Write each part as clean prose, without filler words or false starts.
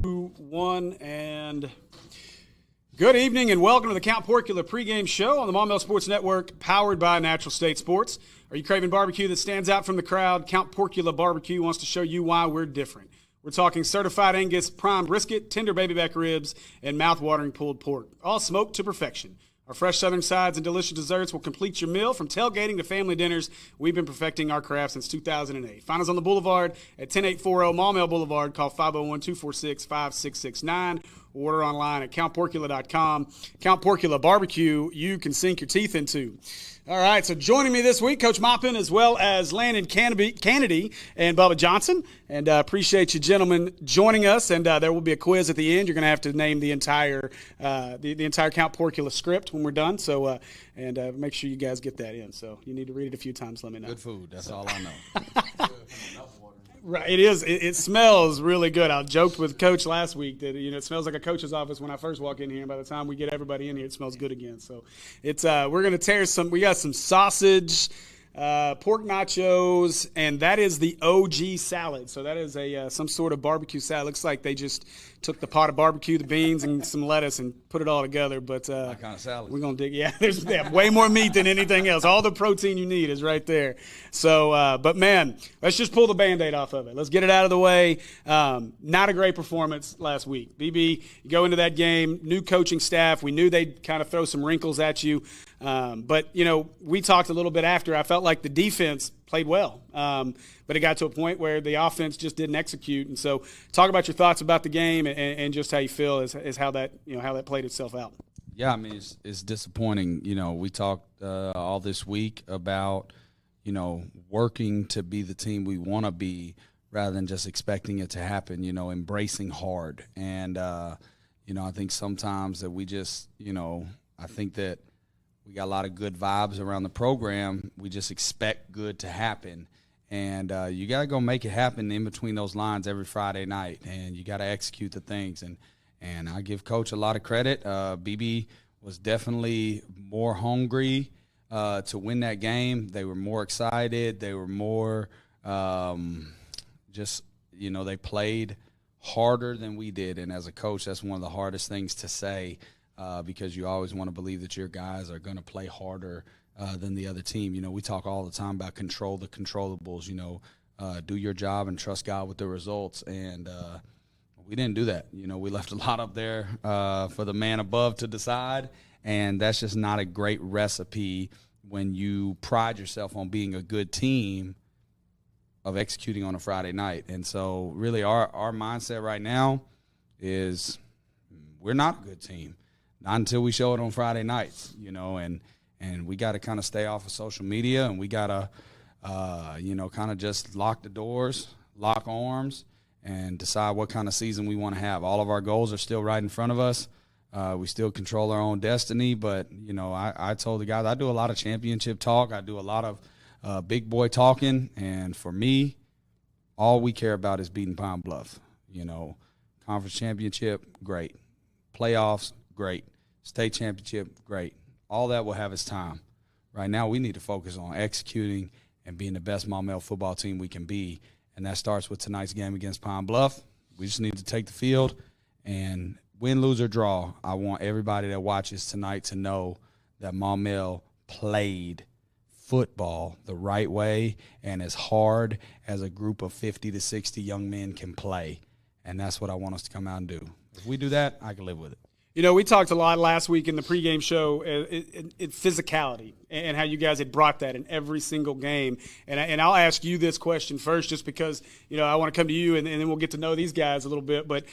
2, 1, and good evening and welcome to the Count Porcula pregame show on the Maumelle Sports Network, powered by Natural State Sports. Are you craving barbecue that stands out from the crowd? Count Porcula Barbecue wants to show you why we're different. We're talking certified Angus prime brisket, tender baby back ribs, and mouth-watering pulled pork, all smoked to perfection. Our fresh southern sides and delicious desserts will complete your meal. From tailgating to family dinners, we've been perfecting our craft since 2008. Find us on the Boulevard at 10840 Maumelle Boulevard. Call 501-246-5669. Order online at countporcula.com. Count Porcula Barbecue, you can sink your teeth into. All right, so joining me this week, Coach Moppin, as well as Landon Kennedy and Bubba Johnson. And appreciate you gentlemen joining us. And there will be a quiz at the end. You're going to have to name the entire the entire Count Porcula script when we're done. So make sure you guys get that in. So you need to read it a few times. Let me know. Good food. That's all I know. Right, it is. It smells really good. I joked with Coach last week that it smells like a coach's office when I first walk in here, and by the time we get everybody in here, it smells good again. So it's we're gonna tear some. We got some sausage, pork nachos, and that is the OG salad. So that is some sort of barbecue salad. Looks like they just took the pot of barbecue, the beans, and some lettuce, and put it all together. But that kind of salad. We're gonna dig. Yeah, there's way more meat than anything else. All the protein you need is right there. So, but man, let's just pull the Band-Aid off of it. Let's get it out of the way. Not a great performance last week. BB, you go into that game, new coaching staff. We knew they'd kind of throw some wrinkles at you. But we talked a little bit after. I felt like the defense played well, but it got to a point where the offense just didn't execute. And so, talk about your thoughts about the game and just how you feel is how that how that played itself out. Yeah, I mean it's disappointing. We talked all this week about working to be the team we want to be rather than just expecting it to happen. Embracing hard, and I think sometimes that we just I think that we got a lot of good vibes around the program. We just expect good to happen. And you got to go make it happen in between those lines every Friday night. And you got to execute the things. And I give Coach a lot of credit. BB was definitely more hungry to win that game. They were more excited. They were more they played harder than we did. And as a coach, that's one of the hardest things to say. Because you always want to believe that your guys are going to play harder than the other team. We talk all the time about control the controllables, do your job and trust God with the results. And we didn't do that. We left a lot up there for the man above to decide, and that's just not a great recipe when you pride yourself on being a good team of executing on a Friday night. And so really our mindset right now is we're not a good team. Not until we show it on Friday nights, and we got to kind of stay off of social media, and we got to, kind of just lock the doors, lock arms, and decide what kind of season we want to have. All of our goals are still right in front of us. We still control our own destiny, but, I told the guys I do a lot of championship talk. I do a lot of big boy talking, and for me, all we care about is beating Pine Bluff. Conference championship, great. Playoffs, great. State championship, great. All that will have its time. Right now, we need to focus on executing and being the best Maumelle football team we can be, and that starts with tonight's game against Pine Bluff. We just need to take the field and win, lose, or draw. I want everybody that watches tonight to know that Maumelle played football the right way and as hard as a group of 50 to 60 young men can play, and that's what I want us to come out and do. If we do that, I can live with it. We talked a lot last week in the pregame show, physicality, and how you guys had brought that in every single game. And I'll ask you this question first, just because I want to come to you, and then we'll get to know these guys a little bit. But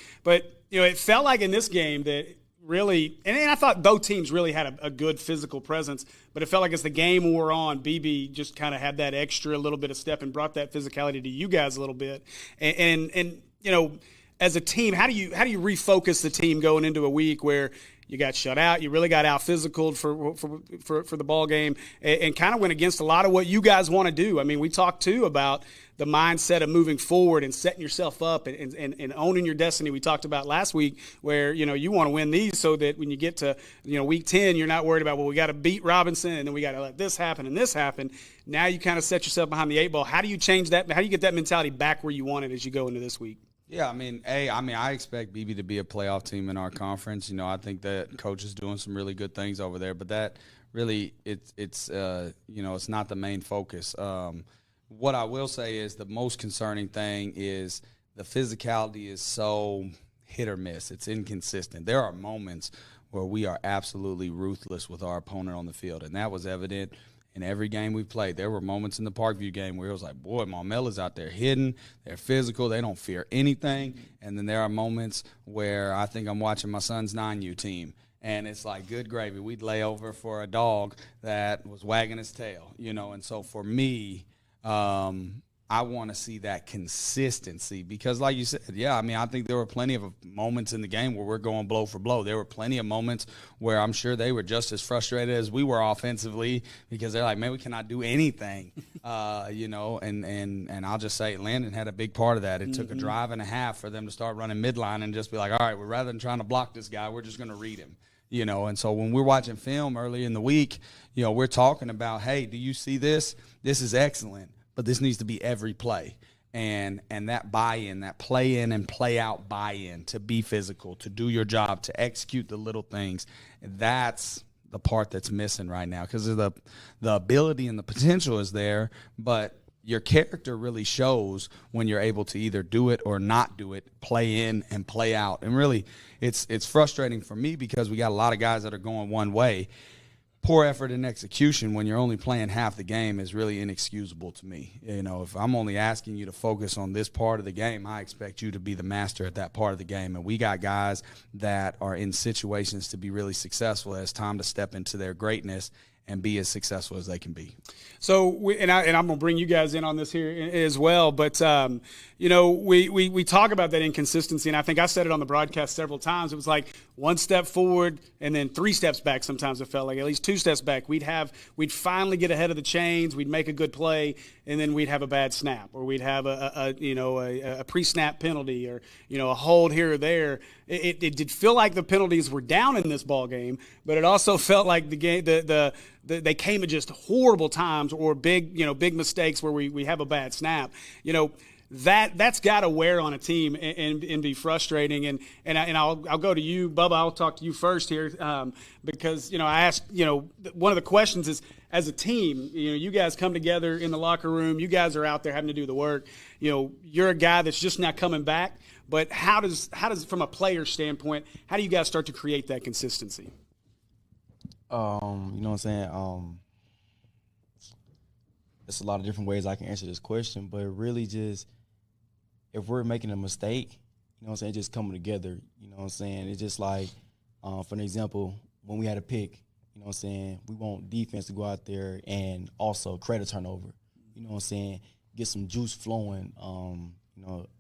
it felt like in this game that really, and I thought both teams really had a good physical presence, but it felt like as the game wore on, BB just kind of had that extra little bit of step and brought that physicality to you guys a little bit. And as a team, how do you refocus the team going into a week where you got shut out, you really got out physicaled for the ball game, and kind of went against a lot of what you guys want to do? I mean, we talked too about the mindset of moving forward and setting yourself up and owning your destiny. We talked about last week where you want to win these so that when you get to week 10, you're not worried about, well, we got to beat Robinson and then we got to let this happen and this happen. Now you kind of set yourself behind the eight ball. How do you change that? How do you get that mentality back where you want it as you go into this week? Yeah, I expect BB to be a playoff team in our conference. I think that coach is doing some really good things over there, but that really it's it's not the main focus. What I will say is the most concerning thing is the physicality is so hit or miss. It's inconsistent. There are moments where we are absolutely ruthless with our opponent on the field, and that was evident in every game we played. There were moments in the Parkview game where it was like, boy, Maumelle is out there hidden. They're physical. They don't fear anything. And then there are moments where I think I'm watching my son's 9U team, and it's like, good gravy. We'd lay over for a dog that was wagging his tail, And so for me, I want to see that consistency because, like you said, I think there were plenty of moments in the game where we're going blow for blow. There were plenty of moments where I'm sure they were just as frustrated as we were offensively because they're like, man, we cannot do anything, and I'll just say Landon had a big part of that. It took a drive and a half for them to start running midline and just be like, all right, well, rather than trying to block this guy, we're just going to read him. And so when we're watching film early in the week, we're talking about, hey, do you see this? This is excellent. But this needs to be every play. And that buy-in, that play-in and play-out buy-in to be physical, to do your job, to execute the little things, that's the part that's missing right now because the ability and the potential is there, but your character really shows when you're able to either do it or not do it, play in and play out. And really, it's frustrating for me because we got a lot of guys that are going one way. Poor effort and execution when you're only playing half the game is really inexcusable to me. If I'm only asking you to focus on this part of the game, I expect you to be the master at that part of the game. And we got guys that are in situations to be really successful. It's time to step into their greatness and be as successful as they can be. So, I'm going to bring you guys in on this here as well. But, we talk about that inconsistency, and I think I said it on the broadcast several times. It was like one step forward and then 3 steps back. Sometimes it felt like at least 2 steps back. We'd finally get ahead of the chains. We'd make a good play, and then we'd have a bad snap, or we'd have a pre-snap penalty, or a hold here or there. It did feel like the penalties were down in this ball game, but it also felt like the game they came at just horrible times or big mistakes where we have a bad snap. That's got to wear on a team and be frustrating. And I'll go to you, Bubba. I'll talk to you first here because I asked one of the questions is, as a team, you guys come together in the locker room. You guys are out there having to do the work. You're a guy that's just now coming back. But how does from a player standpoint, how do you guys start to create that consistency? You know what I'm saying? There's a lot of different ways I can answer this question, but really just if we're making a mistake, you know what I'm saying, just coming together, you know what I'm saying? It's just like, for an example, when we had a pick, you know what I'm saying, we want defense to go out there and also create a turnover, you know what I'm saying, get some juice flowing.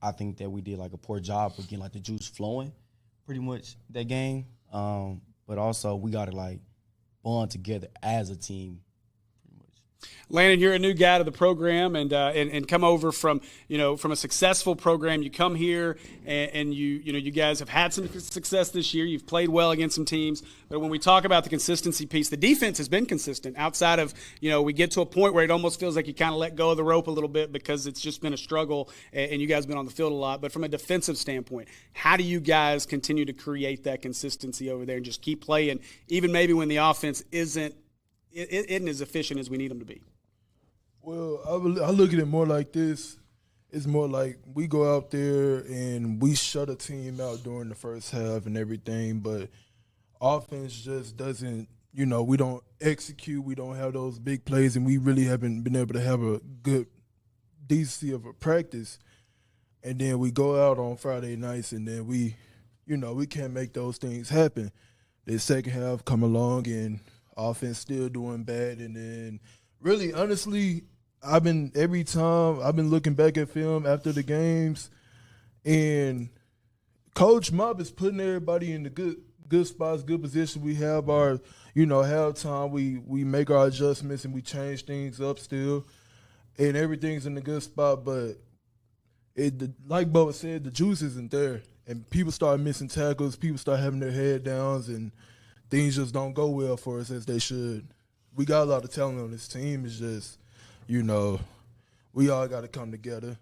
I think that we did like a poor job of getting like the juice flowing pretty much that game. But also we got to like bond together as a team. Landon, you're a new guy to the program and come over from a successful program. You come here and you guys have had some success this year. You've played well against some teams, but when we talk about the consistency piece, the defense has been consistent. Outside of we get to a point where it almost feels like you kind of let go of the rope a little bit because it's just been a struggle and you guys have been on the field a lot. But from a defensive standpoint, how do you guys continue to create that consistency over there and just keep playing, even maybe when the offense isn't as efficient as we need them to be? Well, I look at it more like this. It's more like we go out there and we shut a team out during the first half and everything, but offense just doesn't, we don't execute. We don't have those big plays, and we really haven't been able to have a good decency of a practice. And then we go out on Friday nights, and then we can't make those things happen. The second half come along, and offense still doing bad, and then really, honestly, I've been looking back at film after the games, and Coach Mop is putting everybody in the good spots, good position. We have our, halftime. We make our adjustments and we change things up still, and everything's in the good spot. But like Bubba said, the juice isn't there, and people start missing tackles. People start having their head downs, and things just don't go well for us as they should. We got a lot of talent on this team. It's just, we all got to come together.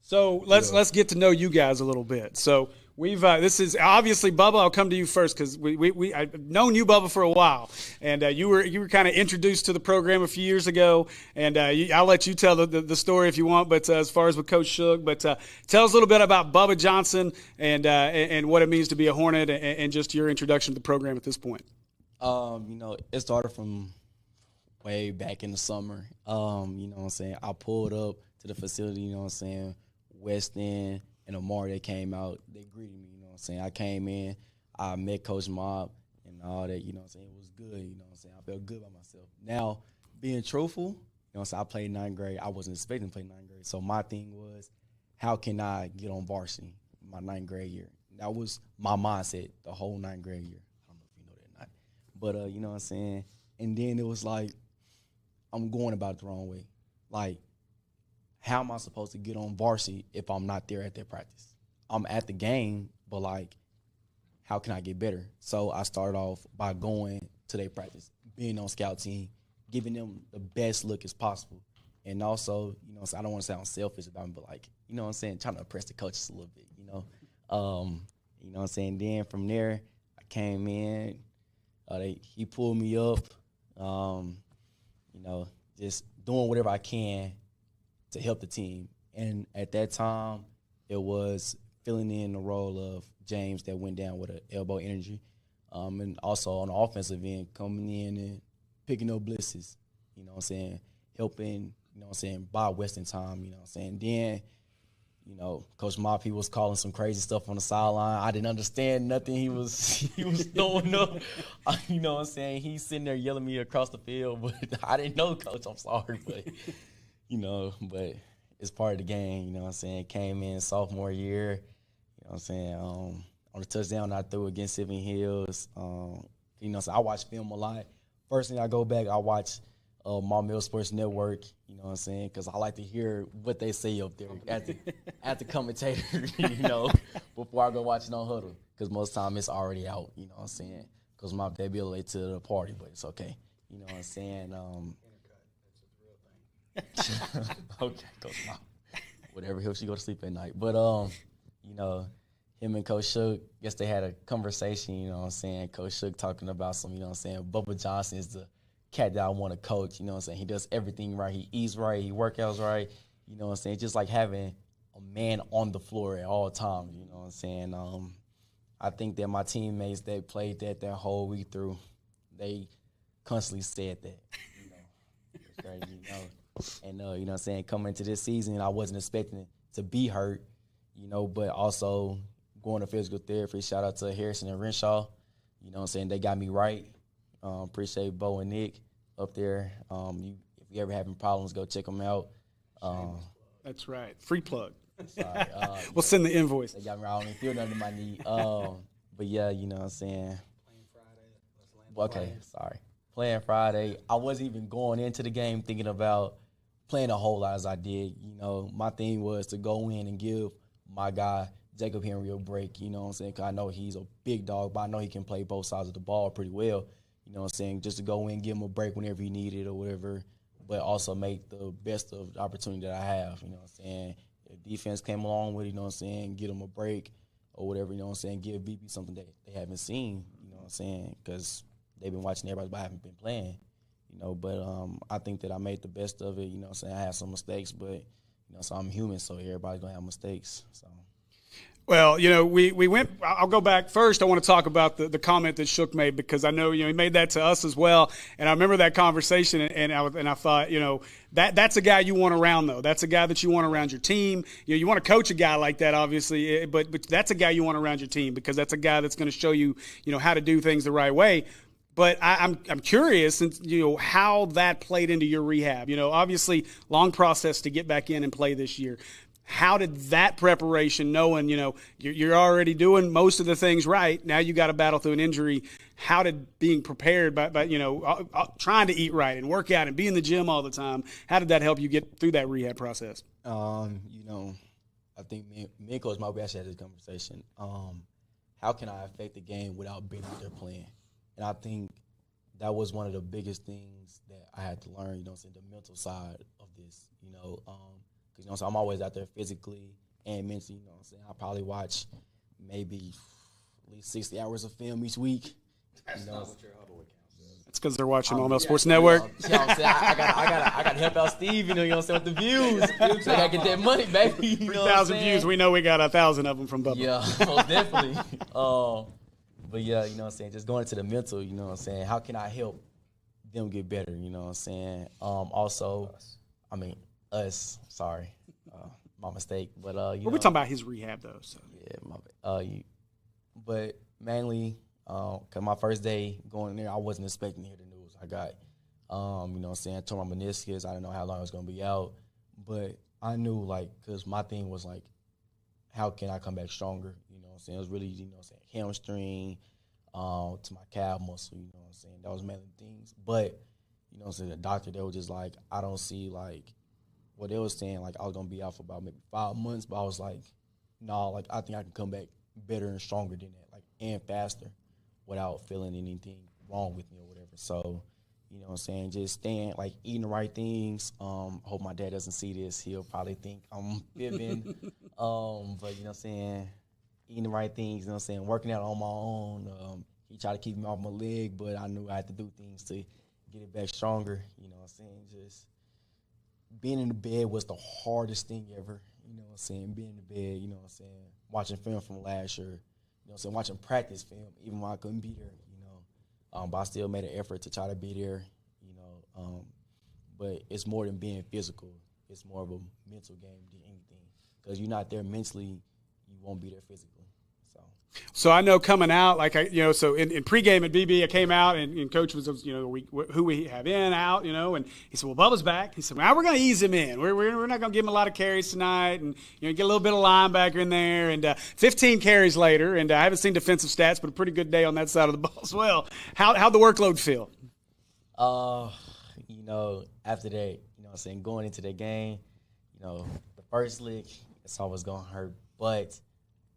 So let's get to know you guys a little bit. So we've this is obviously Bubba. I'll come to you first because I've known you, Bubba, for a while, and you were kind of introduced to the program a few years ago, and I'll let you tell the story if you want. But as far as with Coach Shook, but tell us a little bit about Bubba Johnson and what it means to be a Hornet and just your introduction to the program at this point. It started from way back in the summer. You know what I'm saying? I pulled up to the facility, you know what I'm saying? West End and Amari, they came out. They greeted me, you know what I'm saying? I came in, I met Coach Mob and all that, you know what I'm saying? It was good, you know what I'm saying? I felt good about myself. Now, being truthful, you know what I'm saying? I played 9th grade. I wasn't expecting to play 9th grade. So my thing was, how can I get on varsity my 9th grade year? That was my mindset the whole 9th grade year. I don't know if you know that or not. But, you know what I'm saying? And then it was like, I'm going about it the wrong way. Like, how am I supposed to get on varsity if I'm not there at their practice? I'm at the game, but, like, how can I get better? So I started off by going to their practice, being on scout team, giving them the best look as possible. And also, you know, I don't want to sound selfish about it, but, like, you know what I'm saying, trying to impress the coaches a little bit, you know. You know what I'm saying? Then from there, I came in. He pulled me up, you know, just doing whatever I can to help the team. And at that time, it was filling in the role of James that went down with an elbow injury. And also on the offensive end, coming in and picking up blitzes, you know what I'm saying, helping, you know what I'm saying, by Western time, you know what I'm saying. Then, you know, Coach Moppy was calling some crazy stuff on the sideline. I didn't understand nothing he was throwing up. You know what I'm saying? He's sitting there yelling me across the field, but I didn't know, Coach. I'm sorry, but you know, but it's part of the game, you know what I'm saying? Came in sophomore year, you know what I'm saying? On the touchdown I threw against Seven Hills, you know, so I watch film a lot. First thing I go back, I watch Maumelle Sports Network, you know what I'm saying? Because I like to hear what they say up there at the commentator, you know, before I go watch it on Huddle. Because most of the time it's already out, you know what I'm saying? Because my dad be late to the party, but it's okay. You know what I'm saying? Okay, Coach Mom. Whatever, he'll she go to sleep at night. But, you know, him and Coach Shook, guess they had a conversation, you know what I'm saying? Coach Shook talking about some, you know what I'm saying? Bubba Johnson is the cat that I want to coach, you know what I'm saying? He does everything right. He eats right. He workouts right. You know what I'm saying? Just like having a man on the floor at all times, you know what I'm saying? I think that my teammates that played that whole week through, they constantly said that, you know. It's crazy, you know. And, you know what I'm saying, coming into this season, I wasn't expecting to be hurt, you know, but also going to physical therapy. Shout out to Harrison and Renshaw. You know what I'm saying? They got me right. Appreciate Bo and Nick up there. If you ever having problems, go check them out. That's right. Free plug. Sorry. We'll send the invoice. They got me right. I don't even feel nothing in my knee. But, yeah, you know what I'm saying. Okay, sorry. Playing Friday. I wasn't even going into the game thinking about playing a whole lot as I did. You know, my thing was to go in and give my guy Jacob Henry a break, you know what I'm saying, because I know he's a big dog, but I know he can play both sides of the ball pretty well, you know what I'm saying, just to go in, give him a break whenever he needed or whatever, but also make the best of the opportunity that I have, you know what I'm saying. If defense came along with it, you know what I'm saying, get him a break or whatever, you know what I'm saying, give BB something that they haven't seen, you know what I'm saying, because they've been watching everybody, but I haven't been playing. You know, but I think that I made the best of it. You know what I'm saying? I had some mistakes, but, you know, so I'm human, so everybody's going to have mistakes. So. Well, you know, we went – I'll go back first. I want to talk about the comment that Shook made because I know, you know, he made that to us as well. And I remember that conversation, and I thought, you know, that's a guy you want around, though. That's a guy that you want around your team. You know, you want to coach a guy like that, obviously, but that's a guy you want around your team because that's a guy that's going to show you, you know, how to do things the right way. But I'm curious, since you know how that played into your rehab. You know, obviously, long process to get back in and play this year. How did that preparation, knowing you know you're already doing most of the things right, now you got to battle through an injury. How did being prepared by you know trying to eat right and work out and be in the gym all the time? How did that help you get through that rehab process? You know, I think me and Coach Mobley actually had this conversation. How can I affect the game without being out there playing? And I think that was one of the biggest things that I had to learn, you know, the mental side of this, you know, Because, so I'm always out there physically and mentally, I'm saying. I probably watch maybe at least 60 hours of film each week. That's not what your huddle accounts. It's because they're watching Maumelle Sports Network. You know what I'm saying? I got to help out Steve, you know what I'm saying, with the views. So I got to get that money, baby. 3,000 views. We know we got 1,000 of them from Bubba. Yeah, most definitely. But yeah, you know what I'm saying, just going into the mental, you know what I'm saying, how can I help them get better, you know what I'm saying? Also, us, sorry, my mistake. But we're talking about his rehab though. So yeah, my bad. But mainly, cause my first day going in there, I wasn't expecting to hear the news. I got, you know what I'm saying, tore my meniscus. I didn't know how long I was gonna be out, but I knew, like, cause my thing was like, how can I come back stronger? You know what I'm saying? It was really, you know what I'm saying, hamstring, to my calf muscle, you know what I'm saying? That was mainly things. But, you know what I'm saying, the doctor, they were just like, I don't see, like, what they were saying, like, I was going to be out for about maybe 5 months, but I was like, no, like, I think I can come back better and stronger than that, like, and faster without feeling anything wrong with me or whatever. So, you know what I'm saying, just staying, like, eating the right things. Hope my dad doesn't see this. He'll probably think I'm fibbing. But, you know what I'm saying, eating the right things, you know what I'm saying, working out on my own. He tried to keep me off my leg, but I knew I had to do things to get it back stronger. You know what I'm saying, just being in the bed was the hardest thing ever. You know what I'm saying, being in the bed, you know what I'm saying, watching film from last year, you know what I'm saying, watching practice film, even when I couldn't be there, you know. But I still made an effort to try to be there, you know. But it's more than being physical. It's more of a mental game than anything. Because you're not there mentally, you won't be there physically. So I know coming out, like, so in pregame at BB, I came out and Coach was, who we have in, out, and he said, well, Bubba's back. He said, well, we're going to ease him in. We're not going to give him a lot of carries tonight and, get a little bit of linebacker in there. And 15 carries later, and I haven't seen defensive stats, but a pretty good day on that side of the ball as well. How'd the workload feel? After that, you know what I'm saying, going into the game, the first lick, it's always going to hurt. But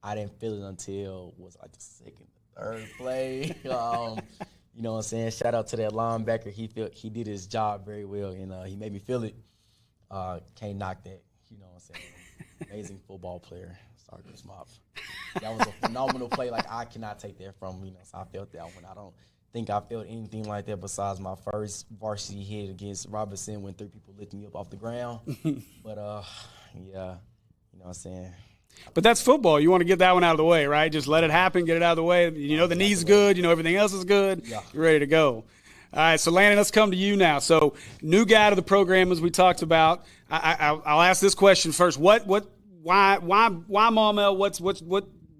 I didn't feel it until was like the second, third play. You know what I'm saying? Shout out to that linebacker. He did his job very well, and he made me feel it. Can't knock that. You know what I'm saying? Amazing football player. Sorry, Chris Mop. That was a phenomenal play. Like, I cannot take that from him. So I felt that one. I don't think I felt anything like that besides my first varsity hit against Robinson when 3 people lifted me up off the ground. But, yeah, you know what I'm saying? But that's football. You want to get that one out of the way, right? Just let it happen, get it out of the way. The knee's good. Everything else is good. Yeah. You're ready to go. All right, so Landon, let's come to you now. So new guy to the program, as we talked about. I'll ask this question first. Why Maumelle?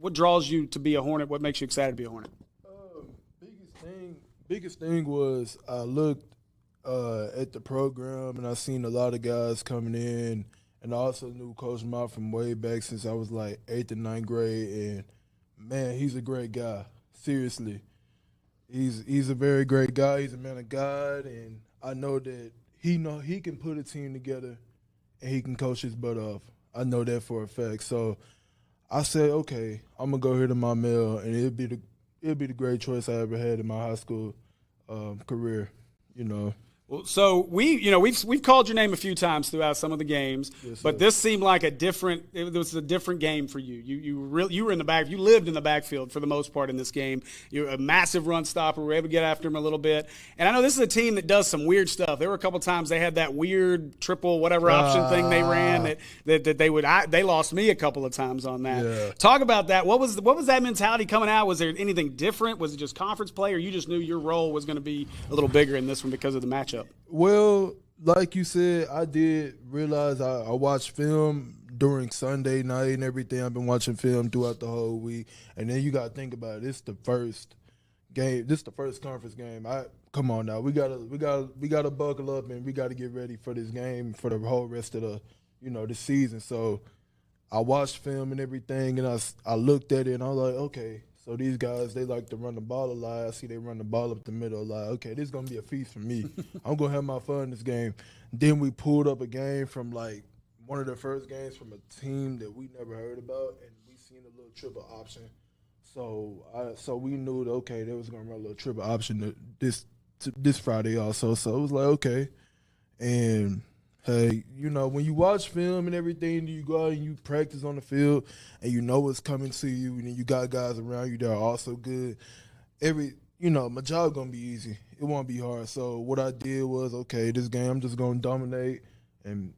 What draws you to be a Hornet? What makes you excited to be a Hornet? Biggest thing was I looked at the program and I seen a lot of guys coming in. And I also knew Coach Mott from way back since I was like 8th and 9th grade. And, man, he's a great guy. Seriously. He's a very great guy. He's a man of God. And I know that he can put a team together and he can coach his butt off. I know that for a fact. So I said, okay, I'm going to go here to Maumelle, and it'll be the great choice I ever had in my high school career, Well, so we've called your name a few times throughout some of the games, yes, but this seemed like it was a different game for you. You were in the back. You lived in the backfield for the most part in this game. You're a massive run stopper. We were able to get after him a little bit. And I know this is a team that does some weird stuff. There were a couple times they had that weird triple whatever option thing they ran that they lost me a couple of times on that. Yeah. Talk about that. What was that mentality coming out? Was there anything different? Was it just conference play, or you just knew your role was going to be a little bigger in this one because of the matchup? Well, like you said, I did realize I watched film during Sunday night and everything. I've been watching film throughout the whole week. And then you got to think about it. This is the first game. This is the first conference game. Come on now. We gotta buckle up and we got to get ready for this game for the whole rest of the season. So I watched film and everything, and I looked at it and I was like, okay. So these guys, they like to run the ball a lot. I see they run the ball up the middle a lot. Okay, this is going to be a feast for me. I'm going to have my fun in this game. Then we pulled up a game from, like, one of the first games from a team that we never heard about, and we seen a little triple option. So we knew that, okay, they was going to run a little triple option this Friday also. So it was like, okay. And Hey, when you watch film and everything, you go out and you practice on the field, and you know what's coming to you, and then you got guys around you that are also good. My job gonna be easy. It won't be hard. So what I did was, okay, this game I'm just gonna dominate and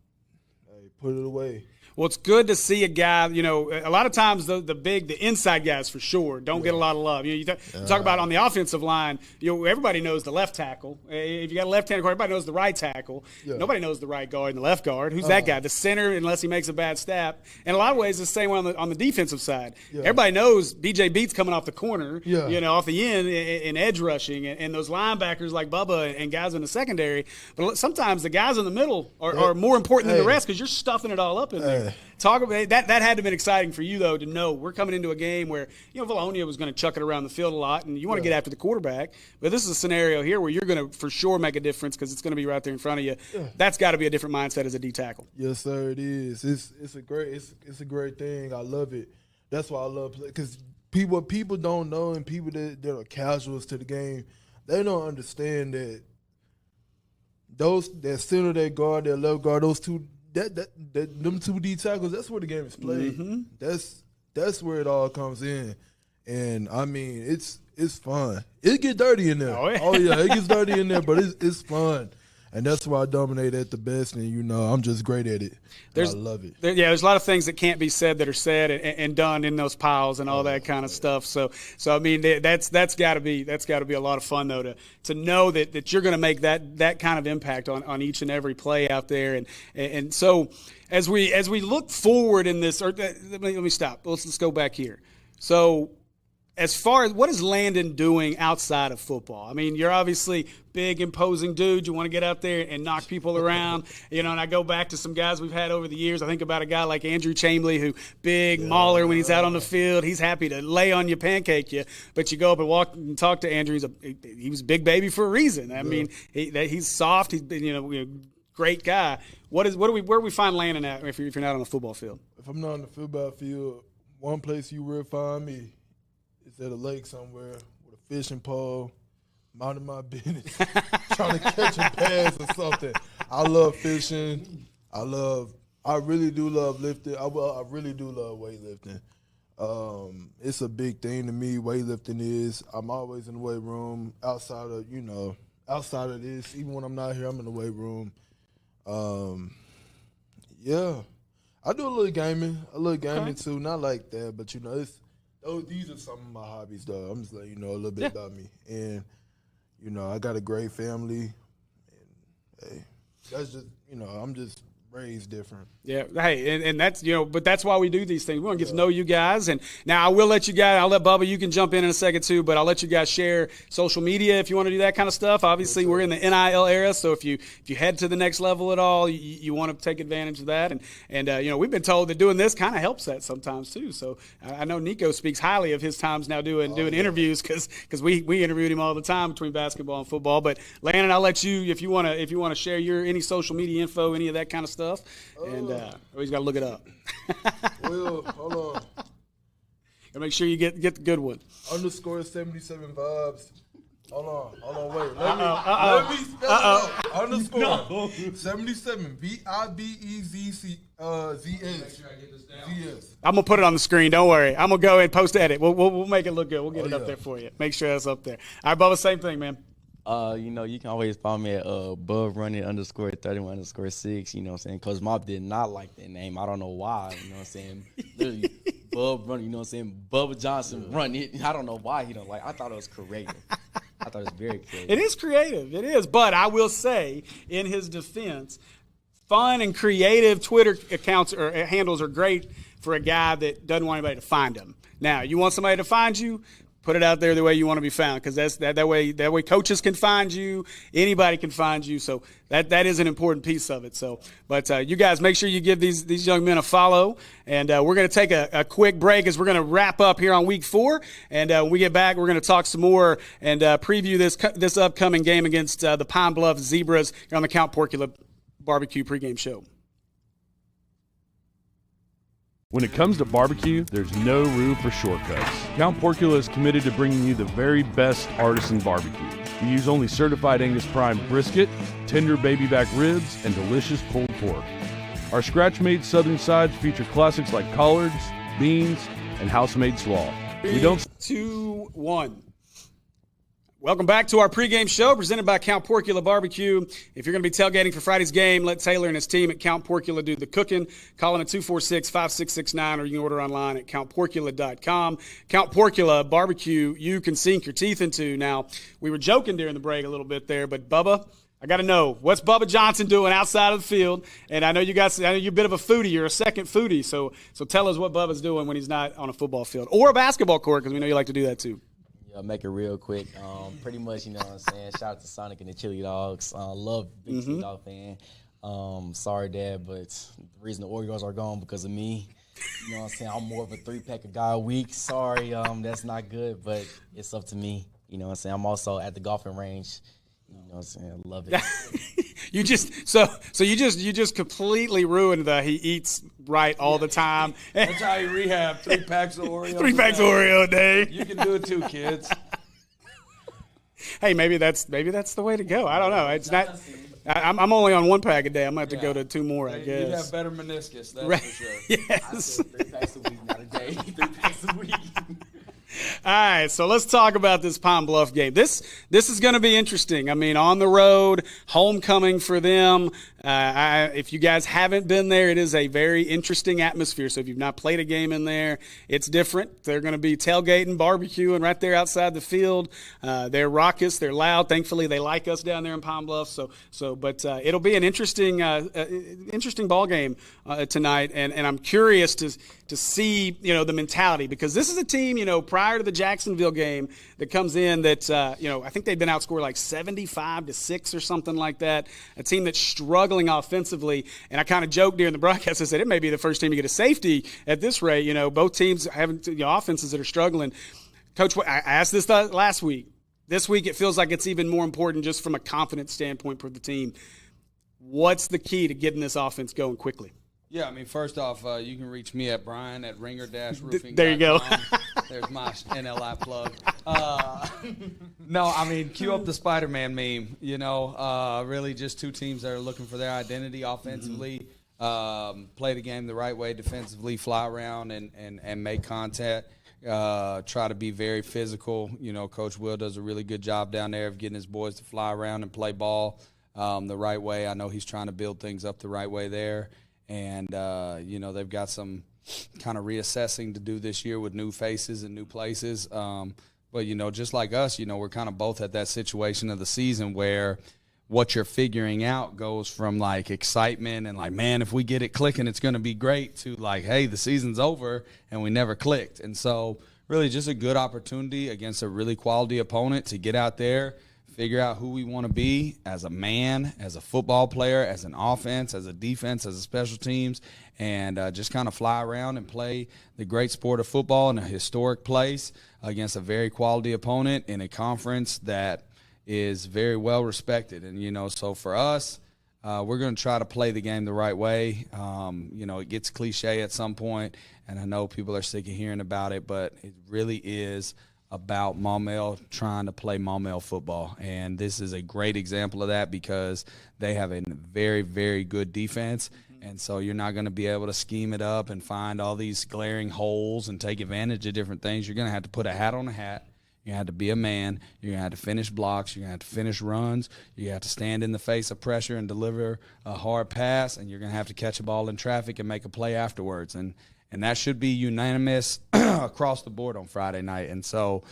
put it away. Well, it's good to see a guy, a lot of times the inside guys for sure don't get a lot of love. You talk about on the offensive line, everybody knows the left tackle. If you got a left-handed guard, everybody knows the right tackle. Yeah. Nobody knows the right guard and the left guard. Who's that guy? The center, unless he makes a bad step. In a lot of ways, it's the same way on the defensive side. Yeah. Everybody knows B.J. Beats coming off the corner, off the end in edge rushing, and those linebackers like Bubba and guys in the secondary. But sometimes the guys in the middle are more important than the rest because you're stuffing it all up in there. Talk about that had to have been exciting for you, though, to know we're coming into a game where, Valonia was going to chuck it around the field a lot, and you want to get after the quarterback. But this is a scenario here where you're going to for sure make a difference because it's going to be right there in front of you. Yeah. That's got to be a different mindset as a D tackle. Yes, sir, it is. It's a great thing. I love it. That's why I love play because people don't know, and people that are casuals to the game, they don't understand that that center, that guard, that left guard, those two. Them two D tackles, that's where the game is played. Mm-hmm. That's where it all comes in. And I mean, it's fun. It get dirty in there. Oh yeah, it gets dirty in there, but it's fun. And that's why I dominate at the best, and I'm just great at it. I love it. There's a lot of things that can't be said that are said and done in those piles and all that kind of stuff. So I mean, that's got to be a lot of fun though to know that you're going to make that kind of impact on each and every play out there. And so as we look forward in this, or let me stop. Let's go back here. So, as far as what is Landon doing outside of football? I mean, you're obviously big, imposing dude. You want to get out there and knock people around, and I go back to some guys we've had over the years. I think about a guy like Andrew Chamberlain, who big mauler when he's out on the field. He's happy to lay on you, pancake you, but you go up and walk and talk to Andrew. He was a big baby for a reason. I mean, he's soft. He's been, great guy. Where do we find Landon at if you're not on the football field? If I'm not on the football field, one place you will find me. It's at a lake somewhere with a fishing pole, minding my business, trying to catch a bass or something. I love fishing. I really do love lifting. I really do love weightlifting. It's a big thing to me. Weightlifting is. I'm always in the weight room. Outside of this, even when I'm not here, I'm in the weight room. I do a little gaming too. Not like that, but these are some of my hobbies, though. I'm just letting you know a little bit about me. And, I got a great family. And, hey, that's just, I'm just raised different. Yeah, hey, and that's, but that's why we do these things. We want to get to know you guys. And now I'll let Bubba, you can jump in a second too, but I'll let you guys share social media if you want to do that kind of stuff. Obviously, we're in the NIL era, so if you head to the next level at all, you want to take advantage of that. And we've been told that doing this kind of helps that sometimes too. So I know Nico speaks highly of his times now doing interviews because we interviewed him all the time between basketball and football. But Landon, I'll let you if you want to share your any social media info, any of that kind of stuff. And he's got to look it up. Well, hold on. Gotta make sure you get the good one. _77 vibes. Hold on, wait. Let me spell it out. _ 77 VIBEZZS. I'm gonna put it on the screen. Don't worry. I'm gonna go and post edit. We'll make it look good. We'll get it up there for you. Make sure that's up there. All right, Bubba, same thing, man. You can always find me at _running _31_6, you know what I'm saying? Coach Mop did not like that name. I don't know why, you know what I'm saying? Literally, Bub running, you know what I'm saying? Bubba Johnson run it. I don't know why he don't like. I thought it was creative. I thought it was very creative. It is creative. It is. But I will say, in his defense, fun and creative Twitter accounts or handles are great for a guy that doesn't want anybody to find him. Now, you want somebody to find you? Put it out there the way you want to be found, because that way coaches can find you, anybody can find you. So that is an important piece of it. So, but you guys make sure you give these young men a follow, and we're going to take a quick break as we're going to wrap up here on week 4. And when we get back, we're going to talk some more and preview this upcoming game against the Pine Bluff Zebras here on the Count Porcula Barbecue pregame show. When it comes to barbecue, there's no room for shortcuts. Count Porcula is committed to bringing you the very best artisan barbecue. We use only certified Angus prime brisket, tender baby back ribs, and delicious pulled pork. Our scratch-made southern sides feature classics like collards, beans, and house-made slaw. We don't 3, 2, 1. Welcome back to our pregame show presented by Count Porcula Barbecue. If you're going to be tailgating for Friday's game, let Taylor and his team at Count Porcula do the cooking. Call them at 246-5669, or you can order online at countporcula.com. Count Porcula Barbecue, you can sink your teeth into. Now, we were joking during the break a little bit there, but Bubba, I got to know, what's Bubba Johnson doing outside of the field? And I know you're a bit of a foodie. You're a second foodie, so tell us what Bubba's doing when he's not on a football field or a basketball court, because we know you like to do that too. I'll make it real quick. Pretty much, you know what I'm saying? Shout out to Sonic and the Chili Dogs. Love big Chili Dog fan. Sorry, Dad, but the reason the Oreos are gone because of me. You know what I'm saying? I'm more of a 3-pack a guy a week. Sorry, that's not good, but it's up to me. You know what I'm saying? I'm also at the golfing range. You know what I'm saying? I love it. You just completely ruined the he eats right all the time. That's how you rehab 3 packs of Oreos. 3 packs of Oreo a day. You can do it too, kids. Hey, maybe that's the way to go. I don't know. It's not. I'm only on 1 pack a day. I'm gonna have to go to 2 more, I guess. You'd have better meniscus, that's right. for sure. Yes. I said 3 packs a week, not a day. 3 packs a week. All right, so let's talk about this Pine Bluff game. This is going to be interesting. I mean, on the road, homecoming for them. If you guys haven't been there, it is a very interesting atmosphere. So if you've not played a game in there, it's different. They're going to be tailgating, barbecuing right there outside the field. They're raucous, they're loud. Thankfully, they like us down there in Pine Bluff. But it'll be an interesting ball game tonight, and I'm curious to see the mentality, because this is a team prior to the Jacksonville game that comes in that I think they've been outscored like 75-6 or something like that. A team that's struggling offensively, and I kind of joked during the broadcast. I said it may be the first team to get a safety at this rate. Both teams having offenses that are struggling. Coach, I asked this last week. This week it feels like it's even more important just from a confidence standpoint for the team. What's the key to getting this offense going quickly? Yeah, I mean, first off, you can reach me at Brian at ringer-roofing.com. There you go. There's my NLI plug. No, I mean, cue up the Spider-Man meme. Really just 2 teams that are looking for their identity offensively, play the game the right way defensively, fly around and make contact, try to be very physical. Coach Will does a really good job down there of getting his boys to fly around and play ball the right way. I know he's trying to build things up the right way there. And, they've got some kind of reassessing to do this year with new faces and new places. But, just like us, we're kind of both at that situation of the season where what you're figuring out goes from, like, excitement and, like, man, if we get it clicking, it's going to be great, to, like, hey, the season's over and we never clicked. And so really just a good opportunity against a really quality opponent to get out there, figure out who we want to be as a man, as a football player, as an offense, as a defense, as a special teams, and just kind of fly around and play the great sport of football in a historic place against a very quality opponent in a conference that is very well respected. And, so for us, we're going to try to play the game the right way. It gets cliche at some point, and I know people are sick of hearing about it, but it really is about Maumelle trying to play Maumelle football. And this is a great example of that, because they have a very, very good defense. And so you're not going to be able to scheme it up and find all these glaring holes and take advantage of different things. You're going to have to put a hat on a hat. You're going to have to be a man. You're going to have to finish blocks. You're going to have to finish runs. You have to stand in the face of pressure and deliver a hard pass. And you're going to have to catch a ball in traffic and make a play afterwards. And that should be unanimous across the board on Friday night. And so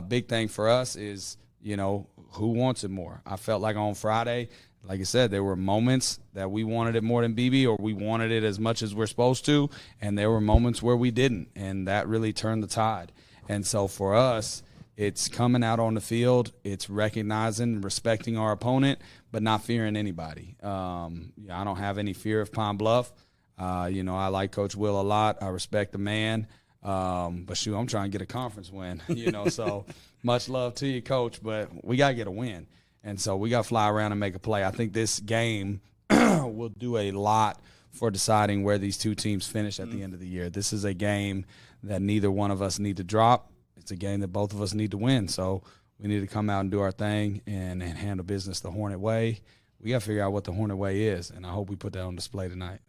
big thing for us is, who wants it more? I felt like on Friday, like I said, there were moments that we wanted it more than BB, or we wanted it as much as we're supposed to, and there were moments where we didn't, and that really turned the tide. And so for us, it's coming out on the field, it's recognizing and respecting our opponent, but not fearing anybody. I don't have any fear of Pine Bluff. I like Coach Will a lot. I respect the man. But shoot, I'm trying to get a conference win, so much love to you, Coach, but we got to get a win. And so we got to fly around and make a play. I think this game will do a lot for deciding where these 2 teams finish at the end of the year. This is a game that neither one of us need to drop. It's a game that both of us need to win. So We need to come out and do our thing and handle business the Hornet way. We got to figure out what the Hornet way is, and I hope we put that on display tonight.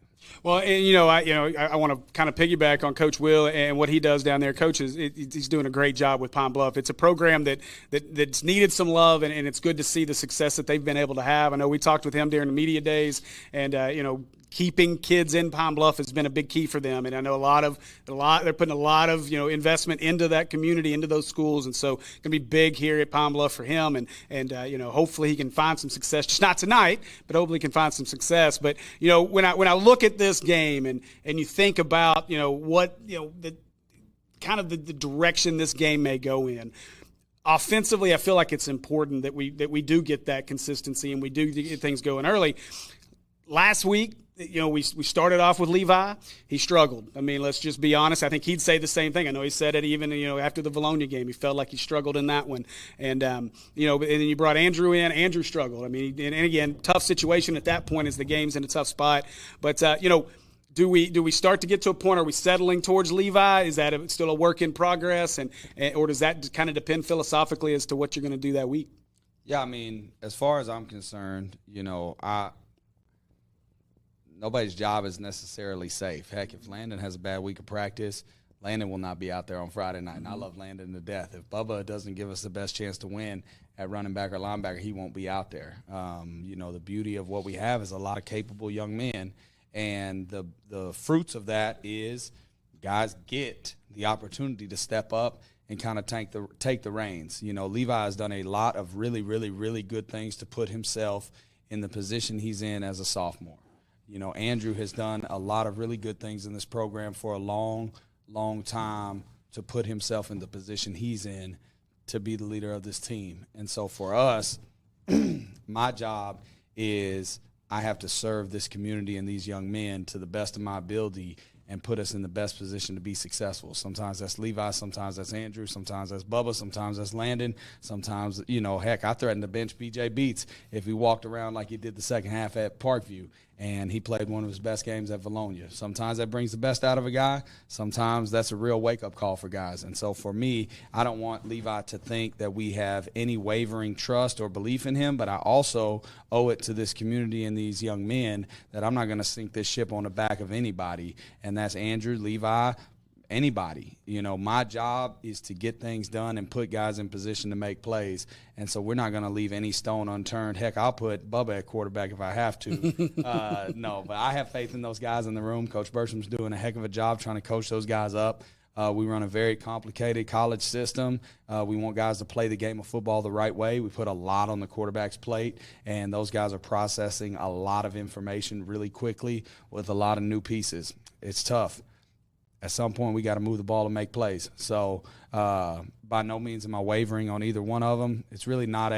Well, and I want to kind of piggyback on Coach Will and what he does down there. Coach he's doing a great job with Pine Bluff. It's a program that's needed some love, and it's good to see the success that they've been able to have. I know we talked with him during the media days, and keeping kids in Pine Bluff has been a big key for them. And I know they're putting a lot of investment into that community, into those schools, and so it's gonna be big here at Pine Bluff for him. And hopefully he can find some success. Just not tonight, but hopefully he can find some success. But when I look at this game and you think about what the kind of the direction this game may go in. Offensively, I feel like it's important that we do get that consistency and we do get things going early. Last week, we started off with Levi. He struggled. I mean, let's just be honest. I think he'd say the same thing. I know he said it even, after the Bologna game. He felt like he struggled in that one. And, and then you brought Andrew in. Andrew struggled. I mean, and again, tough situation at that point as the game's in a tough spot. But, do we start to get to a point? Are we settling towards Levi? Is that still a work in progress? Or does that kind of depend philosophically as to what you're going to do that week? Yeah, I mean, as far as I'm concerned, nobody's job is necessarily safe. Heck, if Landon has a bad week of practice, Landon will not be out there on Friday night. And I love Landon to death. If Bubba doesn't give us the best chance to win at running back or linebacker, he won't be out there. The beauty of what we have is a lot of capable young men. And the fruits of that is guys get the opportunity to step up and kind of take the reins. Levi has done a lot of really, really, really good things to put himself in the position he's in as a sophomore. Andrew has done a lot of really good things in this program for a long, long time to put himself in the position he's in to be the leader of this team. And so for us, my job is I have to serve this community and these young men to the best of my ability and put us in the best position to be successful. Sometimes that's Levi, sometimes that's Andrew, sometimes that's Bubba, sometimes that's Landon, sometimes, heck, I threatened to bench B.J. Beats if he walked around like he did the second half at Parkview, and he played one of his best games at Valonia. Sometimes that brings the best out of a guy. Sometimes that's a real wake-up call for guys. And so for me, I don't want Levi to think that we have any wavering trust or belief in him, but I also owe it to this community and these young men that I'm not going to sink this ship on the back of anybody, and that's Andrew, Levi, anybody. My job is to get things done and put guys in position to make plays. And so we're not going to leave any stone unturned. Heck, I'll put Bubba at quarterback if I have to. No, but I have faith in those guys in the room. Coach Bertram's doing a heck of a job trying to coach those guys up. We run a very complicated college system. We want guys to play the game of football the right way. We put a lot on the quarterback's plate, and those guys are processing a lot of information really quickly with a lot of new pieces. It's tough. At some point, we got to move the ball and make plays. So by no means am I wavering on either one of them. It's really not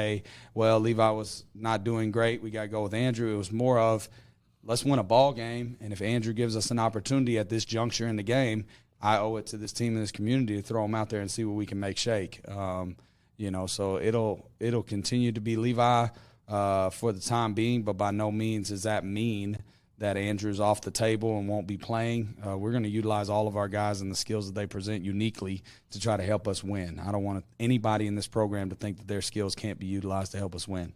Levi was not doing great, we got to go with Andrew. It was more of, let's win a ball game, and if Andrew gives us an opportunity at this juncture in the game, I owe it to this team and this community to throw him out there and see what we can make shake. So it'll continue to be Levi for the time being, but by no means does that mean that Andrew's off the table and won't be playing. We're going to utilize all of our guys and the skills that they present uniquely to try to help us win. I don't want anybody in this program to think that their skills can't be utilized to help us win.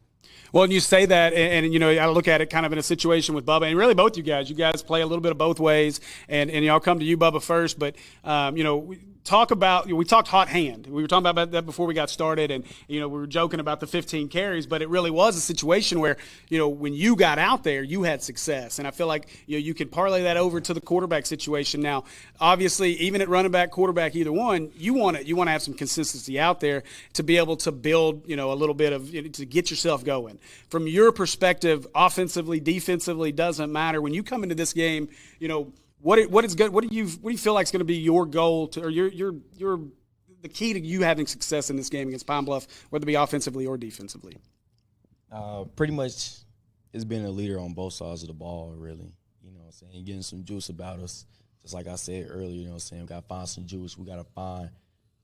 Well, and you say that, and I look at it kind of in a situation with Bubba, and really both you guys. You guys play a little bit of both ways, and I'll come to you, Bubba, first. But we talked hot hand. We were talking about that before we got started, and we were joking about the 15 carries, but it really was a situation where when you got out there, you had success, and I feel like you can parlay that over to the quarterback situation. Now, obviously, even at running back, quarterback, either one, you want to have some consistency out there to be able to build a little bit of to get yourself going. From your perspective, offensively, defensively, doesn't matter. When you come into this game, what is good? What do you feel like is going to be your goal or the key to you having success in this game against Pine Bluff, whether it be offensively or defensively? Pretty much, it's being a leader on both sides of the ball, really. Getting some juice about us. Just like I said earlier, we got to find some juice. We got to find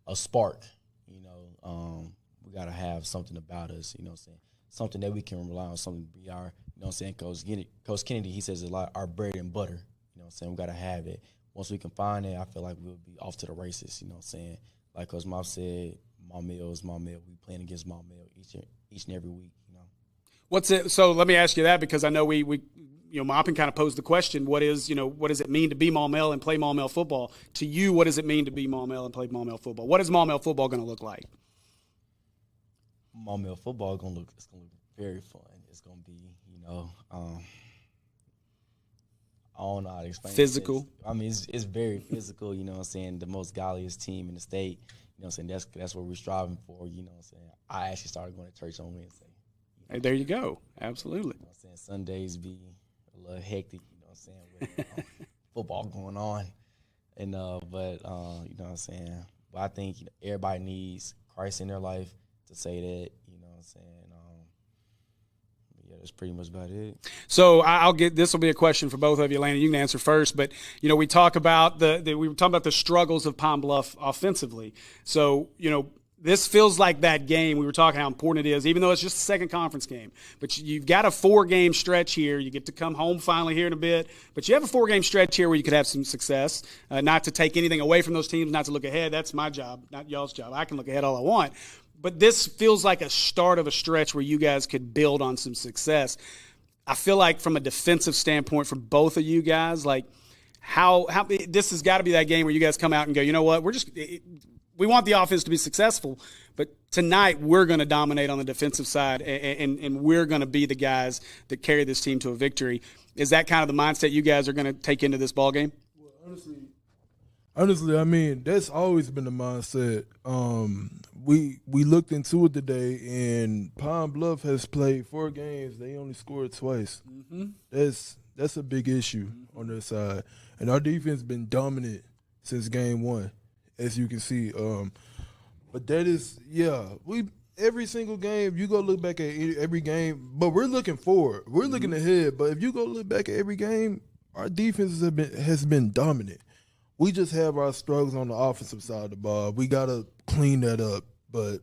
a spark. We got to have something about us. Something that we can rely on. Something to be our. Coach Kennedy, he says it's like our bread and butter. We got to have it. Once we can find it, I feel like we'll be off to the races, Like Coach Mop said, Maumelle is Maumelle. We playing against Maumelle each and every week, you know. What's it? So let me ask you that, because I know we Moppin kind of posed the question: what does it mean to be Maumelle and play Maumelle football? To you, what does it mean to be Maumelle and play Maumelle football? What is Maumelle football going to look like? Maumelle football gonna look very fun. It's gonna be, I don't know how to explain physical. It. I mean, it's very physical. You know what I'm saying? The most godliest team in the state. You know what I'm saying? That's what we're striving for. You know what I'm saying? I actually started going to church on Wednesday. Hey, there you go. Absolutely. You know what I'm saying? Sundays be a little hectic. You know what I'm saying? With football going on, and but you know what I'm saying? But I think everybody needs Christ in their life to say that. You know what I'm saying? Yeah, that's pretty much about it. So I'll get, this will be a question for both of you, Landon. You can answer first, but we talk about we were talking about the struggles of Pine Bluff offensively. So this feels like that game. We were talking how important it is, even though it's just a second conference game. But you've got a 4-game stretch here. You get to come home finally here in a bit. But you have a 4-game stretch here where you could have some success. Not to take anything away from those teams, not to look ahead. That's my job, not y'all's job. I can look ahead all I want. But this feels like a start of a stretch where you guys could build on some success. I feel like from a defensive standpoint for both of you guys, like how this has got to be that game where you guys come out and go, you know what, we want the offense to be successful, but tonight we're going to dominate on the defensive side, and we're going to be the guys that carry this team to a victory. Is that kind of the mindset you guys are going to take into this ball game? Well, honestly, I mean, that's always been the mindset. We looked into it today, and Pine Bluff has played 4 games. They only scored twice. Mm-hmm. That's a big issue on their side. And our defense has been dominant since game 1, as you can see. But that is, every single game, you go look back at every game, but we're looking forward. We're looking ahead. But if you go look back at every game, our defense has been dominant. We just have our struggles on the offensive side of the ball. We got to clean that up, but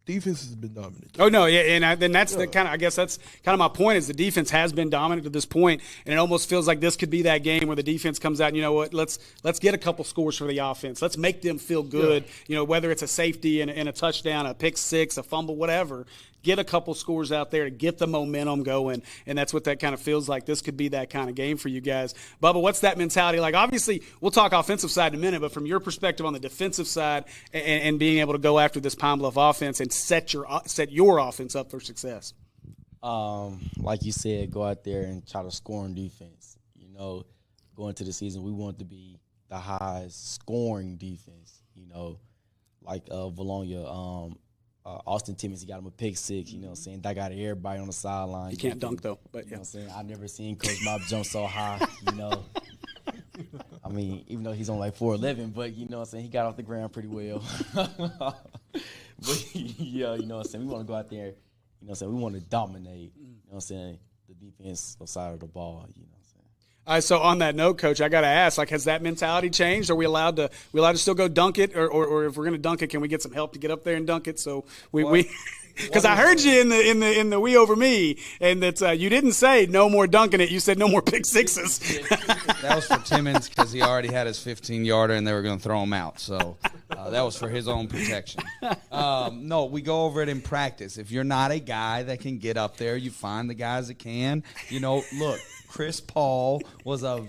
defense has been dominant. Oh, no, yeah, and then that's the kind of – I guess that's kind of my point, is the defense has been dominant to this point, and it almost feels like this could be that game where the defense comes out and, you know what, let's get a couple scores for the offense. Let's make them feel good, whether it's a safety and a touchdown, a pick six, a fumble, whatever. Get a couple scores out there to get the momentum going, and that's what that kind of feels like. This could be that kind of game for you guys. Bubba, what's that mentality like? Obviously, we'll talk offensive side in a minute, but from your perspective on the defensive side and being able to go after this Pine Bluff offense and set your offense up for success. Like you said, go out there and try to score on defense. Going into the season, we want to be the highest scoring defense. Like Bologna. Austin Timmons, he got him a pick six, you know what I'm saying? That got everybody on the sideline. He can't dunk, though, but you know what I'm saying? I've never seen Coach Mob jump so high, I mean, even though he's on like 4'11", but you know what I'm saying? He got off the ground pretty well. But, yeah, you know what I'm saying? We want to go out there, you know what I'm saying? We want to dominate, you know what I'm saying, the defensive side of the ball, you know. All right, so on that note, Coach, I got to ask, has that mentality changed? Are we allowed to still go dunk it, or if we're going to dunk it, can we get some help to get up there and dunk it? So because I heard you in the we over me, and that you didn't say no more dunking it. You said no more pick sixes. That was for Timmons because he already had his 15-yarder and they were going to throw him out. So that was for his own protection. No, we go over it in practice. If you're not a guy that can get up there, you find the guys that can. Look. Chris Paul was a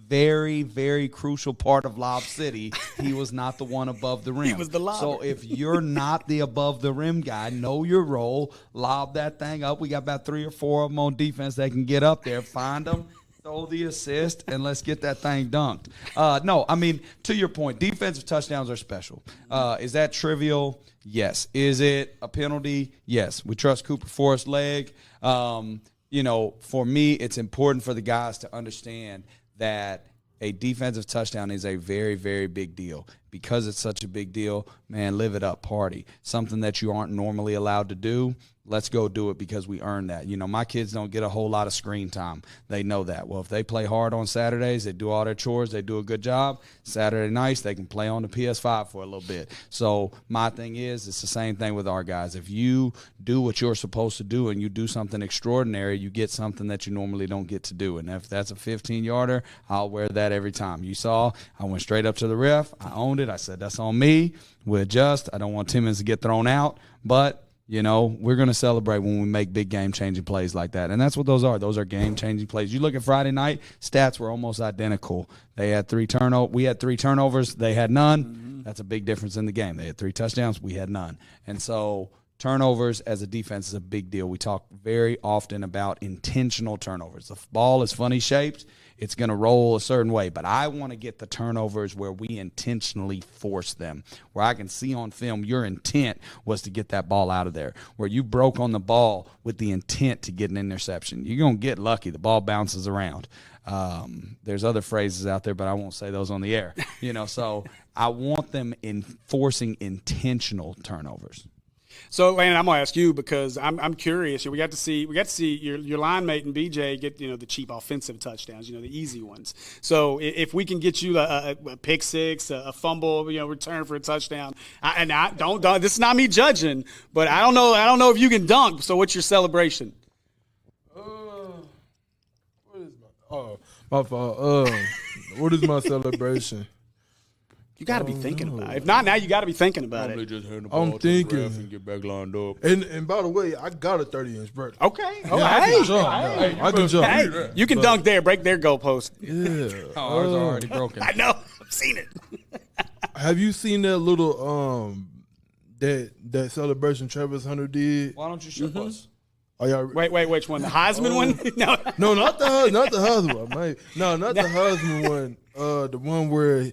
very, very crucial part of Lob City. He was not the one above the rim. He was the lobber. So if you're not the above the rim guy, know your role, lob that thing up. We got about 3 or 4 of them on defense that can get up there. Find them, throw the assist, and let's get that thing dunked. No, I mean, to your point, defensive touchdowns are special. Is that trivial? Yes. Is it a penalty? Yes. We trust Cooper Forrest's leg. For me, it's important for the guys to understand that a defensive touchdown is a very, very big deal. Because it's such a big deal, man, live it up, party. Something that you aren't normally allowed to do, let's go do it because we earned that. My kids don't get a whole lot of screen time. They know that. Well, if they play hard on Saturdays, they do all their chores, they do a good job, Saturday nights they can play on the PS5 for a little bit. So my thing is, it's the same thing with our guys. If you do what you're supposed to do and you do something extraordinary, you get something that you normally don't get to do. And if that's a 15-yarder, I'll wear that every time. You saw, I went straight up to the ref, I owned it, it. I said, that's on me. We adjust. I don't want Timmons to get thrown out, but we're going to celebrate when we make big game-changing plays like that. And that's what those are. Those are game-changing plays. You look at Friday night, stats were almost identical. They had 3 turnovers. We had 3 turnovers. They had none. Mm-hmm. That's a big difference in the game. They had 3 touchdowns. We had none. And so turnovers as a defense is a big deal. We talk very often about intentional turnovers. The ball is funny shaped. It's going to roll a certain way. But I want to get the turnovers where we intentionally force them, where I can see on film your intent was to get that ball out of there, where you broke on the ball with the intent to get an interception. You're going to get lucky. The ball bounces around. There's other phrases out there, but I won't say those on the air. So I want them enforcing intentional turnovers. So, Landon, I'm gonna ask you because I'm curious. We got to see your line mate and BJ get the cheap offensive touchdowns, the easy ones. So if we can get you a pick six, a fumble, return for a touchdown, don't this is not me judging, but I don't know if you can dunk. So what's your celebration? My fault. What is my celebration? You got to be thinking about it. If not now, you got to be thinking about it. Just hand the ball to the ref and get back lined up. And by the way, I got a 30-inch vert. Okay. Yeah, I can jump. I can jump. Hey, you can dunk there, break their goalpost. Yeah. Ours are already broken. I know. I've seen it. Have you seen that little that celebration Travis Hunter did? Why don't you show us? Oh, y'all, wait, which one? The Heisman one? No, not the Heisman one. No, not the Heisman one. The one where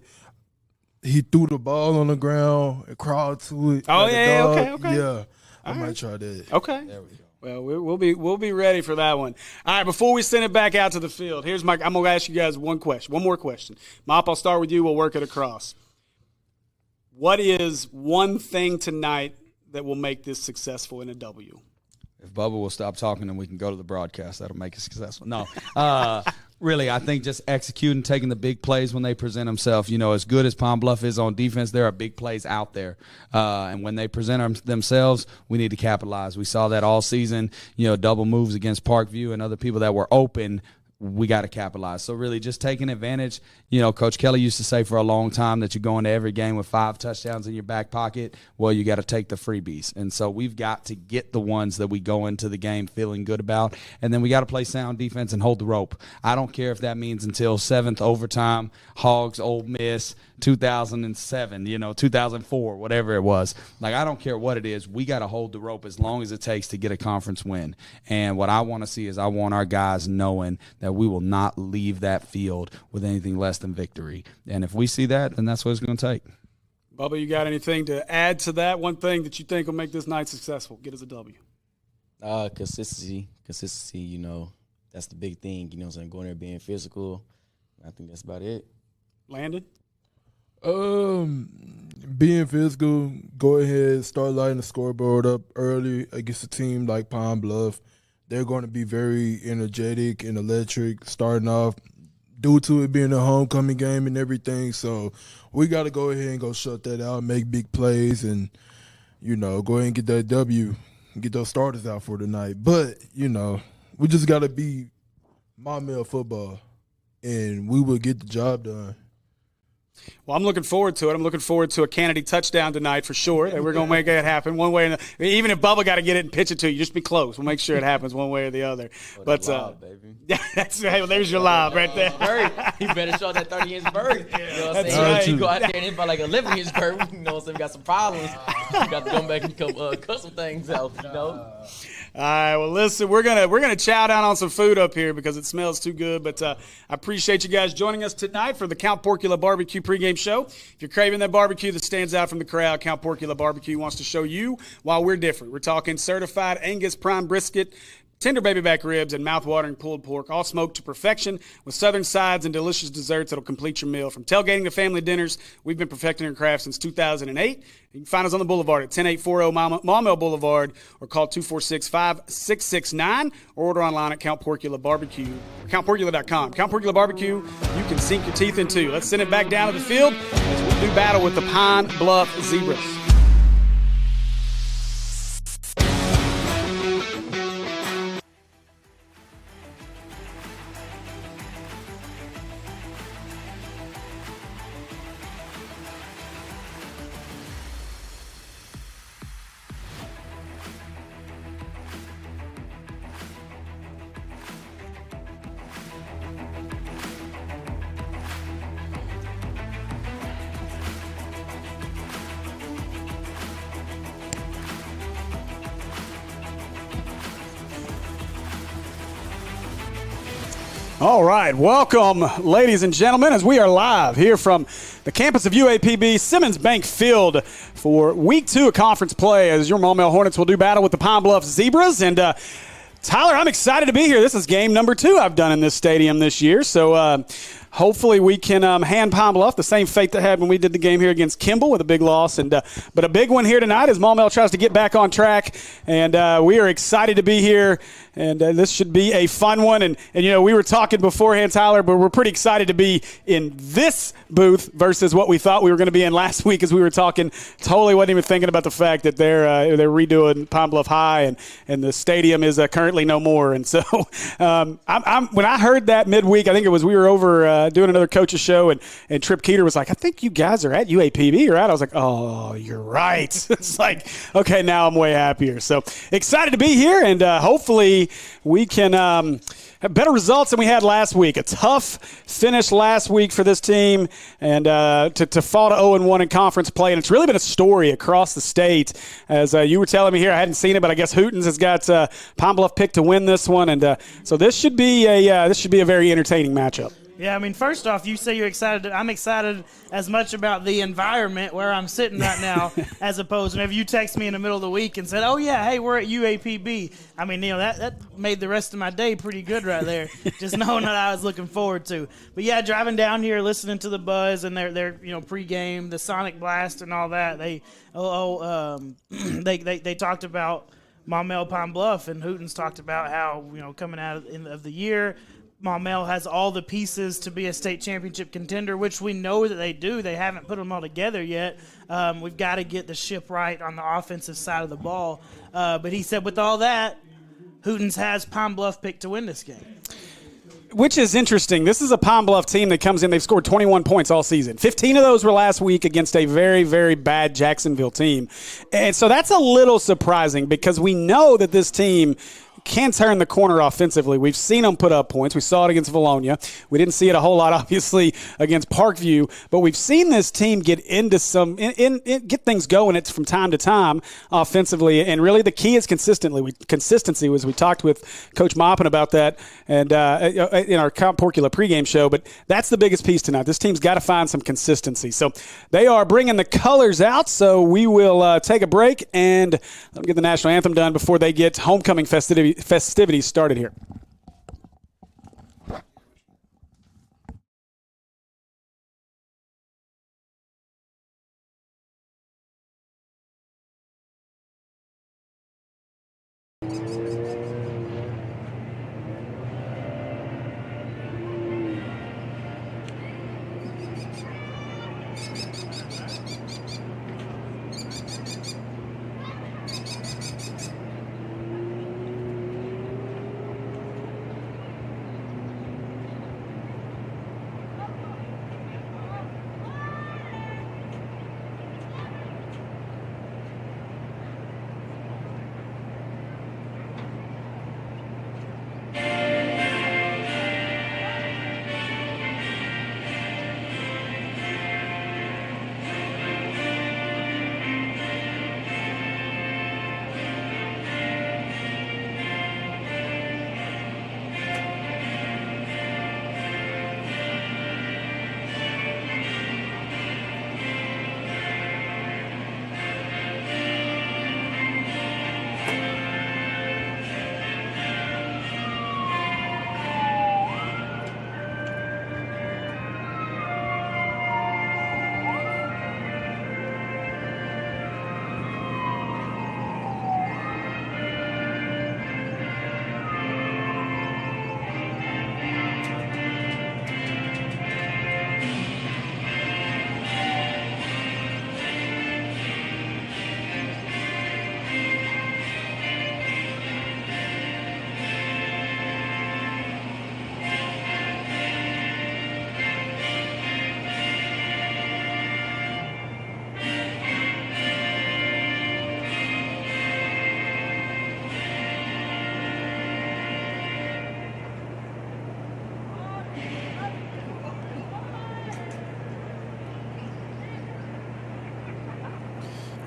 he threw the ball on the ground and crawled to it. Oh, yeah, okay. Yeah, I might try that. Okay. There we go. Well, we'll be ready for that one. All right, before we send it back out to the field, I'm going to ask you guys one more question. Mop, I'll start with you. We'll work it across. What is one thing tonight that will make this successful in a W? If Bubba will stop talking and we can go to the broadcast, that'll make it successful. No. Really, I think just executing, taking the big plays when they present themselves. As good as Palm Bluff is on defense, there are big plays out there. And when they present themselves, we need to capitalize. We saw that all season, double moves against Parkview and other people that were open. We got to capitalize. So really just taking advantage. Coach Kelly used to say for a long time that you go into every game with 5 touchdowns in your back pocket. Well, you got to take the freebies. And so we've got to get the ones that we go into the game feeling good about. And then we got to play sound defense and hold the rope. I don't care if that means until 7th overtime, Hogs, Ole Miss, 2007, 2004, whatever it was. I don't care what it is. We got to hold the rope as long as it takes to get a conference win. And what I want to see is I want our guys knowing that we will not leave that field with anything less than victory. And if we see that, then that's what it's going to take. Bubba, you got anything to add to that? One thing that you think will make this night successful? Get us a W. Consistency, that's the big thing, going there being physical. I think that's about it. Landon? Being physical, go ahead, start lighting the scoreboard up early against a team like Palm Bluff. They're going to be very energetic and electric starting off due to it being a homecoming game and everything. So we got to go ahead and go shut that out, make big plays, and, go ahead and get that W, get those starters out for tonight. But, we just got to be Maumelle football, and we will get the job done. Well, I'm looking forward to it. I'm looking forward to a Kennedy touchdown tonight for sure. And we're going to make it happen one way or another. Even if Bubba got to get it and pitch it to you, just be close. We'll make sure it happens one way or the other. But baby. Yeah, that's right. Well, there's your lob right there. He better show that 30-inch bird. You know what I'm That's saying? right. You go out there and hit by like 11-inch bird. We got some problems. We got to come back and cut some things out, All right, well, listen, we're gonna chow down on some food up here because it smells too good. But I appreciate you guys joining us tonight for the Count Porcula Barbecue pregame show. If you're craving that barbecue that stands out from the crowd, Count Porcula Barbecue wants to show you why we're different. We're talking certified Angus prime brisket, tender baby back ribs, and mouth-watering pulled pork, all smoked to perfection with southern sides and delicious desserts that'll complete your meal. From tailgating to family dinners, we've been perfecting our craft since 2008. You can find us on the boulevard at 10840 Maumelle Boulevard or call 246-5669 or order online at countporcula.com. Count Porcula Barbecue, you can sink your teeth into. Let's send it back down to the field as we do battle with the Pine Bluff Zebras. All right, welcome, ladies and gentlemen, as we are live here from the campus of UAPB Simmons Bank Field for Week 2 of conference play, as your Maumelle Hornets will do battle with the Pine Bluff Zebras. And Tyler, I'm excited to be here. This is game number 2 I've done in this stadium this year, so hopefully we can hand Pine Bluff the same fate they had when we did the game here against Kimball with a big loss. And but a big one here tonight as Maumelle tries to get back on track, and we are excited to be here. And this should be a fun one. And you know, we were talking beforehand, Tyler, but we're pretty excited to be in this booth versus what we thought we were going to be in last week as we were talking. Totally wasn't even thinking about the fact that they're redoing Pine Bluff High and the stadium is currently no more. And so when I heard that midweek, I think it was we were over doing another coach's show, and Trip Keeter was like, I think you guys are at UAPB, right? I was like, oh, you're right. It's like, okay, now I'm way happier. So excited to be here, and hopefully we can have better results than we had last week. A tough finish last week for this team, and to fall to 0-1 in conference play. And it's really been a story across the state. As you were telling me here, I hadn't seen it, but I guess Hootens has got Pine Bluff picked to win this one, and so this should be a very entertaining matchup. Yeah, I mean, first off, you say you're excited. I'm excited as much about the environment where I'm sitting right now as opposed to whenever you text me in the middle of the week and said, oh, yeah, hey, we're at UAPB. I mean, you know, that made the rest of my day pretty good right there, just knowing what I was looking forward to. But, yeah, driving down here, listening to the buzz and their you know, pregame, the Sonic Blast and all that, they talked about Maumelle Pine Bluff, and Hootens talked about how, you know, coming out of the year, Maumelle has all the pieces to be a state championship contender, which we know that they do. They haven't put them all together yet. We've got to get the ship right on the offensive side of the ball. But he said with all that, Hootens has Pine Bluff picked to win this game. Which is interesting. This is a Pine Bluff team that comes in. They've scored 21 points all season. 15 of those were last week against a very, very bad Jacksonville team. And so that's a little surprising because we know that this team can turn the corner offensively. We've seen them put up points. We saw it against Valonia. We didn't see it a whole lot, obviously, against Parkview. But we've seen this team get into get things going from time to time offensively. And really the key is consistency. Was we talked with Coach Maupin about that and in our Comp Porcula pregame show. But that's the biggest piece tonight. This team's got to find some consistency. So they are bringing the colors out. So we will take a break and let them get the national anthem done before they get homecoming festivities started here.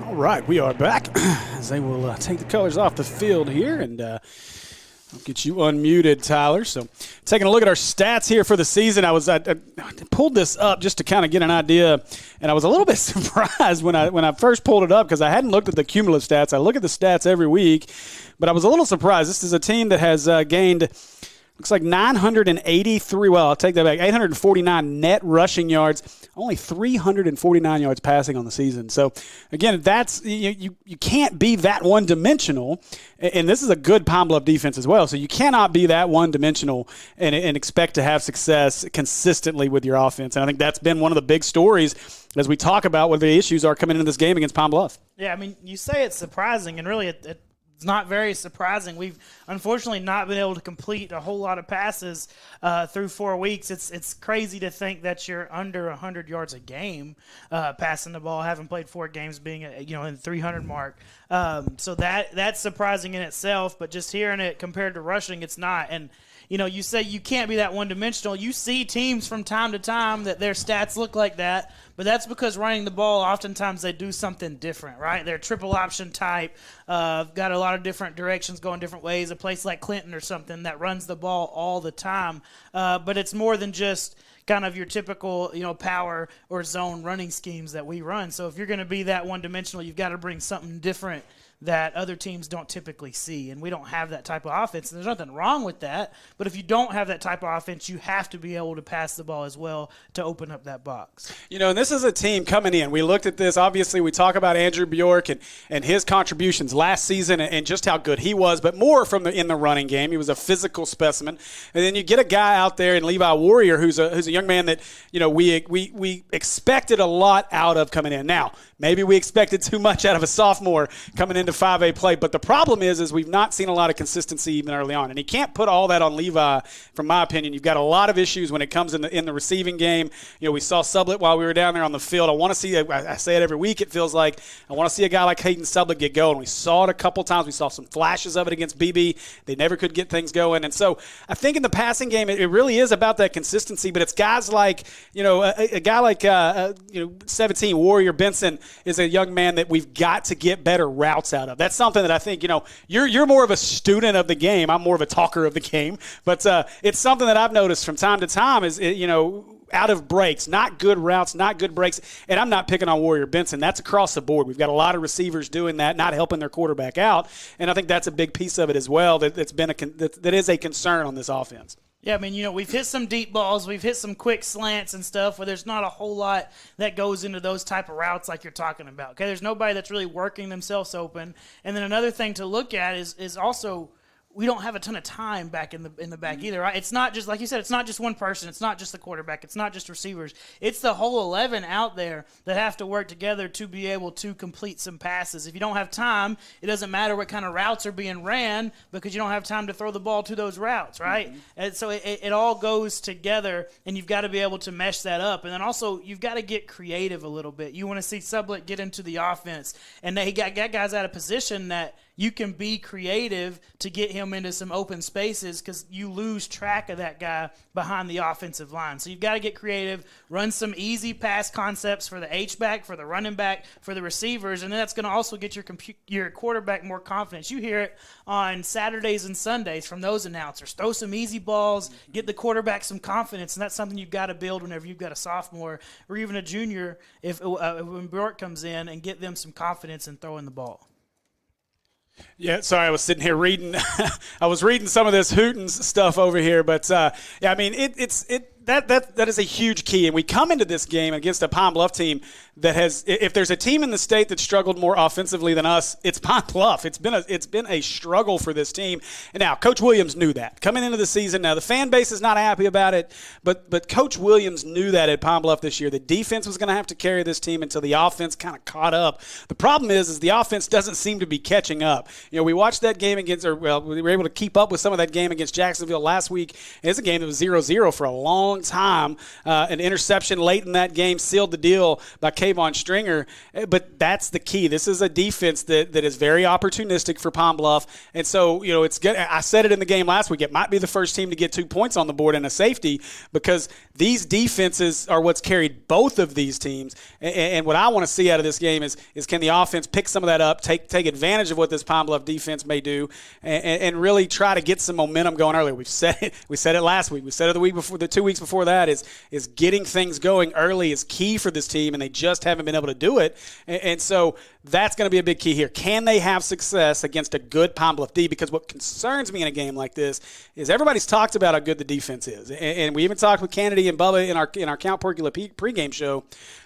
All right, we are back as they will take the colors off the field here, and I'll get you unmuted, Tyler. So taking a look at our stats here for the season, I pulled this up just to kind of get an idea, and I was a little bit surprised when I first pulled it up because I hadn't looked at the cumulative stats. I look at the stats every week, but I was a little surprised. This is a team that has gained – looks like 983, well, I'll take that back, 849 net rushing yards, only 349 yards passing on the season. So, again, that's you can't be that one-dimensional, and this is a good Pine Bluff defense as well. So you cannot be that one-dimensional and expect to have success consistently with your offense. And I think that's been one of the big stories as we talk about what the issues are coming into this game against Pine Bluff. Yeah, I mean, you say it's surprising, and really it's not very surprising. We've unfortunately not been able to complete a whole lot of passes through 4 weeks. It's crazy to think that you're under 100 yards a game passing the ball. Having played 4 games, being in the 300 mark. So that's surprising in itself. But just hearing it compared to rushing, it's not. And you say you can't be that one-dimensional. You see teams from time to time that their stats look like that, but that's because running the ball, oftentimes they do something different, right? They're triple option type, got a lot of different directions going different ways. A place like Clinton or something that runs the ball all the time, but it's more than just kind of your typical, power or zone running schemes that we run. So if you're going to be that one-dimensional, you've got to bring something different that other teams don't typically see, and we don't have that type of offense. And there's nothing wrong with that, but if you don't have that type of offense, you have to be able to pass the ball as well to open up that box. And this is a team coming in. We looked at this. Obviously, we talk about Andrew Bjork and his contributions last season and just how good he was, but more in the running game. He was a physical specimen. And then you get a guy out there in Levi Warrior who's a young man that we expected a lot out of coming in. Now, maybe we expected too much out of a sophomore coming into 5A play, but the problem is we've not seen a lot of consistency even early on, and he can't put all that on Levi. From my opinion, you've got a lot of issues when it comes in the receiving game. We saw Sublett while we were down there on the field. I want to see. I say it every week. It feels like I want to see a guy like Hayden Sublett get going. We saw it a couple times. We saw some flashes of it against BB. They never could get things going, and so I think in the passing game, it really is about that consistency. But it's guys like a guy like 17 Warrior Benson is a young man that we've got to get better routes out of. That's something that I think, you're more of a student of the game. I'm more of a talker of the game. But it's something that I've noticed from time to time is, out of breaks, not good routes, not good breaks. And I'm not picking on Warrior Benson. That's across the board. We've got a lot of receivers doing that, not helping their quarterback out. And I think that's a big piece of it as well that is a concern on this offense. Yeah, I mean, we've hit some deep balls. We've hit some quick slants and stuff where there's not a whole lot that goes into those type of routes like you're talking about. Okay, there's nobody that's really working themselves open. And then another thing to look at is also we don't have a ton of time back in the back either, right? It's not just, like you said, it's not just one person. It's not just the quarterback. It's not just receivers. It's the whole 11 out there that have to work together to be able to complete some passes. If you don't have time, it doesn't matter what kind of routes are being ran because you don't have time to throw the ball to those routes, right? Mm-hmm. And so it all goes together, and you've got to be able to mesh that up. And then also you've got to get creative a little bit. You want to see Sublett get into the offense, and he got guys out of position that you can be creative to get him into some open spaces because you lose track of that guy behind the offensive line. So you've got to get creative, run some easy pass concepts for the H-back, for the running back, for the receivers, and then that's going to also get your quarterback more confidence. You hear it on Saturdays and Sundays from those announcers. Throw some easy balls, get the quarterback some confidence, and that's something you've got to build whenever you've got a sophomore or even a junior when Bjork comes in, and get them some confidence in throwing the ball. Yeah, sorry, I was sitting here reading. I was reading some of this Hootens stuff over here, but yeah, I mean, that is a huge key. And we come into this game against a Pine Bluff team that has, if there's a team in the state that struggled more offensively than us, it's Pine Bluff. It's been a struggle for this team. And now Coach Williams knew that coming into the season. Now the fan base is not happy about it, but Coach Williams knew that at Pine Bluff this year. The defense was going to have to carry this team until the offense kind of caught up. The problem is the offense doesn't seem to be catching up. We watched that game we were able to keep up with some of that game against Jacksonville last week. It's a game that was 0-0 for a long long time. An interception late in that game sealed the deal by Kayvon Stringer. But that's the key. This is a defense that is very opportunistic for Pine Bluff. And so, it's good. I said it in the game last week. It might be the first team to get 2 points on the board and a safety because these defenses are what's carried both of these teams. And what I want to see out of this game is can the offense pick some of that up, take advantage of what this Pine Bluff defense may do, and really try to get some momentum going early. We said it last week. We said it the week before, the 2 weeks before that. Is getting things going early is key for this team, and they just haven't been able to do it. And so that's going to be a big key here. Can they have success against a good Pine Bluff D? Because what concerns me in a game like this is everybody's talked about how good the defense is, and we even talked with Kennedy and Bubba in our Count Porcula pregame show.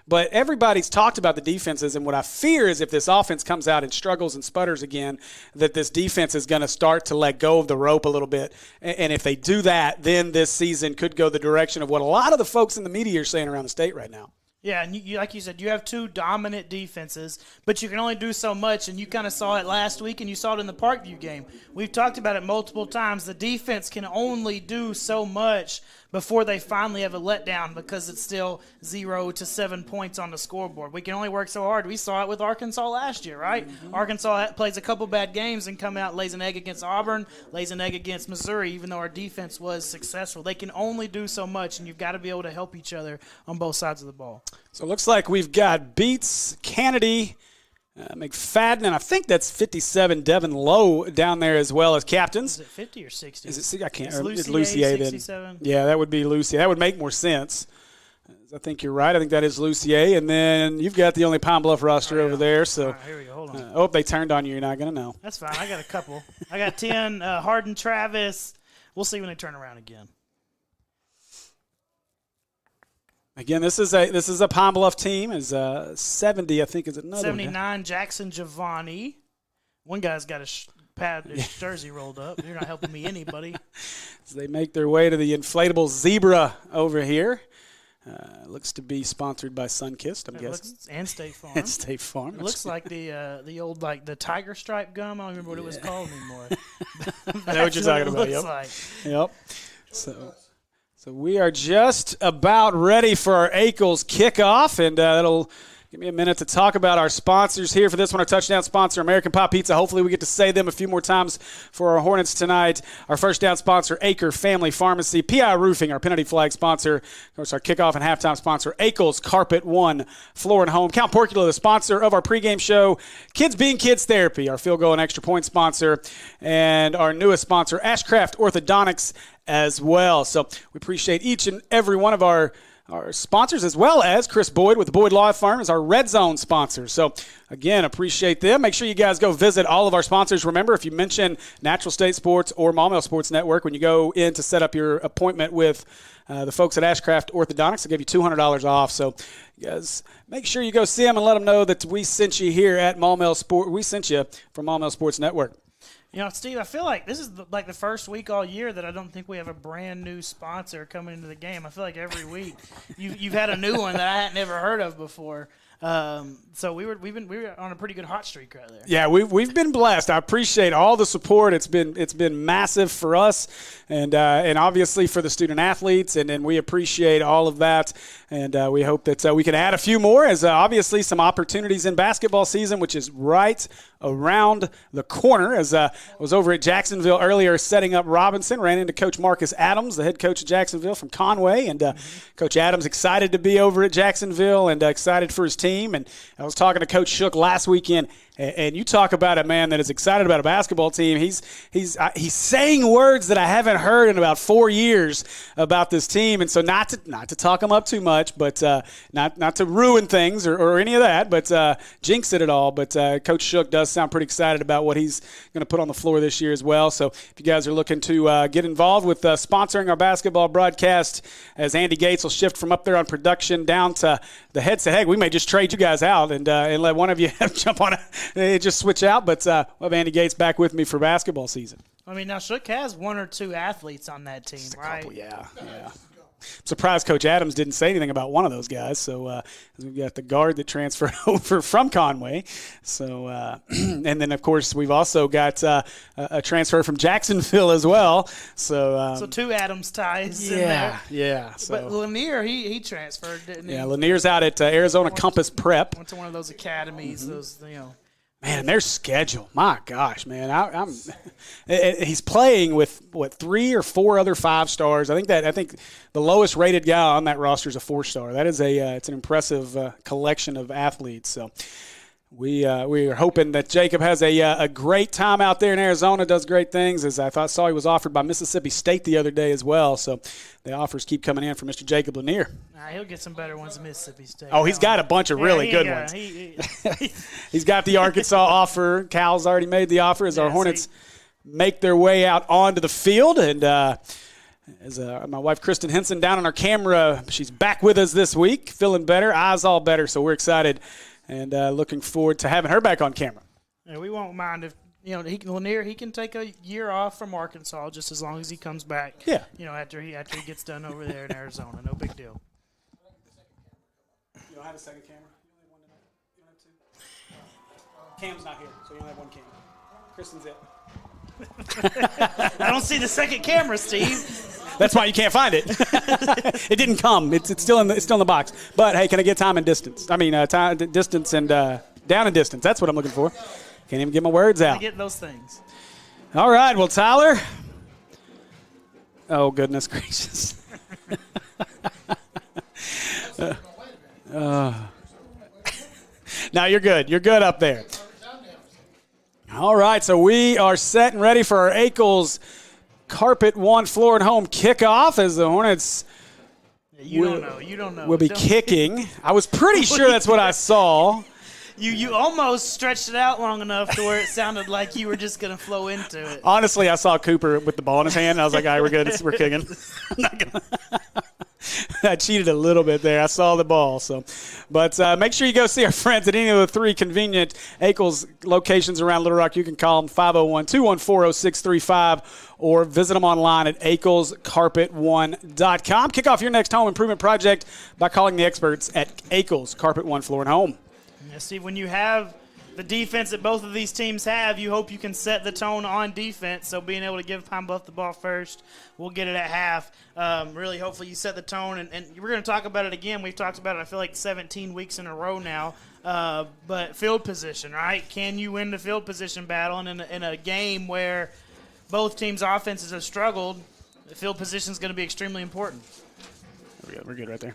But everybody's talked about the defenses, and what I fear is if this offense comes out and struggles and sputters again, that this defense is going to start to let go of the rope a little bit. And if they do that, then this season could go the direction of what a lot of the folks in the media are saying around the state right now. Yeah, and you, like you said, you have two dominant defenses, but you can only do so much, and you kind of saw it last week, and you saw it in the Parkview game. We've talked about it multiple times. The defense can only do so much before they finally have a letdown because it's still 0 to 7 points on the scoreboard. We can only work so hard. We saw it with Arkansas last year, right? Mm-hmm. Arkansas plays a couple bad games and come out, lays an egg against Auburn, lays an egg against Missouri, even though our defense was successful. They can only do so much, and you've got to be able to help each other on both sides of the ball. So it looks like we've got Beats, Kennedy, McFadden, and I think that's 57, Devin Lowe down there as well as captains. Is it 50 or 60? Is it? I can't. It's Lucier, 67. then. Yeah, that would be Lucier. That would make more sense. I think you're right. I think that is Lucier. And then you've got the only Pine Bluff roster over there. So, all right, here we go. Hold on. They turned on you. You're not going to know. That's fine. I got a couple. I got 10, Hardin, Travis. We'll see when they turn around again. Again, this is a Pine Bluff team. Is 70, I think, is another 79, one. Jackson Giovanni. One guy's got his jersey rolled up. You're not helping me any, buddy. As they make their way to the inflatable zebra over here. Looks to be sponsored by Sunkist, I'm guessing. And State Farm. And State Farm. It looks like the old, like, the tiger stripe gum. I don't remember what it was called anymore. I know what you're talking about. Yep. So we are just about ready for our Ackles kickoff, and that'll give me a minute to talk about our sponsors here for this one. Our touchdown sponsor, American Pie Pizza. Hopefully we get to say them a few more times for our Hornets tonight. Our first down sponsor, Acre Family Pharmacy. PI Roofing, our penalty flag sponsor. Of course, our kickoff and halftime sponsor, Ackles Carpet One Floor and Home. Count Porcula, the sponsor of our pregame show. Kids Being Kids Therapy, our field goal and extra point sponsor. And our newest sponsor, Ashcraft Orthodontics as well. So we appreciate each and every one of our sponsors, as well as Chris Boyd with the Boyd Law Firm is our Red Zone sponsor. So, again, appreciate them. Make sure you guys go visit all of our sponsors. Remember, if you mention Natural State Sports or Maumelle Sports Network, when you go in to set up your appointment with the folks at Ashcraft Orthodontics, they'll give you $200 off. So, you guys, make sure you go see them and let them know that we sent you here at Maumelle Sport. We sent you from Maumelle Sports Network. You know, Steve, I feel like this is like the first week all year that I don't think we have a brand new sponsor coming into the game. I feel like every week you've had a new one that I hadn't never heard of before. So we were on a pretty good hot streak right there. Yeah, we've been blessed. I appreciate all the support. It's been massive for us, and obviously for the student athletes, and we appreciate all of that. And we hope that we can add a few more, as obviously some opportunities in basketball season, which is right around the corner. As I was over at Jacksonville earlier setting up Robinson, ran into Coach Marcus Adams, the head coach of Jacksonville from Conway, and Coach Adams excited to be over at Jacksonville and excited for his team. And I was talking to Coach Shook last weekend, and you talk about a man that is excited about a basketball team. He's saying words that I haven't heard in about 4 years about this team, and so not to talk him up too much, but not to ruin things or any of that, but jinx it at all. But Coach Shook does sound pretty excited about what he's going to put on the floor this year as well. So if you guys are looking to get involved with sponsoring our basketball broadcast, as Andy Gates will shift from up there on production down to the headset. Heck, we may just trade you guys out and let one of you jump on it, just switch out. But we'll have Andy Gates back with me for basketball season. I mean, now Shook has one or two athletes on that team, just right? Couple, yeah. surprised Coach Adams didn't say anything about one of those guys. So we've got the guard that transferred over from Conway. So and then, of course, we've also got a transfer from Jacksonville as well. So 2 Adams ties in there. Yeah. So. But Lanier, he transferred, didn't he? Yeah, Lanier's out at Arizona Compass Prep. Went to one of those academies, Man, their schedule, my gosh, man! He's playing with 3 or 4 other 5 stars. I think the lowest rated guy on that roster is a 4-star. That is it's an impressive collection of athletes. So we are hoping that Jacob has a great time out there in Arizona, does great things. As I saw he was offered by Mississippi State the other day as well. So the offers keep coming in for Mr. Jacob Lanier. He'll get some better ones at Mississippi State. Oh, he's got a bunch of really good ones. He's got the Arkansas offer. Cal's already made the offer as our Hornets make their way out onto the field. And as my wife, Kristen Henson, down on our camera, she's back with us this week, feeling better, eyes all better. So we're excited and looking forward to having her back on camera. Yeah, we won't mind if Lanier, he can take a year off from Arkansas just as long as he comes back. Yeah. After he gets done over there in Arizona, no big deal. You don't have a second camera? You only have one tonight? You don't have 2? Cam's not here, so you only have 1 camera. Kristen's it. I don't see the second camera, Steve. That's why you can't find it. It didn't come. It's still in the box. But hey, can I get time and distance? I mean, time, distance, and down and distance. That's what I'm looking for. Can't even get my words out. I get those things. All right. Well, Tyler. Oh goodness gracious. Now you're good. You're good up there. All right, so we are set and ready for our Ackles Carpet One Floor and Home kickoff as the Hornets You don't know. will be kicking. I was pretty sure that's what I saw. You almost stretched it out long enough to where it sounded like you were just going to flow into it. Honestly, I saw Cooper with the ball in his hand, and I was like, all right, we're good. We're kicking. I'm not gonna I cheated a little bit there. I saw the ball. But make sure you go see our friends at any of the 3 convenient Ackles locations around Little Rock. You can call them 501-214-0635 or visit them online at AcklesCarpet1.com. Kick off your next home improvement project by calling the experts at Ackles Carpet One Floor and Home. Yeah, Steve, when you have the defense that both of these teams have, you hope you can set the tone on defense. So being able to give Pine Bluff the ball first, we'll get it at half. Really, hopefully you set the tone. And we're going to talk about it again. We've talked about it, I feel like, 17 weeks in a row now. But field position, right? Can you win the field position battle? And in a game where both teams' offenses have struggled, the field position is going to be extremely important. We're good right there.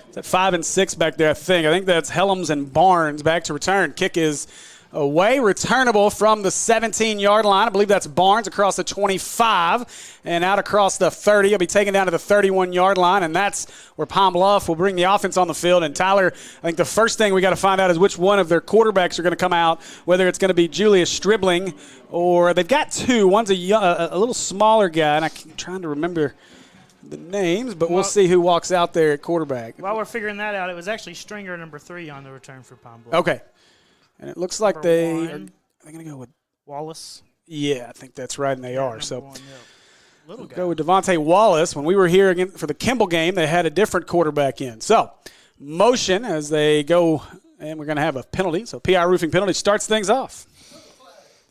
It's at 5 and 6 back there, I think. I think that's Helms and Barnes back to return. Kick is away, returnable from the 17-yard line. I believe that's Barnes across the 25 and out across the 30. He'll be taken down to the 31-yard line, and that's where Pine Bluff will bring the offense on the field. And Tyler, I think the first thing we got to find out is which one of their quarterbacks are going to come out, whether it's going to be Julius Stribling or they've got 2. One's a little smaller guy, and I'm trying to remember the names, but we'll see who walks out there at quarterback. While we're figuring that out, it was actually Stringer number 3 on the return for Pine Bluff. Okay. And it looks like they're going to go with Wallace. Yeah, I think that's right, and they are. So we'll go with Devontae Wallace. When we were here again for the Kimball game, they had a different quarterback in. So motion as they go, and we're going to have a penalty. So PI Roofing penalty starts things off.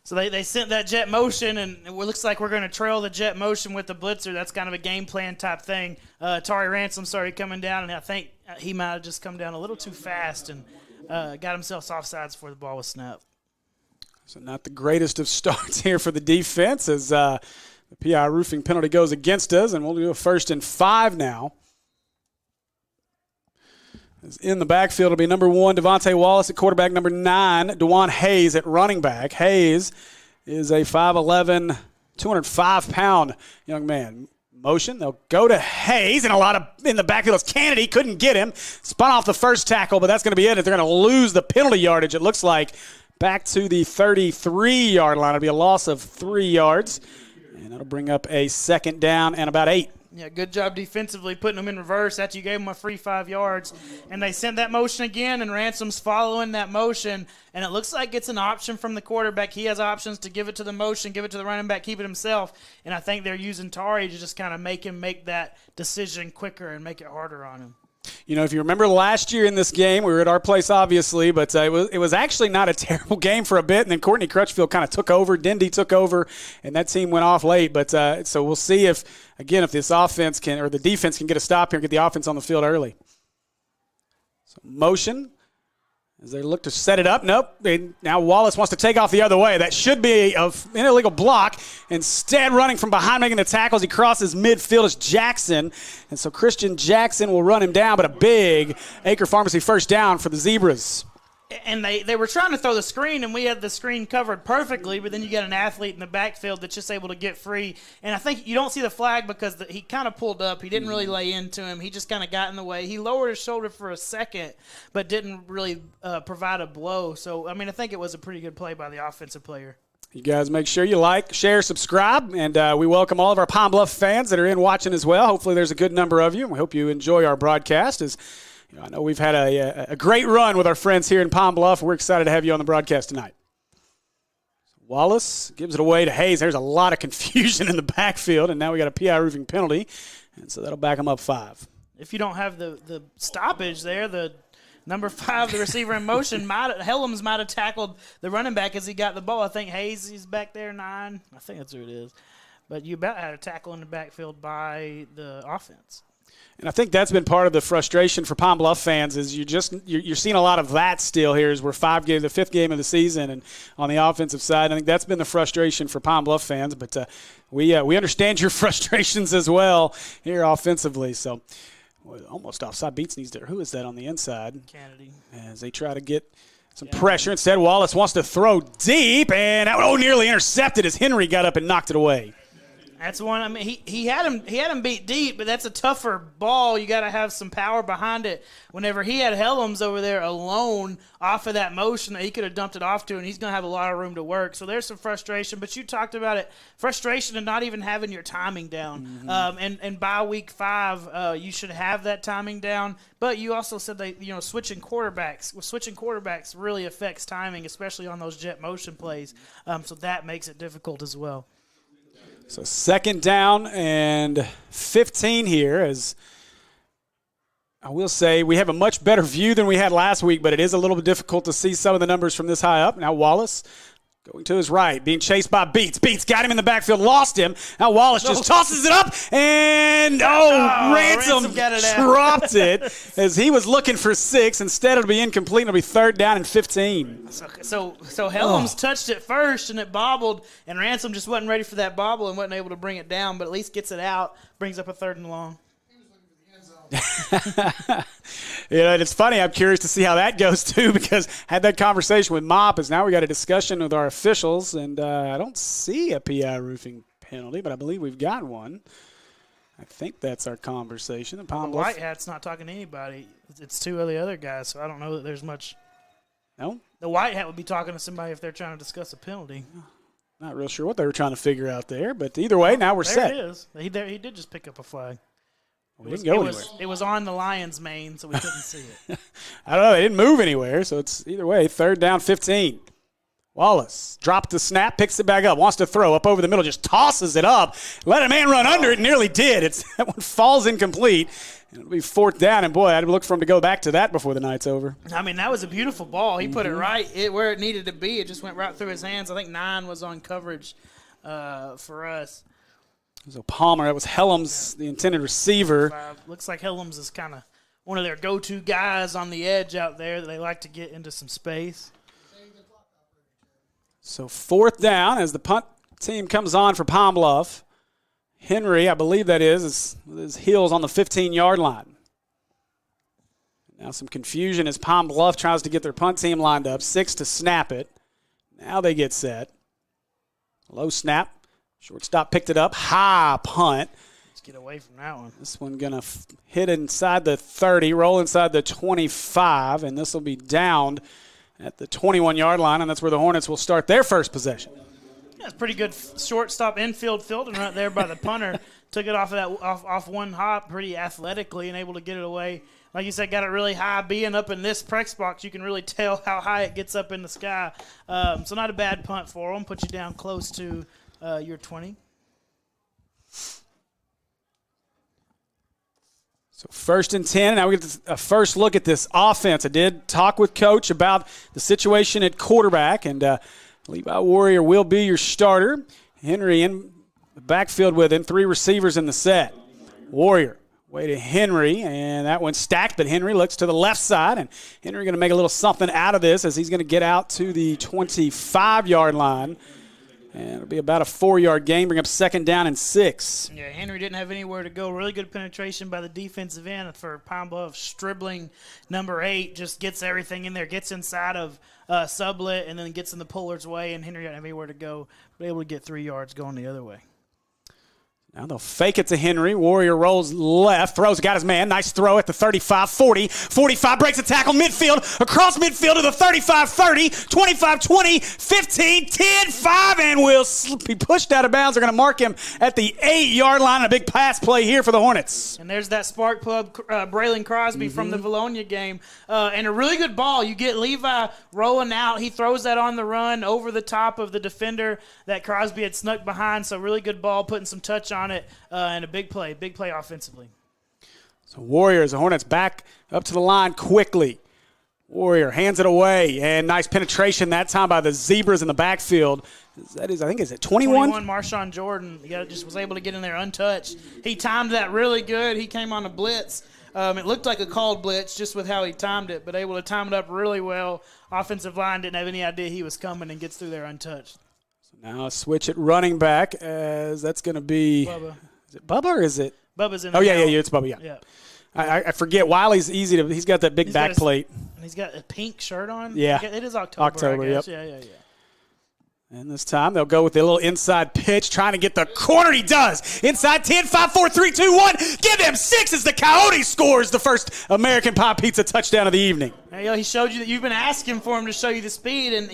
So they sent that jet motion, and it looks like we're going to trail the jet motion with the blitzer. That's kind of a game plan type thing. Tari Ransom started coming down, and I think he might have just come down a little too fast and got himself offsides before the ball was snapped. So not the greatest of starts here for the defense as the PI Roofing penalty goes against us, and we'll do a 1st and 5 now. In the backfield, it'll be number 1, Devontae Wallace at quarterback, number 9, DeJuan Hayes at running back. Hayes is a 5'11", 205-pound young man. Motion, they'll go to Hayes, and a lot of in the backfield is Kennedy. Couldn't get him. Spun off the first tackle, but that's going to be it. They're going to lose the penalty yardage, it looks like, back to the 33-yard line. It'll be a loss of 3 yards. And that'll bring up a 2nd down and about 8. Yeah, good job defensively putting them in reverse after you gave them a free 5 yards. And they sent that motion again, and Ransom's following that motion. And it looks like it's an option from the quarterback. He has options to give it to the motion, give it to the running back, keep it himself. And I think they're using Tari to just kind of make him make that decision quicker and make it harder on him. You know, if you remember last year in this game, we were at our place, obviously, but it was actually not a terrible game for a bit, and then Courtney Crutchfield kind of took over. Dindy took over, and that team went off late. But so we'll see if this offense can, or the defense can get a stop here and get the offense on the field early. So motion. As they look to set it up, nope. Now Wallace wants to take off the other way. That should be an illegal block. Instead, running from behind, making the tackles, he crosses midfield as Jackson. And so Christian Jackson will run him down, but a big Acre Pharmacy first down for the Zebras. And they were trying to throw the screen, and we had the screen covered perfectly, but then you got an athlete in the backfield that's just able to get free. And I think you don't see the flag because he kind of pulled up. He didn't really lay into him. He just kind of got in the way. He lowered his shoulder for a second, but didn't really provide a blow. So, I mean, I think it was a pretty good play by the offensive player. You guys make sure you like, share, subscribe, and we welcome all of our Pine Bluff fans that are in watching as well. Hopefully there's a good number of you. We hope you enjoy our broadcast. I know we've had a great run with our friends here in Pine Bluff. We're excited to have you on the broadcast tonight. Wallace gives it away to Hayes. There's a lot of confusion in the backfield, and now we got a PI roofing penalty, and so that'll back him up 5. If you don't have the stoppage there, the number 5, the receiver in motion, Helms might have tackled the running back as he got the ball. I think Hayes is back there, 9. I think that's who it is. But you about had a tackle in the backfield by the offense. And I think that's been part of the frustration for Pine Bluff fans is you're seeing a lot of that still here as we're the 5th game of the season and on the offensive side. I think that's been the frustration for Pine Bluff fans, but we understand your frustrations as well here offensively. So almost offside. Beats needs to – who is that on the inside? Kennedy. As they try to get some pressure. Instead, Wallace wants to throw deep, and nearly intercepted as Henry got up and knocked it away. That's one. I mean, he had him beat deep, but that's a tougher ball. You got to have some power behind it. Whenever he had Helms over there alone off of that motion that he could have dumped it off to, and he's going to have a lot of room to work. So there's some frustration. But you talked about it, frustration and not even having your timing down. Mm-hmm. And by week 5, you should have that timing down. But you also said that switching quarterbacks really affects timing, especially on those jet motion plays. So that makes it difficult as well. So 2nd down and 15 here, as I will say we have a much better view than we had last week, but it is a little bit difficult to see some of the numbers from this high up. Now Wallace going to his right, being chased by Beats. Beats got him in the backfield, lost him. Now Wallace just tosses it up, and Ransom dropped it as he was looking for 6. Instead, it'll be incomplete. It'll be 3rd down and 15. So Helms touched it first, and it bobbled, and Ransom just wasn't ready for that bobble and wasn't able to bring it down, but at least gets it out, brings up a 3rd and long. And it's funny. I'm curious to see how that goes too, because I had that conversation with Mop. As now we got a discussion with our officials, and I don't see a PI roofing penalty, but I believe we've got one. I think that's our conversation. The White Hat's not talking to anybody. It's 2 of the other guys, so I don't know that there's much. No, the White Hat would be talking to somebody if they're trying to discuss a penalty. Not real sure what they were trying to figure out there, but either way, now we're set. There it is. He did just pick up a flag. We didn't go anywhere. It was on the Lions' mane, so we couldn't see it. I don't know. They didn't move anywhere, so it's either way. 3rd down, 15. Wallace dropped the snap, picks it back up, wants to throw up over the middle, just tosses it up. Let a man run under it, nearly did. That one falls incomplete. It'll be 4th down, and boy, I'd look for him to go back to that before the night's over. I mean, that was a beautiful ball. He put it right where it needed to be. It just went right through his hands. I think 9 was on coverage for us. So Palmer, that was Helms, the intended receiver. Looks like Helms is kind of one of their go-to guys on the edge out there that they like to get into some space. So 4th down as the punt team comes on for Pine Bluff. Henry, I believe that is with his heels on the 15-yard line. Now some confusion as Pine Bluff tries to get their punt team lined up. 6 to snap it. Now they get set. Low snap. Shortstop picked it up. High punt. Let's get away from that one. This one going to hit inside the 30, roll inside the 25, and this will be downed at the 21-yard line, and that's where the Hornets will start their first possession. Yeah, it's pretty good shortstop infield fielding right there by the punter. Took it off of that off one hop pretty athletically and able to get it away. Like you said, got it really high. Being up in this Prex box, you can really tell how high it gets up in the sky. So not a bad punt for them. Put you down close to your 20. So 1st and 10. Now we get a first look at this offense. I did talk with Coach about the situation at quarterback, and Levi Warrior will be your starter. Henry in the backfield with him. 3 receivers in the set. Warrior way to Henry, and that one's stacked, but Henry looks to the left side, and Henry going to make a little something out of this as he's going to get out to the 25-yard line. And it'll be about a 4-yard gain, bring up 2nd down and 6. Yeah, Henry didn't have anywhere to go. Really good penetration by the defensive end for Pine Bluff. Stribling, number 8, just gets everything in there, gets inside of Sublet, and then gets in the puller's way, and Henry didn't have anywhere to go, but able to get 3 yards going the other way. Now they'll fake it to Henry. Warrior rolls left, throws, got his man. Nice throw at the 35, 40, 45, breaks a tackle, midfield, across midfield to the 35, 30, 25, 20, 15, 10, 5, and will be pushed out of bounds. They're going to mark him at the 8-yard line. A big pass play here for the Hornets. And there's that spark plug, Braylon Crosby from the Valonia game. And a really good ball. You get Levi rolling out. He throws that on the run over the top of the defender that Crosby had snuck behind. So really good ball, putting some touch on it, and a big play offensively. So Warriors, the Hornets back up to the line quickly. Warrior hands it away, and nice penetration that time by the Zebras in the backfield. I think, is it 21? 21, Marshawn Jordan. Just was able to get in there untouched. He timed that really good. He came on a blitz. It looked like a called blitz just with how he timed it, but able to time it up really well. Offensive line didn't have any idea he was coming and gets through there untouched. Now a switch at running back, as that's going to be Bubba. Is it Bubba or is it? Bubba's in Oh, there. yeah, it's Bubba, yeah. Yeah. I forget. Wiley's easy to – he's got that big back plate. And he's got a pink shirt on. Yeah. It is October, I guess. Yep. Yeah. And this time they'll go with a little inside pitch, trying to get the corner. He does. Inside 10, 5, 4, 3, 2, 1. Give him 6 as the Coyote scores the first American Pie Pizza touchdown of the evening. Hey, he showed you that you've been asking for him to show you the speed. And,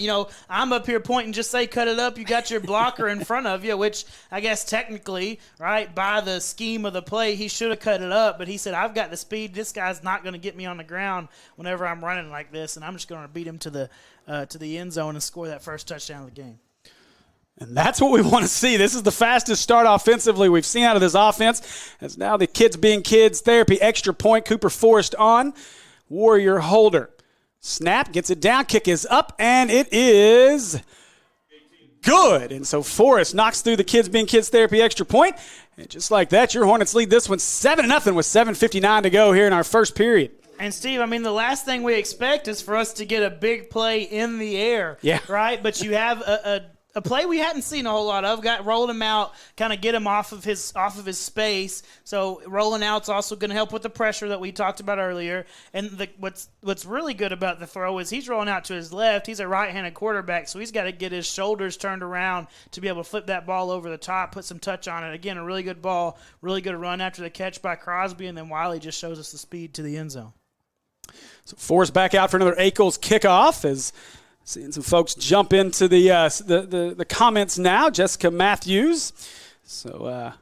I'm up here pointing, just say cut it up. You got your blocker in front of you, which I guess technically, right, by the scheme of the play, he should have cut it up. But he said, I've got the speed. This guy's not going to get me on the ground whenever I'm running like this. And I'm just going to beat him to the end zone and score that first touchdown of the game. And that's what we want to see. This is the fastest start offensively we've seen out of this offense. As now the kids being kids, therapy, extra point, Cooper Forrest on. Warrior holder. Snap, gets it down, kick is up, and it is good. And so Forrest knocks through the kids being kids therapy extra point. And just like that, your Hornets lead this one 7-0 with 7:59 to go here in our first period. And, Steve, the last thing we expect is for us to get a big play in the air. Yeah. Right? But you have a play we hadn't seen a whole lot of. Rolled him out, kind of get him off of his space. So rolling out's also going to help with the pressure that we talked about earlier. And what's really good about the throw is he's rolling out to his left. He's a right-handed quarterback, so he's got to get his shoulders turned around to be able to flip that ball over the top, put some touch on it. Again, a really good ball, really good run after the catch by Crosby, and then Wiley just shows us the speed to the end zone. So Forrest back out for another Ackles kickoff as seeing some folks jump into the comments now. Jessica Matthews. So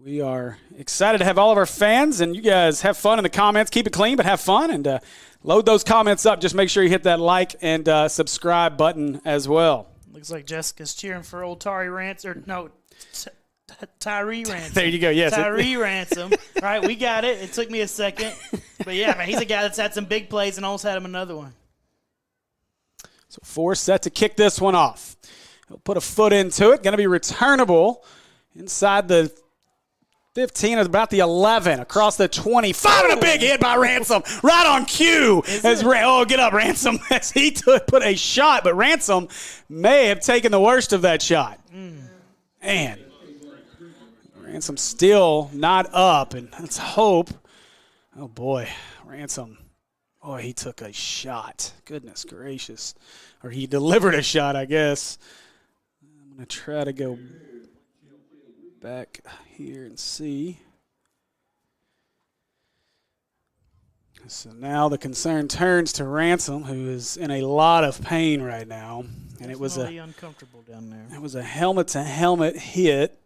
we are excited to have all of our fans, and you guys have fun in the comments. Keep it clean, but have fun, and load those comments up. Just make sure you hit that like and subscribe button as well. Looks like Jessica's cheering for old Tyree Ransom. Tyree Ransom. There you go, yes. Tyree Ransom. Right, we got it. It took me a second. But, yeah, man, he's a guy that's had some big plays and almost had him another one. So Forrest set to kick this one off. He'll put a foot into it. Going to be returnable inside the 15, about the 11, across the 25, and a big hit by Ransom right on cue. Get up, Ransom, as he put a shot, but Ransom may have taken the worst of that shot. Man, Ransom still not up, and let's hope. Oh, boy, Ransom. Boy, he took a shot. Goodness gracious. Or he delivered a shot, I guess. I'm going to try to go back here and see. So now the concern turns to Ransom, who is in a lot of pain right now. And it was uncomfortable down there. It was a helmet-to-helmet hit.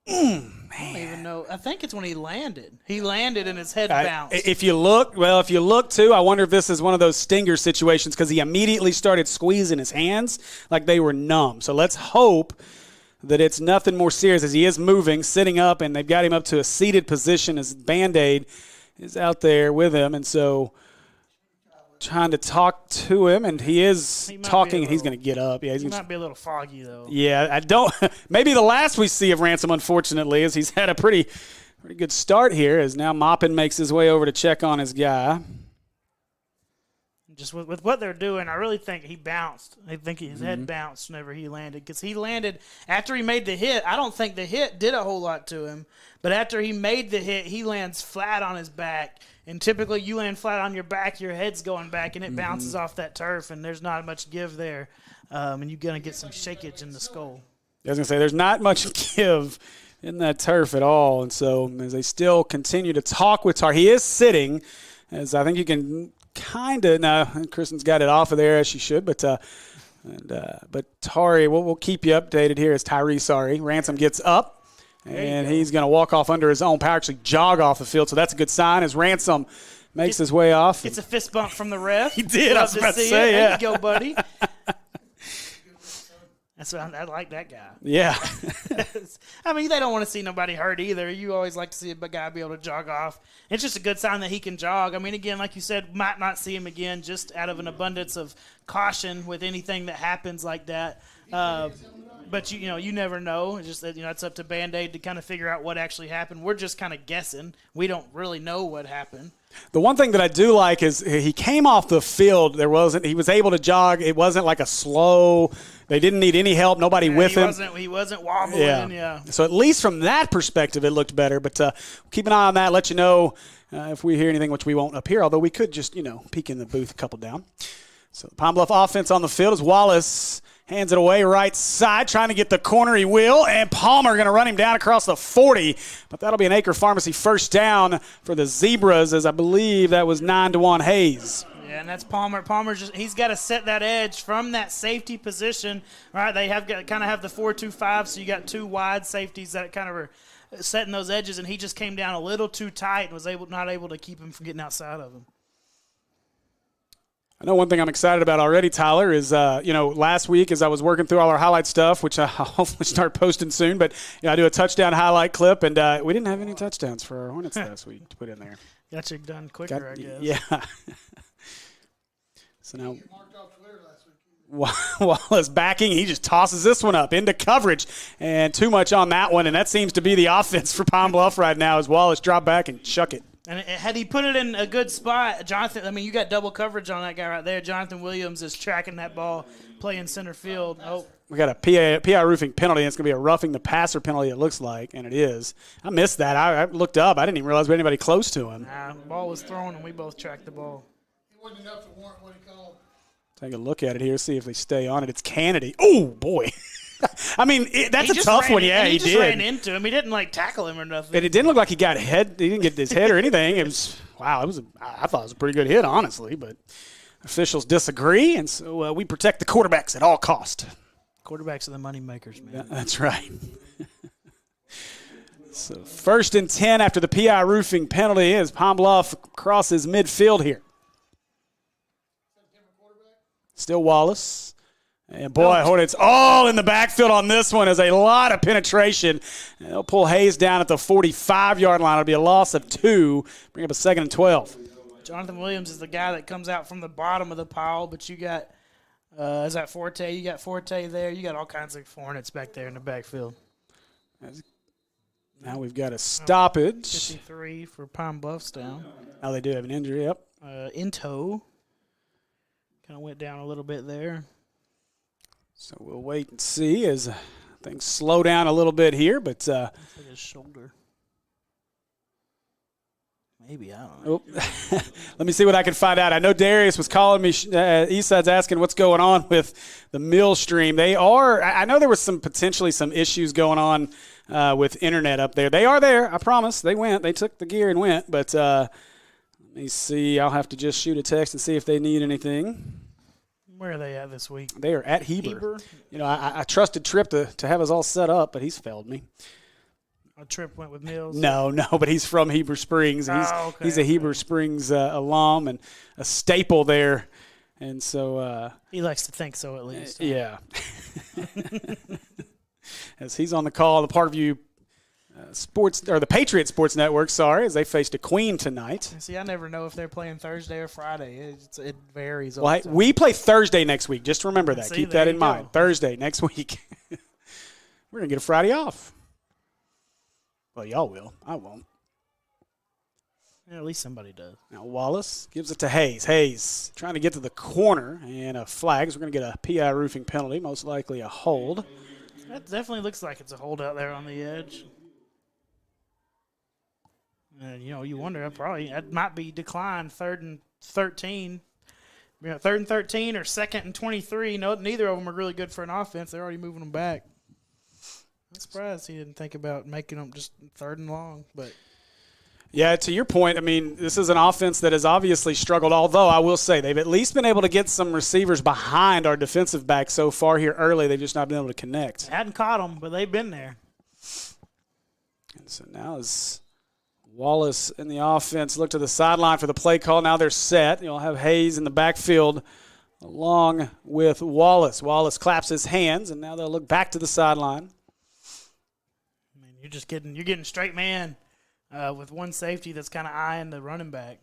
I don't even know. I think it's when he landed. He landed and his head bounced. If you look too, I wonder if this is one of those stinger situations because he immediately started squeezing his hands like they were numb. So let's hope that it's nothing more serious as he is moving, sitting up, and they've got him up to a seated position. His Band-Aid is out there with him, and so trying to talk to him, and he is talking, and he's going to get up. Yeah, he might be a little foggy, though. Yeah, I don't – maybe the last we see of Ransom, unfortunately, is he's had a pretty good start here as now Maupin makes his way over to check on his guy. Just with what they're doing, I really think he bounced. I think his head bounced whenever he landed because he landed after he made the hit. I don't think the hit did a whole lot to him, but after he made the hit, he lands flat on his back. And typically you land flat on your back, your head's going back, and it bounces off that turf, and there's not much give there. And you're going to get some shakage in the skull. I was going to say, there's not much give in that turf at all. And so as they still continue to talk with Tar, he is sitting, as I think you can kind of – no, Kristen's got it off of there as she should. But Tari, we'll keep you updated here as Ransom gets up. And he's going to walk off under his own power, actually jog off the field. So that's a good sign as Ransom makes his way off. It's a fist bump from the ref. He did. I was about to say, yeah. There you go, buddy. That's what I like that guy. Yeah. I mean, they don't want to see nobody hurt either. You always like to see a guy be able to jog off. It's just a good sign that he can jog. I mean, again, like you said, might not see him again just out of an abundance of caution with anything that happens like that. But you never know. It's just that it's up to Band-Aid to kind of figure out what actually happened. We're just kind of guessing. We don't really know what happened. The one thing that I do like is he came off the field. He was able to jog. It wasn't like a slow. They didn't need any help. Nobody with him. He wasn't wobbling. Yeah. So at least from that perspective, it looked better. But keep an eye on that. Let you know if we hear anything, which we won't up here. Although we could just peek in the booth a couple down. So the Pine Bluff offense on the field as Wallace hands it away right side, trying to get the corner. He will, and Palmer going to run him down across the 40. But that'll be an Acre Pharmacy first down for the Zebras, as I believe that was 9-1 Hayes. Yeah, and that's Palmer. Palmer's he's got to set that edge from that safety position. Right, they have got kind of have the 4-2-5, so you got two wide safeties that kind of are setting those edges, and he just came down a little too tight and was not able to keep him from getting outside of him. I know one thing I'm excited about already, Tyler, is, last week as I was working through all our highlight stuff, which I'll hopefully start posting soon, but I do a touchdown highlight clip, and we didn't have any touchdowns for our Hornets last week to put in there. Got you done quicker, I guess. Yeah. So now Wallace backing, he just tosses this one up into coverage, and too much on that one, and that seems to be the offense for Pine Bluff right now as Wallace drop back and chuck it. And had he put it in a good spot, Jonathan, I mean, you got double coverage on that guy right there. Jonathan Williams is tracking that ball, playing center field. Oh, we got a PI roofing penalty, and it's going to be a roughing the passer penalty, it looks like, and it is. I missed that. I looked up. I didn't even realize there was anybody close to him. Nah, the ball was thrown, and we both tracked the ball. It wasn't enough to warrant what he called. Take a look at it here, see if they stay on it. It's Kennedy. Oh, boy. I mean, that's a tough one. Yeah, he did. He just ran into him. He didn't, tackle him or nothing. And it didn't look like he didn't get his head or anything. It was, wow, I thought it was a pretty good hit, honestly. But officials disagree, and so we protect the quarterbacks at all cost. Quarterbacks are the money makers, man. Yeah, that's right. So 1st and 10 after the PI roofing penalty as Pine Bluff crosses midfield here. Still Wallace. And, boy, Hornets all in the backfield on this one. Is a lot of penetration. And they'll pull Hayes down at the 45-yard line. It'll be a loss of 2. Bring up a 2nd and 12. Jonathan Williams is the guy that comes out from the bottom of the pile, but you got is that Forte? You got Forte there. You got all kinds of Hornets back there in the backfield. Now we've got a stoppage. 53 for Pine Bluffs down. Now they do have an injury, yep. Into kind of went down a little bit there. So we'll wait and see as things slow down a little bit here. But looks like his shoulder. Maybe, I don't know. Oh. Let me see what I can find out. I know Darius was calling me. Eastside's asking what's going on with the mill stream. They are. I know there was potentially some issues going on with internet up there. They are there. I promise. They went. They took the gear and went. But let Let me see. I'll have to just shoot a text and see if they need anything. Where are they at this week? They are at Heber. You know, I trusted Tripp to have us all set up, but he's failed me. Tripp went with Mills? No, but he's from Heber Springs. He's a Heber Springs alum and a staple there. And so he likes to think so, at least. Yeah. As he's on the call, the Parkview Sports or the Patriot Sports Network, as they faced a Queen tonight. See, I never know if they're playing Thursday or Friday. It varies. Well, we play Thursday next week. Just remember that. Keep that in mind. Thursday next week. We're going to get a Friday off. Well, y'all will. I won't. Yeah, at least somebody does. Now Wallace gives it to Hayes. Hayes trying to get to the corner and a flag. So we're going to get a PI roofing penalty, most likely a hold. That definitely looks like it's a hold out there on the edge. You wonder, that might be declined 3rd and 13. 3rd and 13 or 2nd and 23. No, neither of them are really good for an offense. They're already moving them back. I'm surprised he didn't think about making them just 3rd and long. But yeah, to your point, I mean, this is an offense that has obviously struggled, although I will say they've at least been able to get some receivers behind our defensive back so far here early. They've just not been able to connect. Hadn't caught them, but they've been there. And so now as Wallace in the offense look to the sideline for the play call. Now they're set. You'll have Hayes in the backfield along with Wallace. Wallace claps his hands, and now they'll look back to the sideline. I mean, you're getting straight man with one safety that's kind of eyeing the running back.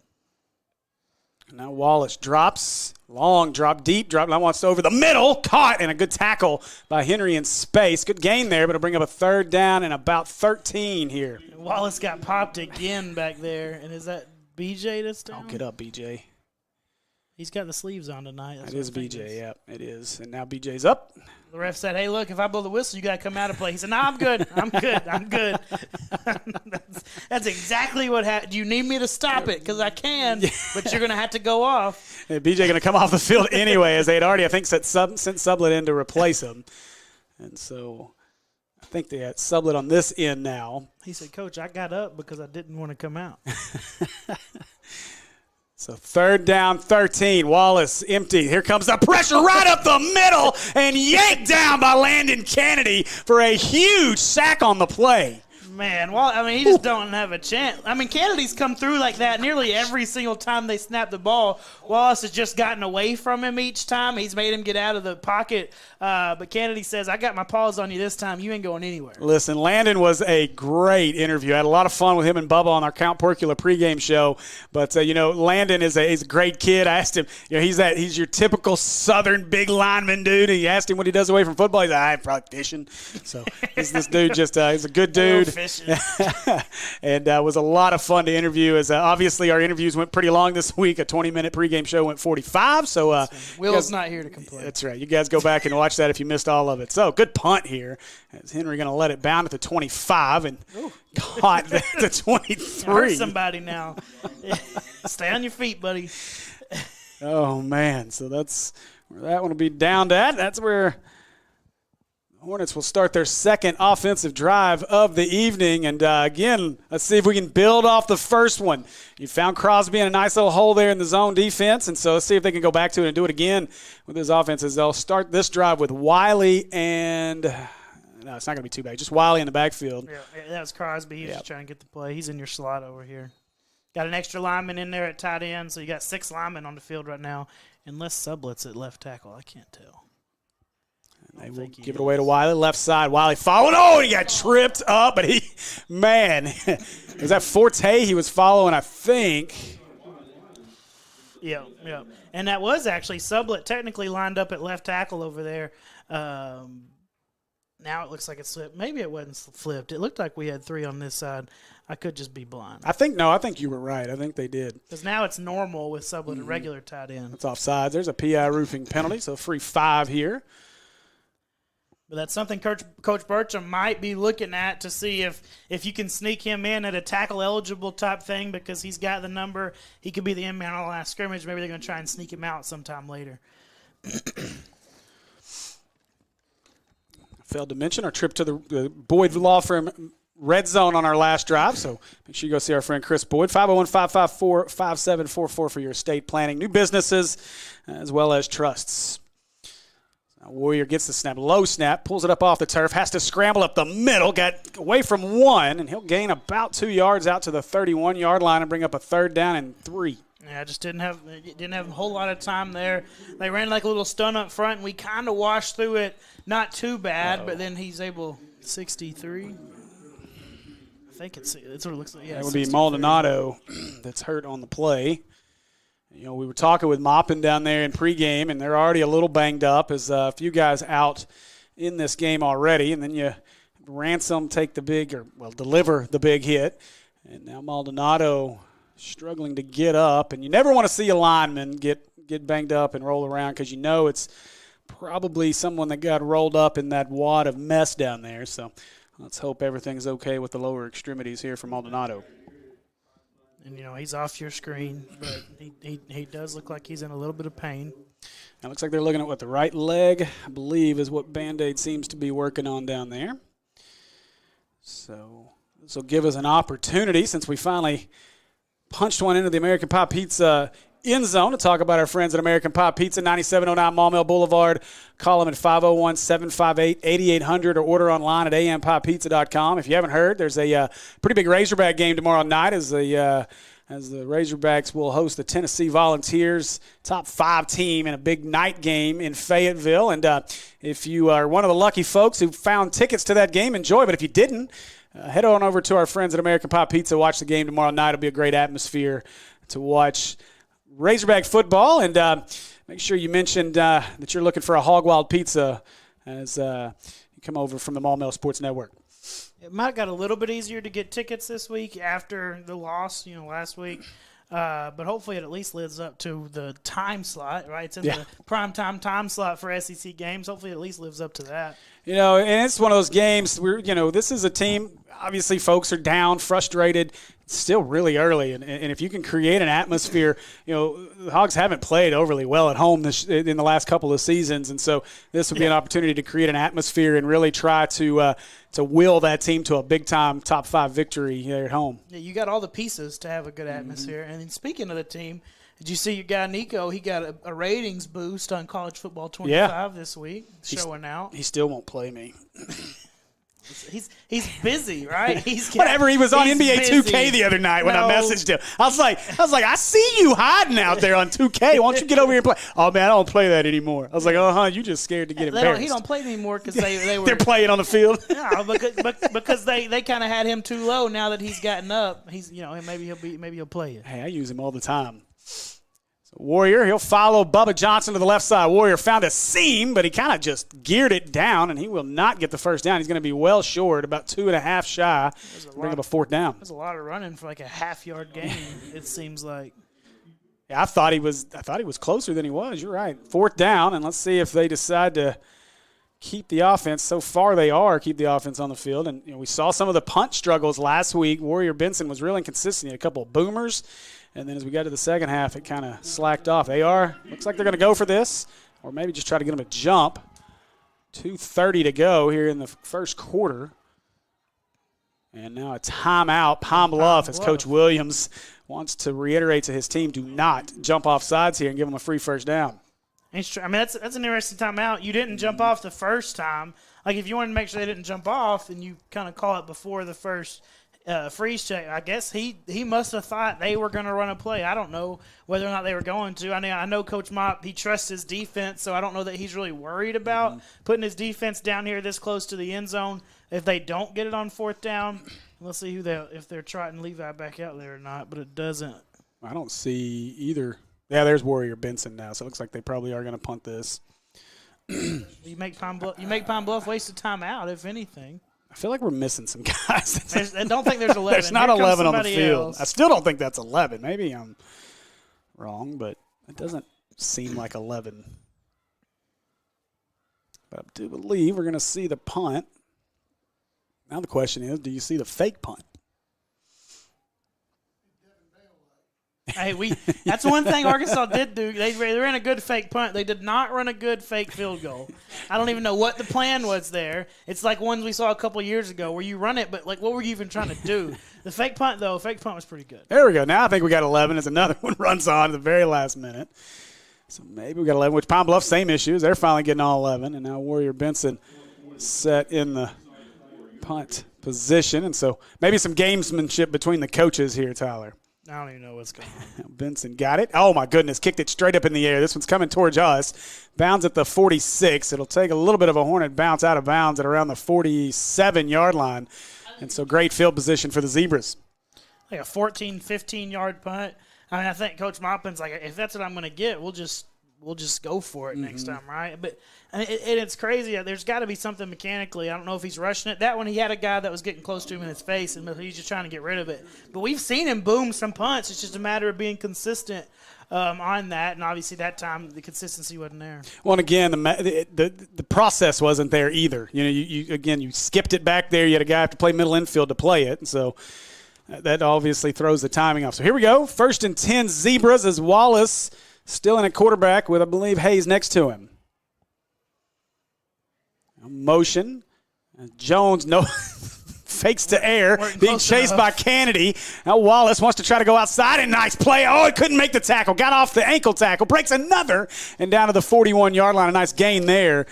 Now Wallace drops, long drop, deep drop. Now wants to over the middle, caught, and a good tackle by Henry in space. Good gain there, but it'll bring up a 3rd down and about 13 here. Wallace got popped again back there, and is that BJ this time? Oh, get up, BJ. He's got the sleeves on tonight. That is BJ, yeah, it is. And now BJ's up. The ref said, hey, look, if I blow the whistle, you got to come out and play. He said, no, I'm good. I'm good. That's exactly what happened. Do you need me to stop it? Because I can, but you're going to have to go off. And BJ going to come off the field anyway, as they had already, I think, sent Sublett in to replace him. And so I think they had Sublett on this end now. He said, Coach, I got up because I didn't want to come out. So 3rd down, 13. Wallace empty. Here comes the pressure right up the middle and yanked down by Landon Kennedy for a huge sack on the play. Man, he just don't have a chance. I mean, Kennedy's come through like that nearly every single time they snap the ball. Wallace has just gotten away from him each time. He's made him get out of the pocket. But Kennedy says, I got my paws on you this time. You ain't going anywhere. Listen, Landon was a great interview. I had a lot of fun with him and Bubba on our Count Porcula pregame show. But, Landon is a great kid. I asked him, he's your typical Southern big lineman dude. And you asked him what he does away from football. He's like, I'm probably fishing. So this dude he's a good dude. And it was a lot of fun to interview. As obviously our interviews went pretty long this week. A 20-minute pregame show went 45. So Will's not here to complain. That's right. You guys go back and watch that if you missed all of it. So good punt here. As Henry going to let it bound at the 25 and caught the 23. Hurt somebody now. Stay on your feet, buddy. Oh man. So that's where that one will be downed at. That's where Hornets will start their second offensive drive of the evening. And, again, let's see if we can build off the first one. You found Crosby in a nice little hole there in the zone defense, and so let's see if they can go back to it and do it again with his offenses. They'll start this drive with Wiley and no, it's not going to be too bad. Just Wiley in the backfield. Yeah, that was Crosby. He was just trying to get the play. He's in your slot over here. Got an extra lineman in there at tight end, so you got 6 linemen on the field right now, unless Sublet's at left tackle. I can't tell. They will give it away to Wiley, left side. Wiley following. Oh, he got tripped up, but was that Forte he was following, I think. Yeah. And that was actually Sublet technically lined up at left tackle over there. Now it looks like it's flipped. Maybe it wasn't flipped. It looked like we had 3 on this side. I could just be blind. I think you were right. I think they did. Because now it's normal with Sublet, a regular tight end. It's offsides. There's a PI roofing penalty, so free 5 here. But that's something Coach Burcham might be looking at to see if you can sneak him in at a tackle-eligible type thing because he's got the number. He could be the end man on the last scrimmage. Maybe they're going to try and sneak him out sometime later. Failed to mention our trip to the Boyd Law Firm red zone on our last drive, so make sure you go see our friend Chris Boyd. 501-554-5744 for your estate planning, new businesses, as well as trusts. Now, Warrior gets the snap, low snap, pulls it up off the turf, has to scramble up the middle, got away from one, and he'll gain about 2 yards out to the 31-yard line and bring up a 3rd down and 3. Yeah, just didn't have a whole lot of time there. They ran like a little stun up front, and we kind of washed through it. Not too bad, but then he's able 63. I think it's what it looks like. Yeah, that would be Maldonado that's hurt on the play. You know, we were talking with Maupin down there in pregame, and they're already a little banged up. As a few guys out in this game already, and then you Ransom deliver the big hit, and now Maldonado struggling to get up. And you never want to see a lineman get banged up and roll around because you know it's probably someone that got rolled up in that wad of mess down there. So let's hope everything's okay with the lower extremities here for Maldonado. And, you know, he's off your screen, but he does look like he's in a little bit of pain. Now it looks like they're looking at the right leg, I believe, is what Band-Aid seems to be working on down there. So this will give us an opportunity, since we finally punched one into the American Pie Pizza end zone, to talk about our friends at American Pie Pizza, 9709 Maumelle Boulevard. Call them at 501-758-8800 or order online at ampiepizza.com. If you haven't heard, there's a pretty big Razorback game tomorrow night as the Razorbacks will host the Tennessee Volunteers, top 5 team, in a big night game in Fayetteville. And if you are one of the lucky folks who found tickets to that game, enjoy. But if you didn't, head on over to our friends at American Pie Pizza. Watch the game tomorrow night. It'll be a great atmosphere to watch Razorback football. And make sure you mentioned that you're looking for a Hog Wild pizza as you come over from the Maumelle Sports Network. It might have got a little bit easier to get tickets this week after the loss, last week. But hopefully it at least lives up to the time slot, right? It's in the primetime time slot for SEC games. Hopefully it at least lives up to that. And it's one of those games where, this is a team, obviously folks are down, frustrated. It's still really early. And if you can create an atmosphere, the Hogs haven't played overly well at home in the last couple of seasons. And so this would be an opportunity to create an atmosphere and really try to will that team to a big-time top 5 victory here at home. Yeah, you got all the pieces to have a good atmosphere. And then speaking of the team, did you see your guy Nico? He got a ratings boost on College Football 25 this week, showing out. He still won't play me. He's busy, right? He was on NBA busy. 2K the other night when I messaged him. I was like, I see you hiding out there on 2K. Why don't you get over here and play? Oh man, I don't play that anymore. I was like, you just scared to get embarrassed. He don't play anymore because they were. They're playing on the field. Yeah, because they kind of had him too low. Now that he's gotten up, he's maybe he'll play it. Hey, I use him all the time. Warrior, he'll follow Bubba Johnson to the left side. Warrior found a seam, but he kind of just geared it down, and he will not get the first down. He's going to be well short, about 2.5 shy. Bring up a 4th down. There's a lot of running for like a half-yard gain, it seems like. Yeah, I thought he was closer than he was. You're right. 4th down, and let's see if they decide to keep the offense. So far they keep the offense on the field. And we saw some of the punt struggles last week. Warrior Benson was really inconsistent. He had a couple of boomers. And then as we got to the second half, it kind of slacked off. Looks like they're going to go for this, or maybe just try to get them a jump. 2:30 to go here in the first quarter. And now a timeout, Pine Bluff, as Coach Williams wants to reiterate to his team, do not jump off sides here and give them a free first down. That's an interesting timeout. You didn't jump off the first time. Like, if you wanted to make sure they didn't jump off, then you kind of call it before the first freeze check. I guess he must have thought they were going to run a play. I don't know whether or not they were going to. I know Coach Mott, he trusts his defense, so I don't know that he's really worried about putting his defense down here this close to the end zone. If they don't get it on 4th down, let's see if they're trotting Levi back out there or not, but it doesn't. I don't see either. Yeah, there's Warrior Benson now, so it looks like they probably are going to punt this. You make Pine Bluff waste a timeout, if anything. I feel like we're missing some guys. I don't think there's 11. There's not 11 on the field. Else. I still don't think that's 11. Maybe I'm wrong, but it doesn't seem like 11. But I do believe we're going to see the punt. Now the question is, do you see the fake punt? Hey, that's one thing Arkansas did do. They ran a good fake punt. They did not run a good fake field goal. I don't even know what the plan was there. It's like ones we saw a couple years ago where you run it, but like what were you even trying to do? The fake punt was pretty good. There we go. Now I think we got 11 as another one runs on at the very last minute. So maybe we got 11, which Pine Bluff, same issues. They're finally getting all 11. And now Warrior Benson set in the punt position. And so maybe some gamesmanship between the coaches here, Tyler. I don't even know what's going on. Benson got it. Oh, my goodness. Kicked it straight up in the air. This one's coming towards us. Bounds at the 46. It'll take a little bit of a Hornet bounce out of bounds at around the 47-yard line. And so great field position for the Zebras. Like a 14, 15-yard punt. I mean, I think Coach Maupin's like, if that's what I'm going to get, we'll just go for it next time, right? But it's crazy. There's got to be something mechanically. I don't know if he's rushing it. That one, he had a guy that was getting close to him in his face, and he's just trying to get rid of it. But we've seen him boom some punts. It's just a matter of being consistent on that, and obviously that time the consistency wasn't there. Well, and again, the process wasn't there either. You know, you skipped it back there. You had a guy have to play middle infield to play it, and so that obviously throws the timing off. So here we go. 1st and 10 Zebras as Wallace still in a quarterback with, I believe, Hayes next to him. Motion. Jones fakes to air, being chased by Kennedy. Now Wallace wants to try to go outside, and nice play. Oh, he couldn't make the tackle. Got off the ankle tackle. Breaks another, and down to the 41-yard line. A nice gain there,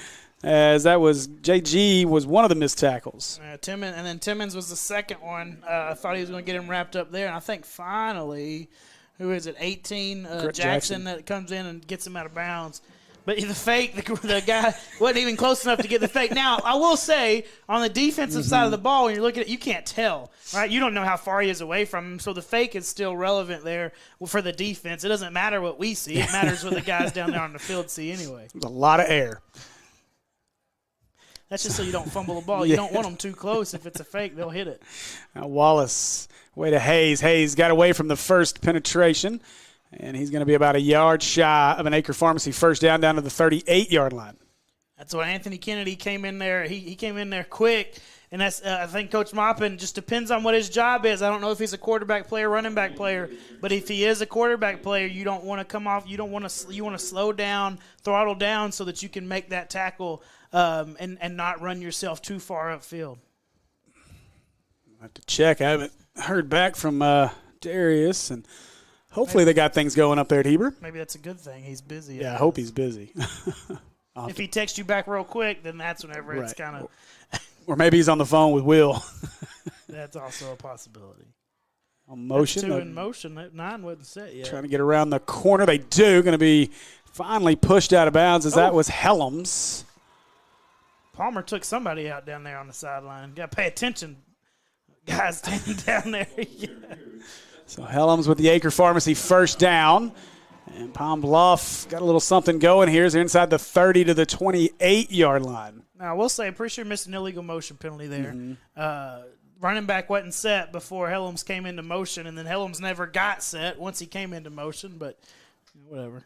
as that was JG was one of the missed tackles. Timmons was the second one. I thought he was going to get him wrapped up there, and I think finally, who is it, 18, Jackson that comes in and gets him out of bounds. But the fake, the guy wasn't even close enough to get the fake. Now, I will say, on the defensive side of the ball, when you're looking at it, you can't tell, right? You don't know how far he is away from him, so the fake is still relevant there for the defense. It doesn't matter what we see. It matters what the guys down there on the field see anyway. There's a lot of air. That's just so you don't fumble the ball. You don't want them too close. If it's a fake, they'll hit it. Now Wallace, way to Hayes. Hayes got away from the first penetration. And he's going to be about a yard shy of an Acre Pharmacy first down to the 38-yard line. That's what Anthony Kennedy came in there. He came in there quick, and that's I think Coach Maupin just depends on what his job is. I don't know if he's a quarterback player, running back player, but if he is a quarterback player, you don't want to come off. You want to slow down, throttle down, so that you can make that tackle and not run yourself too far upfield. I have to check. I haven't heard back from Darius and. Hopefully they got things going up there at Heber. Maybe that's a good thing. He's busy. Yeah, I hope he's busy. If he texts you back real quick, then that's whenever it's kind of – or maybe he's on the phone with Will. That's also a possibility. On motion. That's 2 in motion. That 9 wasn't set yet. Trying to get around the corner. They do. Going to be finally pushed out of bounds as that was Helms. Palmer took somebody out down there on the sideline. Got to pay attention. Guys standing down there. Yeah. So Helms with the Acre Pharmacy first down. And Pine Bluff got a little something going here. They're inside the 30 to the 28-yard line. Now, I will say, I'm pretty sure missed an illegal motion penalty there. Running back wasn't set before Helms came into motion, and then Helms never got set once he came into motion, but whatever.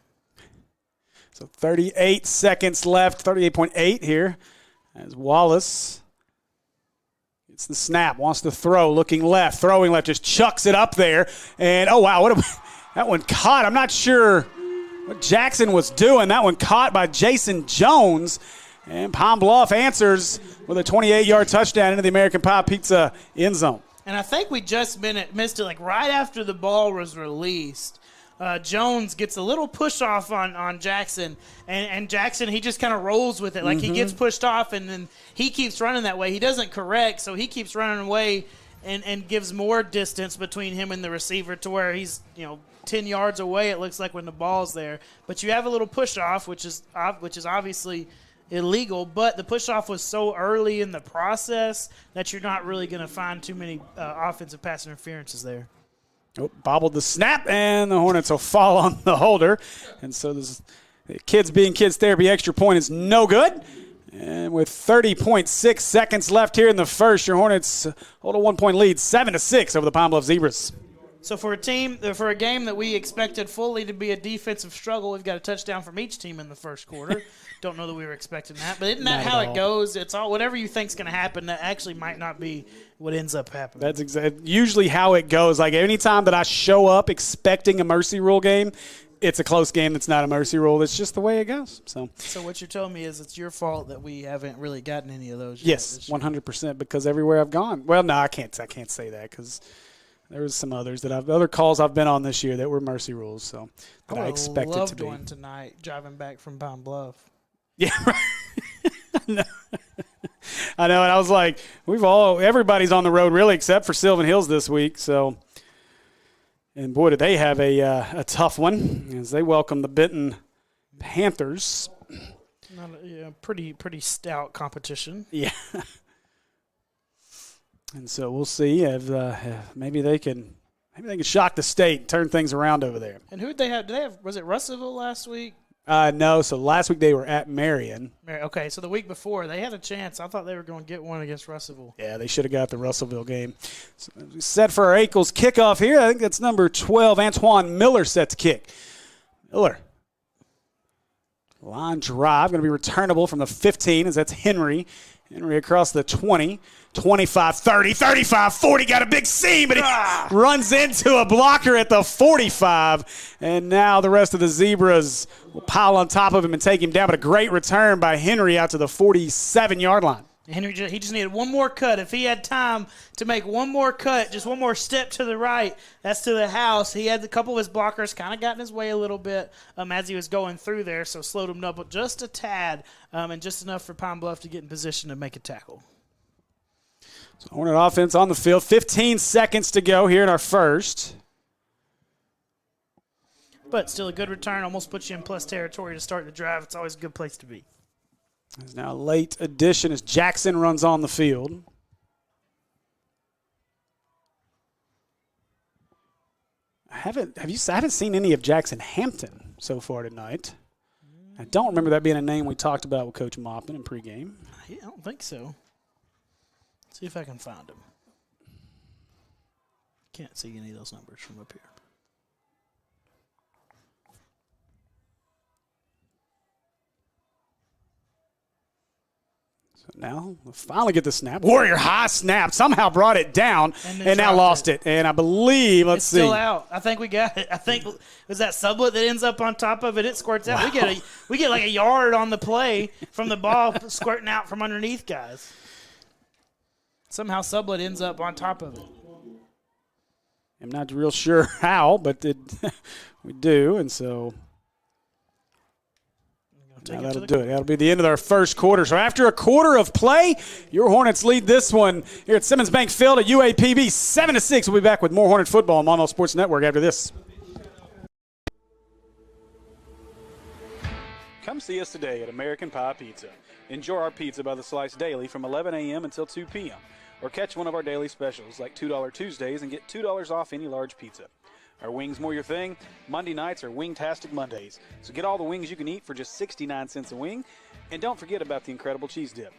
So 38 seconds left, 38.8 here as Wallace – it's the snap, wants to throw, looking left, throwing left, just chucks it up there. And, oh, wow, that one caught. I'm not sure what Jackson was doing. That one caught by Jason Jones. And Pine Bluff answers with a 28-yard touchdown into the American Pie Pizza end zone. And I think we just missed it, like right after the ball was released. Jones gets a little push off on Jackson, and Jackson, he just kind of rolls with it. Like he gets pushed off, and then he keeps running that way. He doesn't correct, so he keeps running away and gives more distance between him and the receiver to where he's 10 yards away, it looks like, when the ball's there. But you have a little push off, which is obviously illegal, but the push off was so early in the process that you're not really going to find too many offensive pass interferences there. Oh, bobbled the snap, and the Hornets will fall on the holder. And so this kids being kids therapy extra point is no good. And with 30.6 seconds left here in the first, your Hornets hold a 1-point lead, 7-6 over the Pine Bluff Zebras. So for a game that we expected fully to be a defensive struggle, we've got a touchdown from each team in the first quarter. Don't know that we were expecting that, but isn't that how it goes? It's all whatever you think's going to happen. That actually might not be what ends up happening. That's usually how it goes. Like anytime that I show up expecting a mercy rule game, it's a close game that's not a mercy rule. It's just the way it goes. So what you're telling me is it's your fault that we haven't really gotten any of those yet. Yes, 100%, because everywhere I've gone. Well, no, I can't say that because there was some others other calls I've been on this year that were mercy rules. So that I expected to be. I loved one tonight driving back from Pine Bluff. Yeah, right. I know, and I was like, everybody's on the road really except for Sylvan Hills this week. So, and boy, did they have a tough one as they welcome the Benton Panthers. Pretty stout competition. Yeah. And so we'll see if maybe they can shock the state and turn things around over there. And who did they have? Was it Russellville last week? No. So last week they were at Marion. Okay, so the week before they had a chance. I thought they were going to get one against Russellville. Yeah, they should have got the Russellville game. So set for our Ankles kickoff here. I think that's number 12, Antoine Miller, set to kick. Miller. Line drive, going to be returnable from the 15 as that's Henry. Henry across the 20, 25, 30, 35, 40. Got a big seam, but he runs into a blocker at the 45. And now the rest of the Zebras will pile on top of him and take him down. But a great return by Henry out to the 47-yard line. Henry, he just needed one more cut. If he had time to make one more cut, just one more step to the right, that's to the house. He had a couple of his blockers kind of got in his way a little bit as he was going through there, so slowed him up just a tad and just enough for Pine Bluff to get in position to make a tackle. So Hornet offense on the field. 15 seconds to go here in our first. But still a good return. Almost puts you in plus territory to start the drive. It's always a good place to be. There's now a late addition as Jackson runs on the field. I haven't seen any of Jackson Hampton so far tonight. I don't remember that being a name we talked about with Coach Moppin in pregame. I don't think so. Let's see if I can find him. Can't see any of those numbers from up here. So now we'll finally get the snap. Warrior high snap. Somehow brought it down and now lost it. And I believe, let's see. It's still out. I think we got it. I think it was that sublet that ends up on top of it. It squirts out. Wow. We get like a yard on the play from the ball squirting out from underneath guys. Somehow sublet ends up on top of it. I'm not real sure how, but we do. And so now that'll do it. That'll be the end of our first quarter. So after a quarter of play, your Hornets lead this one here at Simmons Bank Field at UAPB 7-6. We'll be back with more Hornet football on Maumelle Sports Network after this. Come see us today at American Pie Pizza. Enjoy our pizza by the slice daily from 11 a.m. until 2 p.m. Or catch one of our daily specials like $2 Tuesdays and get $2 off any large pizza. Are wings more your thing? Monday nights are Wingtastic Mondays. So get all the wings you can eat for just 69 cents a wing. And don't forget about the incredible cheese dip.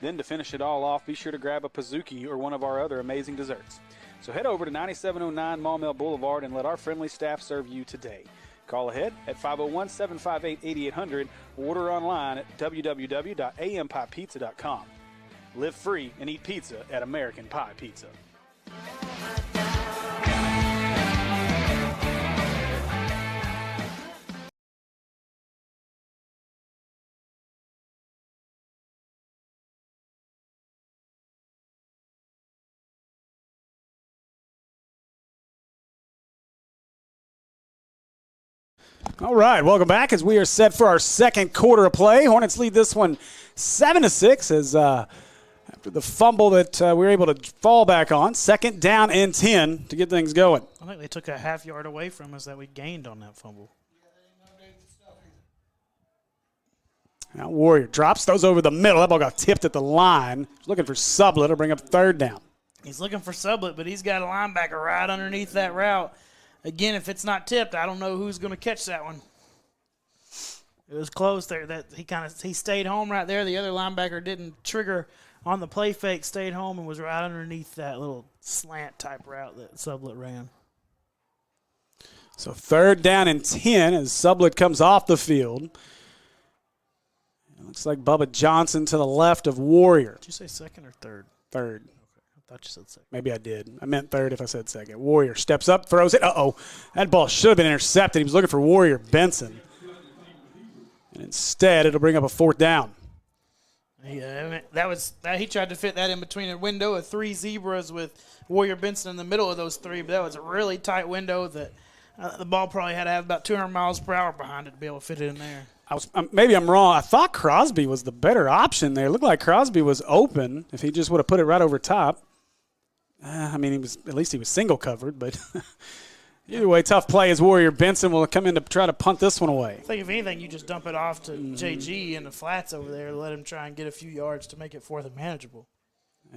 Then to finish it all off, be sure to grab a Pizookie or one of our other amazing desserts. So head over to 9709 Maumelle Boulevard and let our friendly staff serve you today. Call ahead at 501-758-8800 or order online at www.ampiepizza.com. Live free and eat pizza at American Pie Pizza. All right, welcome back as we are set for our second quarter of play. Hornets lead this one 7-6 as after the fumble that we were able to fall back on. Second down and 10 to get things going. I think they took a half yard away from us that we gained on that fumble. Now Warrior drops those over the middle. That ball got tipped at the line. He's looking for Sublet to bring up third down. He's looking for Sublet, but he's got a linebacker right underneath that route. Again, if it's not tipped, I don't know who's going to catch that one. It was close there. That he stayed home right there. The other linebacker didn't trigger on the play fake, stayed home and was right underneath that little slant type route that Sublet ran. So 3rd down and 10 as Sublett comes off the field. It looks like Bubba Johnson to the left of Warrior. Did you say second or third? Third. Okay. I thought you said second. Maybe I did. I meant third if I said second. Warrior steps up, throws it. Uh-oh. That ball should have been intercepted. He was looking for Warrior Benson. And instead, it'll bring up a 4th down. Yeah, he tried to fit that in between a window of 3 zebras with Warrior Benson in the middle of those 3, but that was a really tight window that the ball probably had to have about 200 miles per hour behind it to be able to fit it in there. Maybe I'm wrong. I thought Crosby was the better option there. It looked like Crosby was open if he just would have put it right over top. At least he was single covered, but either way, tough play as Warrior Benson will come in to try to punt this one away. I think if anything, you just dump it off to JG in the flats over there, let him try and get a few yards to make it 4th and manageable.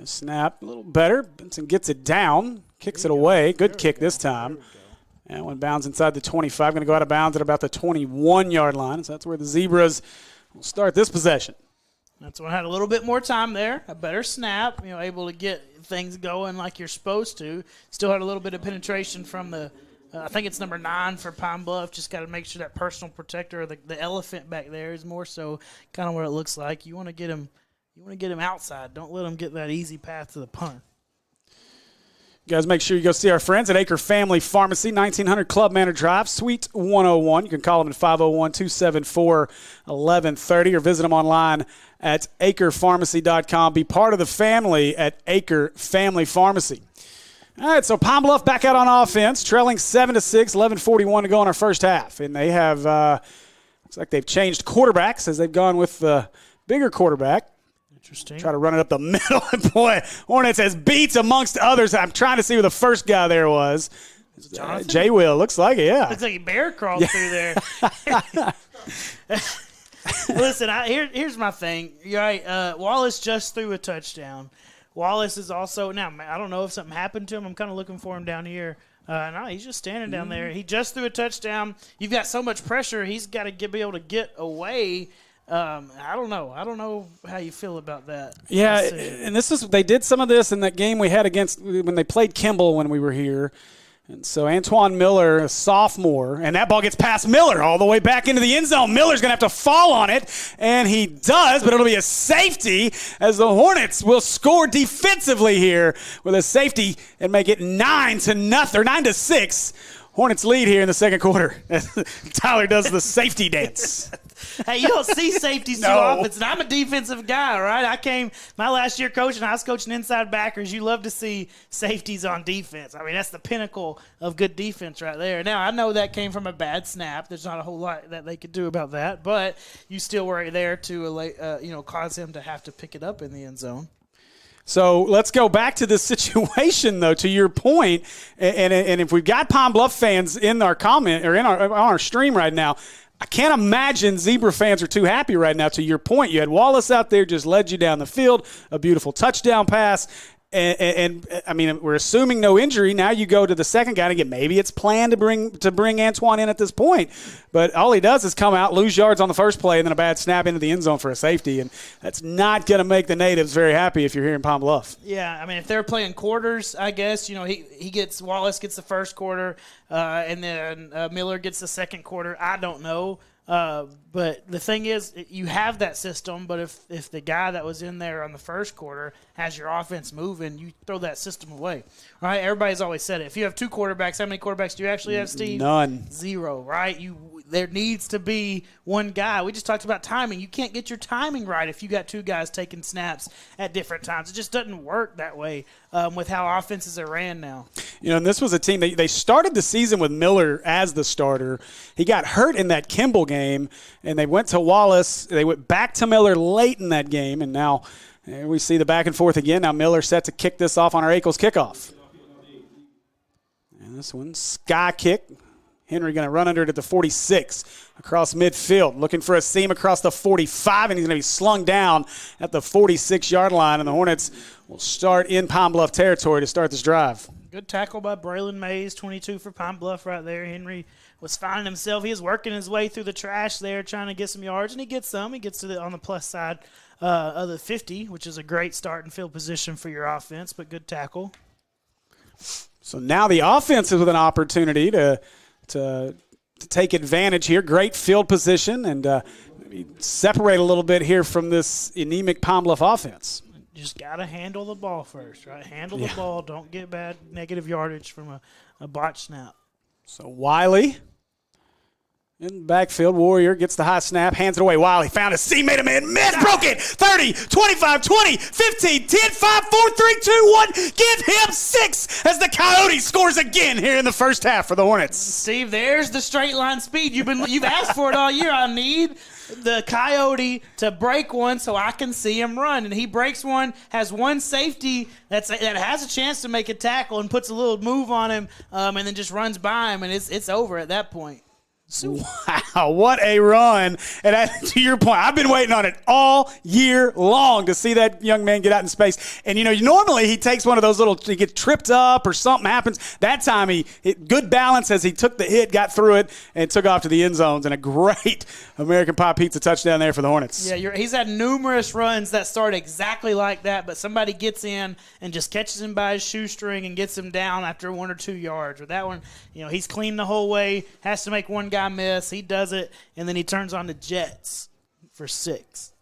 Snap a little better. Benson gets it down, kicks it away. Good kick this time. And one bounds inside the 25. Going to go out of bounds at about the 21-yard line. So that's where the Zebras will start this possession. That's when I had a little bit more time there, a better snap, able to get things going like you're supposed to. Still had a little bit of penetration from the I think it's number 9 for Pine Bluff. Just got to make sure that personal protector, or the elephant back there, is more so kind of what it looks like. You want to get him outside. Don't let him get that easy path to the punt. You guys make sure you go see our friends at Acre Family Pharmacy, 1900 Club Manor Drive, Suite 101. You can call them at 501-274-1130 or visit them online at acrepharmacy.com. Be part of the family at Acre Family Pharmacy. All right, so Pine Bluff back out on offense, trailing 7-6, 11:41 to go in our first half. And they have, looks like they've changed quarterbacks as they've gone with the bigger quarterback. Interesting. Try to run it up the middle. And boy, Hornets has beats amongst others. I'm trying to see who the first guy there was. Jay Will. Looks like it, yeah. Looks like a bear crawled through there. Listen, here's my thing. You're right. Wallace just threw a touchdown. Wallace is also – now, I don't know if something happened to him. I'm kind of looking for him down here. No, he's just standing down there. He just threw a touchdown. You've got so much pressure. He's got to be able to get away. I don't know. I don't know how you feel about that. Yeah, and they did some of this in that game we had when they played Kimball when we were here. And so Antoine Miller, a sophomore, and that ball gets past Miller all the way back into the end zone. Miller's going to have to fall on it, and he does, but it'll be a safety as the Hornets will score defensively here with a safety and make it 9-6. Hornets lead here in the second quarter. Tyler does the safety dance. Hey, you don't see safeties too often. And I'm a defensive guy, right? My last year coaching, I was coaching inside backers. You love to see safeties on defense. I mean, that's the pinnacle of good defense right there. Now, I know that came from a bad snap. There's not a whole lot that they could do about that, but you still were there to cause him to have to pick it up in the end zone. So let's go back to this situation, though, to your point. And if we've got Pine Bluff fans in our comment or on our stream right now, I can't imagine Zebra fans are too happy right now. To your point, you had Wallace out there, just led you down the field, a beautiful touchdown pass. And I mean, we're assuming no injury. Now you go to the second guy again. Maybe it's planned to bring Antoine in at this point, but all he does is come out, lose yards on the first play, and then a bad snap into the end zone for a safety, and that's not going to make the natives very happy if you're here in Pine Bluff. Yeah, I mean, if they're playing quarters, I guess Wallace gets the first quarter, and then Miller gets the second quarter. I don't know. But the thing is, you have that system, but if the guy that was in there on the first quarter has your offense moving, you throw that system away, right? Everybody's always said it. If you have 2 quarterbacks, how many quarterbacks do you actually have, Steve? None. 0, right? There needs to be one guy. We just talked about timing. You can't get your timing right if you got 2 guys taking snaps at different times. It just doesn't work that way with how offenses are ran now. And this was a team, they started the season with Miller as the starter. He got hurt in that Kimball game, and they went to Wallace. They went back to Miller late in that game, and now we see the back and forth again. Now Miller set to kick this off on our Ackles kickoff. And this one, sky kick. Henry going to run under it at the 46 across midfield, looking for a seam across the 45, and he's going to be slung down at the 46-yard line, and the Hornets will start in Pine Bluff territory to start this drive. Good tackle by Braylon Mays, 22 for Pine Bluff right there. Henry was finding himself. He was working his way through the trash there, trying to get some yards, and he gets some. He gets on the plus side of the 50, which is a great start and field position for your offense, but good tackle. So now the offense is with an opportunity to to take advantage here. Great field position and maybe separate a little bit here from this anemic Palm Bluff offense. Just got to handle the ball first, right? Handle the ball. Don't get bad negative yardage from a botch snap. So Wiley in the backfield. Warrior gets the high snap, hands it away. Wiley found a seam, made a man miss, broke it. 30, 25, 20, 15, 10, 5, 4, 3, 2, 1. Give him 6 as the Coyote scores again here in the first half for the Hornets. Steve, there's the straight line speed. You've asked for it all year. I need the Coyote to break one so I can see him run. And he breaks one, has one safety that has a chance to make a tackle and puts a little move on him and then just runs by him, and it's over at that point. Wow, what a run. And to your point, I've been waiting on it all year long to see that young man get out in space. And, normally he takes one of those he gets tripped up or something happens. That time good balance as he took the hit, got through it, and took off to the end zones. And a great American Pie Pizza touchdown there for the Hornets. Yeah, he's had numerous runs that start exactly like that, but somebody gets in and just catches him by his shoestring and gets him down after 1 or 2 yards. With that one, he's clean the whole way, has to make one guy miss. He does it, and then he turns on the Jets for 6.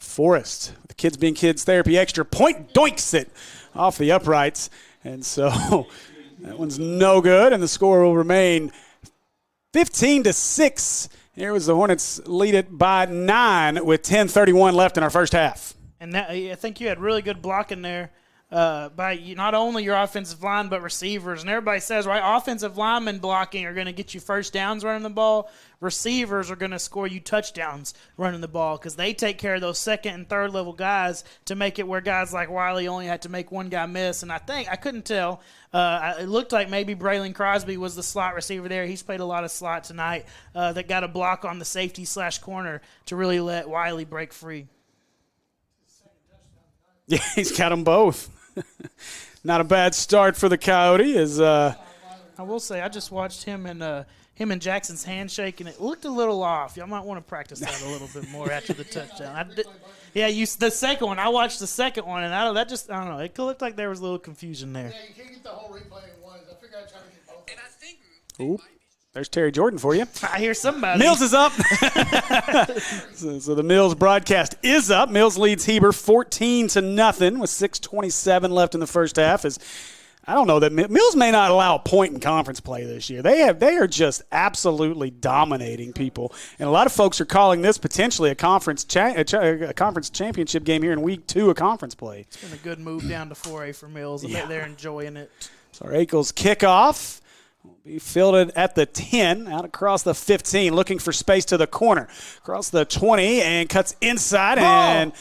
Forrest, the Kids Being Kids Therapy Extra point doinks it off the uprights. And so that one's no good, and the score will remain 15-6. Here was the Hornets lead it by 9 with 10:31 left in our first half. And I think you had really good blocking there. By not only your offensive line but receivers. And everybody says, right, offensive linemen blocking are going to get you first downs running the ball. Receivers are going to score you touchdowns running the ball because they take care of those second and third level guys to make it where guys like Wiley only had to make one guy miss. And I couldn't tell. It looked like maybe Braylon Crosby was the slot receiver there. He's played a lot of slot tonight that got a block on the safety/corner to really let Wiley break free. Yeah, he's got them both. Not a bad start for the Coyote. I will say, I just watched him and Jackson's handshake, and it looked a little off. Y'all might want to practice that a little bit more after the touchdown. The second one. I watched the second one, and I don't know. It looked like there was a little confusion there. Yeah, you can't get the whole replay at once. I figured I'd try to get both. And I think ooh, there's Terry Jordan for you. I hear somebody. Mills is up. So the Mills broadcast is up. Mills leads Heber 14-0 with 6:27 left in the first half. I don't know that Mills may not allow a point in conference play this year. They are just absolutely dominating people, and a lot of folks are calling this potentially a conference championship game here in week 2 of conference play. It's been a good move down to 4A for Mills. I bet they're enjoying it. So our Akel's kickoff will be fielded at the 10, out across the 15, looking for space to the corner. Across the 20 and cuts inside and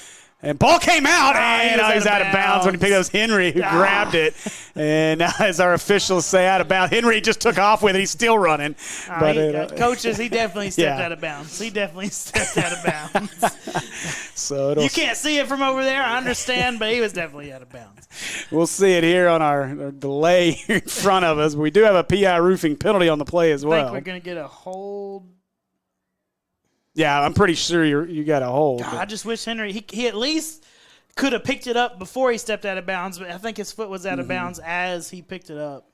ball came out, and he's out of bounds when he picked up. It was Henry who grabbed it. And now, as our officials say, out of bounds. Henry just took off with it. He's still running. Coaches, he definitely stepped out of bounds. He definitely stepped out of bounds. You can't see it from over there, I understand, but he was definitely out of bounds. We'll see it here on our delay here in front of us. We do have a PI roofing penalty on the play as well. I think we're going to get a hold. Yeah, I'm pretty sure you got a hold. God, I just wish Henry, he at least could have picked it up before he stepped out of bounds, but I think his foot was out of bounds as he picked it up.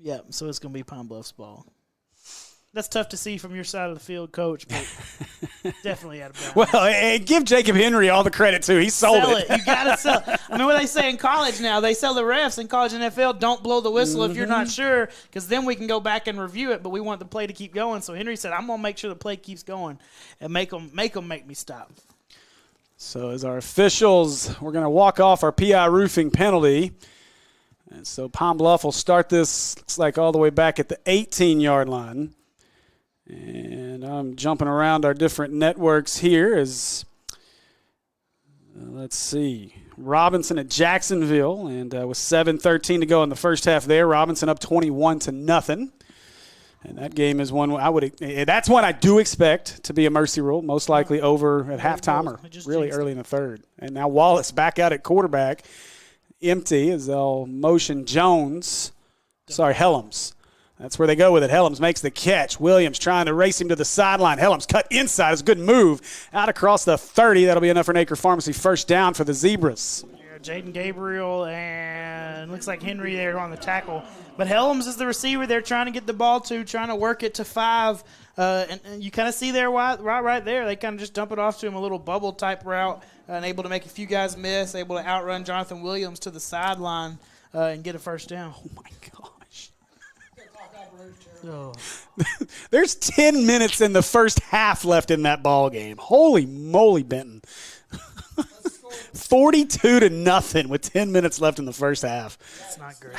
Yeah, so it's going to be Palm Bluff's ball. That's tough to see from your side of the field, Coach, but definitely out of bounds. Well, and give Jacob Henry all the credit, too. He sold it. You got to sell it. I mean, what they say in college now, they sell the refs in college and NFL, don't blow the whistle if you're not sure, because then we can go back and review it, but we want the play to keep going. So Henry said, I'm going to make sure the play keeps going and make them make me stop. So as our officials, we're going to walk off our PI roofing penalty. And so Palm Bluff will start this, looks like all the way back at the 18-yard line. And I'm jumping around our different networks here as, let's see, Robinson at Jacksonville. And with 7:13 to go in the first half there, Robinson up 21-0. And that game is one that's one I do expect to be a mercy rule, most likely over at halftime or really early in the third. And now Wallace back out at quarterback, empty as they'll motion Helms. That's where they go with it. Helms makes the catch. Williams trying to race him to the sideline. Helms cut inside. It's a good move. Out across the 30. That'll be enough for an Acre Pharmacy first down for the Zebras. Jaden Gabriel, and looks like Henry there on the tackle. But Helms is the receiver they're trying to get the ball to, trying to work it to 5. And you kind of see there right there. They kind of just dump it off to him, a little bubble type route, and able to make a few guys miss, able to outrun Jonathan Williams to the sideline and get a first down. Oh, my gosh. Oh. There's 10 minutes in the first half left in that ball game. Holy moly, Benton. 42-0 with 10 minutes left in the first half. That's not great.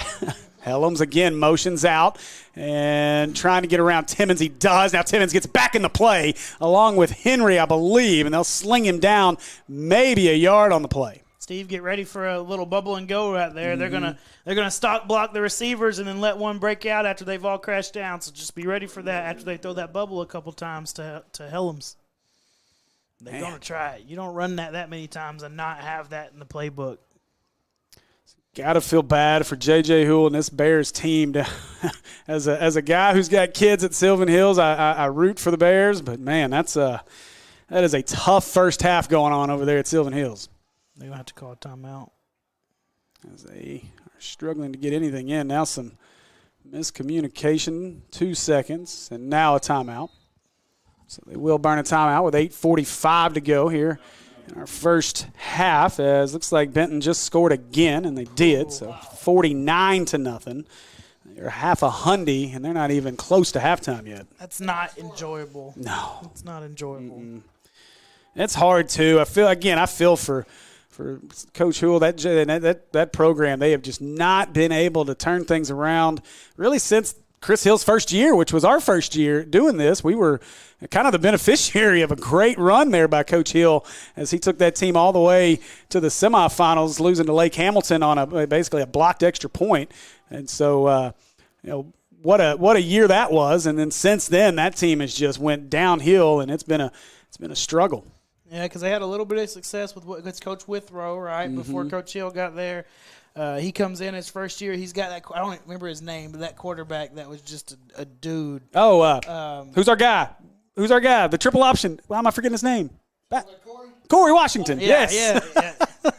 Helms again motions out and trying to get around Timmons. He does. Now Timmons gets back in the play along with Henry, I believe, and they'll sling him down maybe a yard on the play. Steve, get ready for a little bubble and go right there. Mm-hmm. They're gonna stock block the receivers and then let one break out after they've all crashed down. So just be ready for that after they throw that bubble a couple times to Helms. They're gonna try it. You don't run that many times and not have that in the playbook. Got to feel bad for J.J. Houle and this Bears team. As a guy who's got kids at Sylvan Hills, I root for the Bears, but man, that is a tough first half going on over there at Sylvan Hills. They're gonna have to call a timeout. As they are struggling to get anything in. Now some miscommunication, 2 seconds, and now a timeout. So they will burn a timeout with 8:45 to go here in our first half, as looks like Benton just scored again, and they did, so 49-0. They're half a hundy, and they're not even close to halftime yet. That's not enjoyable. No. It's not enjoyable. It's hard, too. I feel for Coach Houle, that program. They have just not been able to turn things around really since Chris Hill's first year, which was our first year doing this. We were kind of the beneficiary of a great run there by Coach Hill as he took that team all the way to the semifinals, losing to Lake Hamilton on basically a blocked extra point. And so, what a year that was. And then since then, that team has just went downhill, and it's been a struggle. Yeah, because they had a little bit of success with Coach Withrow, right, before Coach Hill got there. He comes in his first year. He's got that – I don't remember his name, but that quarterback that was just a dude. Oh, who's our guy? Who's our guy? The triple option. Why am I forgetting his name? Corey Washington. Yeah, yes. Yeah.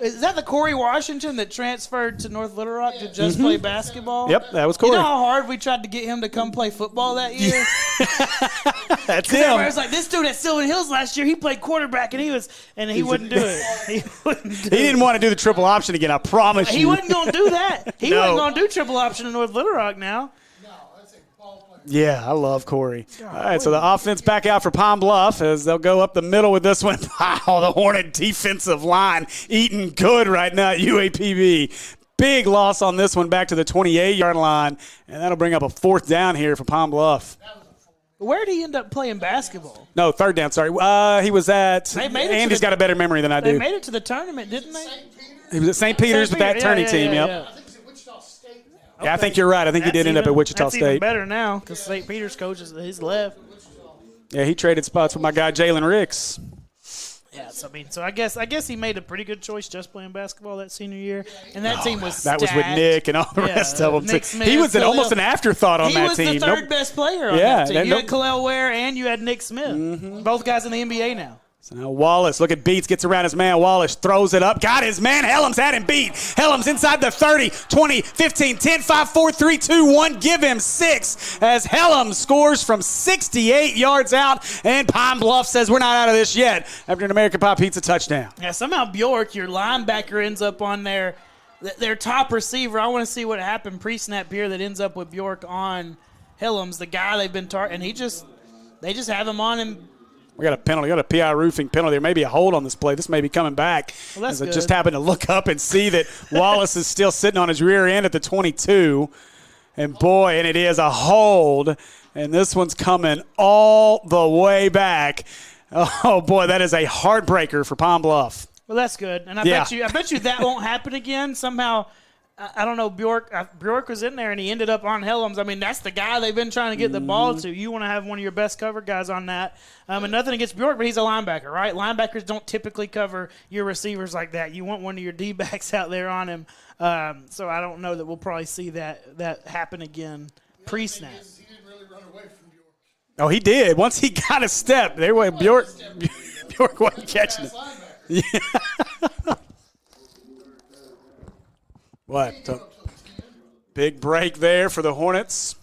Is that the Corey Washington that transferred to North Little Rock to just play basketball? Yep, that was Corey. You know how hard we tried to get him to come play football that year? That's him. Everybody was like, this dude at Sylvan Hills last year, he played quarterback, and he wouldn't do it. He didn't want to do the triple option again, I promise you. He wasn't going to do that. He wasn't going to do triple option in North Little Rock now. Yeah, I love Corey. All right, so the offense back out for Palm Bluff as they'll go up the middle with this one. Wow, the Hornet defensive line eating good right now at UAPB. Big loss on this one back to the 28-yard line, and that'll bring up a 4th down here for Palm Bluff. Where did he end up playing basketball? No, 3rd down, sorry. He was at – Andy's got a better memory than I do. They made it to the tournament, didn't they? He was at St. Peter's with that tourney team, yep. Yeah, I think you're right. I think he did end up at Wichita State. That's even better now because St. Peter's coach is his left. Yeah, he traded spots with my guy Jalen Ricks. Yeah, so I guess he made a pretty good choice just playing basketball that senior year, and that team was stacked. That was with Nick and all the rest of them. Nick Smith, he was almost an afterthought on that team. He was the third best player on that team. You had Khalil Ware and you had Nick Smith. Both guys in the NBA now. So now Wallace, look at Beats, gets around his man. Wallace throws it up. Got his man. Helms had him beat. Helms inside the 30, 20, 15, 10, 5, 4, 3, 2, 1. Give him 6 as Helms scores from 68 yards out. And Pine Bluff says we're not out of this yet after an American Pie Pizza touchdown. Yeah, somehow Bjork, your linebacker, ends up on their top receiver. I want to see what happened pre-snap here that ends up with Bjork on Helms, the guy they've been targeting. And they just have him on him. We got a penalty. We got a PI roofing penalty. There may be a hold on this play. This may be coming back. Well, that's as good. I just happened to look up and see that Wallace is still sitting on his rear end at the 22. And, boy, and it is a hold. And this one's coming all the way back. Oh, boy, that is a heartbreaker for Palm Bluff. Well, that's good. And I bet you that won't happen again. Somehow, I don't know, Bjork was in there, and he ended up on Helms. I mean, that's the guy they've been trying to get the ball to. You want to have one of your best cover guys on that. And nothing against Bjork, but he's a linebacker, right? Linebackers don't typically cover your receivers like that. You want one of your D-backs out there on him. So I don't know that we'll probably see that happen again pre-snap. He didn't really run away from Bjork. Oh, he did. Once he got a step, Bjork wasn't catching it. Yeah. What? Big break there for the Hornets.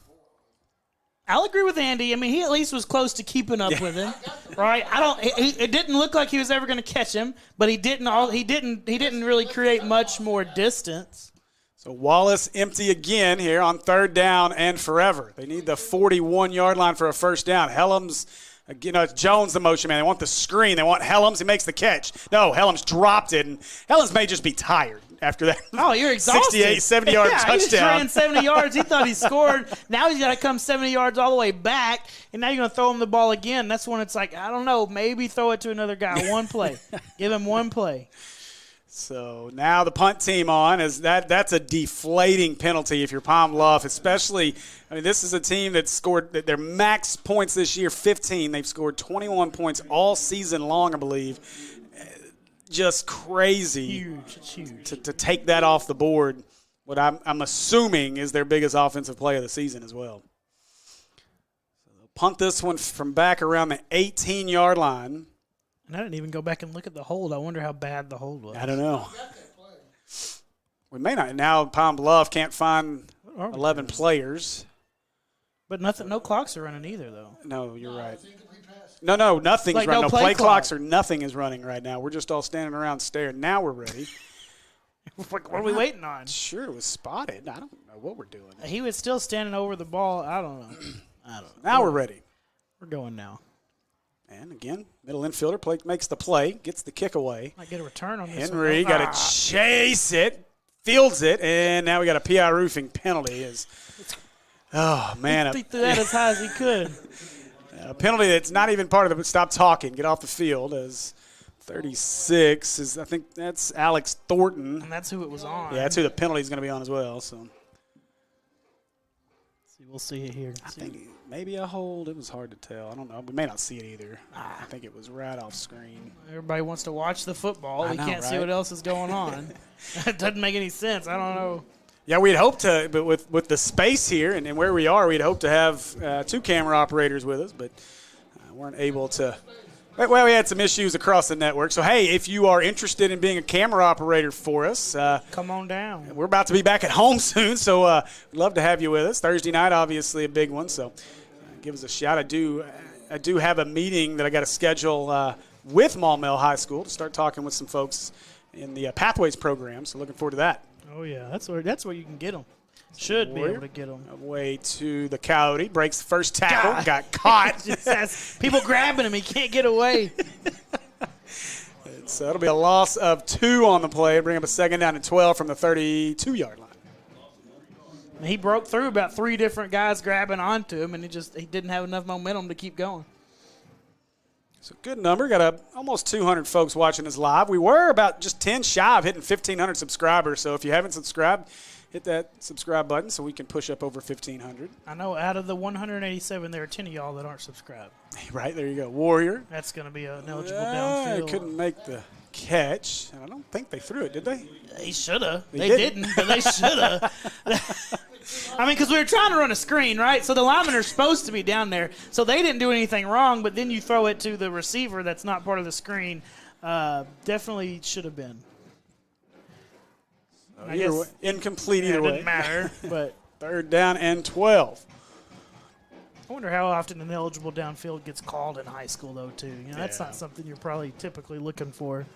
I'll agree with Andy. I mean, he at least was close to keeping up with him, right? It didn't look like he was ever going to catch him, but he didn't really create much more distance. So Wallace empty again here on 3rd down and forever. They need the 41-yard line for a first down. Helms, it's Jones the motion man. They want the screen. They want Helms. He makes the catch. No, Helms dropped it, and Helms may just be tired after that. Oh, you're exhausted. 68, 70-yard touchdown. He just ran 70 yards. He thought he scored. Now he's got to come 70 yards all the way back, and now you're going to throw him the ball again. That's when it's like, I don't know, maybe throw it to another guy. One play. Give him one play. So now the punt team on is that's a deflating penalty if you're Palm Bluff, especially. I mean, this is a team that scored their max points this year, 15. They've scored 21 points all season long, I believe. Just crazy. Huge. It's huge. To take that off the board. What I'm assuming is their biggest offensive play of the season as well. So they'll punt this one from back around the 18-yard line. And I didn't even go back and look at the hold. I wonder how bad the hold was. I don't know. We may not. Now Palm Bluff can't find 11 players. But no clocks are running either, though. No, you're right. No, nothing's like running. No play clock. clocks or nothing is running right now. We're just all standing around staring. Now we're ready. What are we waiting on? Sure, it was spotted. I don't know what we're doing. He was still standing over the ball. I don't know. Now we're ready. We're going now. And again, middle infielder makes the play, gets the kick away. Might get a return on this. Henry got to chase it, fields it, and now we got a PI roofing penalty. Oh, man. He threw that as high as he could. A penalty that's not even part of the stop talking, get off the field as 36 is, I think that's Alex Thornton. And that's who it was on. Yeah, that's who the penalty is going to be on as well. So we'll see it here. I think maybe a hold. It was hard to tell. I don't know. We may not see it either. I think it was right off screen. Everybody wants to watch the football. We can't see right? what else is going on. It doesn't make any sense. I don't know. Yeah, we'd hoped to, but with the space here and where we are, we'd hope to have 2 camera operators with us, but weren't able to. Well, we had some issues across the network. So, hey, if you are interested in being a camera operator for us, come on down. We're about to be back at home soon, so we'd love to have you with us. Thursday night, obviously, a big one, so give us a shout. I do have a meeting that I got to schedule with Maumelle High School to start talking with some folks in the Pathways program, so looking forward to that. Oh, yeah, that's where you can get them. Should be able to get them. Away to the Coyote. Breaks the first tackle. Got caught. Just has people grabbing him. He can't get away. So it'll be a loss of 2 on the play. Bring up a 2nd down and 12 from the 32-yard line. He broke through about 3 different guys grabbing onto him, and he didn't have enough momentum to keep going. So good number. Got almost 200 folks watching us live. We were about just 10 shy of hitting 1,500 subscribers. So if you haven't subscribed, hit that subscribe button so we can push up over 1,500. I know out of the 187, there are 10 of y'all that aren't subscribed. Right, there you go. Warrior. That's going to be an eligible downfield. Couldn't make the catch. And I don't think they threw it, did they? They should have. They didn't, but they should have. I mean, because we were trying to run a screen, right? So the linemen are supposed to be down there. So they didn't do anything wrong, but then you throw it to the receiver that's not part of the screen. Definitely should have been. I guess incomplete either way. It didn't matter, but 3rd down and 12. I wonder how often an eligible downfield gets called in high school, though, too. You know, that's not something you're probably typically looking for.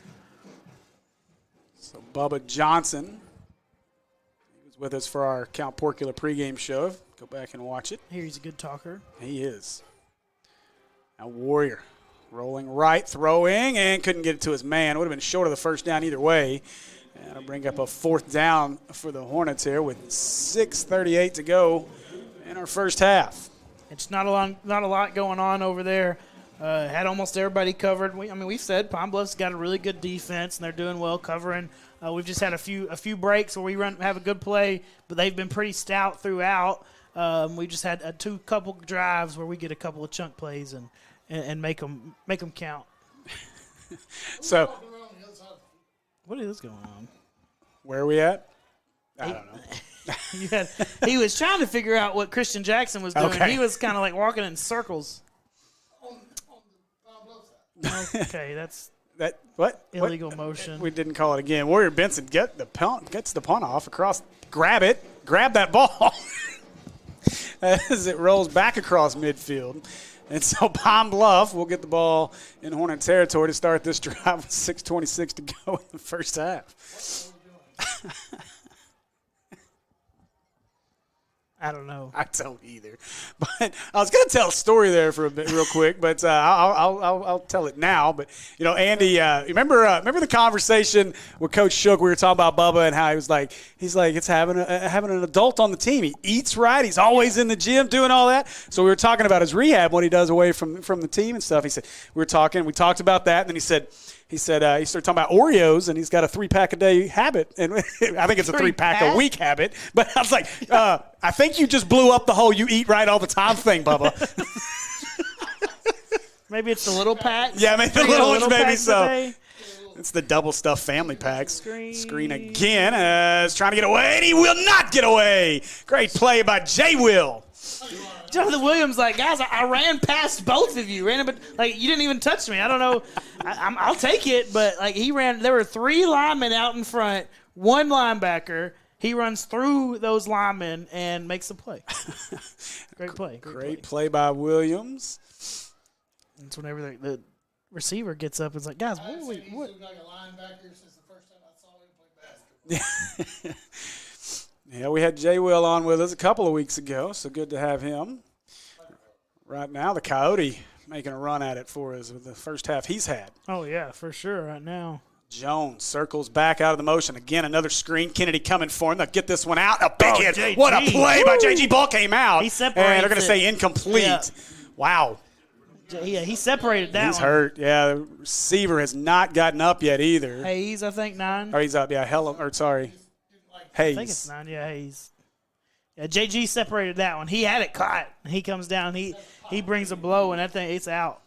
So Bubba Johnson, he was with us for our Count Porcula pregame show. Go back and watch it. Here, he's a good talker. He is. Now Warrior rolling right, throwing, and couldn't get it to his man. Would have been short of the first down either way. And I'll bring up a 4th down for the Hornets here with 6:38 to go in our first half. It's not a lot going on over there. Had almost everybody covered. We've said Palm Bluff's got a really good defense, and they're doing well covering. We've just had a few breaks where we have a good play, but they've been pretty stout throughout. We just had a couple drives where we get a couple of chunk plays and make them count. So, what is going on? Where are we at? I don't know. He was trying to figure out what Christian Jackson was doing. Okay. He was kind of like walking in circles. On the Palm Bluff side. Okay, What? Illegal motion. We didn't call it again. Warrior Benson gets the punt off across. Grab that ball as it rolls back across midfield. And so Palm Bluff will get the ball in Hornet territory to start this drive with 6:26 to go in the first half. I don't know. I don't either. But I was going to tell a story there for a bit, real quick, but I'll tell it now. But Andy, remember the conversation with Coach Shook? We were talking about Bubba and how he's like it's having an adult on the team. He eats right. He's always in the gym doing all that. So we were talking about his rehab, what he does away from the team and stuff. He said we talked about that, and then he said he started talking about Oreos, and he's got a 3-pack a day habit, and I think it's a 3-pack a week habit. But I was like, I think you just blew up the whole "you eat right all the time" thing, Bubba. Maybe it's the little packs. Yeah, maybe the little ones, maybe so. Today. It's the double stuffed family packs. Screen again. Is trying to get away, and he will not get away. Great play by Jay Will. Jonathan Williams, guys, I ran past both of you. You didn't even touch me. I don't know. I'll take it, but he ran. There were 3 linemen out in front, 1 linebacker. He runs through those linemen and makes the play. Great play. Great play by Williams. It's whenever the receiver gets up and is like, guys, what? He's like a linebacker since the first time I saw him play basketball. Yeah, we had Jay Will on with us a couple of weeks ago, so good to have him. Right now, the Coyote making a run at it for us with the first half he's had. Oh, yeah, for sure right now. Jones circles back out of the motion. Again, another screen. Kennedy coming for him. They'll get this one out. A big hit. JG. What a play by JG. Ball came out. He separates and they're going to say it. incomplete. Yeah. Wow. Yeah, he separated that He's one. hurt. Yeah, the receiver has not gotten up yet either. Hayes, I think, 9. Oh, he's up. Yeah, Hayes. I think it's 9. Yeah, Hayes. Yeah, JG separated that one. He had it caught. He comes down. He brings a blow, and that thing, it's out.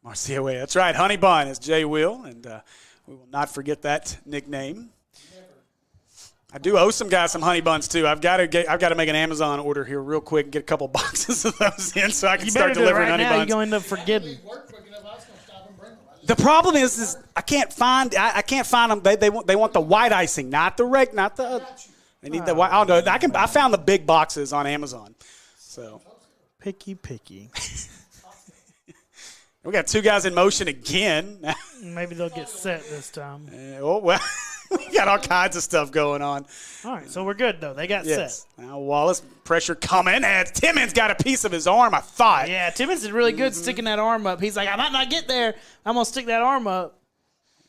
Marcia Way. That's right. Honey Bun is Jay Will, and we will not forget that nickname. I do owe some guys some honey buns too. I've got to make an Amazon order here real quick and get a couple boxes of those in so I can start delivering honey buns. You're going to end up forgetting. The problem is I can't find them. They want the white icing, not the. They need the white. Oh no, I found the big boxes on Amazon. So picky. We got 2 guys in motion again. Maybe they'll get set this time. We got all kinds of stuff going on. All right, so we're good, though. They got set. Now Wallace, pressure coming, and Timmons got a piece of his arm, I thought. Yeah, Timmons is really good sticking that arm up. He's like, I might not get there. I'm going to stick that arm up.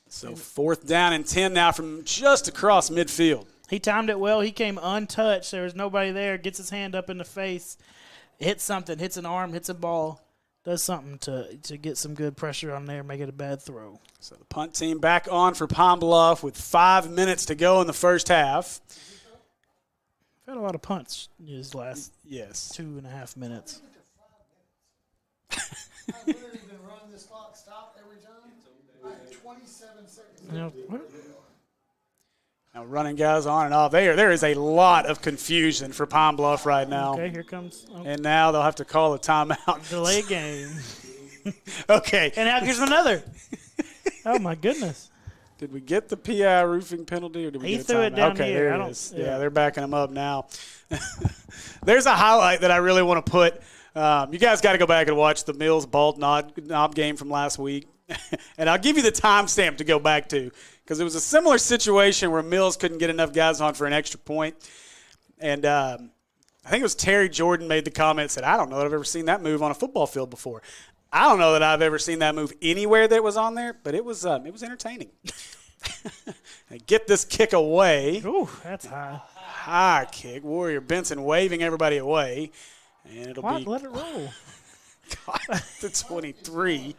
So 4th down and 10 now from just across midfield. He timed it well. He came untouched. There was nobody there. Gets his hand up in the face. Hits something. Hits an arm. Hits a ball. Does something to get some good pressure on there, make it a bad throw. So the punt team back on for Palm Bluff with 5 minutes to go in the first half. We've had a lot of punts these last 2.5 minutes. I've literally been running this clock stop every time. 27 seconds. Now running guys on and off. There is a lot of confusion for Palm Bluff right now. Okay, here comes. Okay. And now they'll have to call a timeout. Delay game. Okay. And now here's another. Oh, my goodness. Did we get the PI roofing penalty or did we get a timeout? He threw it down okay, here. there it is. Yeah, they're backing him up now. There's a highlight that I really want to put. You guys got to go back and watch the Mills Bald Knob game from last week. And I'll give you the timestamp to go back to because it was a similar situation where Mills couldn't get enough guys on for an extra point. And I think it was Terry Jordan made the comment, said, I don't know that I've ever seen that move on a football field before. I don't know that I've ever seen that move anywhere that was on there, but it was entertaining. Get this kick away. Ooh, that's high. High kick. Warrior Benson waving everybody away. And it'll be let it roll. to 23.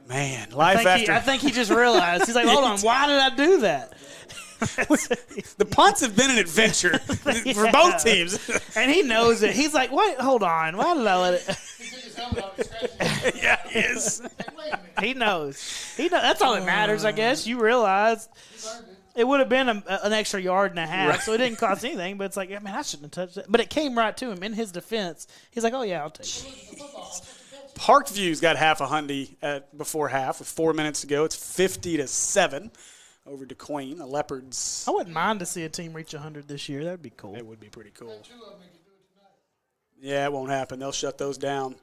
Man, I think he just realized. He's like, hold on, why did I do that? The punts have been an adventure for both teams. And he knows it. He's like, wait, hold on. Why did I let it? He took his helmet off and scratched it. Yeah, he is. Wait a minute. He knows. That's all that matters, I guess. You realized it would have been an extra yard and a half, right. So it didn't cost anything. But it's like, I shouldn't have touched it. But it came right to him in his defense. He's like, oh, yeah, I'll take it. Parkview's got half a hundy before half with 4 minutes to go. It's 50-7 over DeQueen. The Leopards. I wouldn't mind to see a team reach 100 this year. That'd be cool. It would be pretty cool. Yeah, it won't happen. They'll shut those down.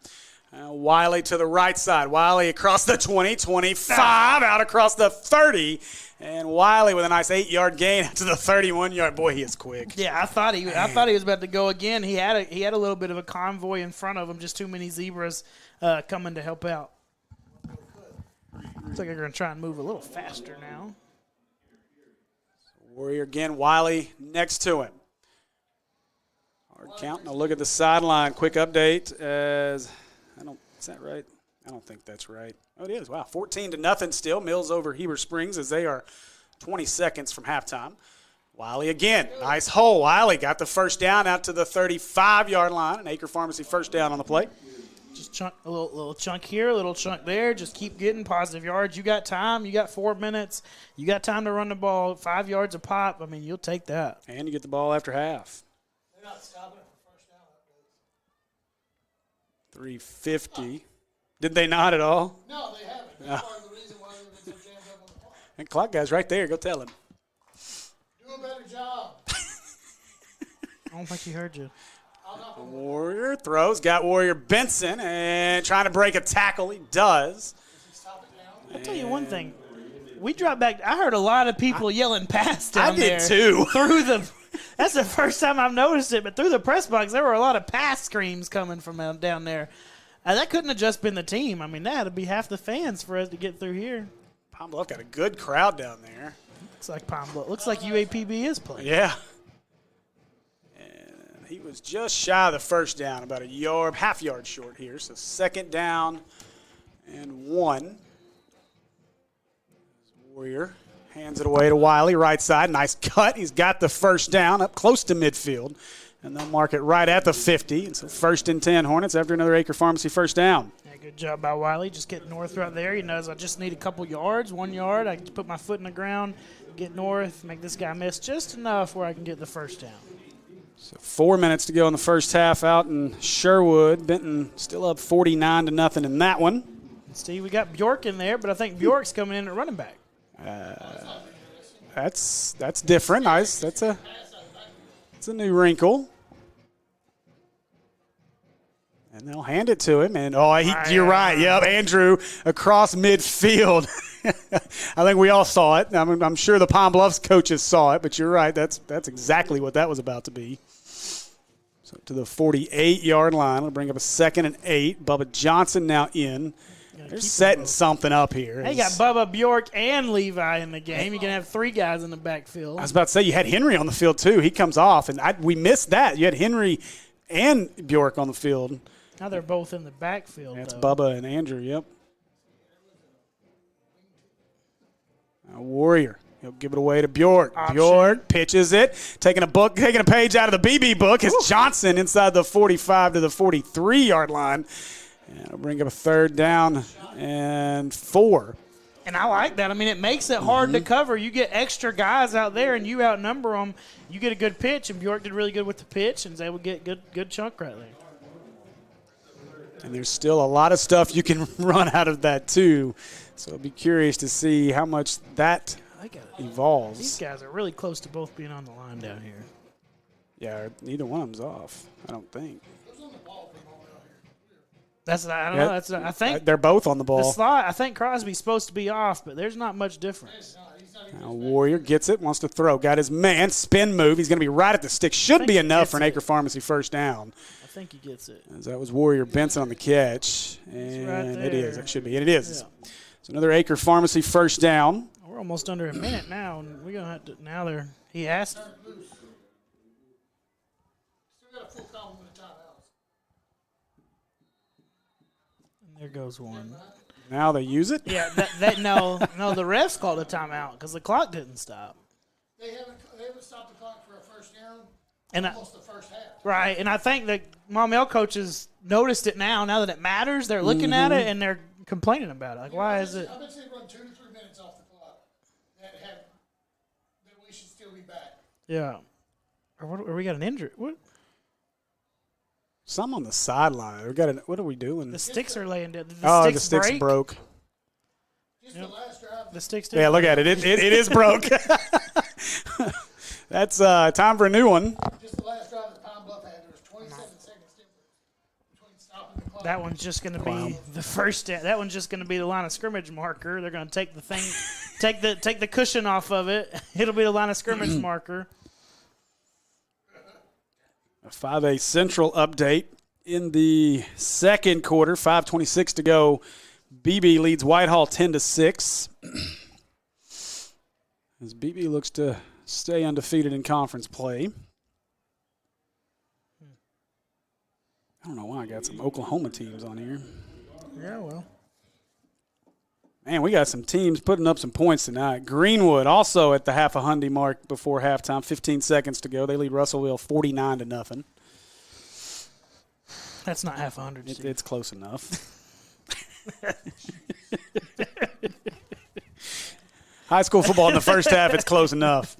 Wiley to the right side. Wiley across the 20, 25, out across the 30. And Wiley with a nice 8-yard gain to the 31-yard. Boy, he is quick. Yeah, I thought he was about to go again. He had a little bit of a convoy in front of him, just too many zebras coming to help out. Looks like they're going to try and move a little faster now. Warrior again, Wiley next to him. Hard count. Now look at the sideline. Quick update is that right? I don't think that's right. Oh, it is. Wow, 14-0 still. Mills over Heber Springs as they are 20 seconds from halftime. Wiley again. Nice hole. Wiley got the first down out to the 35-yard line. An Acre Pharmacy first down on the play. Just chunk a little chunk here, a little chunk there. Just keep getting positive yards. You got time. You got 4 minutes. You got time to run the ball. 5 yards a pop. I mean, you'll take that. And you get the ball after half. They're not stopping it for first down. 350. Did they not at all? No, they haven't. That's part of the reason why they've been so jammed up on the clock. And clock guy's right there. Go tell him. Do a better job. I don't think he heard you. Warrior throws. Got Warrior Benson and trying to break a tackle. He does. I'll tell you one thing. We dropped back. I heard a lot of people yelling pass down there. I did too. That's the first time I've noticed it, but through the press box, there were a lot of pass screams coming from down there. That couldn't have just been the team. I mean, that had to be half the fans for us to get through here. Palm Bluff got a good crowd down there. Looks like Palm Bluff. Looks like UAPB is playing. Yeah. And he was just shy of the first down, about a yard, half yard short here. So 2nd down and 1. Warrior hands it away to Wiley, right side. Nice cut. He's got the first down up close to midfield. And they'll mark it right at the 50. And so 1st and 10 Hornets after another Acre Pharmacy first down. Yeah, good job by Wiley. Just get north right there. He knows I just need a couple yards, 1 yard. I can put my foot in the ground, get north, make this guy miss just enough where I can get the first down. So 4 minutes to go in the first half out in Sherwood. Benton still up 49-0 in that one. Steve, we got Bjork in there, but I think Bjork's coming in at running back. That's different. Nice. That's a new wrinkle. And they'll hand it to him. And, you're right. Yep, Andrew across midfield. I think we all saw it. I'm sure the Palm Bluffs coaches saw it, but you're right. That's exactly what that was about to be. So to the 48-yard line. We'll bring up a 2nd and 8. Bubba Johnson now in. They're setting something up here. They got Bubba, Bjork, and Levi in the game. You're going to have 3 guys in the backfield. I was about to say, you had Henry on the field, too. He comes off, and we missed that. You had Henry and Bjork on the field. Now they're both in the backfield. That's Bubba and Andrew, yep. Now Warrior. He'll give it away to Bjork. Option. Bjork pitches it, taking a page out of the BB book. It's Johnson inside the 45 to the 43-yard line. And it'll bring up a 3rd down and 4. And I like that. I mean, it makes it hard to cover. You get extra guys out there, and you outnumber them. You get a good pitch, and Bjork did really good with the pitch, and was able to get good chunk right there. And there's still a lot of stuff you can run out of that, too. So I'll be curious to see how much that evolves. These guys are really close to both being on the line down here. Yeah, neither one of them's off, I don't think. I think they're both on the ball. The slot, I think Crosby's supposed to be off, but there's not much difference. Now Warrior gets it, wants to throw. Got his man, spin move. He's going to be right at the stick. Should be enough for an Acre Pharmacy first down. I think he gets it. As that was Warrior Benson on the catch. And right it is. It should be. And it is. Yeah. So another Acre Pharmacy first down. We're almost under a minute now, and we're going to have to – now they're – he asked. Still got a full complement of timeouts. And there goes one. Now they use it? Yeah, no, the refs called a timeout because the clock didn't stop. They haven't stopped the clock for a first down. And almost the first half. Right, and I think the Maumelle coaches noticed it now that it matters. They're looking at it and they're complaining about it. Like, why is it? I bet they run 2 to 3 minutes off the clock that we should still be back. Yeah. Or we got an injury. What? Some on the sideline. What are we doing? The sticks are laying down. The sticks break? broke. Just the last drive. The sticks. Yeah, look at it. It is broke. That's time for a new one. Just the last drive that Pine Bluff had, there was 27 seconds difference between stopping the clock. That one's just going to be the first. That one's just going to be the line of scrimmage marker. They're going to take the thing, take the cushion off of it. It'll be the line of scrimmage marker. A 5A Central update in the second quarter. 5:26 to go. BB leads Whitehall 10-6. As BB looks to stay undefeated in conference play. I don't know why I got some Oklahoma teams on here. Yeah, well. Man, we got some teams putting up some points tonight. Greenwood also at the half a hundy mark before halftime. 15 seconds to go. They lead Russellville 49-0. That's not half 100. It's close enough. High school football in the first half, it's close enough.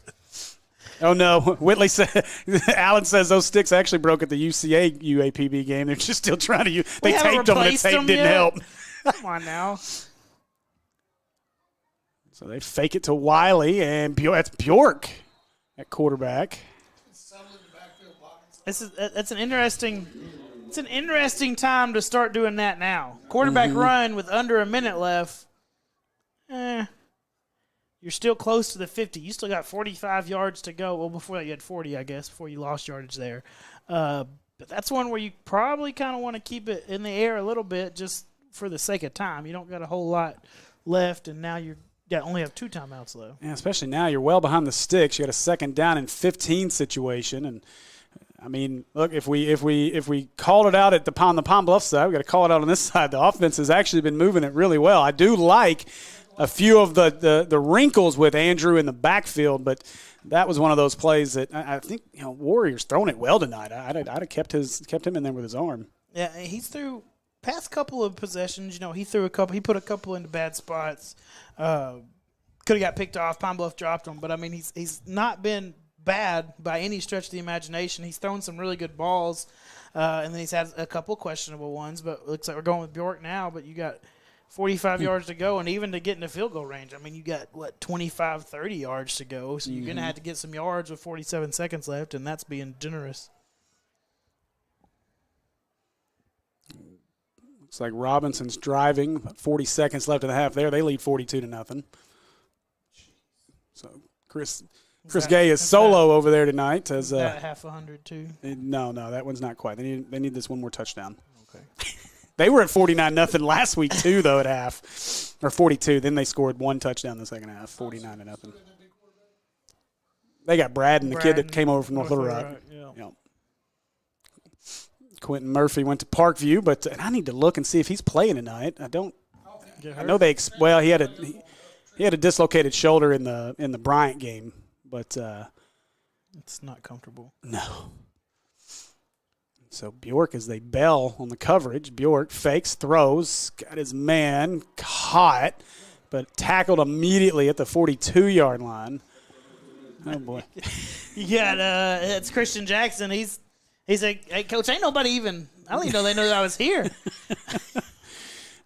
Oh, no. Whitley said, Allen says those sticks actually broke at the UCA UAPB game. They're just still trying to – they taped them and the tape didn't help. Come on now. So they fake it to Wiley, and that's Bjork at quarterback. That's an interesting – it's an interesting time to start doing that now. Quarterback run with under a minute left. You're still close to the 50. You still got 45 yards to go. Well, before that you had 40, I guess, before you lost yardage there. But that's one where you probably kind of want to keep it in the air a little bit just for the sake of time. You don't got a whole lot left, and now you only have 2 timeouts though. Yeah, especially now you're well behind the sticks. You got a 2nd down and 15 situation, and I mean, look, if we called it out at the Pine Bluff side, we got to call it out on this side. The offense has actually been moving it really well. I do like a few of the wrinkles with Andrew in the backfield, but that was one of those plays that I think Warriors throwing it well tonight. I'd have kept him in there with his arm. Yeah, he's threw past couple of possessions. He threw a couple. He put a couple into bad spots. Could have got picked off. Pine Bluff dropped him, but I mean he's not been bad by any stretch of the imagination. He's thrown some really good balls, and then he's had a couple questionable ones. But it looks like we're going with Bjork now. But you got 45 yards to go, and even to get into field goal range, I mean, you got, 25, 30 yards to go. So you're going to have to get some yards with 47 seconds left, and that's being generous. Looks like Robinson's driving. About 40 seconds left in the half there. They lead 42-0. So Chris Gay is solo over there tonight. As that half 100 too. No, that one's not quite. They need this one more touchdown. Okay. They were at 49-0 last week too, though at half, or 42. Then they scored 1 touchdown in the second half, 49-0. They got Braden, the kid that came over from North Little Rock. Yeah. Quentin Murphy went to Parkview, but and I need to look and see if he's playing tonight. I know he had a dislocated shoulder in the Bryant game, but it's not comfortable. No. So Bjork, as they bail on the coverage, Bjork fakes, throws, got his man caught, but tackled immediately at the 42-yard line. Oh boy! You got it's Christian Jackson. He's like, hey, Coach, ain't nobody even. I don't even know they know that I was here.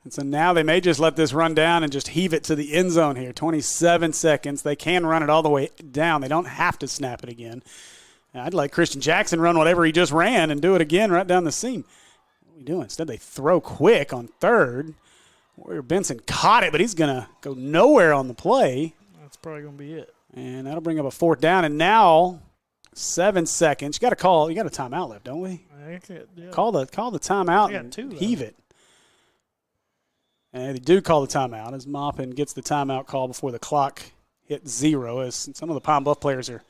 And so now they may just let this run down and just heave it to the end zone here. 27 seconds. They can run it all the way down. They don't have to snap it again. I'd like Christian Jackson run whatever he just ran and do it again right down the seam. What are we doing? Instead, they throw quick on 3rd. Warrior Benson caught it, but he's going to go nowhere on the play. That's probably going to be it. And that'll bring up a 4th down. And now 7 seconds. You got a timeout left, don't we? Yeah. Call the timeout and heave it. And they do call the timeout as Maupin gets the timeout call before the clock hits 0. As some of the Pine Bluff players are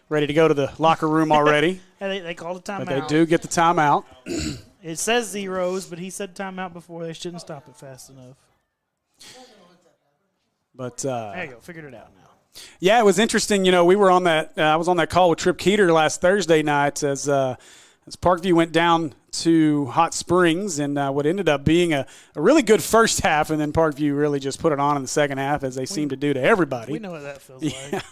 ready to go to the locker room already. They called the timeout. But they do get the timeout. It says 0s, but he said timeout before. They shouldn't stop it fast enough. But there you go. Figured it out now. Yeah, it was interesting. We were on that. I was on that call with Trip Keeter last Thursday night as as Parkview went down to Hot Springs and what ended up being a really good first half, and then Parkview really just put it on in the second half, as they seem to do to everybody. We know what that feels like.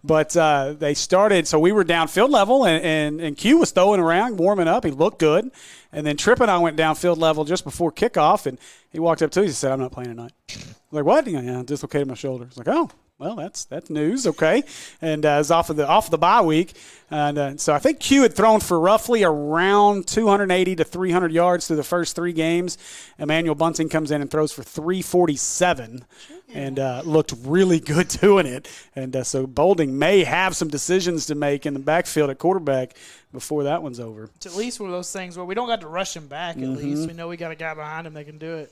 But they started, so we were down field level, and Q was throwing around, warming up. He looked good. And then Tripp and I went down field level just before kickoff, and he walked up to us and said, "I'm not playing tonight." I was like, "What?" "Yeah, I dislocated my shoulder." I was like, "Oh. Well, that's news, okay." And it's off of the bye week, and so I think Q had thrown for roughly around 280 to 300 yards through the first 3 games. Emmanuel Bunting comes in and throws for 347, and looked really good doing it. And so Bolding may have some decisions to make in the backfield at quarterback before that one's over. It's at least one of those things where we don't got to rush him back. At least we know we got a guy behind him that can do it.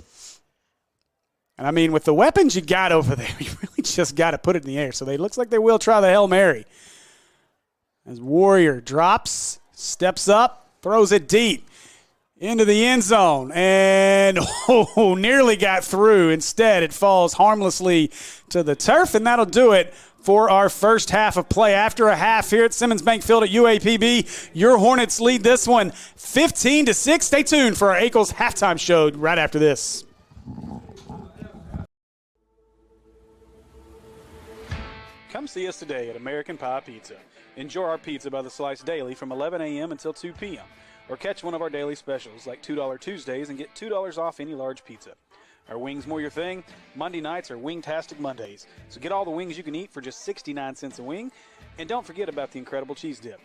And, I mean, with the weapons you got over there, you really just got to put it in the air. So it looks like they will try the Hail Mary. As Warrior drops, steps up, throws it deep into the end zone. And, nearly got through. Instead, it falls harmlessly to the turf, and that'll do it for our first half of play. After a half here at Simmons Bank Field at UAPB, your Hornets lead this one 15-6. Stay tuned for our Akel's halftime show right after this. Come see us today at American Pie Pizza. Enjoy our pizza by the slice daily from 11 a.m. until 2 p.m. Or catch one of our daily specials like $2 Tuesdays and get $2 off any large pizza. Are wings more your thing? Monday nights are Wingtastic Mondays. So get all the wings you can eat for just 69 cents a wing. And don't forget about the incredible cheese dip.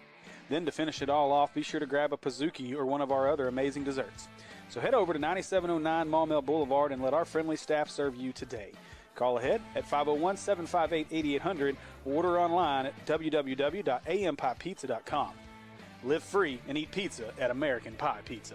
Then to finish it all off, be sure to grab a Pizookie or one of our other amazing desserts. So head over to 9709 Maumelle Boulevard and let our friendly staff serve you today. Call ahead at 501-758-8800 or order online at www.ampiepizza.com. Live free and eat pizza at American Pie Pizza.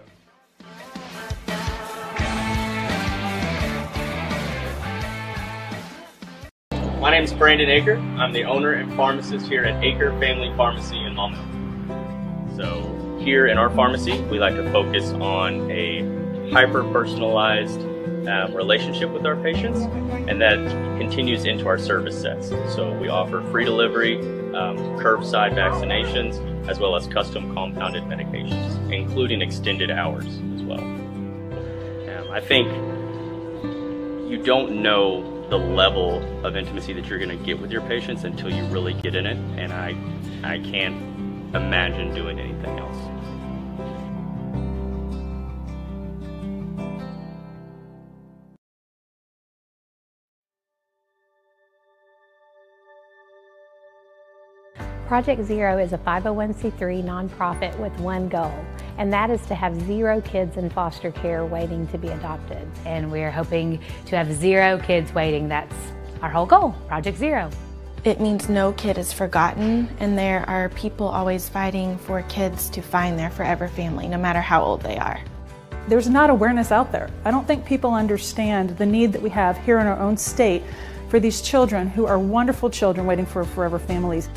My name is Brandon Aker. I'm the owner and pharmacist here at Aker Family Pharmacy in Maumelle. So here in our pharmacy, we like to focus on a hyper-personalized relationship with our patients, and that continues into our service sets. So we offer free delivery, curbside vaccinations, as well as custom compounded medications, including extended hours as well. I think you don't know the level of intimacy that you're going to get with your patients until you really get in it, and I can't imagine doing anything else. Project Zero is a 501c3 nonprofit with one goal, and that is to have 0 kids in foster care waiting to be adopted. And we're hoping to have 0 kids waiting. That's our whole goal, Project Zero. It means no kid is forgotten, and there are people always fighting for kids to find their forever family, no matter how old they are. There's not awareness out there. I don't think people understand the need that we have here in our own state for these children who are wonderful children waiting for forever families.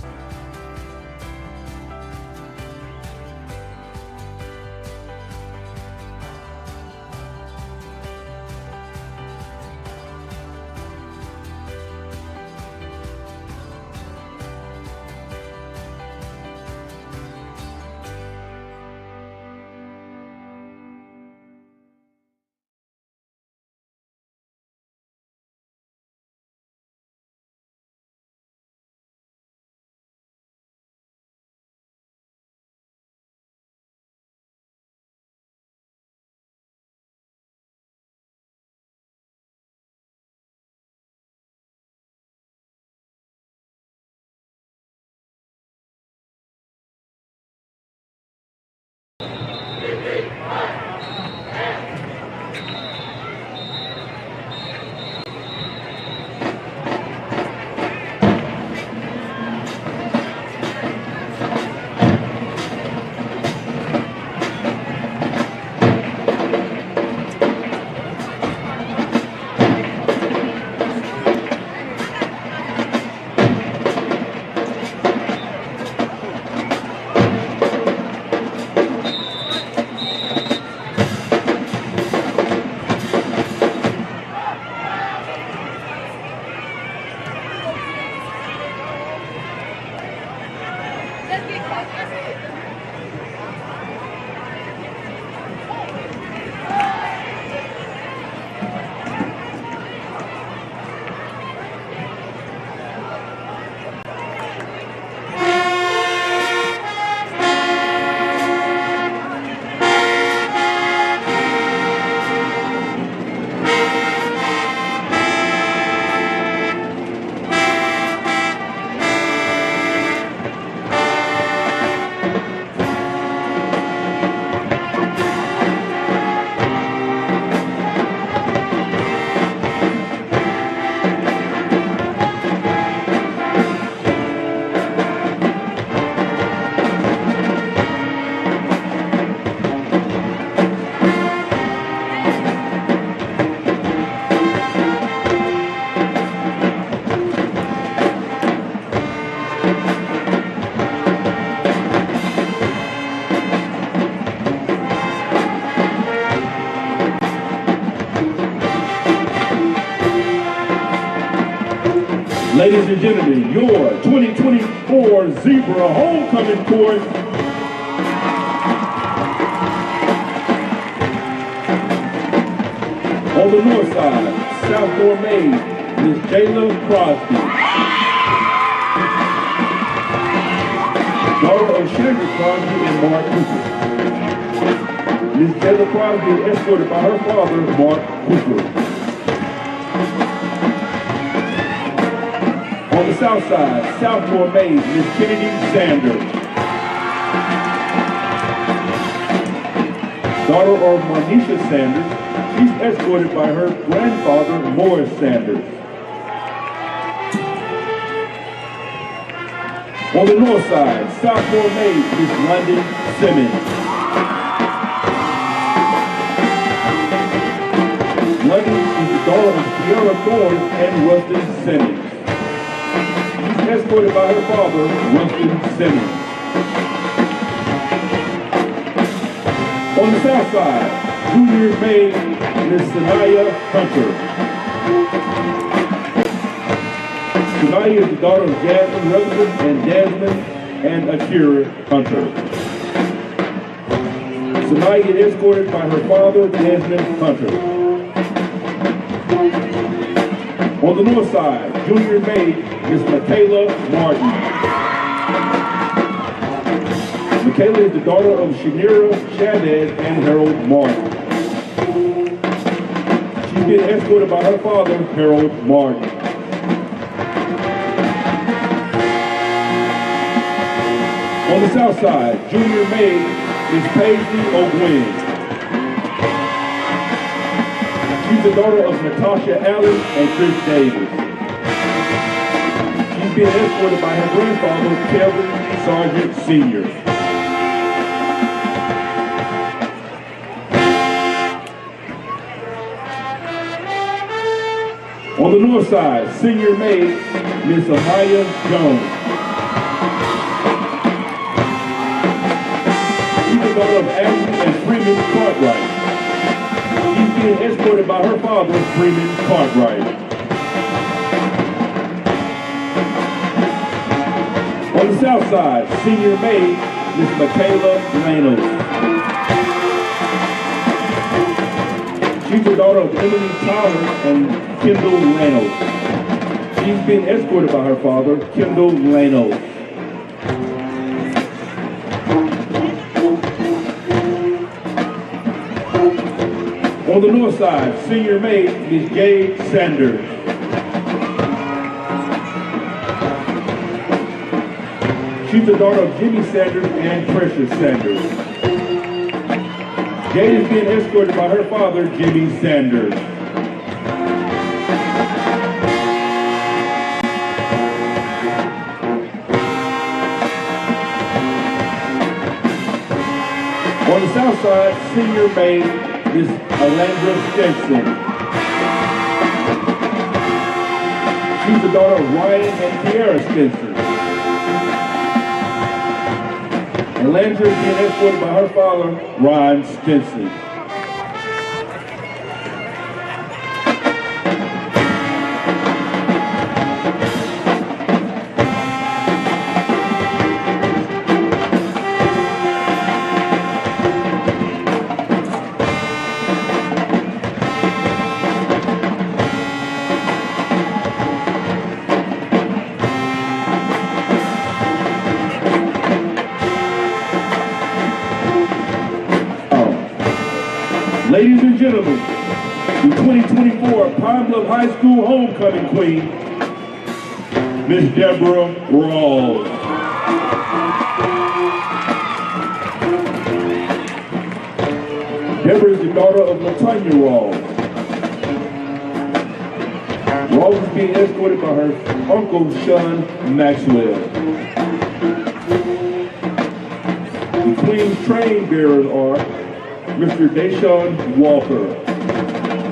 Ladies and gentlemen, your 2024 Zebra Homecoming Court. On the north side, sophomore maid, Miss Jayla Crosby. Daughter of Shandra Crosby and Mark Cooper. Miss Jayla Crosby is escorted by her father, Mark Cooper. On the south side, sophomore maid, Miss Kennedy Sanders. Daughter of Monisha Sanders, she's escorted by her grandfather, Morris Sanders. On the north side, sophomore maid, Miss London Simmons. London is the daughter of Sierra Thorne and Rustin Simmons. Escorted by her father, Rustin Simmons. On the south side, junior maid, Miss Sanaya Hunter. Sanaya is the daughter of Jasmine Rutherford and Jasmine and Akira Hunter. Sanaya is escorted by her father, Jasmine Hunter. On the north side, junior maid, Miss Michaela Martin. Michaela is the daughter of Shanira Chavez and Harold Martin. She's been escorted by her father, Harold Martin. On the south side, junior maid, Miss Paisley O'Gwen. She's the daughter of Natasha Allen and Chris Davis. She's being escorted by her grandfather, Kevin Sargent Sr. On the north side, senior maid, Miss Amaya Jones. She's the daughter of Ashley and Freeman Cartwright. She's being escorted by her father, Freeman Cartwright. On the south side, senior maid, Miss Michaela Lano. She's the daughter of Emily Tyler and Kendall Lano. She's being escorted by her father, Kendall Lano. On the north side, senior maid, Miss Jade Sanders. She's the daughter of Jimmy Sanders and Precious Sanders. Jade is being escorted by her father, Jimmy Sanders. On the south side, senior maid, Miss Alandra Stinson. She's the daughter of Ryan and Kiara Stinson. Alandra is being escorted by her father, Ryan Stinson. Ladies and gentlemen, the 2024 Pine Bluff High School Homecoming Queen, Miss Deborah Rawls. Deborah is the daughter of Latonya Rawls. Rawls is being escorted by her uncle, Sean Maxwell. The Queen's train bearers are Mr. Deshaun Walker,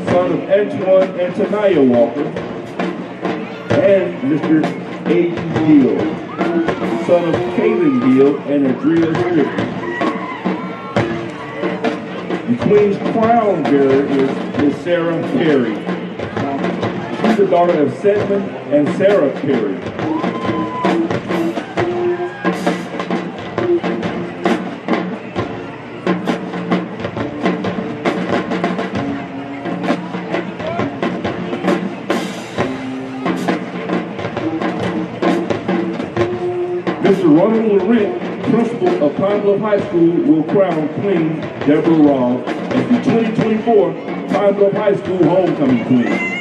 son of Antoine and Tanaya Walker, and Mr. A.E. Gill, son of Kaylin Gill and Adria Strickland. The Queen's crown bearer is Miss Sarah Perry. She's the daughter of Sedman and Sarah Perry. Mr. Ronald Laurent, principal of Pine Bluff High School, will crown Queen Deborah Ross as the 2024 Pine Bluff High School Homecoming Queen.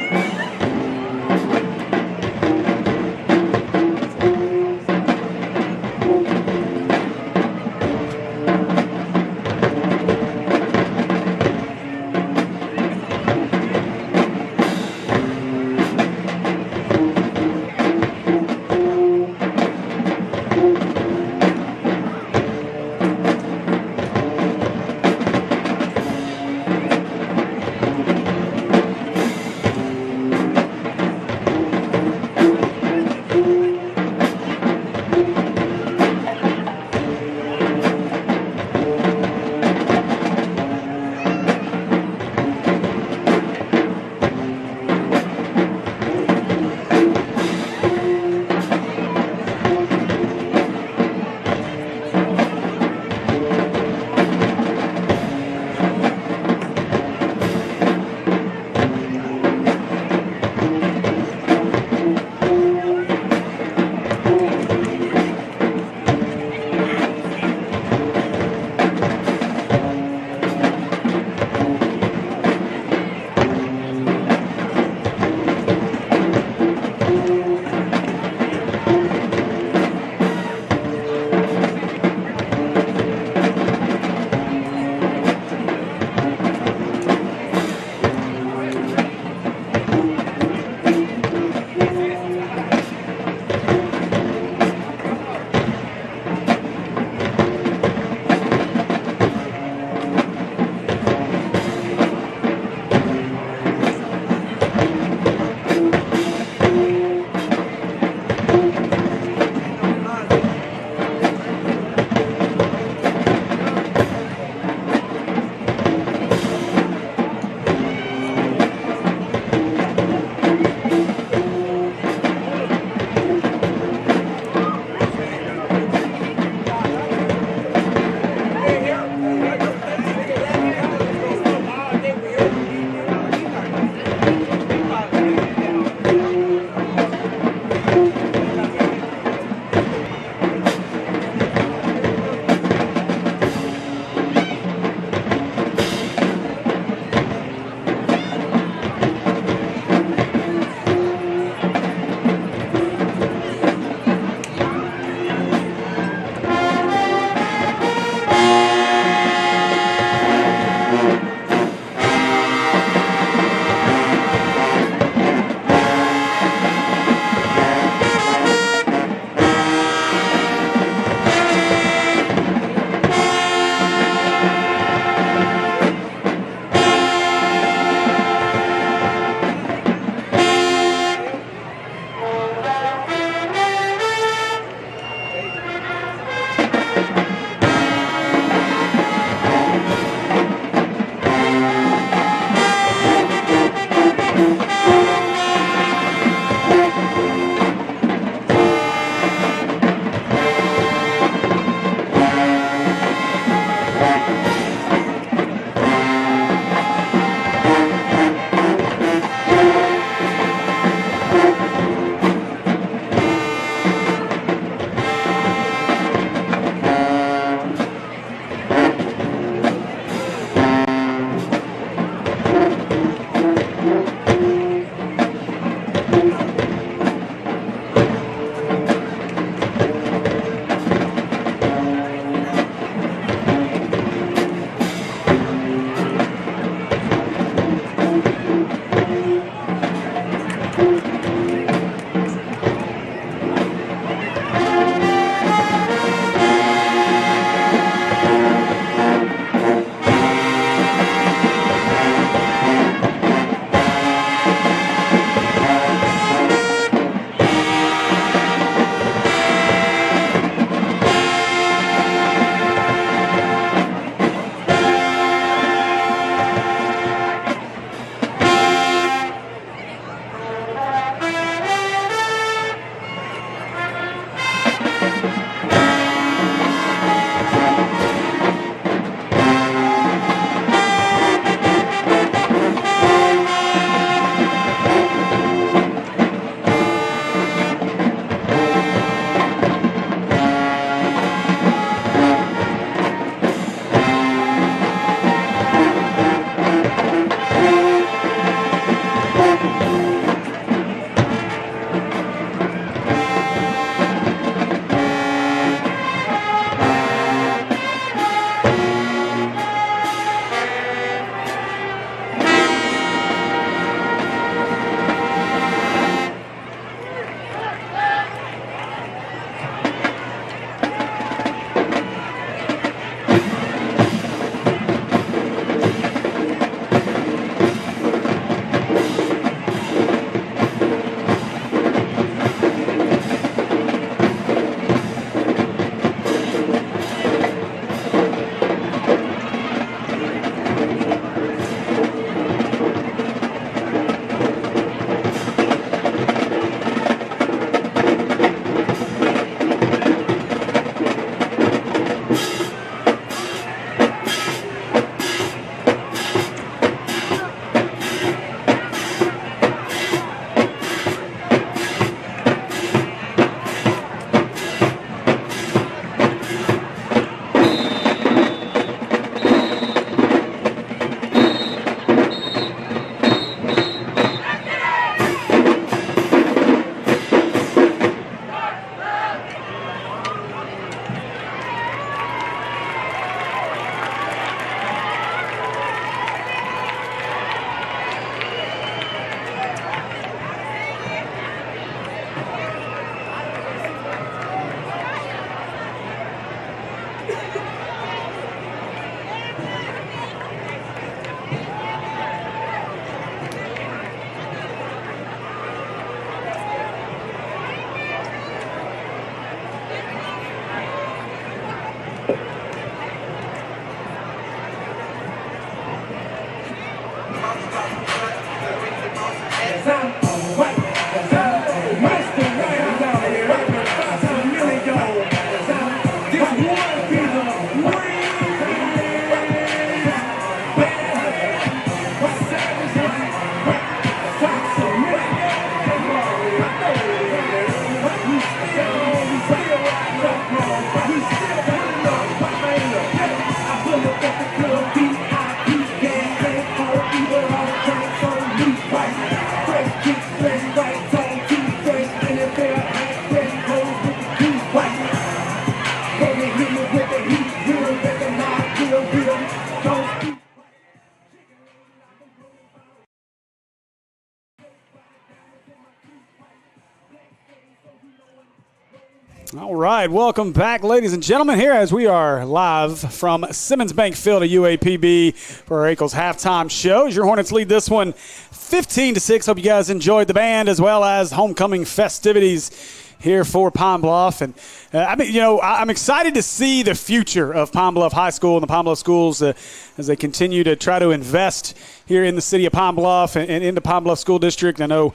All right, welcome back, ladies and gentlemen, here as we are live from Simmons Bank Field at UAPB for our Eagles halftime show. As your Hornets lead this one 15-6. Hope you guys enjoyed the band as well as homecoming festivities here for Pine Bluff. And I'm excited to see the future of Pine Bluff High School and the Pine Bluff schools as they continue to try to invest here in the city of Pine Bluff and in the Pine Bluff School District. I know,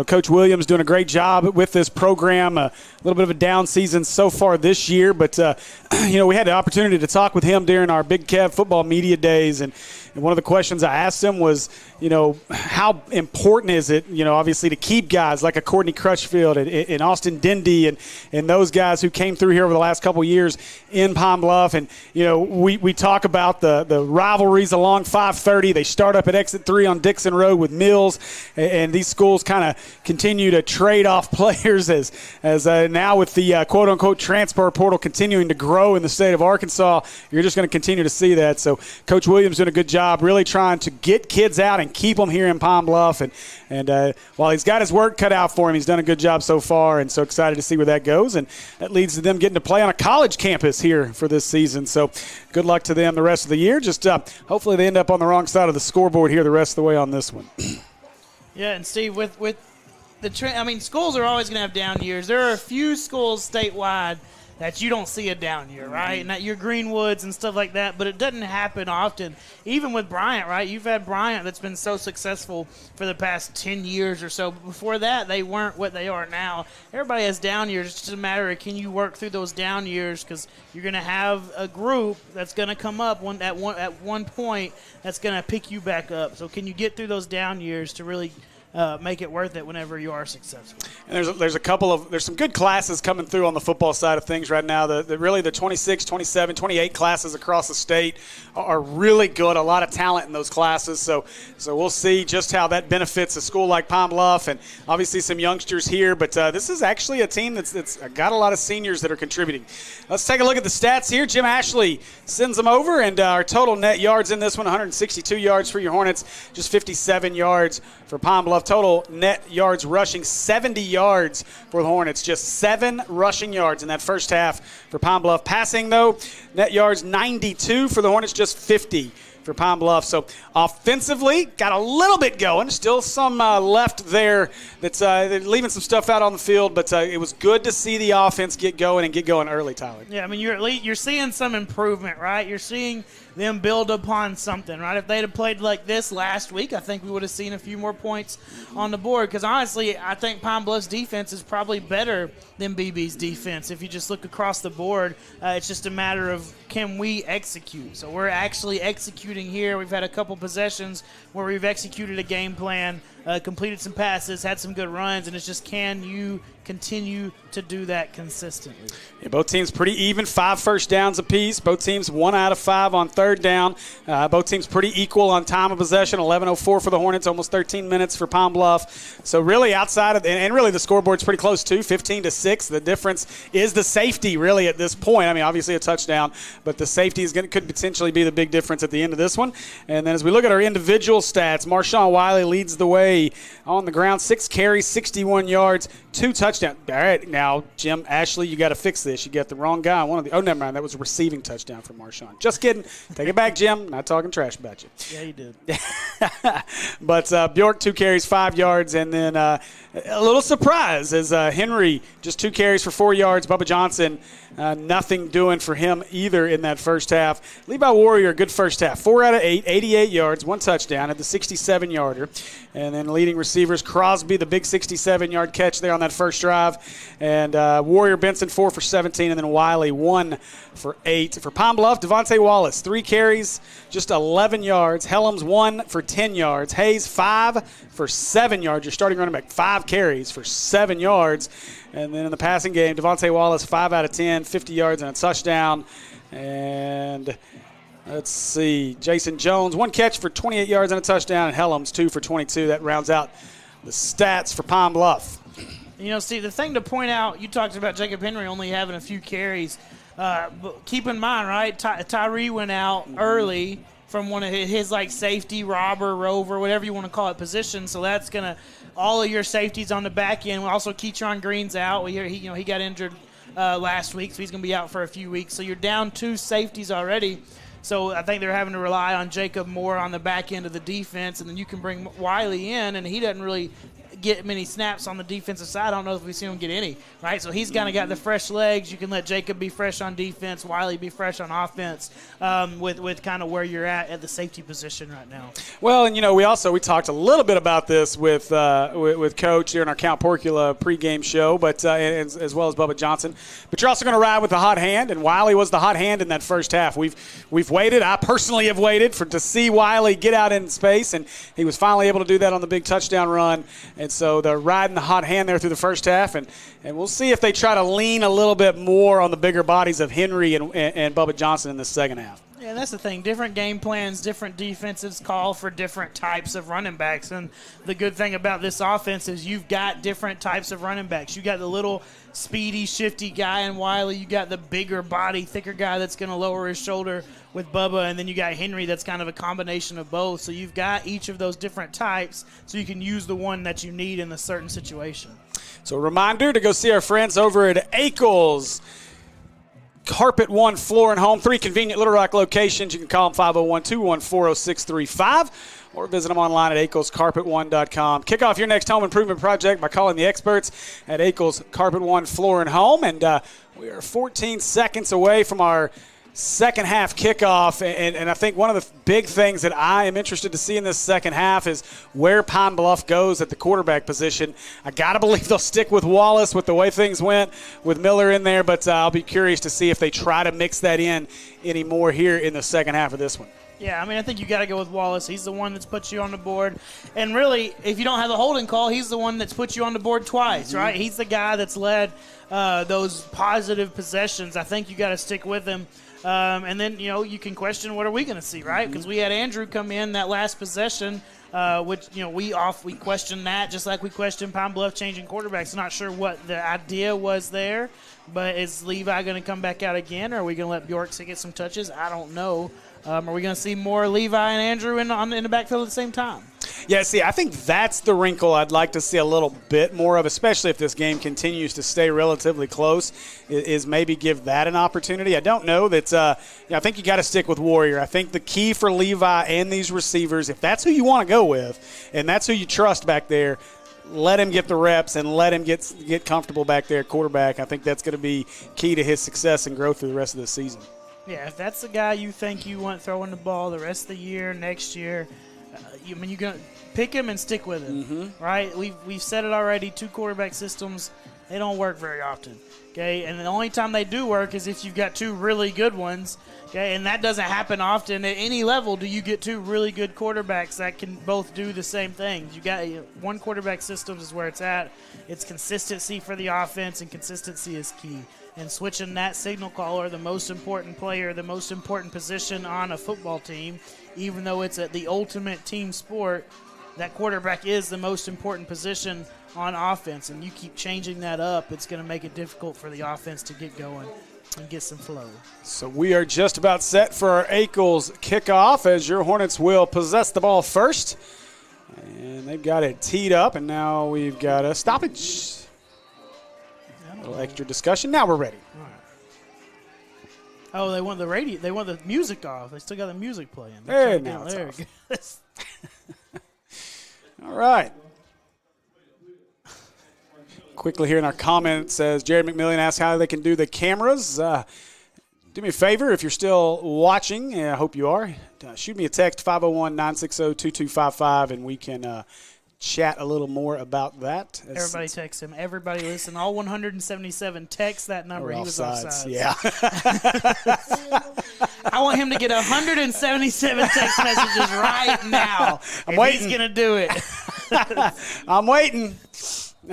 Coach Williams doing a great job with this program. A little bit of a down season so far this year, but we had the opportunity to talk with him during our Big Kev football media days, and one of the questions I asked him was, how important is it, obviously to keep guys like a Courtney Crutchfield and Austin Dindy and those guys who came through here over the last couple of years in Pine Bluff. And, we talk about the rivalries along 530. They start up at Exit 3 on Dixon Road with Mills, and these schools kind of continue to trade off players as now with the quote-unquote transfer portal continuing to grow in the state of Arkansas, you're just going to continue to see that. So Coach Williams doing a good job really trying to get kids out and keep them here in Pine Bluff. And while he's got his work cut out for him, he's done a good job so far, and so excited to see where that goes. And that leads to them getting to play on a college campus here for this season. So good luck to them the rest of the year. Just hopefully they end up on the wrong side of the scoreboard here the rest of the way on this one. Yeah, and Steve, with the schools are always going to have down years. There are a few schools statewide that you don't see a down year, right? And that your Greenwoods and stuff like that, but it doesn't happen often. Even with Bryant, right? You've had Bryant that's been so successful for the past 10 years or so. But before that, they weren't what they are now. Everybody has down years. It's just a matter of can you work through those down years, because you're going to have a group that's going to come up at one point that's going to pick you back up. So can you get through those down years to really make it worth it whenever you are successful. And there's some good classes coming through on the football side of things right now. The 26, 27, 28 classes across the state are really good. A lot of talent in those classes. So we'll see just how that benefits a school like Pine Bluff, and obviously some youngsters here. But this is actually a team that's got a lot of seniors that are contributing. Let's take a look at the stats here. Jim Ashley sends them over, and our total net yards in this one, 162 yards for your Hornets, just 57 yards for Pine Bluff. Total net yards rushing, 70 yards for the Hornets. Just 7 rushing yards in that first half for Pine Bluff. Passing, though, net yards 92 for the Hornets, just 50 for Pine Bluff. So offensively, got a little bit going. Still some left there that's leaving some stuff out on the field, but it was good to see the offense get going early, Tyler. Yeah, you're seeing some improvement, right? You're seeing them build upon something, right? If they'd have played like this last week, I think we would have seen a few more points on the board, because honestly, I think Pine Bluff's defense is probably better than BB's defense. If you just look across the board, it's just a matter of can we execute? So we're actually executing here. We've had a couple possessions where we've executed a game plan, completed some passes, had some good runs, and it's just can you continue to do that consistently? Yeah, both teams pretty even, 5 first downs apiece. Both teams 1 out of 5 on third down. Both teams pretty equal on time of possession, 11:04 for the Hornets, almost 13 minutes for Pine Bluff. So really outside of, and really the scoreboard's pretty close too, 15-6. The difference is the safety really at this point. I mean, obviously a touchdown, but the safety could potentially be the big difference at the end of this one. And then as we look at our individual stats, Marshawn Wiley leads the way on the ground, 6 carries, 61 yards, 2 touchdowns. touchdown. All right, now, Jim, Ashley, you got to fix this. You got the wrong guy on one of the – oh, never mind. That was a receiving touchdown for Marshawn. Just kidding. Take it back, Jim. Not talking trash about you. Yeah, you did. But Bjork, 2 carries, 5 yards, and then a little surprise as Henry, just 2 carries for 4 yards. Bubba Johnson, nothing doing for him either in that first half. Levi Warrior, good first half. 4 out of 8, 88 yards, 1 touchdown at the 67-yarder. And then leading receivers, Crosby, the big 67-yard catch there on that first drive. And Warrior Benson, 4 for 17, and then Wiley, 1 for 8. For Pine Bluff, Devontae Wallace, 3 carries, just 11 yards. Helms, 1 for 10 yards. Hayes, 5 for 7 yards. Your starting running back, 5 carries for 7 yards. And then in the passing game, Devontae Wallace, 5 out of 10, 50 yards and a touchdown. And let's see, Jason Jones, 1 catch for 28 yards and a touchdown, and Helms, 2 for 22. That rounds out the stats for Pine Bluff. You know, Steve, the thing to point out, you talked about Jacob Henry only having a few carries. But keep in mind, right, Tyree went out early from one of his like safety, robber, rover, whatever you want to call it, position. So that's going to all of your safeties on the back end. Also, Keytron Green's out. He got injured last week, so he's going to be out for a few weeks. So you're down 2 safeties already. So I think they're having to rely on Jacob more on the back end of the defense, and then you can bring Wiley in, and he doesn't really get many snaps on the defensive side. I don't know if we've seen him get any, right? So he's kind of got the fresh legs. You can let Jacob be fresh on defense, Wiley be fresh on offense with kind of where you're at the safety position right now. Well, and, we talked a little bit about this with Coach during our Count Porcula pregame show, but as well as Bubba Johnson. But you're also going to ride with the hot hand, and Wiley was the hot hand in that first half. We've waited. I personally have waited to see Wiley get out in space, and he was finally able to do that on the big touchdown run. And so they're riding the hot hand there through the first half, and we'll see if they try to lean a little bit more on the bigger bodies of Henry and Bubba Johnson in the second half. Yeah, that's the thing. Different game plans, different defenses call for different types of running backs. And the good thing about this offense is you've got different types of running backs. You got the little speedy, shifty guy in Wiley. You got the bigger body, thicker guy that's going to lower his shoulder with Bubba. And then you got Henry that's kind of a combination of both. So you've got each of those different types so you can use the one that you need in a certain situation. So a reminder to go see our friends over at Akel's Carpet One Floor and Home, 3 convenient Little Rock locations. You can call them 501-214-0635 or visit them online at akelscarpet1.com. Kick off your next home improvement project by calling the experts at Akel's Carpet One Floor and Home. And we are 14 seconds away from our second half kickoff, and I think one of the big things that I am interested to see in this second half is where Pine Bluff goes at the quarterback position. I got to believe they'll stick with Wallace with the way things went with Miller in there, but I'll be curious to see if they try to mix that in anymore here in the second half of this one. Yeah, I think you got to go with Wallace. He's the one that's put you on the board. And really, if you don't have the holding call, he's the one that's put you on the board twice, right? He's the guy that's led those positive possessions. I think you got to stick with him. And then, you can question what are we going to see, right? Because we had Andrew come in that last possession, which, we questioned that just like we questioned Pine Bluff changing quarterbacks. Not sure what the idea was there, but is Levi going to come back out again, or are we going to let Bjork get some touches? I don't know. Are we going to see more Levi and Andrew in the backfield at the same time? Yeah, see, I think that's the wrinkle I'd like to see a little bit more of, especially if this game continues to stay relatively close, is maybe give that an opportunity. I don't know that I think you got to stick with Warrior. I think the key for Levi and these receivers, if that's who you want to go with and that's who you trust back there, let him get the reps and let him get comfortable back there at quarterback. I think that's going to be key to his success and growth through the rest of the season. Yeah, if that's the guy you think you want throwing the ball the rest of the year, next year, you're going to pick him and stick with him, right? We've said it already, 2 quarterback systems, they don't work very often, okay? And the only time they do work is if you've got 2 really good ones, okay? And that doesn't happen often. At any level do you get 2 really good quarterbacks that can both do the same things. You got 1 quarterback system is where it's at. It's consistency for the offense, and consistency is key. And switching that signal caller, the most important player, the most important position on a football team, even though it's the ultimate team sport, that quarterback is the most important position on offense. And you keep changing that up, it's going to make it difficult for the offense to get going and get some flow. So we are just about set for our Akel's kickoff as your Hornets will possess the ball first. And they've got it teed up, and now we've got a stoppage. little extra discussion. Now we're ready. Oh, they want the radio. They want the music off. They still got the music playing. Hey, now it's off. All right. Quickly here in our comments says Jared McMillian asks how they can do the cameras. Do me a favor if you're still watching. I hope you are. Shoot me a text 501-960-2255 and we can chat a little more about that. Everybody text him. Everybody listen. All 177 text that number. He was offsides. Yeah. I want him to get 177 text messages right now. I'm waiting. He's gonna do it. I'm waiting.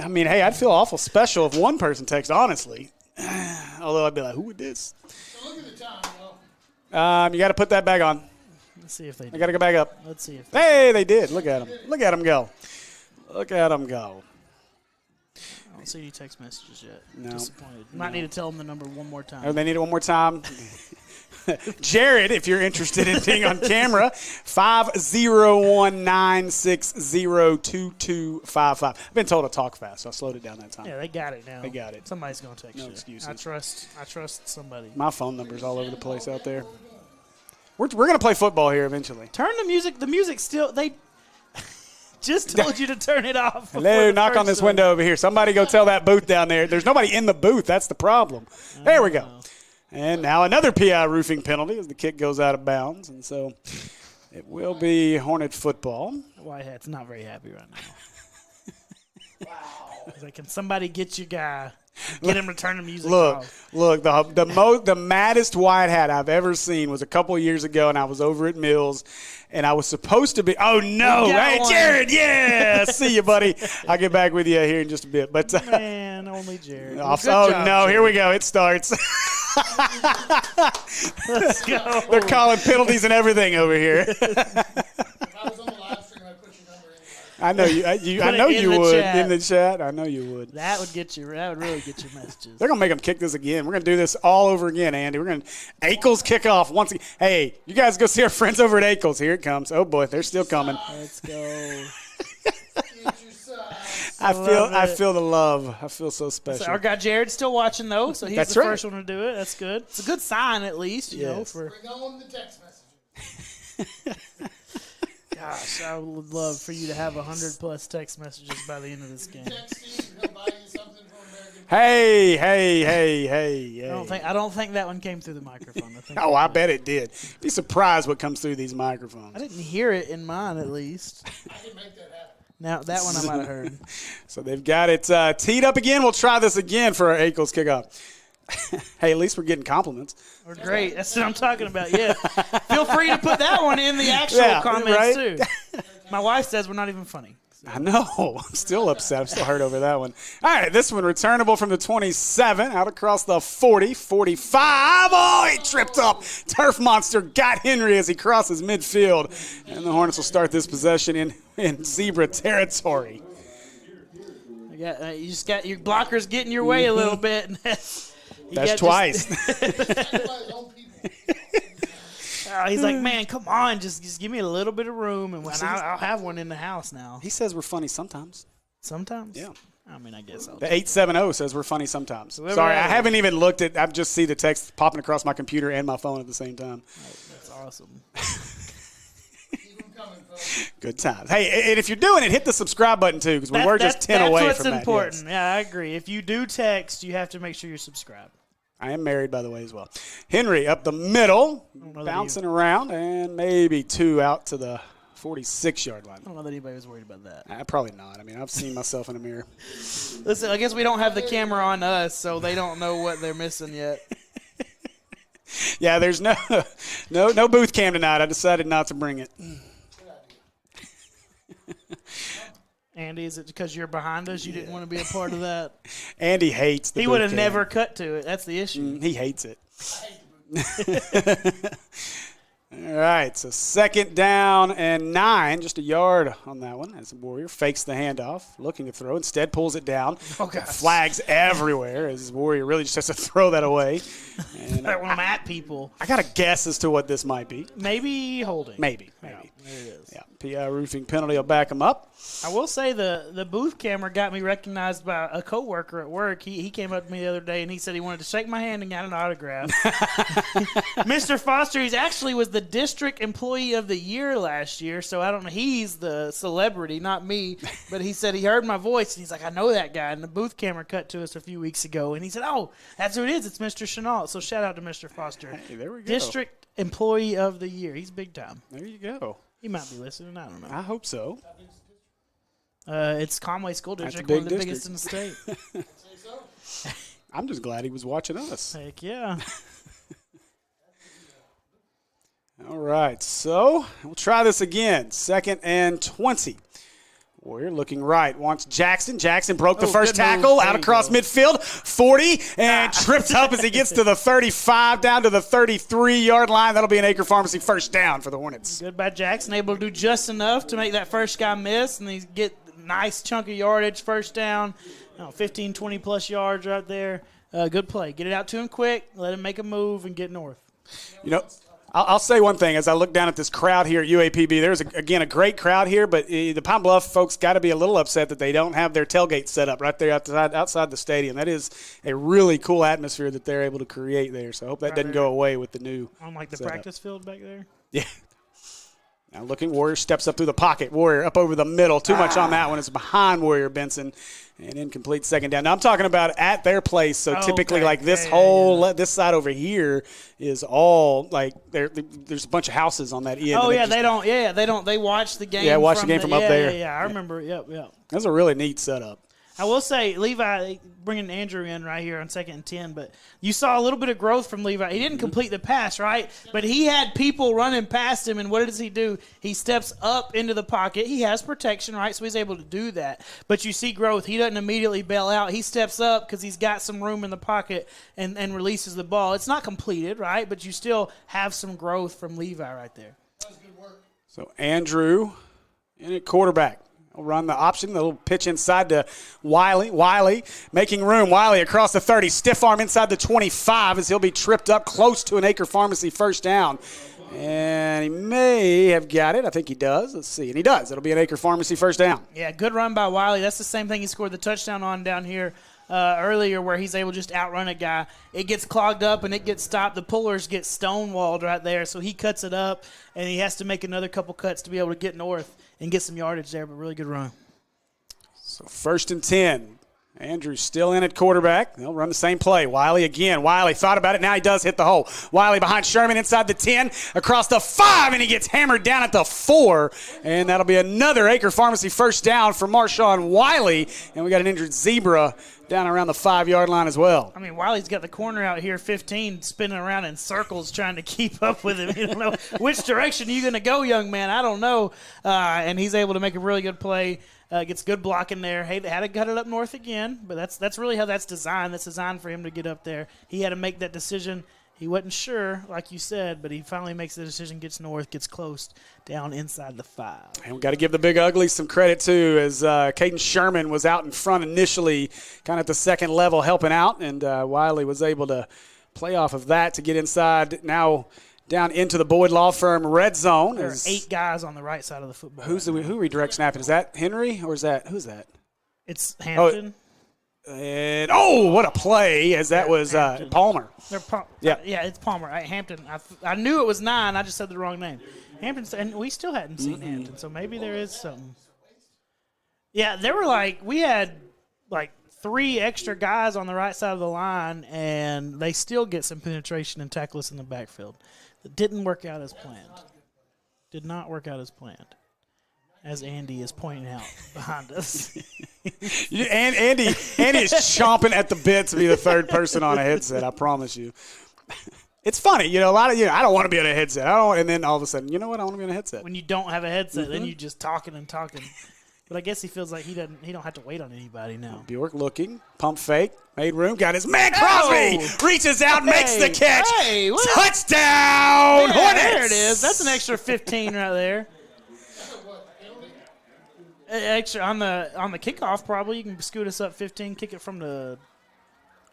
I mean, hey, I'd feel awful special if one person texted, honestly. Although I'd be like, who would this? So look at the time, You got to put that back on. Let's see if they do. I got to go back up. Let's see if they did. Look at them. Look at them go. Look at them go. I don't see any text messages yet. No. Disappointed. Might need to tell them the number one more time. Oh, they need it one more time. Jared, if you're interested in being on camera, 501-960-2255. I've been told to talk fast, so I slowed it down that time. Yeah, they got it now. They got it. Somebody's gonna text you. No excuses. I trust somebody. My phone number's all over the place out there. We're gonna play football here eventually. Turn the music. The music still. They just told you to turn it off. Hello, knock on this window over here. Somebody go tell that booth down there. There's nobody in the booth. That's the problem. There we go. And now another PI roofing penalty as the kick goes out of bounds. And so it will be Hornet football. Whitehat's not very happy right now. Wow. He's like, can somebody get your guy? Get him to turn the music off. Look, the maddest white hat I've ever seen was a couple of years ago, and I was over at Mills, and I was supposed to be. Oh no! Hey, Jared, yeah, see you, buddy. I'll get back with you here in just a bit. But man, only Jared. Well, Jared. Here we go. It starts. Let's go. They're calling penalties and everything over here. I know you. I know you would in the chat. I know you would. That would get you. That would really get your messages. They're gonna make them kick this again. We're gonna do this all over again, Andy. We're gonna Ackles kick off once again. Hey, you guys go see our friends over at Ackles. Here it comes. Oh boy, they're still coming. Let's go. I feel the love. I feel so special. So our guy Jared's still watching though, so he's the first one to do it. That's good. It's a good sign at least, you know. For bring on the text messages. Gosh, I would love for you to have 100+ text messages by the end of this game. Hey. I don't think that one came through the microphone. I bet it did. Be surprised what comes through these microphones. I didn't hear it in mine, at least. I can make that happen. Now that one I might have heard. So they've got it teed up again. We'll try this again for our Ackles kickoff. Hey, at least we're getting compliments. We're great. That's what I'm talking about. Yeah. Feel free to put that one in the actual comments too. My wife says we're not even funny. So. I know. I'm still upset. I'm still hurt over that one. All right, this one returnable from the 27 out across the 40, 45. Oh, he tripped up. Turf Monster got Henry as he crosses midfield. And the Hornets will start this possession in zebra territory. You just got your blockers getting your way a little bit. That's twice. He's like, man, come on, just give me a little bit of room, and I'll have one in the house now. He says we're funny sometimes. Sometimes? Yeah. I mean, I guess I'll. The 870 says we're funny sometimes. Sorry, I haven't even looked at. I just see the text popping across my computer and my phone at the same time. That's awesome. Good times. Hey, and if you're doing it, hit the subscribe button too, because we're just 10 away from that. That's what's important. Yes. Yeah, I agree. If you do text, you have to make sure you're subscribed. I am married, by the way, as well. Henry up the middle, bouncing around, and maybe two out to the 46-yard line. I don't know that anybody was worried about that. Probably not. I mean, I've seen myself in a mirror. Listen, I guess we don't have the camera on us, so they don't know what they're missing yet. Yeah, there's no booth cam tonight. I decided not to bring it. Andy, is it because you're behind us? You didn't want to be a part of that? Andy hates the He would have never cut to it. That's the issue. He hates it. All right, so 2nd down and 9, just a yard on that one as the Warrior fakes the handoff, looking to throw, instead pulls it down. Oh, gosh. Flags everywhere as Warrior really just has to throw that away. And when I'm at people. I got a guess as to what this might be. Maybe holding. Maybe. There it is. Yeah, PI roofing penalty will back them up. I will say the booth camera got me recognized by a coworker at work. He came up to me the other day and he said he wanted to shake my hand and got an autograph. Mr. Foster, he actually was the district employee of the year last year, so I don't know. He's the celebrity, not me. But he said he heard my voice and he's like, I know that guy. And the booth camera cut to us a few weeks ago and he said, oh, that's who it is. It's Mr. Chenault. So shout out to Mr. Foster. Hey, there we go. District employee of the year. He's big time. There you go. He might be listening. I don't know. I hope so. It's Conway School That's a District, big one of the district. biggest in the state. I'm just glad he was watching us. Heck yeah. All right, so we'll try this again. 2nd and 20. Warrior looking right, wants Jackson. Jackson broke the first tackle, out across midfield, 40, and tripped up as he gets to the 35, down to the 33-yard line. That'll be an Acre Pharmacy first down for the Hornets. Good by Jackson, able to do just enough to make that first guy miss, and he get nice chunk of yardage, first down, 15, 20-plus yards right there. Good play. Get it out to him quick, let him make a move, and get north. You know, I'll say one thing as I look down at this crowd here at UAPB. There's, again, a great crowd here, but the Pine Bluff folks got to be a little upset that they don't have their tailgate set up right there outside the stadium. That is a really cool atmosphere that they're able to create there. So I hope that doesn't go away with the new On like the setup. practice field back there? Yeah. Now looking, Warrior steps up through the pocket. Warrior up over the middle. Too much on that one. It's behind Warrior Benson. And incomplete second down. Now I'm talking about at their place. So typically, like this this side over here is all like there's a bunch of houses on that end. Oh yeah, they don't. They watch the game. Yeah, watch the game from up there. Yeah, I remember. Yep. That's a really neat setup. I will say, Levi, bringing Andrew in right here on 2nd and 10, but you saw a little bit of growth from Levi. He didn't complete the pass, right? But he had people running past him, and what does he do? He steps up into the pocket. He has protection, right, so he's able to do that. But you see growth. He doesn't immediately bail out. He steps up because he's got some room in the pocket and releases the ball. It's not completed, right, but you still have some growth from Levi right there. That's good work. So Andrew in at quarterback. He'll run the option, the little pitch inside to Wiley. Wiley making room. Wiley across the 30. Stiff arm inside the 25 as he'll be tripped up close to an Acre Pharmacy first down. And he may have got it. I think he does. Let's see. And he does. It'll be an Acre Pharmacy first down. Yeah, good run by Wiley. That's the same thing he scored the touchdown on down here earlier where he's able to just outrun a guy. It gets clogged up and it gets stopped. The pullers get stonewalled right there, so he cuts it up, and he has to make another couple cuts to be able to get north and get some yardage there, but really good run. So 1st and 10. Andrew's still in at quarterback. They'll run the same play. Wiley again. Wiley thought about it. Now he does hit the hole. Wiley behind Sherman inside the 10, across the 5, and he gets hammered down at the 4. And that'll be another Acre Pharmacy first down for Marshawn Wiley. And we got an injured Zebra down around the 5-yard line as well. I mean, Wiley's got the corner out here, 15, spinning around in circles trying to keep up with him. You don't know which direction you're going to go, young man. I don't know. And he's able to make a really good play. Gets good blocking there. Hey, they had to cut it up north again, but that's really how that's designed. That's designed for him to get up there. He had to make that decision. He wasn't sure, like you said, but he finally makes the decision, gets north, gets close, down inside the 5. And we've got to give the Big Uglies some credit, too, as Caden Sherman was out in front initially, kind of at the second level helping out, and Wiley was able to play off of that to get inside now down into the Boyd Law Firm red zone. There are 8 guys on the right side of the football. Who redirect snapping? Is that Henry or is that – who's that? It's Hampton. And what a play as that was Palmer. Yeah, it's Palmer. Hampton. I knew it was 9. I just said the wrong name. Hampton, and we still hadn't seen Hampton, so maybe there is something. Yeah, we had 3 extra guys on the right side of the line, and they still get some penetration and tackle us in the backfield. It didn't work out as planned. Did not work out as planned, as Andy is pointing out behind us. And Andy is chomping at the bit to be the third person on a headset, I promise you. It's funny, a lot of I don't want to be on a headset. And then all of a sudden, you know what? I want to be on a headset. When you don't have a headset, then you just talking and talking. But I guess he feels like he don't have to wait on anybody now. Bjork looking, pump fake, made room, got his man Crosby, reaches out, makes the catch. Touchdown, Hornets! There it is. That's an extra 15 right there. Extra on the kickoff, probably you can scoot us up 15, kick it from the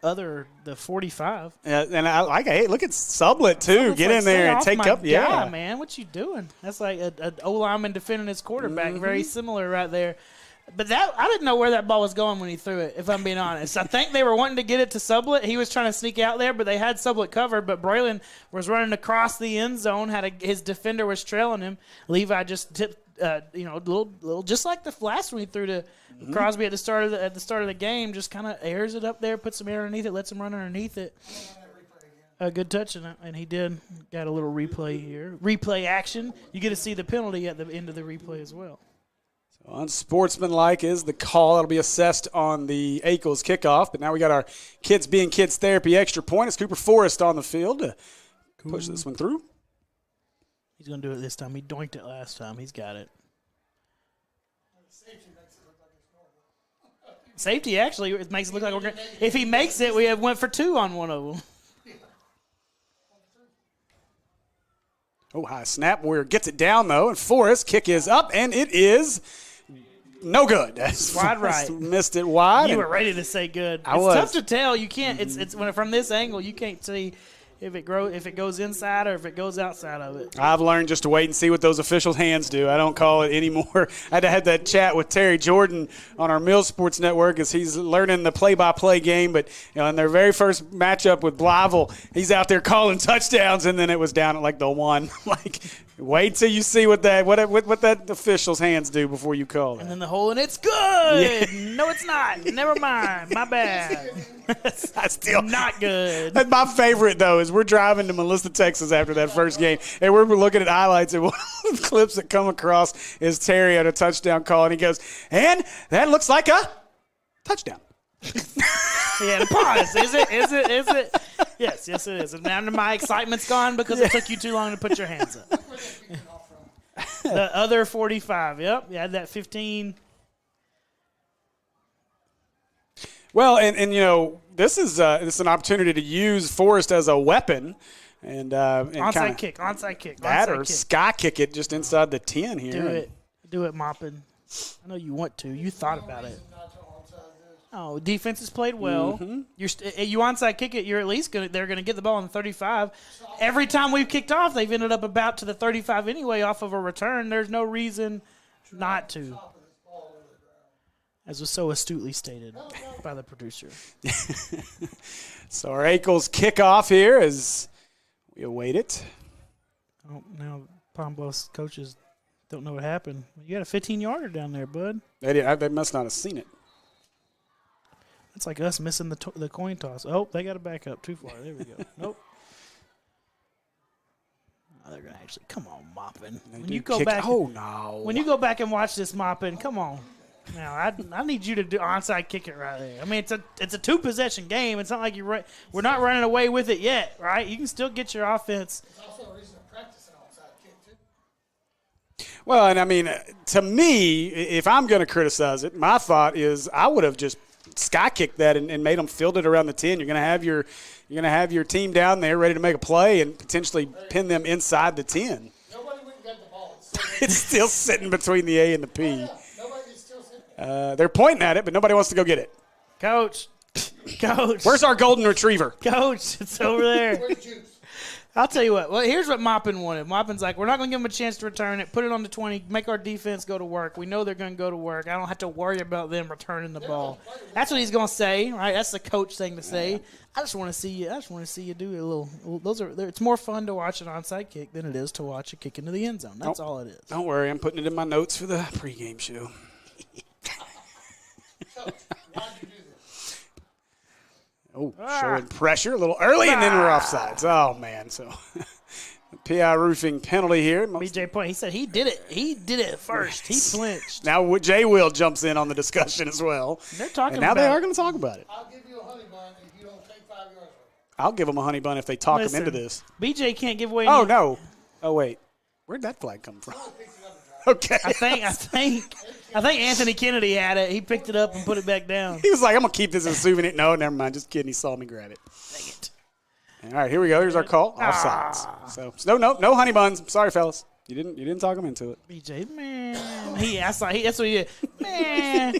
the 45. And I like, hey, look at Sublett too. Get in there and take up. Yeah, man, what you doing? That's like an O lineman defending his quarterback. Very similar right there. But I didn't know where that ball was going when he threw it, if I'm being honest. I think they were wanting to get it to Sublett. He was trying to sneak out there, but they had Sublett covered. But Braylon was running across the end zone. His defender was trailing him. Levi just tipped, little just like the last one he threw to Crosby at the start of the game. Just kind of airs it up there, puts some air underneath it, lets him run underneath it. A good touch, and he did. Got a little replay here. Replay action. You get to see the penalty at the end of the replay as well. Unsportsmanlike is the call. That'll be assessed on the Ackles kickoff. But now we got our Kids Being Kids Therapy extra point. It's Cooper Forrest on the field to push this one through. He's going to do it this time. He doinked it last time. He's got it. Safety actually it makes it look like we're going. If he makes it, we have went for 2 on one of them. Oh, high snap. Warrior gets it down, though, and Forrest kick is up, and it is no good. Wide right. Missed it wide. You were ready to say good. I was. Tough to tell. You can't. It's when from this angle you can't see if it goes inside or if it goes outside of it. I've learned just to wait and see what those officials' hands do. I don't call it anymore. I had to have that chat with Terry Jordan on our Mills Sports Network as he's learning the play-by-play game. But in their very first matchup with Blyville, he's out there calling touchdowns, and then it was down at like the 1. Wait till you see what that official's hands do before you call it. And then the hole, and it's good. Yeah. No, it's not. Never mind. My bad. I still not good. That's my favorite, though, is we're driving to Melissa, Texas after that first game, and we're looking at highlights, and one of the clips that come across is Terry at a touchdown call, and he goes, and that looks like a touchdown. Yeah, the pause. Is it? Yes, it is. And now my excitement's gone because it took you too long to put your hands up. The other 45. Yep, you had that 15. Well, and this is an opportunity to use Forrest as a weapon. And onside kick. That or sky kick it just inside the 10 here. Do it, Moppin. I know you want to. You thought about it. Oh, defense has played well. Mm-hmm. You onside kick it, you're at least they're going to get the ball on the 35. Every time we've kicked off, they've ended up about to the 35 anyway off of a return. There's no reason not to. As was so astutely stated by the producer. So our Ackles kickoff here as we await it. Oh, now Palm Bluff's coaches don't know what happened. You got a 15-yarder down there, bud. They must not have seen it. It's like us missing the coin toss. Oh, they got to back up too far. There we go. Nope. Oh, they're going to actually – come on, Moppin. When you go back – oh, no. When you go back and watch this, Moppin, come on. Now, I need you to do onside kick it right there. I mean, it's a 2-possession game. It's not like we're not running away with it yet, right? You can still get your offense. It's also a reason to practice an onside kick, too. Well, and I mean, to me, if I'm going to criticize it, my thought is I would have just sky kicked that and made them field it around the 10. You're going to have your team down there ready to make a play and potentially pin them inside the 10. Nobody went and got the ball. It's still sitting between the A and the P. Nobody's still sitting. They're pointing at it, but nobody wants to go get it. Coach. Where's our golden retriever? Coach, it's over there. Where's Juice? I'll tell you what. Well, here's what Moppin wanted. Moppin's like, we're not going to give them a chance to return it. Put it on the 20. Make our defense go to work. We know they're going to go to work. I don't have to worry about them returning the ball. That's what he's going to say, right? That's the coach thing to say. I just want to see you do a little. It's more fun to watch an onside kick than it is to watch a kick into the end zone. That's all it is. Don't worry. I'm putting it in my notes for the pregame show. Coach, why did you do this? Showing pressure a little early, and then we're offsides. Oh, man. So, PI roofing penalty here. BJ point. He said he did it. He did it first. He flinched. Now Jay Will jumps in on the discussion as well. They're talking. And now they are going to talk about it. I'll give you a honey bun if you don't take 5 yards. I'll give them a honey bun if they talk them into this. BJ can't give away. Oh no! Oh wait, where'd that flag come from? Okay. I think Anthony Kennedy had it. He picked it up and put it back down. He was like, I'm going to keep this as a souvenir. No, never mind. Just kidding. He saw me grab it. Dang it. All right, here we go. Here's our call. Offsides. So no honey buns. Sorry, fellas. You didn't talk him into it. BJ, man. That's what he did. Man.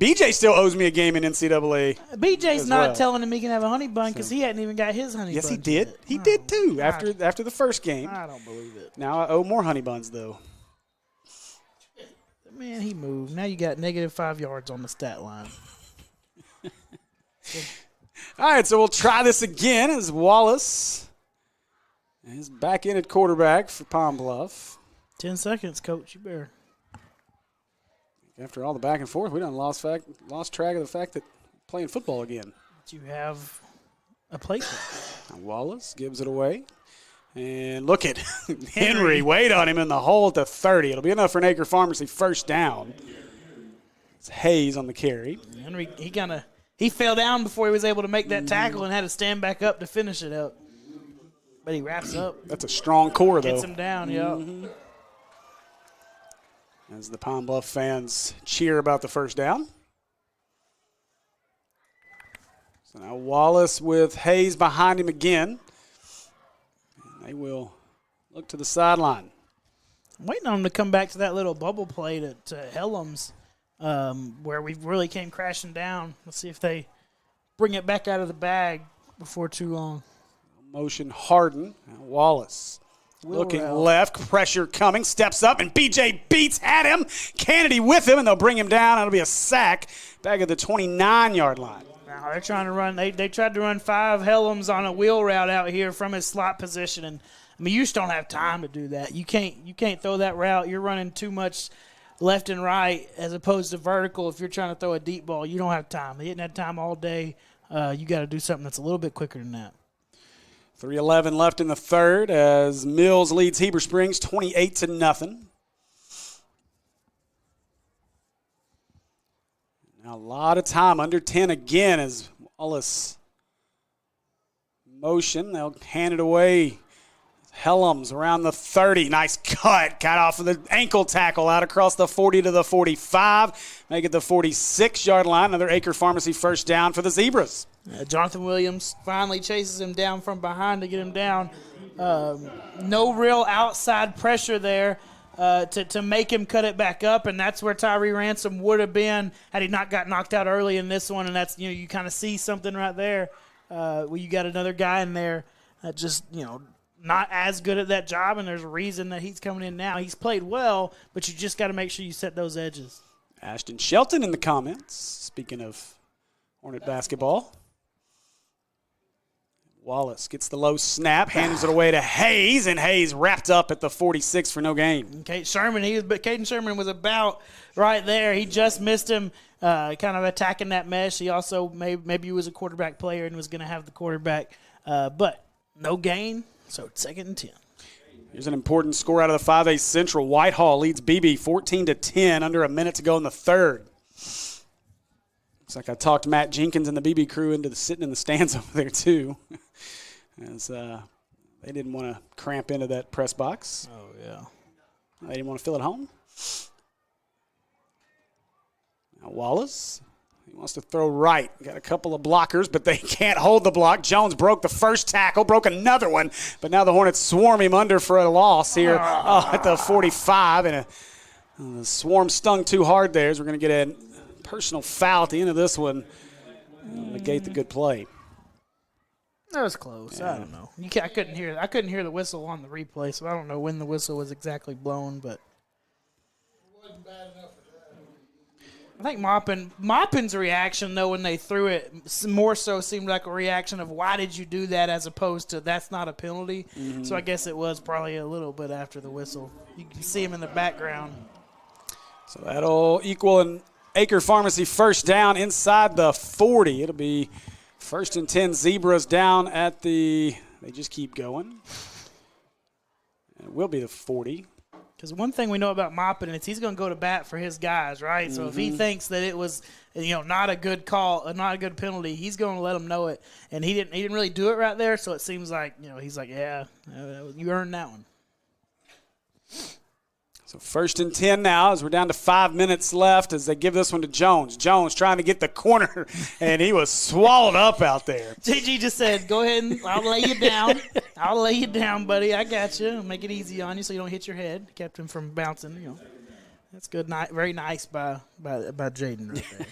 BJ still owes me a game in NCAA. BJ's not telling him he can have a honey bun because he hadn't even got his honey bun. Yes, he did. Yet. He did too after the first game. I don't believe it. Now I owe more honey buns though. Man, he moved. Now you got -5 yards on the stat line. All right, so we'll try this again as Wallace is back in at quarterback for Palm Bluff. 10 seconds, Coach. You better. After all the back and forth, we done lost track of the fact that we're playing football again. You have a play. Wallace gives it away. And look at Henry. Wait on him in the hole at the 30. It'll be enough for an Acre Pharmacy first down. It's Hayes on the carry. Henry, he fell down before he was able to make that tackle and had to stand back up to finish it up. But he wraps up. That's a strong core, though. Gets him down, yeah. As the Pine Bluff fans cheer about the first down. So now Wallace with Hayes behind him again. And they will look to the sideline. I'm waiting on him to come back to that little bubble play to Helms where we really came crashing down. Let's see if they bring it back out of the bag before too long. Motion Harden. Wallace looking left, pressure coming, steps up, and BJ beats at him. Kennedy with him, and they'll bring him down. It'll be a sack back at the 29-yard line. Now they're trying to run. They tried to run 5 Helms on a wheel route out here from his slot position, and I mean you just don't have time to do that. You can't throw that route. You're running too much left and right as opposed to vertical. If you're trying to throw a deep ball, you don't have time. They didn't have time all day. You got to do something that's a little bit quicker than that. 3:11 left in the third as Mills leads Heber Springs 28-0. Now a lot of time, under 10 again as Wallace motion. They'll hand it away. Helms around the 30. Nice cut off of the ankle tackle out across the 40 to the 45. Make it the 46-yard line. Another Acre Pharmacy first down for the Zebras. Jonathan Williams finally chases him down from behind to get him down. No real outside pressure there to make him cut it back up, and that's where Tyree Ransom would have been had he not got knocked out early in this one. And that's you kind of see something right there. Where you got another guy in there that just not as good at that job, and there's a reason that he's coming in now. He's played well, but you just got to make sure you set those edges. Ashton Shelton in the comments, speaking of Hornet basketball. Wallace gets the low snap, hands it away to Hayes, and Hayes wrapped up at the 46 for no gain. Caden Sherman was about right there. He just missed him, kind of attacking that mesh. He also maybe he was a quarterback player and was going to have the quarterback, but no gain. So 2nd and 10. Here's an important score out of the 5A Central. Whitehall leads BB 14-10, under a minute to go in the third. Looks like I talked Matt Jenkins and the BB crew into sitting in the stands over there too, as they didn't want to cramp into that press box. Oh yeah, they didn't want to feel at home. Now Wallace. He wants to throw right. Got a couple of blockers, but they can't hold the block. Jones broke the first tackle, broke another one, but now the Hornets swarm him under for a loss here at the 45. And the swarm stung too hard there, as we're going to get a personal foul at the end of this one. Negate the good play. That was close. Yeah. I don't know. I couldn't hear the whistle on the replay, so I don't know when the whistle was exactly blown, but it wasn't bad enough. I think Maupin's reaction, though, when they threw it, more so seemed like a reaction of why did you do that as opposed to that's not a penalty. Mm-hmm. So I guess it was probably a little bit after the whistle. You can see him in the background. So that'll equal an Acre Pharmacy first down inside the 40. It'll be 1st and 10 Zebras down at they just keep going. It will be the 40. Because one thing we know about Maupin is he's going to go to bat for his guys, right? Mm-hmm. So if he thinks that it was, not a good call, not a good penalty, he's going to let them know it. And he didn't really do it right there. So it seems like he's like, yeah, you earned that one. So 1st and 10 now as we're down to 5 minutes left as they give this one to Jones. Jones trying to get the corner, and he was swallowed up out there. JG just said, go ahead and I'll lay you down. I'll lay you down, buddy. I got you. I'll make it easy on you so you don't hit your head. Kept him from bouncing. That's good. Very nice by Jaden right there.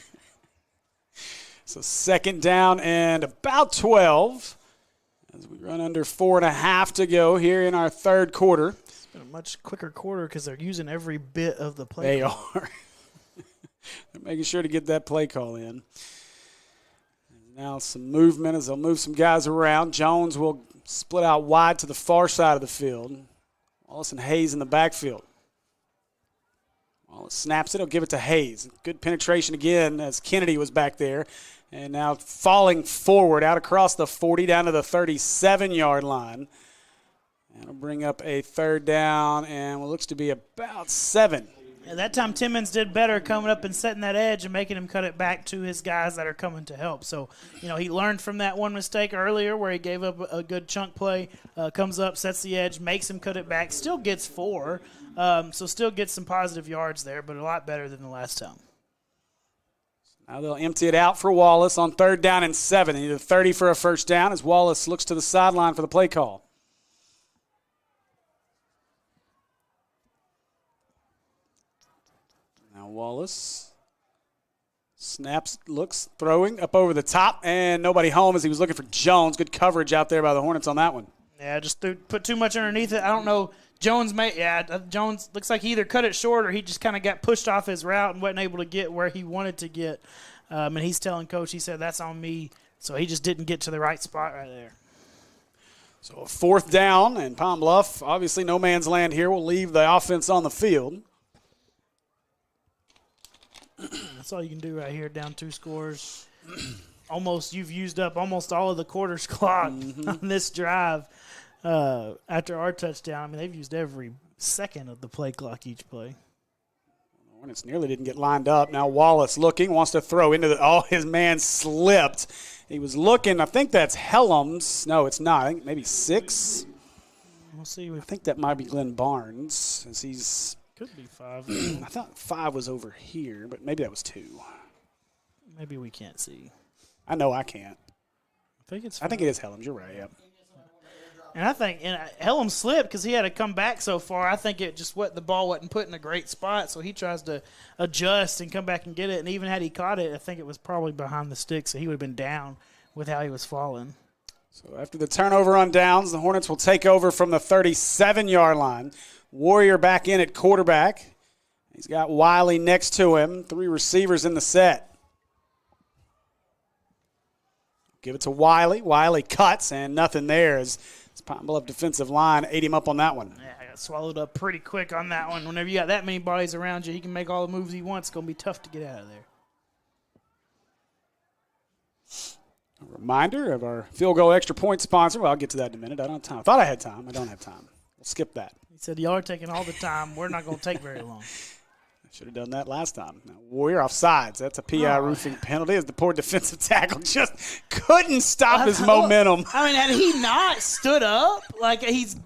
So 2nd down and about 12 as we run under 4.5 to go here in our 3rd quarter. It's been a much quicker quarter because they're using every bit of the play. They are. They're making sure to get that play call in. Now some movement as they'll move some guys around. Jones will split out wide to the far side of the field. Wallace and Hayes in the backfield. Wallace snaps it. He'll give it to Hayes. Good penetration again as Kennedy was back there. And now falling forward out across the 40 down to the 37-yard line. That'll bring up a 3rd down and what looks to be about 7. Yeah, that time Timmons did better coming up and setting that edge and making him cut it back to his guys that are coming to help. So, he learned from that one mistake earlier where he gave up a good chunk play, comes up, sets the edge, makes him cut it back, still gets 4. So still gets some positive yards there, but a lot better than the last time. Now they'll empty it out for Wallace on 3rd down and 7. They need a 30 for a 1st down as Wallace looks to the sideline for the play call. Now Wallace snaps, looks, throwing up over the top, and nobody home as he was looking for Jones. Good coverage out there by the Hornets on that one. Yeah, just put too much underneath it. I don't know. Jones looks like he either cut it short or he just kind of got pushed off his route and wasn't able to get where he wanted to get. And he's telling Coach, he said, that's on me. So he just didn't get to the right spot right there. So a 4th down, and Palm Bluff, obviously no man's land here, will leave the offense on the field. That's all you can do right here, down 2 scores. You've used up almost all of the quarter's clock on this drive. After our touchdown, I mean, they've used every second of the play clock each play. Hornets nearly didn't get lined up. Now Wallace looking, wants to throw into his man slipped. He was looking, I think that's Helms. No, it's not. I think maybe 6. We'll see. I think that might be Glenn Barnes, as he's. Could be 5. I thought 5 was over here, but maybe that was 2. Maybe we can't see. I know I can't. I think it's 5. I think it is Helms. You're right, yep. And I think Helm slipped because he had to come back so far. I think the ball wasn't put in a great spot, so he tries to adjust and come back and get it. And even had he caught it, I think it was probably behind the stick, so he would have been down with how he was falling. So after the turnover on downs, the Hornets will take over from the 37-yard line. Warrior back in at quarterback. He's got Wiley next to him. 3 receivers in the set. Give it to Wiley. Wiley cuts, and nothing there as Pine Bluff defensive line ate him up on that one. Yeah, I got swallowed up pretty quick on that one. Whenever you got that many bodies around you, he can make all the moves he wants. It's going to be tough to get out of there. A reminder of our field goal extra point sponsor. Well, I'll get to that in a minute. I don't have time. I thought I had time. I don't have time. We'll skip that. He said, y'all are taking all the time. We're not going to take very long. Should have done that last time. Now, Warrior off sides. That's a PI roofing penalty as the poor defensive tackle just couldn't stop his momentum. I mean, had he not stood up, he's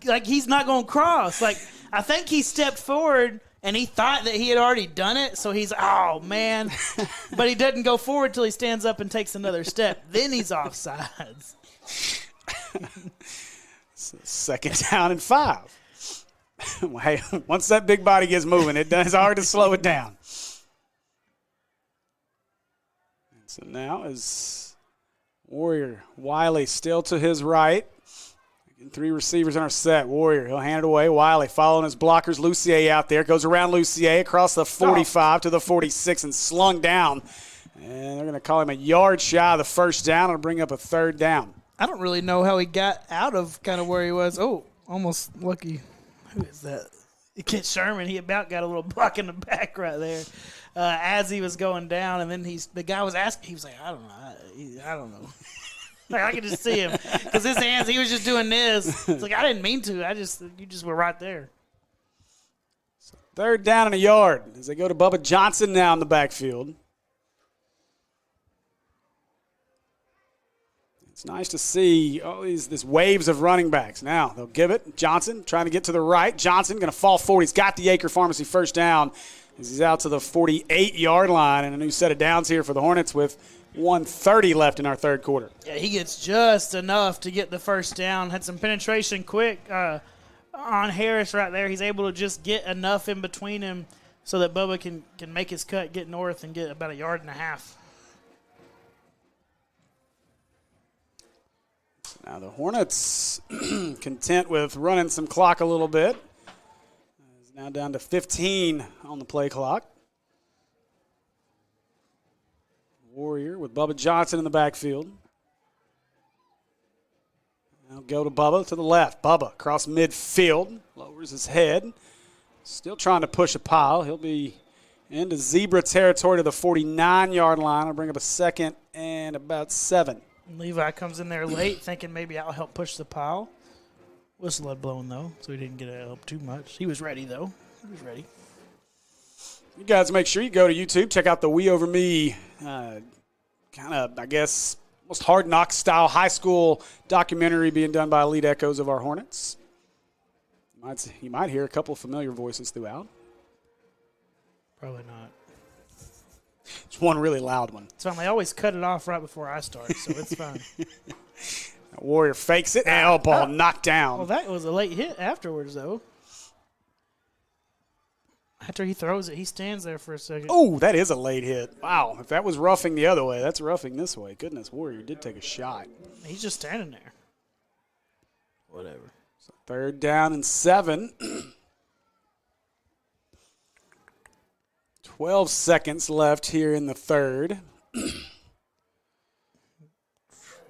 not going to cross. I think he stepped forward and he thought that he had already done it, so he's, oh, man. But he doesn't go forward until he stands up and takes another step. Then he's off sides. So 2nd down and 5. Hey, once that big body gets moving, it's hard to slow it down. And so now is Warrior. Wiley still to his right. 3 receivers in our set. Warrior, he'll hand it away. Wiley following his blockers. Lucier out there. Goes around Lucier across the 45 to the 46 and slung down. And they're going to call him a yard shy of the 1st down. It'll bring up a 3rd down. I don't really know how he got out of kind of where he was. Oh, almost lucky. Who is that? Kit Sherman. He about got a little block in the back right there as he was going down. And then the guy was asking. He was like, I don't know. I don't know. I could just see him because his hands. He was just doing this. It's like I didn't mean to. You just were right there. So 3rd down and a yard as they go to Bubba Johnson now in the backfield. It's nice to see these waves of running backs. Now they'll give it. Johnson trying to get to the right. Johnson going to fall forward. He's got the Acre Pharmacy 1st down as he's out to the 48-yard line. And a new set of downs here for the Hornets with 1:30 left in our 3rd quarter. Yeah, he gets just enough to get the 1st down. Had some penetration quick on Harris right there. He's able to just get enough in between him so that Bubba can make his cut, get north, and get about 1.5 yards. Now the Hornets, content with running some clock a little bit, is now down to 15 on the play clock. Warrior with Bubba Johnson in the backfield. Now go to Bubba to the left. Bubba across midfield, lowers his head. Still trying to push a pile. He'll be into zebra territory to the 49-yard line. I'll bring up a 2nd and about 7. Levi comes in there late thinking maybe I'll help push the pile. Whistle had blown, though, so he didn't get to help too much. He was ready, though. He was ready. You guys make sure you go to YouTube, check out the We Over Me kind of, I guess, almost Hard Knocks style high school documentary being done by Elite Echoes of our Hornets. You might hear a couple familiar voices throughout. Probably not. It's one really loud one. It's fine. They always cut it off right before I start, so it's fine. Warrior fakes it, and ball knocked down. Well, that was a late hit afterwards, though. After he throws it, he stands there for a second. Oh, that is a late hit. Wow. If that was roughing the other way, that's roughing this way. Goodness, Warrior did take a shot. He's just standing there. Whatever. So 3rd down and 7. 12 seconds left here in the 3rd.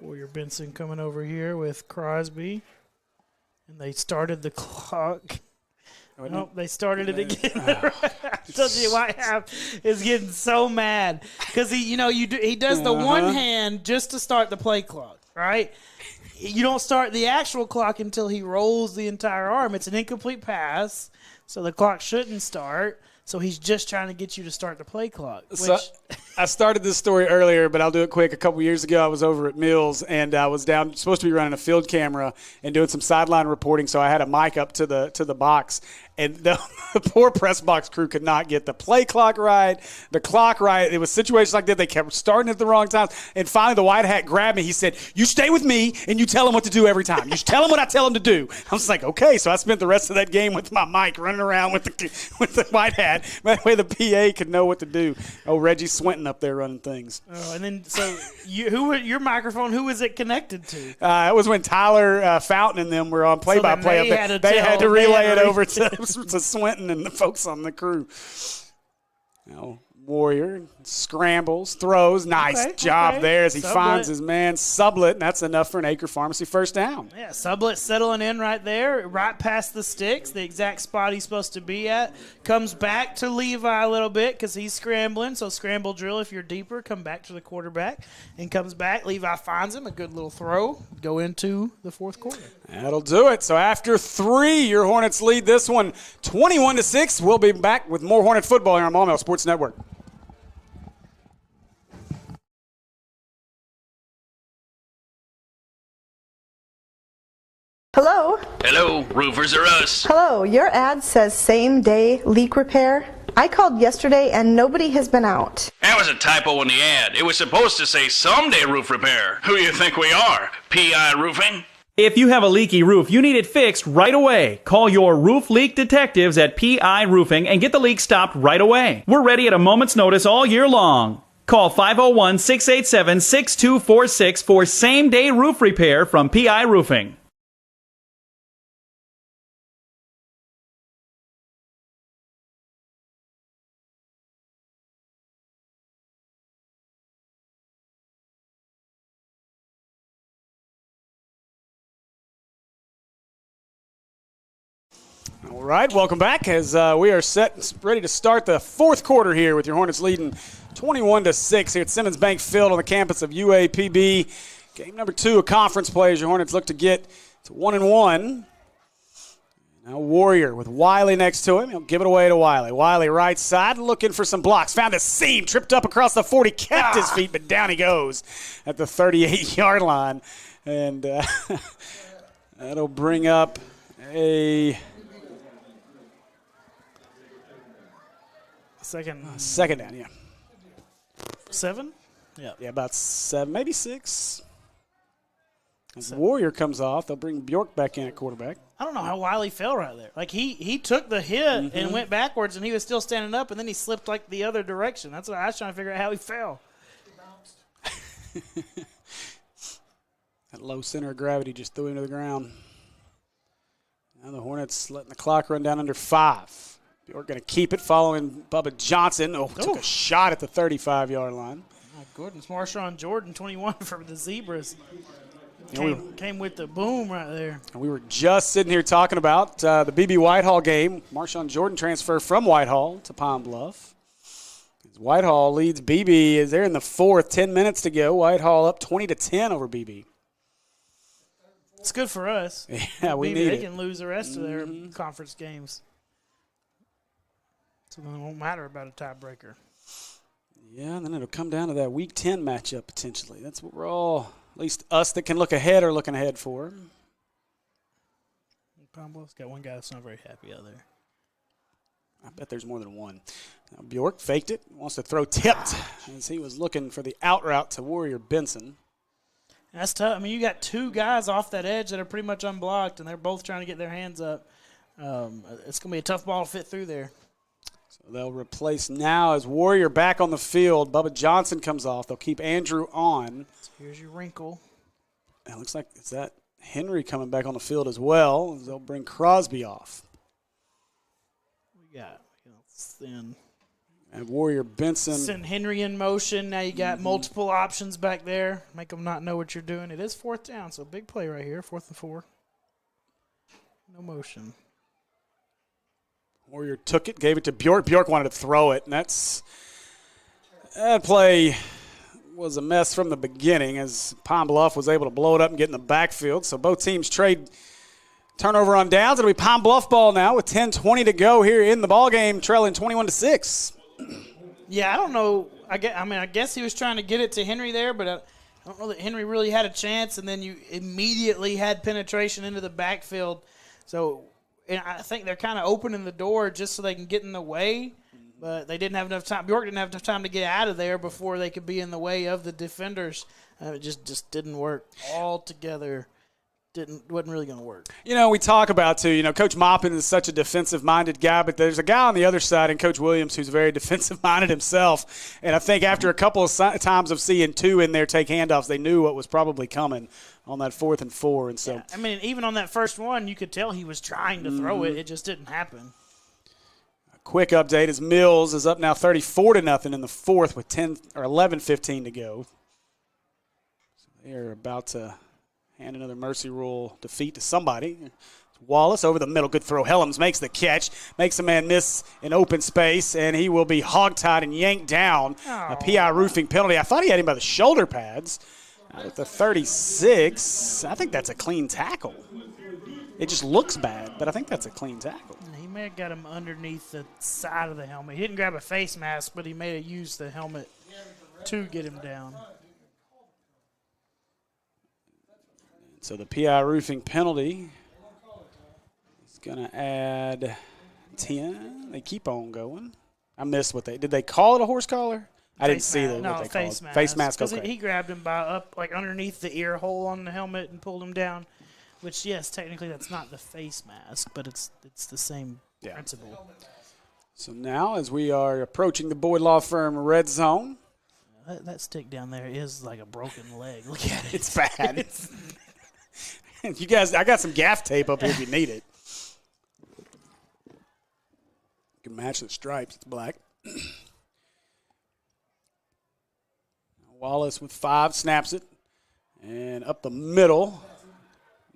Warrior Benson coming over here with Crosby. And they started the clock. Nope, they started it again. I told you White Half is getting so mad because he does the one hand just to start the play clock, right? You don't start the actual clock until he rolls the entire arm. It's an incomplete pass, so the clock shouldn't start. So he's just trying to get you to start the play clock. So I started this story earlier, but I'll do it quick. A couple years ago, I was over at Mills, and I was supposed to be running a field camera and doing some sideline reporting, so I had a mic up to the box. And the poor press box crew could not get the play clock right, the clock right. It was situations like that. They kept starting at the wrong times. And finally, the white hat grabbed me. He said, "You stay with me, and you tell him what to do every time. You tell him what I tell him to do." I was like, okay. So I spent the rest of that game with my mic running around with the white hat. That way the PA could know what to do. Oh, Reggie Swinton up there running things. Oh, and then so your microphone, who was it connected to? It was when Tyler Fountain and them were on play-by-play. They had to relay it over to Swinton and the folks on the crew. Warrior scrambles, throws. Nice job there as he finds his man. Sublet, and that's enough for an Acre Pharmacy first down. Yeah, Sublet settling in right there, right past the sticks, the exact spot he's supposed to be at. Comes back to Levi a little bit because he's scrambling. So scramble drill if you're deeper. Come back to the quarterback and comes back. Levi finds him. A good little throw. Go into the 4th quarter. That'll do it. So after 3, your Hornets lead this one 21-6. We'll be back with more Hornet football here on Maumelle Sports Network. Hello? Hello, roofers are us. Hello, your ad says same-day leak repair. I called yesterday and nobody has been out. That was a typo in the ad. It was supposed to say someday roof repair. Who you think we are? PI Roofing? If you have a leaky roof, you need it fixed right away. Call your roof leak detectives at PI Roofing and get the leak stopped right away. We're ready at a moment's notice all year long. Call 501-687-6246 for same-day roof repair from PI Roofing. All right, welcome back as we are ready to start the 4th quarter here with your Hornets leading 21-6 here at Simmons Bank Field on the campus of UAPB. Game number 2 of conference play as your Hornets look to get to 1-1. Now Warrior with Wiley next to him. He'll give it away to Wiley. Wiley right side looking for some blocks. Found a seam, tripped up across the 40, kept his feet, but down he goes at the 38-yard line. And that'll bring up a second down, yeah. 7? Yeah, about 7, maybe 6. As Warrior comes off, they'll bring Bjork back in at quarterback. I don't know how Wiley fell right there. Like, he took the hit and went backwards, and he was still standing up, and then he slipped, like, the other direction. That's what I was trying to figure out how he fell. That low center of gravity just threw him to the ground. Now the Hornets letting the clock run down under 5. Bjork going to keep it following Bubba Johnson. Took a shot at the 35-yard line. My goodness, Marshawn Jordan, 21 for the Zebras. Yeah, Came with the boom right there. We were just sitting here talking about the BB Whitehall game. Marshawn Jordan transfer from Whitehall to Pine Bluff. Whitehall leads BB as they're in the 4th, 10 minutes to go. Whitehall up 20-10 over BB. It's good for us. Yeah, we need They it. can lose the rest of their conference games. So then it won't matter about a tiebreaker. Yeah, and then it'll come down to that Week 10 matchup potentially. That's what we're all, at least us that can look ahead, are looking ahead for. Pine Bluff's got one guy that's not very happy out there. I bet there's more than one. Now Bjork faked it, wants to throw tipped as he was looking for the out route to Warrior Benson. That's tough. I mean, you got two guys off that edge that are pretty much unblocked, and they're both trying to get their hands up. It's going to be a tough ball to fit through there. So they'll replace now as Warrior back on the field. Bubba Johnson comes off. They'll keep Andrew on. So here's your wrinkle. It looks like it's that Henry coming back on the field as well. They'll bring Crosby off. We got thin. And Warrior Benson. Send Henry in motion. Now you got multiple options back there. Make them not know what you're doing. It is 4th down, so big play right here. 4th and 4. No motion. Warrior took it, gave it to Bjork. Bjork wanted to throw it, and that play was a mess from the beginning as Pine Bluff was able to blow it up and get in the backfield. So both teams trade turnover on downs. It'll be Pine Bluff ball now with 10:20 to go here in the ball game, trailing 21-6. Yeah, I don't know. I guess he was trying to get it to Henry there, but I don't know that Henry really had a chance. And then you immediately had penetration into the backfield. So and I think they're kind of opening the door just so they can get in the way. But they didn't have enough time. Bjork didn't have enough time to get out of there before they could be in the way of the defenders. It just didn't work altogether. Wasn't really going to work. We talk about, too, Coach Maupin is such a defensive-minded guy, but there's a guy on the other side in Coach Williams who's very defensive-minded himself. And I think after a couple of times of seeing 2 in there take handoffs, they knew what was probably coming on that 4th and 4. And so, yeah, even on that first one, you could tell he was trying to throw it. It just didn't happen. A quick update is Mills is up now 34-0 in the 4th with 11:15 to go. So they're about to hand another mercy rule defeat to somebody. Wallace over the middle. Good throw. Helms makes the catch. Makes a man miss in open space, and he will be hogtied and yanked down. A PI roofing penalty. I thought he had him by the shoulder pads. At the 36, I think that's a clean tackle. It just looks bad, but I think that's a clean tackle. He may have got him underneath the side of the helmet. He didn't grab a face mask, but he may have used the helmet to get him down. So the PI roofing penalty is going to add 10. They keep on going. I missed what did they call it a horse collar? I didn't see what they called it. Face mask. Because okay. he grabbed him by up like underneath the ear hole on the helmet and pulled him down. Which, yes, technically that's not the face mask, but it's the same principle. So now as we are approaching the Boyd Law Firm red zone. That stick down there is like a broken leg. Look at it. It's bad. You guys, I got some gaff tape up here if you need it. You can match the stripes. It's black. Wallace with 5, snaps it. And up the middle.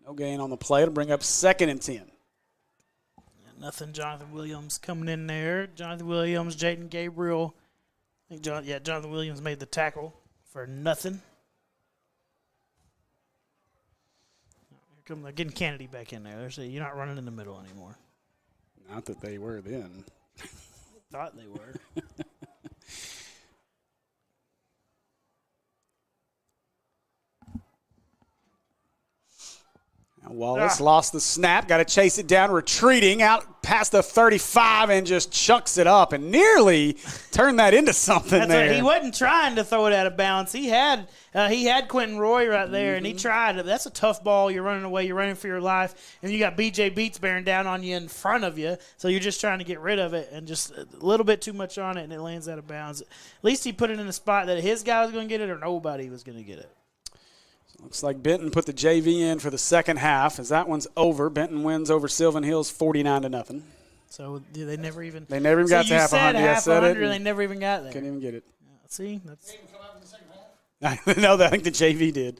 No gain on the play to bring up 2nd and 10. Nothing. Jonathan Williams coming in there. Jonathan Williams, Jaden Gabriel. I think Jonathan Williams made the tackle for nothing. They're getting Kennedy back in there. They're saying you're not running in the middle anymore. Not that they were then. Thought they were. Wallace lost the snap, got to chase it down, retreating out past the 35 and just chucks it up and nearly turned that into something there. Right. He wasn't trying to throw it out of bounds. He had Quentin Roy right there, and he tried. That's a tough ball. You're running away. You're running for your life, and you got B.J. Beats bearing down on you in front of you, so you're just trying to get rid of it and just a little bit too much on it, and it lands out of bounds. At least he put it in a spot that his guy was going to get it or nobody was going to get it. Looks like Benton put the JV in for the second half as that one's over. Benton wins over Sylvan Hills 49-0. So they never even got to half 100. Half 100, they never even got there. Couldn't even get it. See, that's. No, I think the JV did.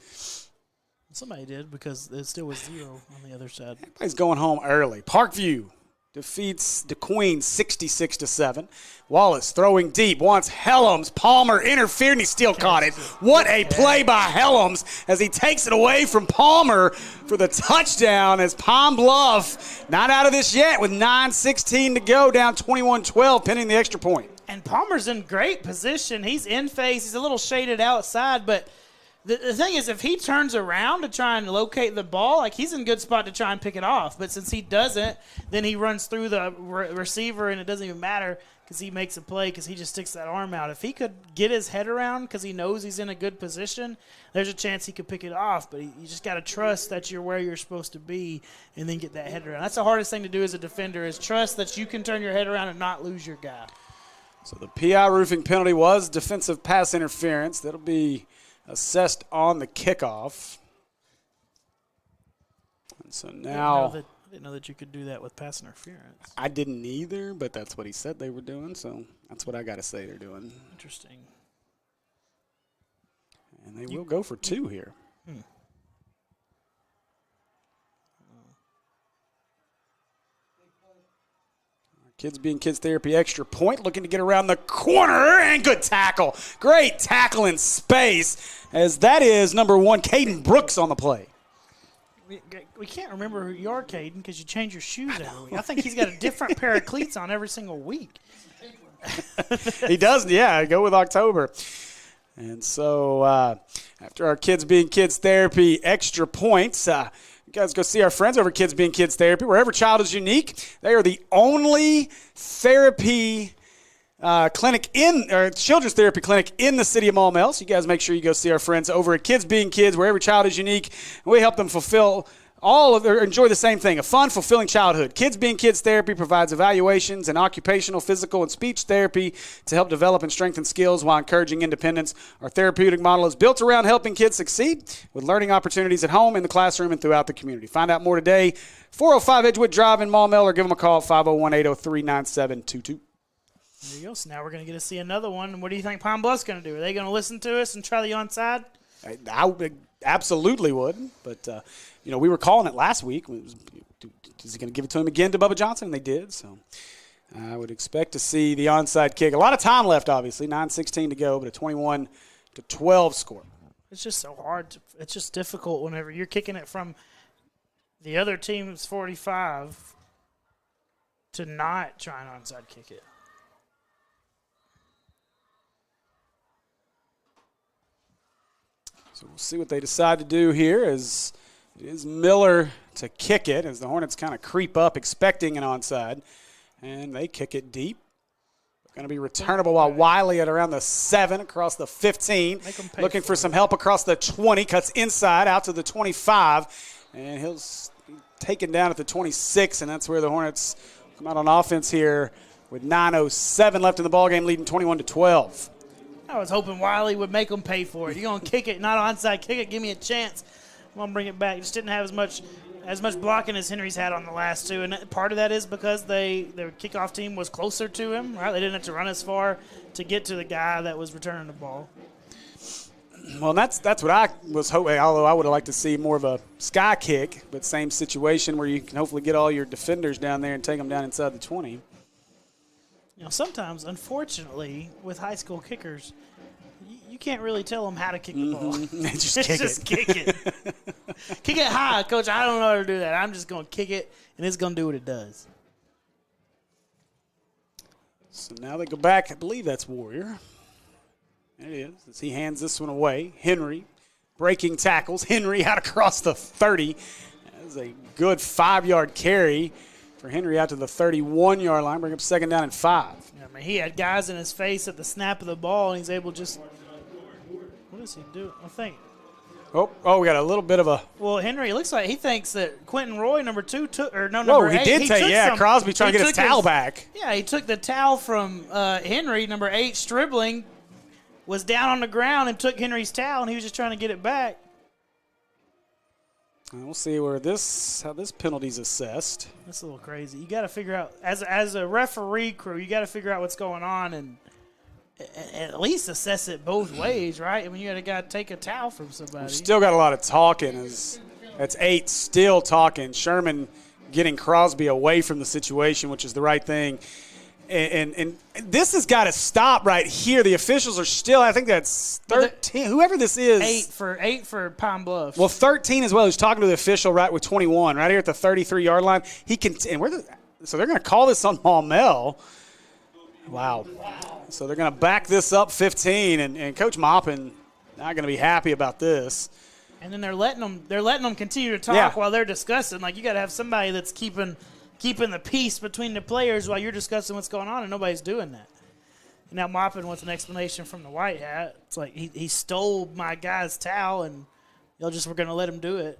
Somebody did because it still was 0 on the other side. Everybody's going home early. Parkview defeats the Queen 66-7. Wallace throwing deep, wants Helms. Palmer interfered and he still caught it. What a play by Helms as he takes it away from Palmer for the touchdown as Pine Bluff not out of this yet with 9:16 to go, down 21-12, pending the extra point. And Palmer's in great position. He's in phase. He's a little shaded outside, but the thing is, if he turns around to try and locate the ball, like he's in a good spot to try and pick it off. But since he doesn't, then he runs through the receiver, and it doesn't even matter because he makes a play because he just sticks that arm out. If he could get his head around because he knows he's in a good position, there's a chance he could pick it off. But you just got to trust that you're where you're supposed to be and then get that head around. That's the hardest thing to do as a defender is trust that you can turn your head around and not lose your guy. So the PI roofing penalty was defensive pass interference. That'll be assessed on the kickoff. And so now I didn't know that you could do that with pass interference. I didn't either, but that's what he said they were doing, so that's what I got to say they're doing. Interesting. And they will go for 2 here. Kids being kids therapy extra point, looking to get around the corner, and good tackle. Great tackle in space, as that is number 1, Caden Brooks on the play. We can't remember who you are, Caden, because you change your shoes every week. I think he's got a different pair of cleats on every single week. He does, yeah, go with October. And so after our kids being kids therapy extra points, you guys go see our friends over Kids Being Kids Therapy. Where every child is unique, they are the only therapy clinic children's therapy clinic in the city of Maumelle. So you guys make sure you go see our friends over at Kids Being Kids, where every child is unique. And we help them enjoy the same thing, a fun, fulfilling childhood. Kids Being Kids Therapy provides evaluations and occupational, physical, and speech therapy to help develop and strengthen skills while encouraging independence. Our therapeutic model is built around helping kids succeed with learning opportunities at home, in the classroom, and throughout the community. Find out more today, 405 Edgewood Drive in Maumelle, or give them a call, 501-803-9722. There you go. So now we're going to get to see another one. What do you think Pine Bluff's going to do? Are they going to listen to us and try the onside? I absolutely would, but we were calling it last week. Is he going to give it to him again to Bubba Johnson? And they did, so I would expect to see the onside kick. A lot of time left, obviously, 9:16 to go, but a 21-12 score. It's just so hard. It's just difficult whenever you're kicking it from the other team's 45 to not try and onside kick it. So we'll see what they decide to do here, as it is Miller to kick it, as the Hornets kind of creep up expecting an onside. And they kick it deep. Going to be returnable while Wiley at around the 7 across the 15. Looking for some help across the 20. Cuts inside out to the 25. And he'll be taken down at the 26. And that's where the Hornets come out on offense here with 9:07 left in the ballgame, leading 21-12. I was hoping Wiley would make them pay for it. You're going to kick it, not onside kick it. Give me a chance. I'm going to bring it back. Just didn't have as much blocking as Henry's had on the last 2. And part of that is because their kickoff team was closer to him, right? They didn't have to run as far to get to the guy that was returning the ball. Well, that's what I was hoping, although I would have liked to see more of a sky kick, but same situation where you can hopefully get all your defenders down there and take them down inside the 20. Sometimes, unfortunately, with high school kickers, you can't really tell them how to kick the ball. Just kick it. Kick it high, Coach. I don't know how to do that. I'm just going to kick it, and it's going to do what it does. So now they go back. I believe that's Warrior. There it is, as he hands this one away. Henry breaking tackles. Henry out across the 30. That is a good 5-yard carry for Henry out to the 31-yard line. Bring up 2nd down and 5. Yeah, he had guys in his face at the snap of the ball, and he's able just – what does he do? I think. Oh, we got a little bit of a – Well, Henry, it looks like he thinks that Quentin Roy, number 2, took – or no, Whoa, number 8. He did take – yeah, Crosby trying to get his towel back. Yeah, he took the towel from Henry, number 8, Stribling, was down on the ground and took Henry's towel, and he was just trying to get it back. And we'll see how this penalty's assessed. That's a little crazy. You got to figure out, as a referee crew, you got to figure out what's going on and at least assess it both ways, right? I mean, you got to take a towel from somebody. We've still got a lot of talking. That's 8 still talking. Sherman getting Crosby away from the situation, which is the right thing. And this has got to stop right here. The officials are still, I think that's 13. Whoever this is. 8 for Pine Bluff. Well, 13 as well. He's talking to the official right with 21, right here at the 33-yard line. So they're going to call this on Maumelle. Wow. So they're going to back this up 15, and Coach Maupin not going to be happy about this. And then they're letting them continue to talk while they're discussing. Like, you got to have somebody that's keeping the peace between the players while you're discussing what's going on, and nobody's doing that. And now Maupin wants an explanation from the white hat. It's like he stole my guy's towel, and we're going to let him do it.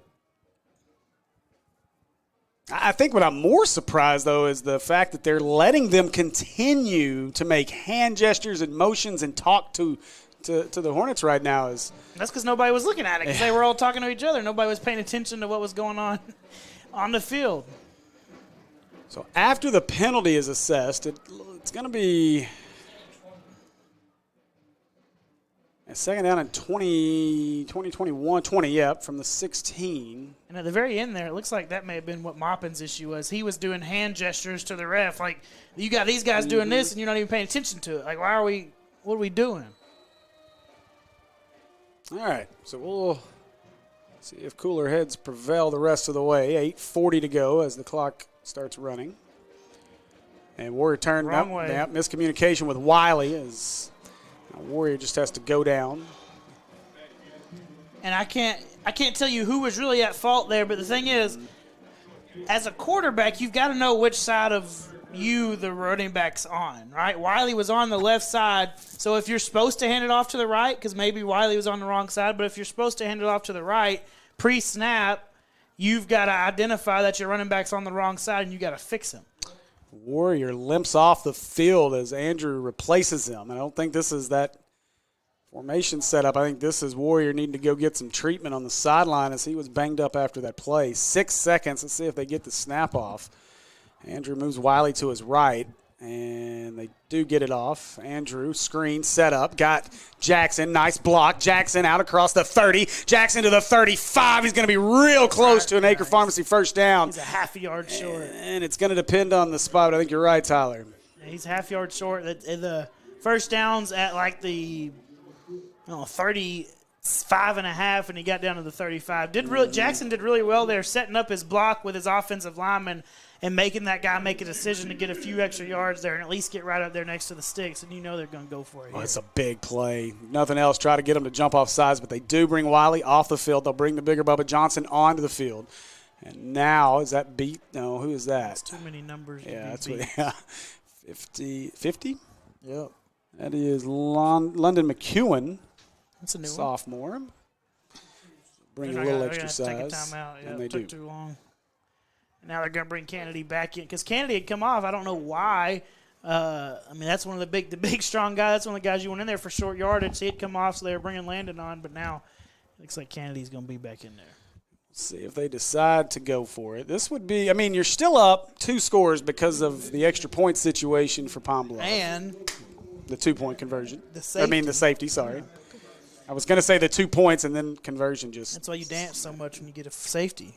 I think what I'm more surprised, though, is the fact that they're letting them continue to make hand gestures and motions and talk to the Hornets right now. That's because nobody was looking at it, because they were all talking to each other. Nobody was paying attention to what was going on the field. So after the penalty is assessed, it's going to be a second down and 20, 21, 20, from the 16. And at the very end there, it looks like that may have been what Maupin's issue was. He was doing hand gestures to the ref. Like, you got these guys doing this, and you're not even paying attention to it. Like, what are we doing? All right, so we'll see if cooler heads prevail the rest of the way. 8:40 to go as the clock starts running. And Warrior turned up. Miscommunication with Wiley as Warrior just has to go down. And I can't tell you who was really at fault there, but the thing is, as a quarterback, you've got to know which side of you the running back's on, right? Wiley was on the left side, so if you're supposed to hand it off to the right, because maybe Wiley was on the wrong side, but if you're supposed to hand it off to the right pre-snap, you've got to identify that your running back's on the wrong side, and you got to fix him. Warrior limps off the field as Andrew replaces him. I don't think this is that formation setup. I think this is Warrior needing to go get some treatment on the sideline as he was banged up after that play. 6 seconds. Let's see if they get the snap off. Andrew moves Wiley to his right, and they do get it off. Andrew, screen, set up, got Jackson, nice block. Jackson out across the 30, Jackson to the 35. He's going to be real close to an Acre Pharmacy first down. He's a half a yard short. And it's going to depend on the spot. I think you're right, Tyler. He's half yard short. The first down's at like the 35 and a half, and he got down to the 35. Jackson did really well there, setting up his block with his offensive lineman and making that guy make a decision to get a few extra yards there and at least get right up there next to the sticks, and you know they're going to go for it. Oh, it's a big play. Nothing else. Try to get him to jump off sides, but they do bring Wiley off the field. They'll bring the bigger Bubba Johnson onto the field. And now, is that beat? No, who is that? That's too many numbers. Yeah, that's what. Yeah, 50. Yep. That is London McEwen. That's a new sophomore. Bring a little extra size. Take a timeout. Yeah, and they took do. Too long. Now they're going to bring Kennedy back in because Kennedy had come off. I don't know why. I mean, that's one of the big, strong guys. That's one of the guys you went in there for short yardage. He had come off, so they were bringing Landon on. But now it looks like Kennedy's going to be back in there. Let's see if they decide to go for it. This would be, I mean, you're still up 2 scores because of the extra point situation for Pine Bluff. And the 2-point conversion. The safety, sorry. I was going to say the 2 points and then conversion just. That's why you dance so much when you get a safety.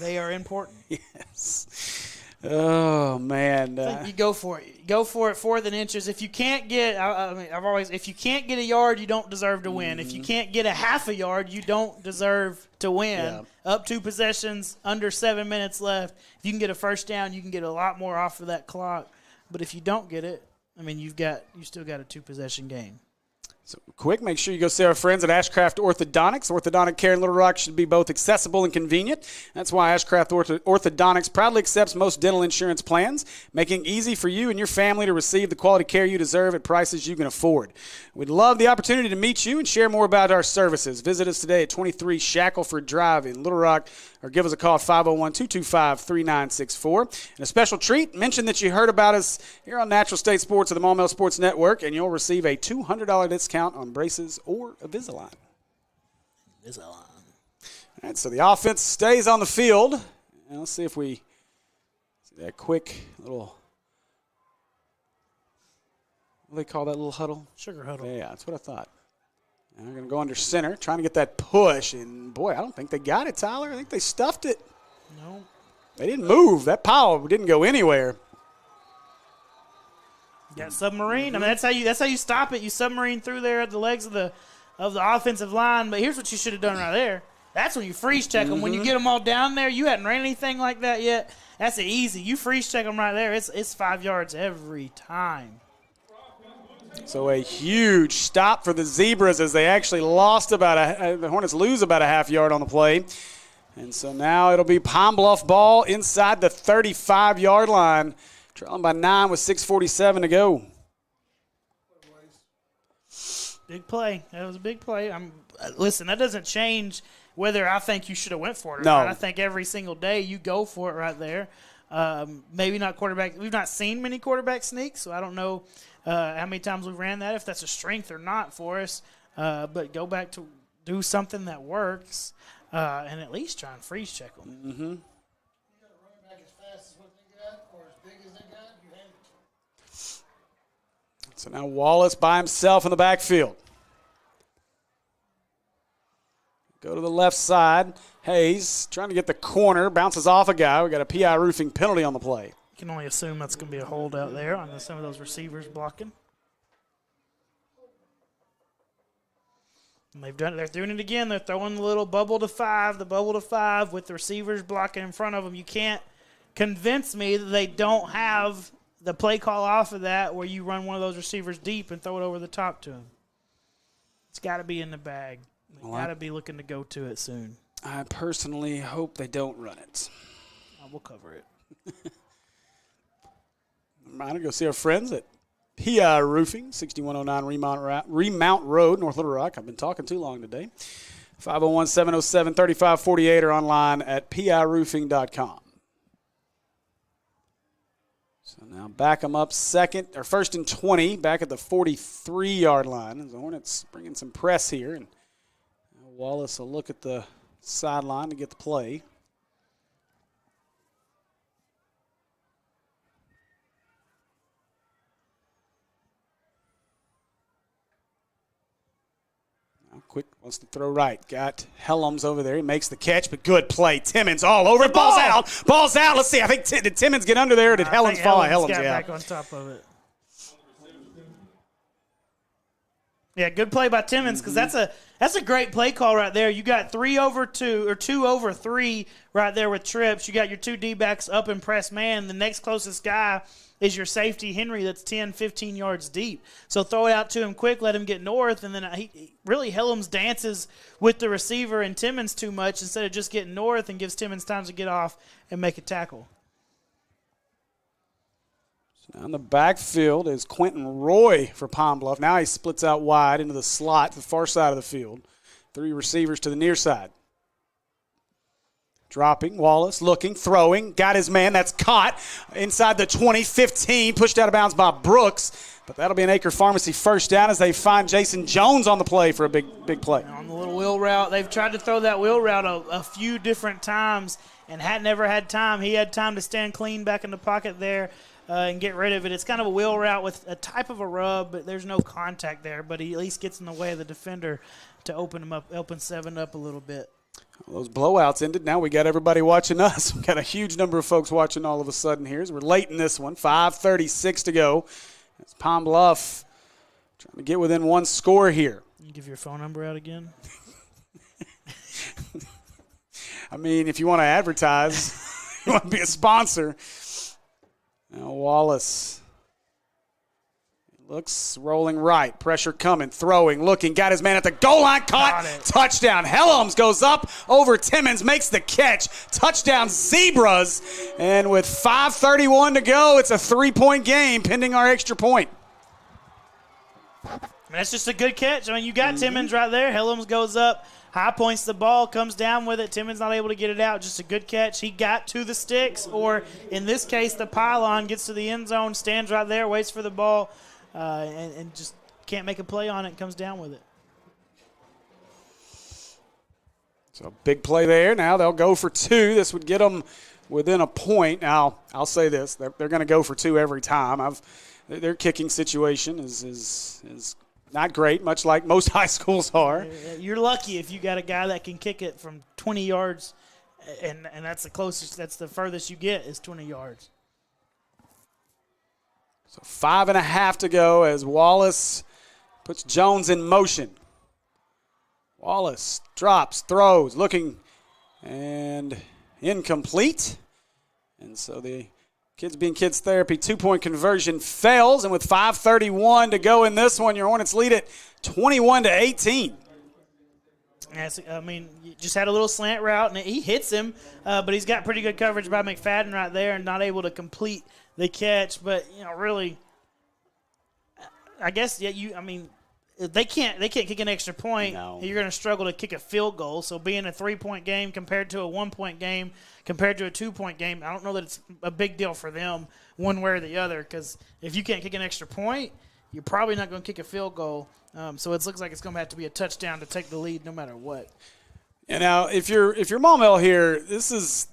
They are important. Yes. Oh, man. You go for it. Go for it 4th and inches. If you can't get, if you can't get a yard, you don't deserve to win. If you can't get a half a yard, you don't deserve to win. Yeah. Up 2 possessions, under 7 minutes left. If you can get a first down, you can get a lot more off of that clock. But if you don't get it, I mean, you still got a 2-possession game. So quick, make sure you go see our friends at Ashcraft Orthodontics. Orthodontic care in Little Rock should be both accessible and convenient. That's why Ashcraft Orthodontics proudly accepts most dental insurance plans, making it easy for you and your family to receive the quality care you deserve at prices you can afford. We'd love the opportunity to meet you and share more about our services. Visit us today at 23 Shackelford Drive in Little Rock, or give us a call at 501-225-3964. And a special treat, mention that you heard about us here on Natural State Sports of the Maumelle Sports Network, and you'll receive a $200 discount on braces or Invisalign. All right, so the offense stays on the field. And let's see if we see that quick little, what do they call that little huddle? Sugar huddle. Yeah, that's what I thought. And they're going to go under center, trying to get that push. And, boy, I don't think they got it, Tyler. I think they stuffed it. No. They didn't move. That pile didn't go anywhere. You got submarine. I mean, that's how you stop it. You submarine through there at the legs of the offensive line. But here's what you should have done right there. That's when you freeze check them. When you get them all down there, you hadn't ran anything like that yet. That's easy. You freeze check them right there. It's 5 yards every time. So a huge stop for the Zebras as they actually lost the Hornets lose about a half yard on the play. And so now it'll be Pine Bluff ball inside the 35-yard line. Trailing by 9 with 6:47 to go. Big play. That was a big play. Listen, that doesn't change whether I think you should have went for it or not. I think every single day you go for it right there. Maybe not quarterback. We've not seen many quarterback sneaks, so I don't know how many times we've ran that, if that's a strength or not for us. But go back to do something that works and at least try and freeze check them. Mm-hmm. So now Wallace by himself in the backfield. Go to the left side. Hayes trying to get the corner. Bounces off a guy. We got a PI roofing penalty on the play. You can only assume that's going to be a holdout there on some of those receivers blocking. And they're doing it again. They're throwing the little bubble to 5, with the receivers blocking in front of them. You can't convince me that they don't have the play call off of that where you run one of those receivers deep and throw it over the top to him. It's got to be in the bag. They got to be looking to go to it soon. I personally hope they don't run it. We'll cover it. I'm going to go see our friends at PI Roofing, 6109 Remount Road, North Little Rock. I've been talking too long today. 501-707-3548 or online at piroofing.com. So now back them up first and 20, back at the 43-yard line. The Hornets bringing some press here. And Wallace will look at the sideline to get the play. Quick wants to throw right. Got Helms over there. He makes the catch, but good play. Timmons all over. Ball's out. Ball's out. Let's see. I think did Timmons get under there or did Helms fall? Helms got back on top of it. Yeah, good play by Timmons because that's a great play call right there. You got 3 over 2 or 2 over 3 right there with trips. You got your 2 D-backs up and press man. The next closest guy is your safety, Henry, that's 10, 15 yards deep. So throw it out to him quick, let him get north, and then Helms dances with the receiver and Timmons too much instead of just getting north and gives Timmons time to get off and make a tackle. So now in the backfield is Quentin Roy for Pine Bluff. Now he splits out wide into the slot to the far side of the field. 3 receivers to the near side. Dropping, Wallace looking, throwing, got his man. That's caught inside the 20, 15, pushed out of bounds by Brooks. But that'll be an Acre Pharmacy first down as they find Jason Jones on the play for a big play. On the little wheel route, they've tried to throw that wheel route a few different times and never had time. He had time to stand clean back in the pocket there and get rid of it. It's kind of a wheel route with a type of a rub, but there's no contact there. But he at least gets in the way of the defender to open 7 up a little bit. Well, those blowouts ended. Now we got everybody watching us. We've got a huge number of folks watching all of a sudden here. We're late in this one. 5:36 to go. It's Pine Bluff trying to get within 1 score here. You give your phone number out again? I mean, if you want to advertise, you want to be a sponsor. Now Wallace looks, rolling right, pressure coming, throwing, looking, got his man at the goal line, caught, touchdown. Helms goes up over Timmons, makes the catch, touchdown Zebras, and with 5:31 to go, it's a 3-point game pending our extra point. That's just a good catch. I mean, you got Timmons right there. Helms goes up, high points the ball, comes down with it. Timmons not able to get it out. Just a good catch. He got to the sticks, or in this case, the pylon, gets to the end zone, stands right there, waits for the ball, and just can't make a play on it, comes down with it. So big play there. Now they'll go for 2. This would get them within a point. Now, I'll say this. They're going to go for 2 every time. Their kicking situation is not great, much like most high schools are. You're lucky if you got a guy that can kick it from 20 yards, and that's the closest, that's the furthest you get is 20 yards. So 5.5 to go as Wallace puts Jones in motion. Wallace drops, throws, looking, and incomplete. And so the Kids Being Kids Therapy 2-point conversion fails. And with 5:31 to go in this one, your Hornets lead it 21-18. Yes, I mean, you just had a little slant route, and he hits him, but he's got pretty good coverage by McFadden right there and not able to complete the catch. But, really, I guess, they can't kick an extra point. No. You're going to struggle to kick a field goal. So being a 3-point game compared to a 1-point game compared to a 2-point game, I don't know that it's a big deal for them one way or the other, because if you can't kick an extra point, you're probably not going to kick a field goal. So it looks like it's going to have to be a touchdown to take the lead no matter what. And now, if you're Maumelle here, this is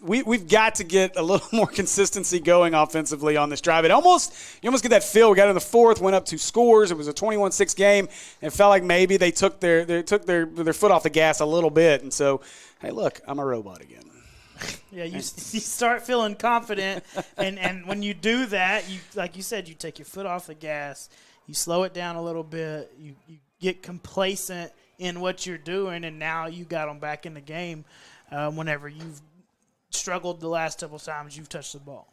we've got to get a little more consistency going offensively on this drive. You almost get that feel. We got in the fourth, went up 2 scores. It was a 21-6 game. And it felt like maybe they took their foot off the gas a little bit. And so, hey, look, I'm a robot again. Yeah, you start feeling confident, and when you do that, you like you said, you take your foot off the gas, you slow it down a little bit, you get complacent in what you're doing, and now you got them back in the game whenever you've struggled the last couple times you've touched the ball.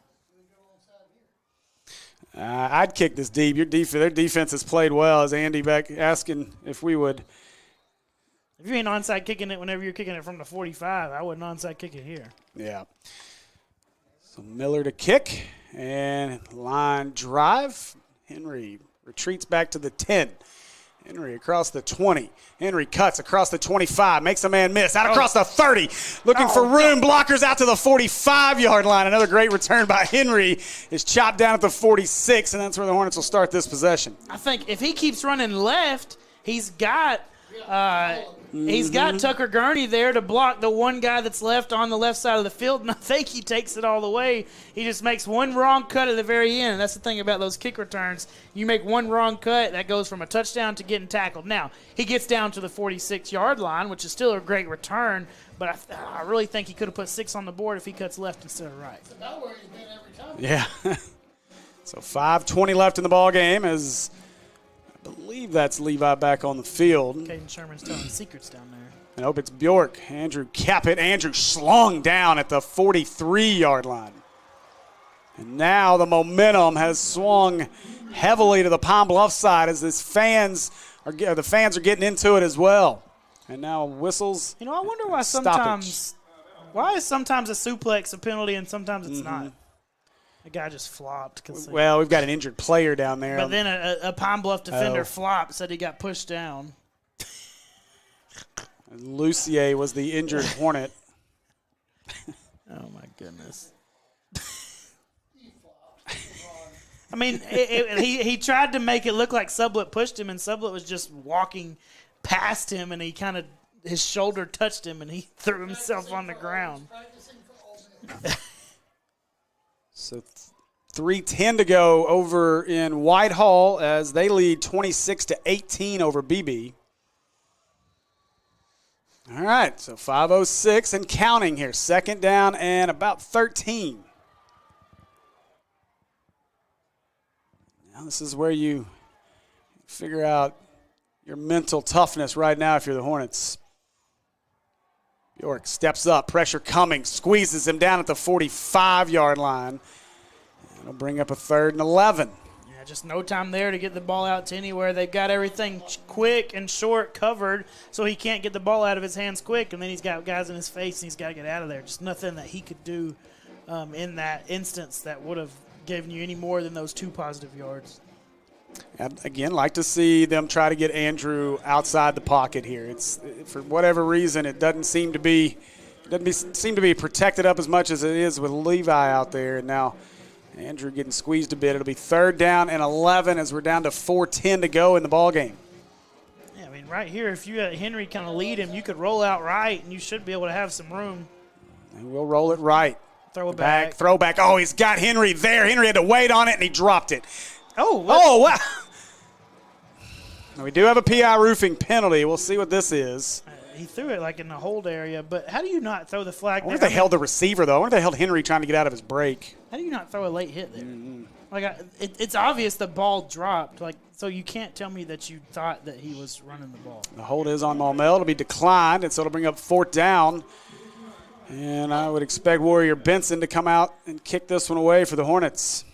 I'd kick this deep. Their defense has played well, as Andy back asking if we would. If you ain't onside kicking it whenever you're kicking it from the 45, I wouldn't onside kick it here. Yeah. So Miller to kick, and line drive. Henry retreats back to the 10. Henry across the 20. Henry cuts across the 25, makes a man miss. Out across the 30, looking for room. Blockers out to the 45-yard line. Another great return by Henry is chopped down at the 46, and that's where the Hornets will start this possession. I think if he keeps running left, he's got Tucker Gurney there to block the one guy that's left on the left side of the field, and I think he takes it all the way. He just makes one wrong cut at the very end. That's the thing about those kick returns. You make one wrong cut, that goes from a touchdown to getting tackled. Now, he gets down to the 46-yard line, which is still a great return, but I really think he could have put 6 on the board if he cuts left instead of right. Yeah. So 5:20 left in the ball game as I believe that's Levi back on the field. Caden Sherman's telling secrets down there. I hope it's Bjork. Andrew Caput. Andrew slung down at the 43-yard line. And now the momentum has swung heavily to the Pine Bluff side as the fans are getting into it as well. And now whistles. I wonder why sometimes is sometimes a suplex a penalty and sometimes it's not. The guy just flopped. Well, we've got an injured player down there. But then a Pine Bluff defender flopped, said he got pushed down. Lucier was the injured Hornet. Oh, my goodness. I mean, he tried to make it look like Sublett pushed him, and Sublett was just walking past him, and his shoulder touched him, and he threw himself on the ground. So 3:10 to go over in Whitehall as they lead 26-18 over BB. All right, so 5:06 and counting here. Second down and about 13. Now this is where you figure out your mental toughness right now if you're the Hornets. York steps up, pressure coming, squeezes him down at the 45-yard line. It'll bring up a 3rd and 11. Yeah, just no time there to get the ball out to anywhere. They've got everything quick and short covered, so he can't get the ball out of his hands quick, and then he's got guys in his face, and he's got to get out of there. Just nothing that he could do in that instance that would have given you any more than those 2 positive yards. Again, like to see them try to get Andrew outside the pocket here. It's for whatever reason it doesn't seem to be protected up as much as it is with Levi out there. And now Andrew getting squeezed a bit. It'll be 3rd down and 11 as we're down to 4:10 to go in the ball game. Yeah, I mean right here, if you had Henry kind of lead him, you could roll out right, and you should be able to have some room. And we'll roll it right. Throw it back. Throwback. Oh, he's got Henry there. Henry had to wait on it, and he dropped it. Oh, wow. We do have a PI roofing penalty. We'll see what this is. He threw it like in the hold area, but how do you not throw the flag I wonder if there? they held the receiver, though. I wonder if they held Henry trying to get out of his break. How do you not throw a late hit there? Like it's obvious the ball dropped. Like so, you can't tell me that you thought that he was running the ball. The hold is on Maumelle. It'll be declined, and so it'll bring up 4th down. And I would expect Warrior Benson to come out and kick this one away for the Hornets.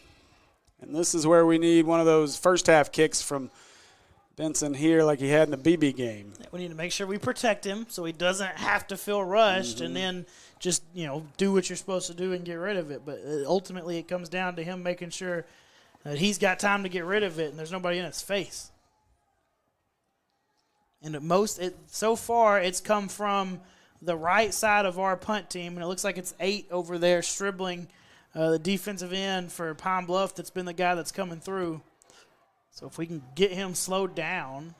And this is where we need one of those first-half kicks from Benson here like he had in the BB game. We need to make sure we protect him so he doesn't have to feel rushed and then just, do what you're supposed to do and get rid of it. But ultimately it comes down to him making sure that he's got time to get rid of it and there's nobody in his face. And so far it's come from the right side of our punt team, and it looks like it's 8 over there Stribling, the defensive end for Pine Bluff that's been the guy that's coming through. So if we can get him slowed down,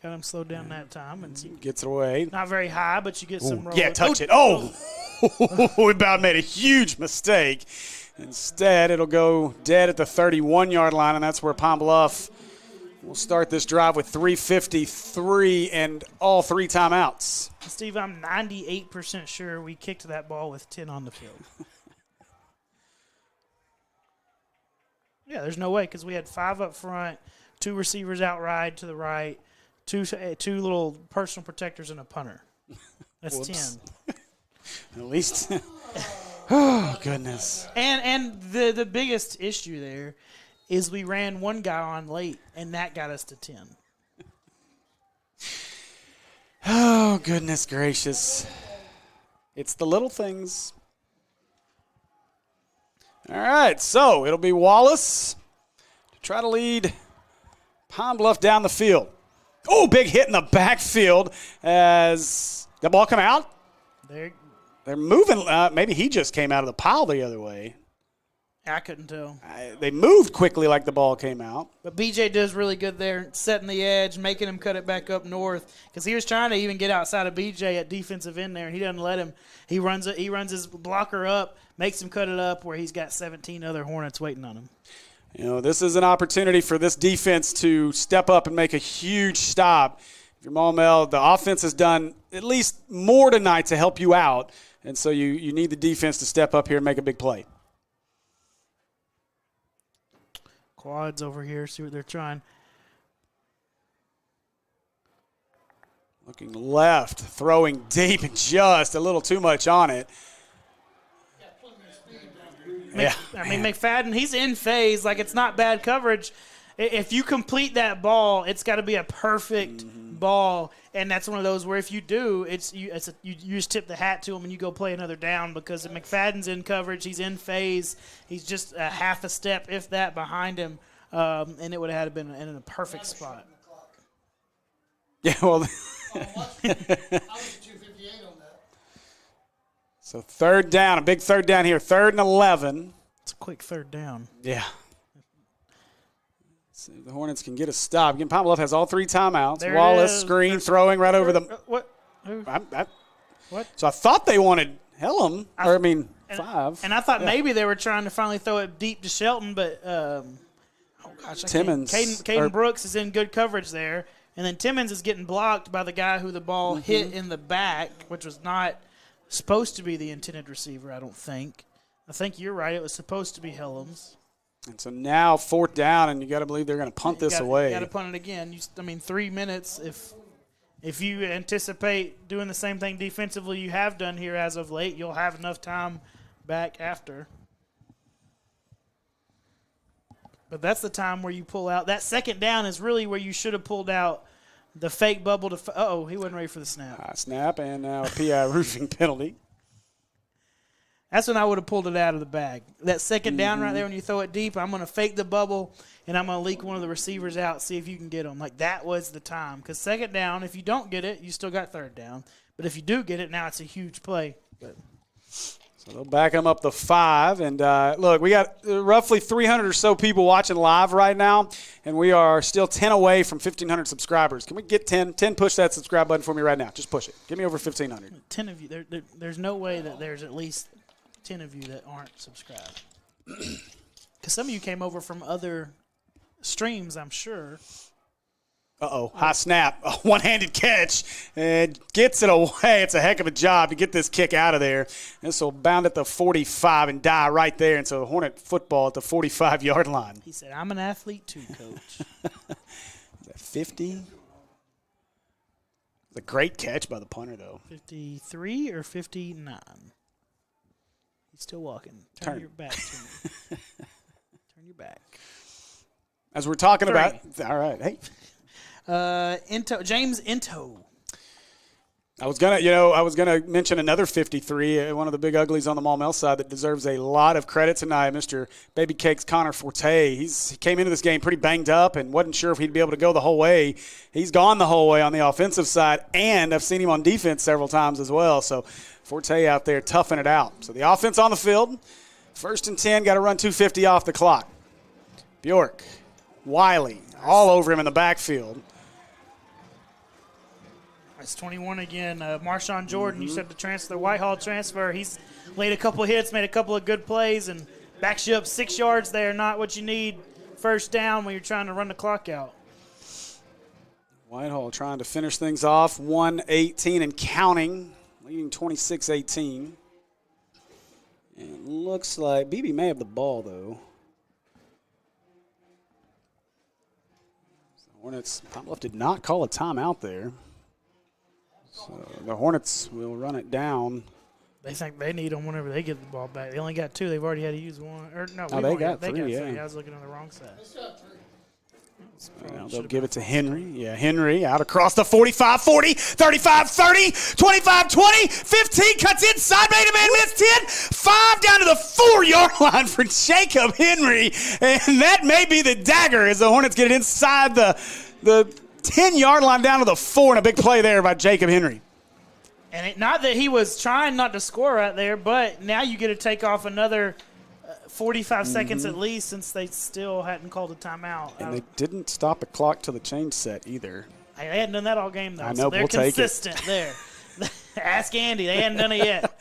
got him slowed down that time. And gets it away. Not very high, but you get some roll. Yeah, touch it. Oh! We about made a huge mistake. Instead, it'll go dead at the 31-yard line, and that's where Pine Bluff will start this drive with 3:53 and all 3 timeouts. Steve, I'm 98% sure we kicked that ball with 10 on the field. Yeah, there's no way because we had 5 up front, 2 receivers outside to the right, two little personal protectors and a punter. That's Whoops. 10. At least. Oh, goodness. And the biggest issue there is we ran one guy on late, and that got us to 10. Oh, goodness gracious. It's the little things. All right, so it'll be Wallace to try to lead Pine Bluff down the field. Oh, big hit in the backfield as the ball come out. They're moving. Maybe he just came out of the pile the other way. I couldn't tell. They moved quickly like the ball came out. But BJ does really good there, setting the edge, making him cut it back up north. Because he was trying to even get outside of BJ at defensive end there, and he doesn't let him. He runs his blocker up, makes him cut it up where he's got 17 other Hornets waiting on him. This is an opportunity for this defense to step up and make a huge stop. If you're Maumelle, the offense has done at least more tonight to help you out, and so you need the defense to step up here and make a big play. Quads over here, see what they're trying. Looking left, throwing deep, and just a little too much on it. McFadden, he's in phase. Like, it's not bad coverage. If you complete that ball, it's got to be a perfect ball, and that's one of those where if you do, you just tip the hat to him and you go play another down because McFadden's in coverage. He's in phase. He's just a half a step, if that, behind him, and it would have been in a perfect spot. Yeah, well. So 3rd down, a big 3rd down here, 3rd and 11. It's a quick 3rd down. Yeah. See if the Hornets can get a stop. Again, Pine Bluff has all 3 timeouts. There Wallace screen throwing right over the. What? What? So I thought they wanted Helm, 5. And I thought maybe they were trying to finally throw it deep to Shelton, but Timmons. Caden Brooks is in good coverage there. And then Timmons is getting blocked by the guy who the ball hit in the back, which was not supposed to be the intended receiver, I don't think. I think you're right. It was supposed to be Helms. And so now 4th down, and you got to believe they're going to punt this away. You got to punt it again. 3 minutes. If you anticipate doing the same thing defensively you have done here as of late, you'll have enough time back after. But that's the time where you pull out. That 2nd down is really where you should have pulled out the fake bubble to he wasn't ready for the snap. Snap, and now a PI roofing penalty. That's when I would have pulled it out of the bag. That 2nd down right there when you throw it deep, I'm going to fake the bubble, and I'm going to leak one of the receivers out, see if you can get them. Like, that was the time. Because 2nd down, if you don't get it, you still got 3rd down. But if you do get it, now it's a huge play. But So they'll back them up the 5. And, look, we got roughly 300 or so people watching live right now, and we are still 10 away from 1,500 subscribers. Can we get 10? 10, push that subscribe button for me right now. Just push it. Give me over 1,500. 10 of you. There's no way that there's at least 10 of you that aren't subscribed. Because some of you came over from other streams, I'm sure. Uh-oh, high snap, a one-handed catch, and gets it away. It's a heck of a job to get this kick out of there. This will bound at the 45 and die right there, and so Hornet football at the 45-yard line. He said, I'm an athlete too, Coach. Is that 50? It's a great catch by the punter, though. 53 or 59? He's still walking. Turn your back to me. Turn your back. As we're talking about – all right, hey. James Into. I was gonna mention another 53, one of the big uglies on the Maumelle side that deserves a lot of credit tonight, Mr. Baby Cakes Connor Forte. He came into this game pretty banged up and wasn't sure if he'd be able to go the whole way. He's gone the whole way on the offensive side, and I've seen him on defense several times as well. So Forte out there toughing it out. So the offense on the field, 1st and 10, got to run 250 off the clock. Bjork, Wiley, all over him in the backfield. It's 21 again. Marshawn Jordan, you said the Whitehall transfer. He's laid a couple hits, made a couple of good plays, and backs you up 6 yards there. Not what you need first down when you're trying to run the clock out. Whitehall trying to finish things off, 1:18 and counting, leading 26-18. And looks like BB may have the ball, though. The Hornets, Bluff did not call a timeout there. So the Hornets will run it down. They think they need them whenever they get the ball back. They only got 2. They've already had to use 1. Or no, they got 3, yeah. I was looking on the wrong side. Now they'll give it to Henry. Yeah, Henry out across the 45, 40, 35, 30, 25, 20, 15, cuts inside, made a man miss 10, 5 down to the 4-yard line for Jacob Henry. And that may be the dagger as the Hornets get it inside the 10-yard line down to the 4, and a big play there by Jacob Henry. And not that he was trying not to score right there, but now you get to take off another 45 seconds at least since they still hadn't called a timeout. And they didn't stop the clock till the change set either. They hadn't done that all game, though. I know, so they're we'll consistent take there. Ask Andy. They hadn't done it yet.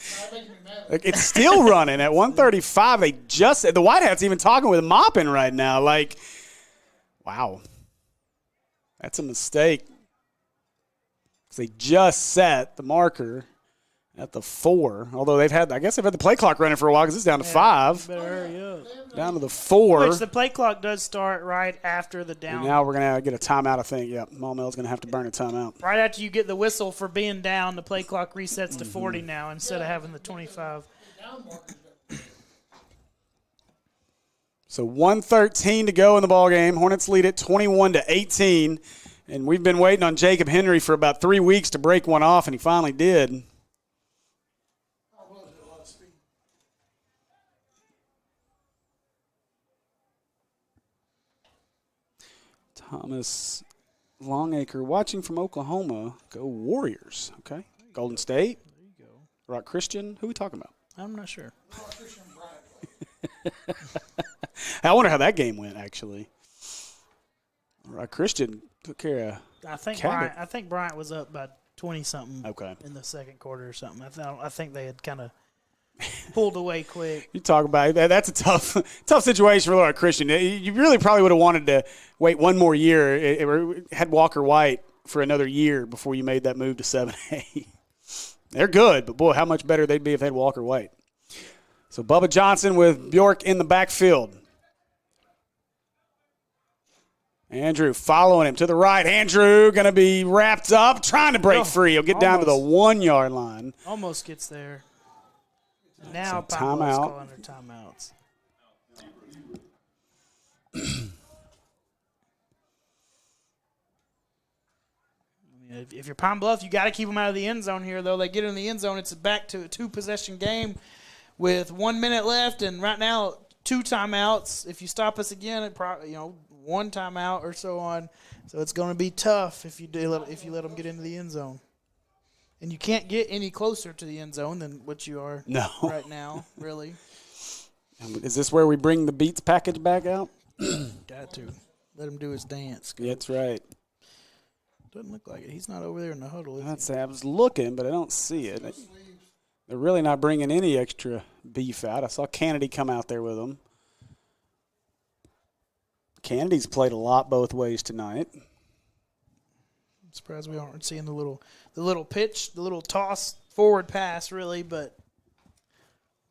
It's still running at 1:35. The White Hats even talking with Moppin right now. Like, wow. That's a mistake. They just set the marker at the 4. Although I guess they've had the play clock running for a while because it's down to 5. Better hurry up. Down to the 4. Which the play clock does start right after the down. And now we're going to get a timeout, I think. Yep, Maumelle's going to have to burn a timeout. Right after you get the whistle for being down, the play clock resets to 40 now instead of having the 25. So 1:13 to go in the ballgame. Hornets lead it 21-18. And we've been waiting on Jacob Henry for about 3 weeks to break one off, and he finally did. Thomas Longacre watching from Oklahoma. Go Warriors. Okay. Golden State. There you go. Rock Christian. Who are we talking about? I'm not sure. I wonder how that game went, actually. Rock Christian took care of I think Bryant was up by 20-something in the second quarter or something. I think they had kind of pulled away quick. You talk about it. That's a tough situation for Rock Christian. You really probably would have wanted to wait one more year. Had Walker White for another year before you made that move to 7A. They're good, but, boy, how much better they'd be if they had Walker White. So Bubba Johnson with Bjork in the backfield. Andrew following him to the right. Andrew going to be wrapped up, trying to break free. He'll get down to the 1-yard line. Almost gets there. Now so Pablo's calling their timeouts. If you're Pine Bluff, you got to keep them out of the end zone here, though. They get in the end zone, it's back to a 2-possession game with 1 minute left, and right now 2 timeouts. If you stop us again, it probably 1 timeout or so on. So it's going to be tough if you let them get into the end zone. And you can't get any closer to the end zone than what you are right now, really. Is this where we bring the Beats package back out? Got to. Let him do his dance. That's right. Doesn't look like it. He's not over there in the huddle, is I'd say I was looking, but I don't see it. They're really not bringing any extra beef out. I saw Kennedy come out there with them. Kennedy's played a lot both ways tonight. I'm surprised we aren't seeing the little pitch, the little toss forward pass, really, but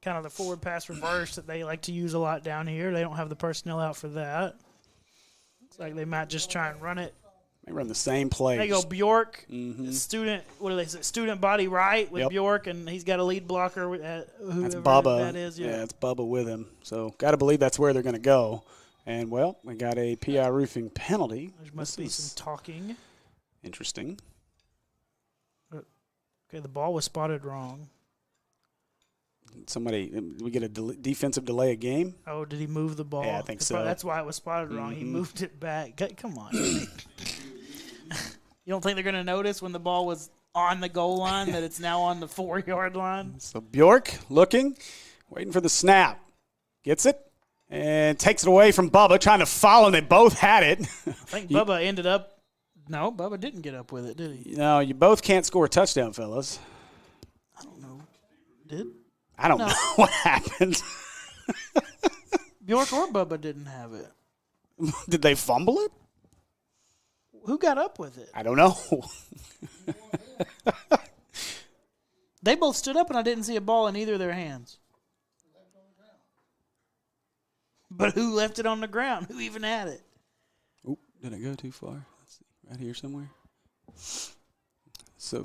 kind of the forward pass reverse that they like to use a lot down here. They don't have the personnel out for that. Looks like they might just try and run it. They run the same plays. They go Bjork, Mm-hmm. student. What do they say? Student body right with Bjork, and he's got a lead blocker. Whoever That's Bubba. that is. Yeah, it's Bubba with him. So got to believe that's where they're going to go. And well, we got a PI roofing penalty. There must be some talking. Interesting. Okay, the ball was spotted wrong. We get a defensive delay of game. Oh, did he move the ball? Yeah, I think so. That's why it was spotted wrong. He moved it back. Come on. You don't think they're going to notice when the ball was on the goal line that it's now on the 4-yard line? So Bjork looking, waiting for the snap. Gets it and takes it away from Bubba, trying to follow him. They both had it. I think Bubba ended up – no, Bubba didn't get up with it, did he? No, you both can't score a touchdown, fellas. I don't know. Did? I don't know what happened. Bjork or Bubba didn't have it. Did they fumble it? Who got up with it? I don't know. They both stood up, and I didn't see a ball in either of their hands. But who left it on the ground? Who even had it? Oop, did I go too far? Let's see, right here somewhere. So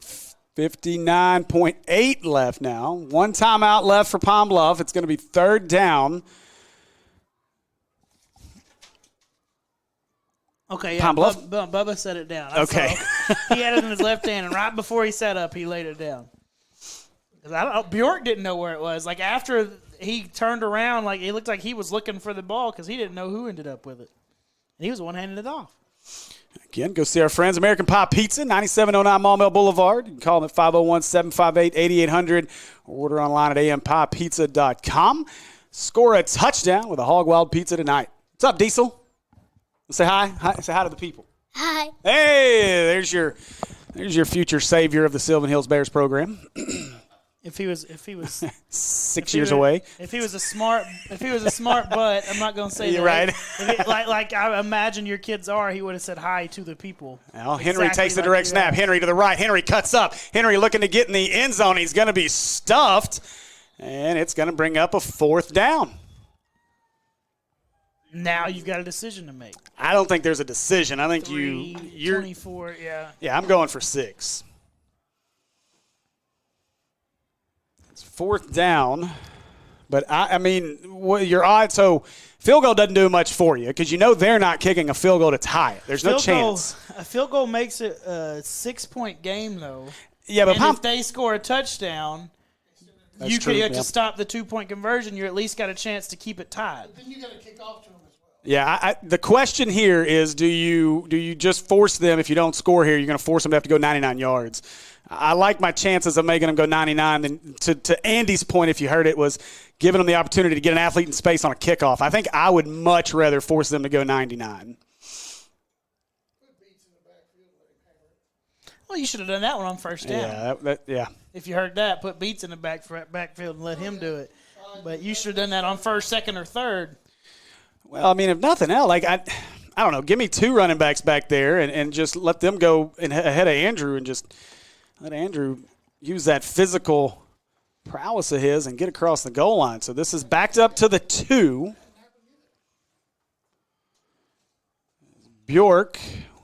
59.8 left now. One timeout left for Palm Bluff. It's going to be third down. Okay, yeah, Palm Bluff? Bubba set it down. Okay. He had it in his left hand, and right before he set up, he laid it down. Bjork didn't know where it was. Like, after he turned around, like, it looked like he was looking for the ball because he didn't know who ended up with it. And he was the one handing it off. Again, go see our friends, American Pie Pizza, 9709 Maumelle Boulevard. You can call them at 501-758-8800 or order online at ampiepizza.com. Score a touchdown with a Hog Wild Pizza tonight. What's up, Diesel? Say hi. Say hi to the people. Hi. Hey, there's your future savior of the Sylvan Hills Bears program. If he was 6 years away. If he was a smart butt, I'm not going to say You're that. right. Like I imagine your kids are, he would have said hi to the people. Well, Henry takes the direct snap. Henry to the right. Henry cuts up. Henry looking to get in the end zone. He's going to be stuffed, and it's going to bring up a fourth down. Now you've got a decision to make. I don't think there's a decision. I think you're 24, yeah. Yeah, I'm going for 6. It's fourth down, but I mean, your odds. So field goal doesn't do much for you because you know they're not kicking a field goal to tie it. There's no chance. A field goal makes it a 6-point game, though. Yeah, but if they score a touchdown, That's you true, have yeah. to stop the 2-point conversion. You at least got a chance to keep it tied. Then you got to kick off to them as well. Yeah, the question here is, do you just force them, if you don't score here, you're going to force them to have to go 99 yards? I like my chances of making them go 99. Then to Andy's point, if you heard it, was giving them the opportunity to get an athlete in space on a kickoff. I think I would much rather force them to go 99. Well, you should have done that one on first down. Yeah. If you heard that, put Beats in the backfield and let him do it. But you should have done that on first, second, or third. Well, I mean, if nothing else, like I don't know, give me 2 running backs back there and just let them go ahead of Andrew and just let Andrew use that physical prowess of his and get across the goal line. So this is backed up to the 2. Bjork,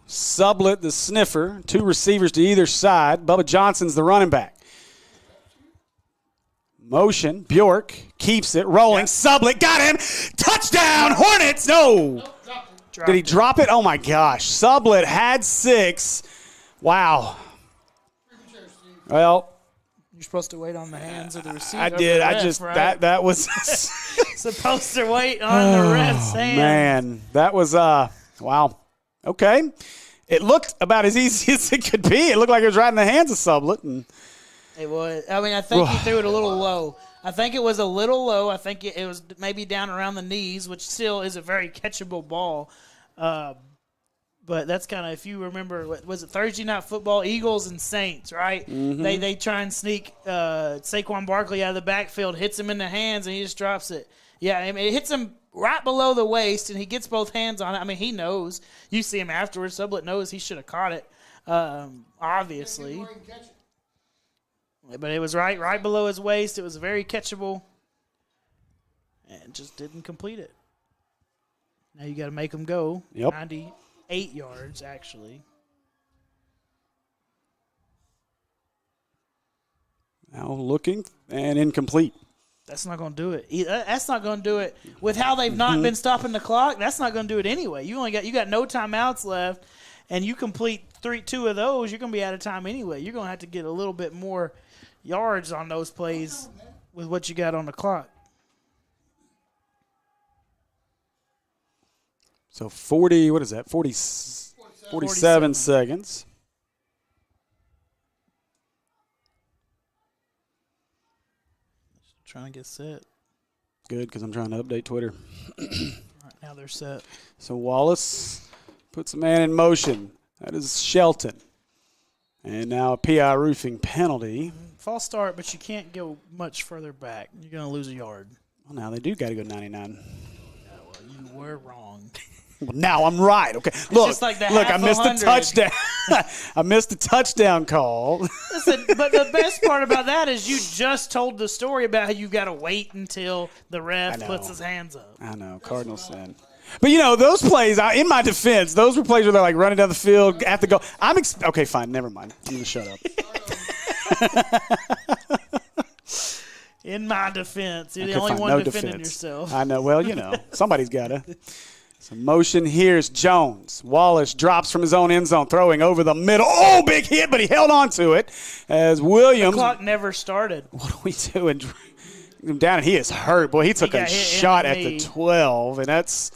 Sublett, the sniffer, 2 receivers to either side. Bubba Johnson's the running back. Motion, Bjork keeps it rolling. Sublett got him. Touchdown, Hornets. No. Did he drop it? Oh, my gosh. Sublett had 6. Wow. Well, you're supposed to wait on the hands of the receiver. I did. Right? That was supposed to wait on the ref's hands. Man, that was wow. Okay. It looked about as easy as it could be. It looked like it was right in the hands of Sublett, and It was. I mean, I think he threw it a little low. I think it was a little low. I think it was maybe down around the knees, which still is a very catchable ball. But that's kind of, if you remember, was it Thursday Night Football, Eagles and Saints, right? Mm-hmm. They try and sneak Saquon Barkley out of the backfield, hits him in the hands, and he just drops it. Yeah, I mean, it hits him right below the waist, and he gets both hands on it. I mean, he knows. You see him afterwards. Sublett knows he should have caught it, obviously. But it was right below his waist. It was very catchable, and just didn't complete it. Now you got to make him go. Yep. 98 yards, actually. Now looking and incomplete. That's not going to do it. That's not going to do it. With how they've not been stopping the clock, that's not going to do it anyway. You got no timeouts left, and you complete 2 of those, you're going to be out of time anyway. You're going to have to get a little bit more yards on those plays with what you got on the clock. So 40, what is that? 47 seconds. Trying to get set. Good, because I'm trying to update Twitter. All right, now they're set. So Wallace puts a man in motion. That is Shelton. And now a PI roofing penalty. False start, but you can't go much further back. You're going to lose a yard. Well, now they do got to go 99. Yeah, well, you were wrong. Well, now I'm right. Okay, look, I missed the touchdown. I missed the touchdown call. Listen, but the best part about that is you just told the story about how you got to wait until the ref puts his hands up. I know, Cardinals sin. But, those plays, in my defense, those were plays where they're like running down the field at the goal. Okay, fine, never mind. I'm going to shut up. In my defense. You're the only one defending yourself. I know. Well, somebody's got to. So motion, here's Jones. Wallace drops from his own end zone, throwing over the middle. Oh, big hit, but he held on to it as Williams. The clock never started. What are we doing? Down, and he is hurt. Boy, he took a shot at the 12, and that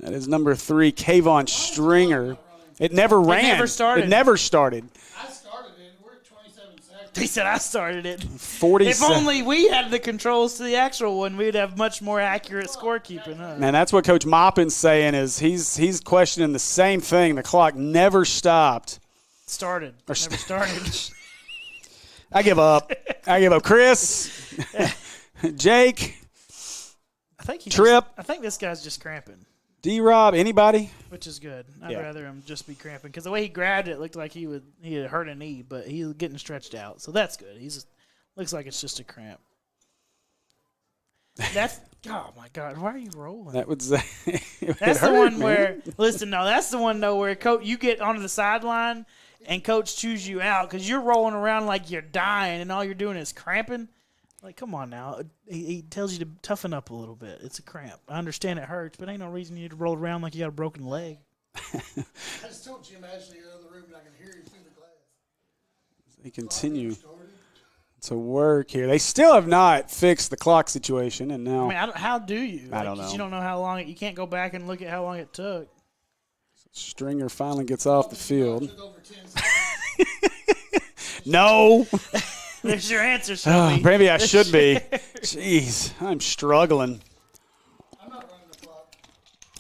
is number 3, Kayvon Stringer. It never ran. It never started. It never started. I started it. We're at 27 seconds. He said I started it. 47. If only we had the controls to the actual one, we'd have much more accurate scorekeeping. Huh? Man, that's what Coach Maupin's saying is he's questioning the same thing. The clock never stopped. Never started. I give up. Chris, Jake, Trip. I think this guy's just cramping. D-Rob, anybody? Which is good. I'd rather him just be cramping because the way he grabbed it looked like he had hurt a knee, but he's getting stretched out, so that's good. Looks like it's just a cramp. Oh my God! Why are you rolling? That would that's the one where that's the one though where coach you get onto the sideline and coach chews you out because you're rolling around like you're dying and all you're doing is cramping. Like, come on now. He tells you to toughen up a little bit. It's a cramp. I understand it hurts, but ain't no reason you to roll around like you got a broken leg. I just told Jim Ashley in the other room that I can hear you through the glass. They continue to work here. They still have not fixed the clock situation, and now. I mean, how do you? I don't know. You don't know how long. You can't go back and look at how long it took. Stringer finally gets off the field. No. There's your answer, maybe I should be. Jeez, I'm struggling. I'm not running the clock.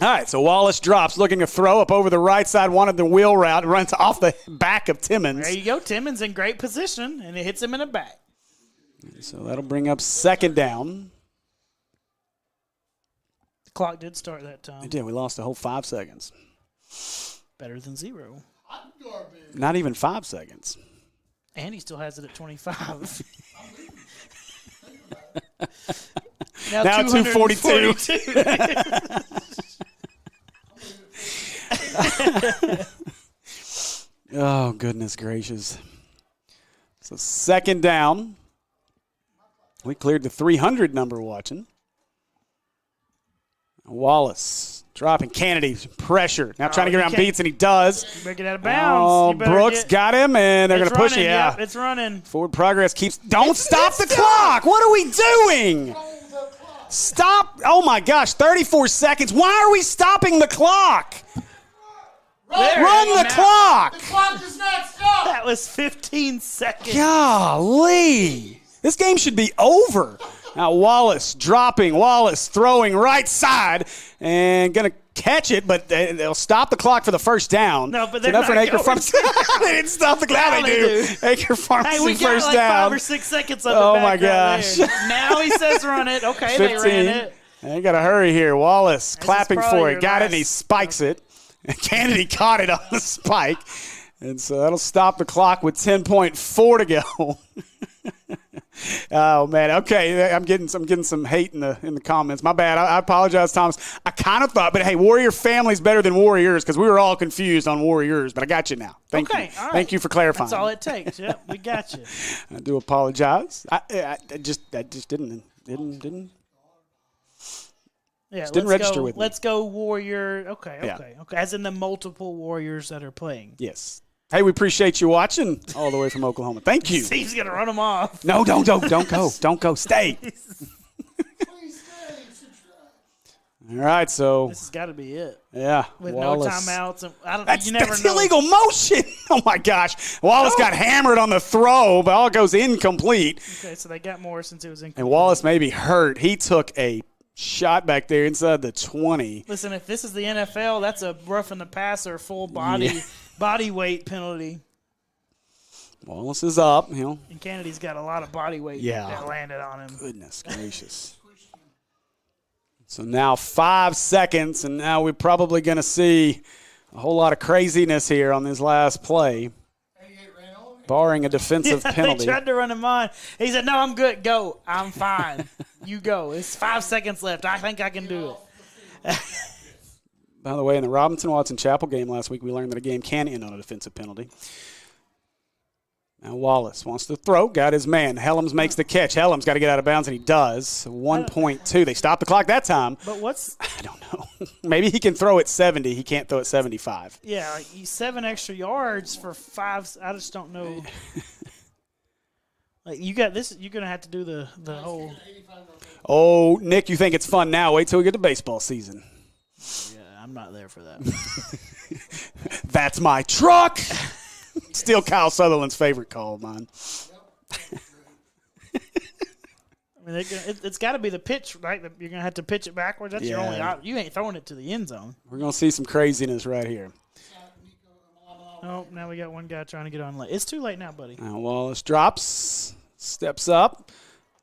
All right, so Wallace drops, looking to throw up over the right side, wanted the wheel route, runs off the back of Timmons. There you go. Timmons in great position, and it hits him in the back. So that'll bring up second down. The clock did start that time. It did. We lost a whole 5 seconds. Better than 0. Not even 5 seconds. And he still has it at 25. now 242. Oh, goodness gracious. So second down. We cleared the 300 number watching. Wallace dropping Kennedy's pressure. Now trying to get around Beats, and he does. You better get out of bounds. Oh, Brooks got him, and they're going to push it. Yeah, yep, it's running. Forward progress keeps. Don't stop the clock. What are we doing? Stop. Oh, my gosh, 34 seconds. Why are we stopping the clock? Run the clock. The clock is not stopped. That was 15 seconds. Golly. This game should be over. Now Wallace dropping, Wallace throwing right side and going to catch it, but they'll stop the clock for the first down. No, but they're enough not for an Acre going Pharmacy. They didn't stop the clock. Now they do. Acre Pharmacy Hey, we got first like down. 5 or 6 seconds on Oh the back my right gosh. there. Now he says run it. Okay, 15. they ran it. They got to hurry here. Wallace clapping probably for your it. Got it, and he last- spikes it. And Kennedy caught it on the spike. And so that'll stop the clock with 10.4 to go. Oh man, okay. I'm getting some hate in the comments. My bad. I apologize, Thomas. I kind of thought, but hey, Warrior family's better than Warriors because we were all confused on Warriors. But I got you now. Thank you. All right. Thank you for clarifying. That's all it takes. Yep, we got you. I do apologize. I just didn't. Yeah, Just didn't register with me. Let's go Warrior. Okay. Yeah. As in the multiple Warriors that are playing. Yes. Hey, we appreciate you watching all the way from Oklahoma. Thank you. Steve's gonna run them off. No, don't go. Don't go. Stay. All right, so This has got to be it. yeah, With Wallace. no timeouts. And That's you never know. illegal motion. Oh my gosh, Wallace got hammered on the throw, but all goes incomplete. Okay, so they got more since it was incomplete. And Wallace may be hurt. He took a shot back there inside the 20. Listen, if this is the NFL, that's a roughing the passer, full body weight penalty. Wallace is up. And Kennedy's got a lot of body weight that landed on him. Goodness gracious. So now 5 seconds, and now we're probably going to see a whole lot of craziness here on this last play, barring a defensive penalty. They tried to run him on. He said, no, I'm good. Go. I'm fine. You go. It's 5 seconds left. I think I can do it. By the way, in the Robinson-Watson Chapel game last week, we learned that a game can end on a defensive penalty. Now Wallace wants to throw, got his man. Helms makes the catch. Helms got to get out of bounds, and he does. 1.2. They stopped the clock that time. But I don't know. Maybe he can throw at 70. He can't throw at 75. Yeah, like 7 extra yards for 5. I just don't know. Like you got this. You're gonna have to do the whole. Oh, Nick, you think it's fun now? Wait till we get to baseball season. Yeah, I'm not there for that. That's my truck. Still Kyle Sutherland's favorite call of mine. I mean, it's got to be the pitch, right? You're going to have to pitch it backwards. That's your only option. You ain't throwing it to the end zone. We're going to see some craziness right here. Oh, now we got one guy trying to get on late. It's too late now, buddy. Now Wallace drops, steps up,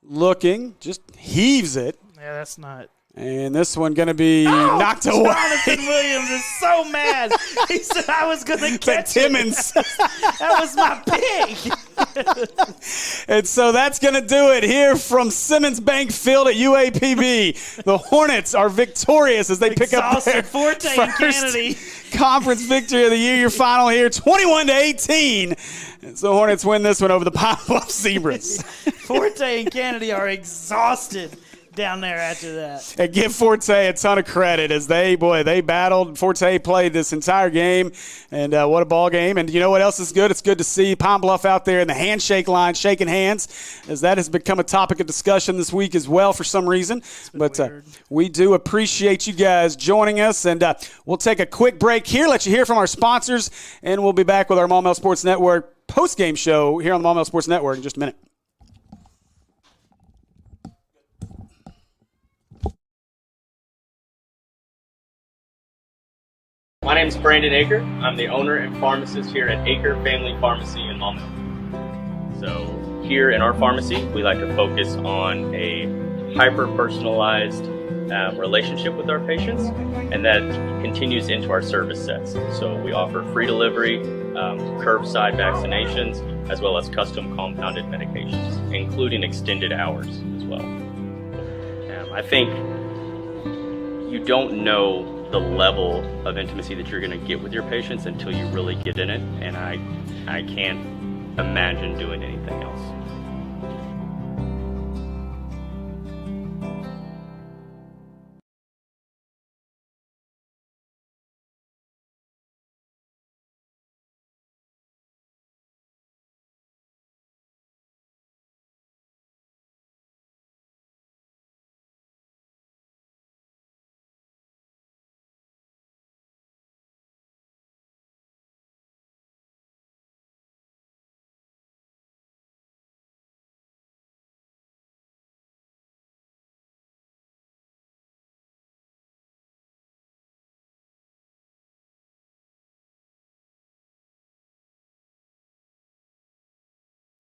looking, just heaves it. Yeah, that's not. And this one going to be knocked away. Jonathan Williams is so mad. He said I was going to catch Timmons. That was my pick. And so that's going to do it here from Simmons Bank Field at UAPB. The Hornets are victorious as they pick up their Forte and Kennedy. conference victory of the year. Your final here, 21-18. And so Hornets win this one over the Pine Bluff Zebras. Forte and Kennedy are exhausted down there after that. And give Forte a ton of credit as they battled. Forte played this entire game, and what a ball game. And you know what else is good? It's good to see Pine Bluff out there in the handshake line, shaking hands, as that has become a topic of discussion this week as well for some reason. But we do appreciate you guys joining us, and we'll take a quick break here, let you hear from our sponsors, and we'll be back with our Maumelle Sports Network post-game show here on the Maumelle Sports Network in just a minute. My name is Brandon Aker. I'm the owner and pharmacist here at Aker Family Pharmacy in Maumelle. So here in our pharmacy, we like to focus on a hyper-personalized relationship with our patients, and that continues into our service sets. So we offer free delivery, curbside vaccinations, as well as custom compounded medications, including extended hours as well. I think you don't know the level of intimacy that you're going to get with your patients until you really get in it, and I can't imagine doing anything else.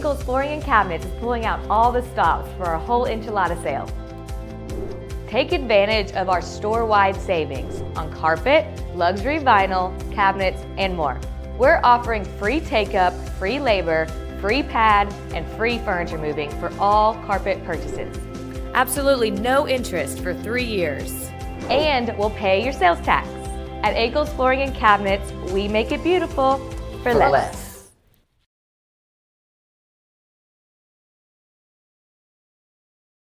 Eagles Flooring and Cabinets is pulling out all the stops for our whole enchilada sale. Take advantage of our store-wide savings on carpet, luxury vinyl, cabinets, and more. We're offering free take-up, free labor, free pad, and free furniture moving for all carpet purchases. Absolutely no interest for 3 years. And we'll pay your sales tax. At Eagles Flooring and Cabinets, we make it beautiful for less.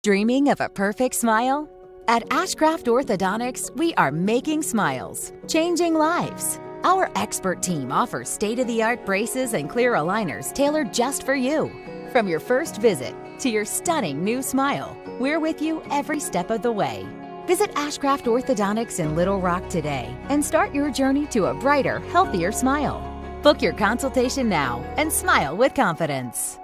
Dreaming of a perfect smile? At Ashcraft Orthodontics, we are making smiles, changing lives. Our expert team offers state-of-the-art braces and clear aligners tailored just for you. From your first visit to your stunning new smile, we're with you every step of the way. Visit Ashcraft Orthodontics in Little Rock today and start your journey to a brighter, healthier smile. Book your consultation now and smile with confidence.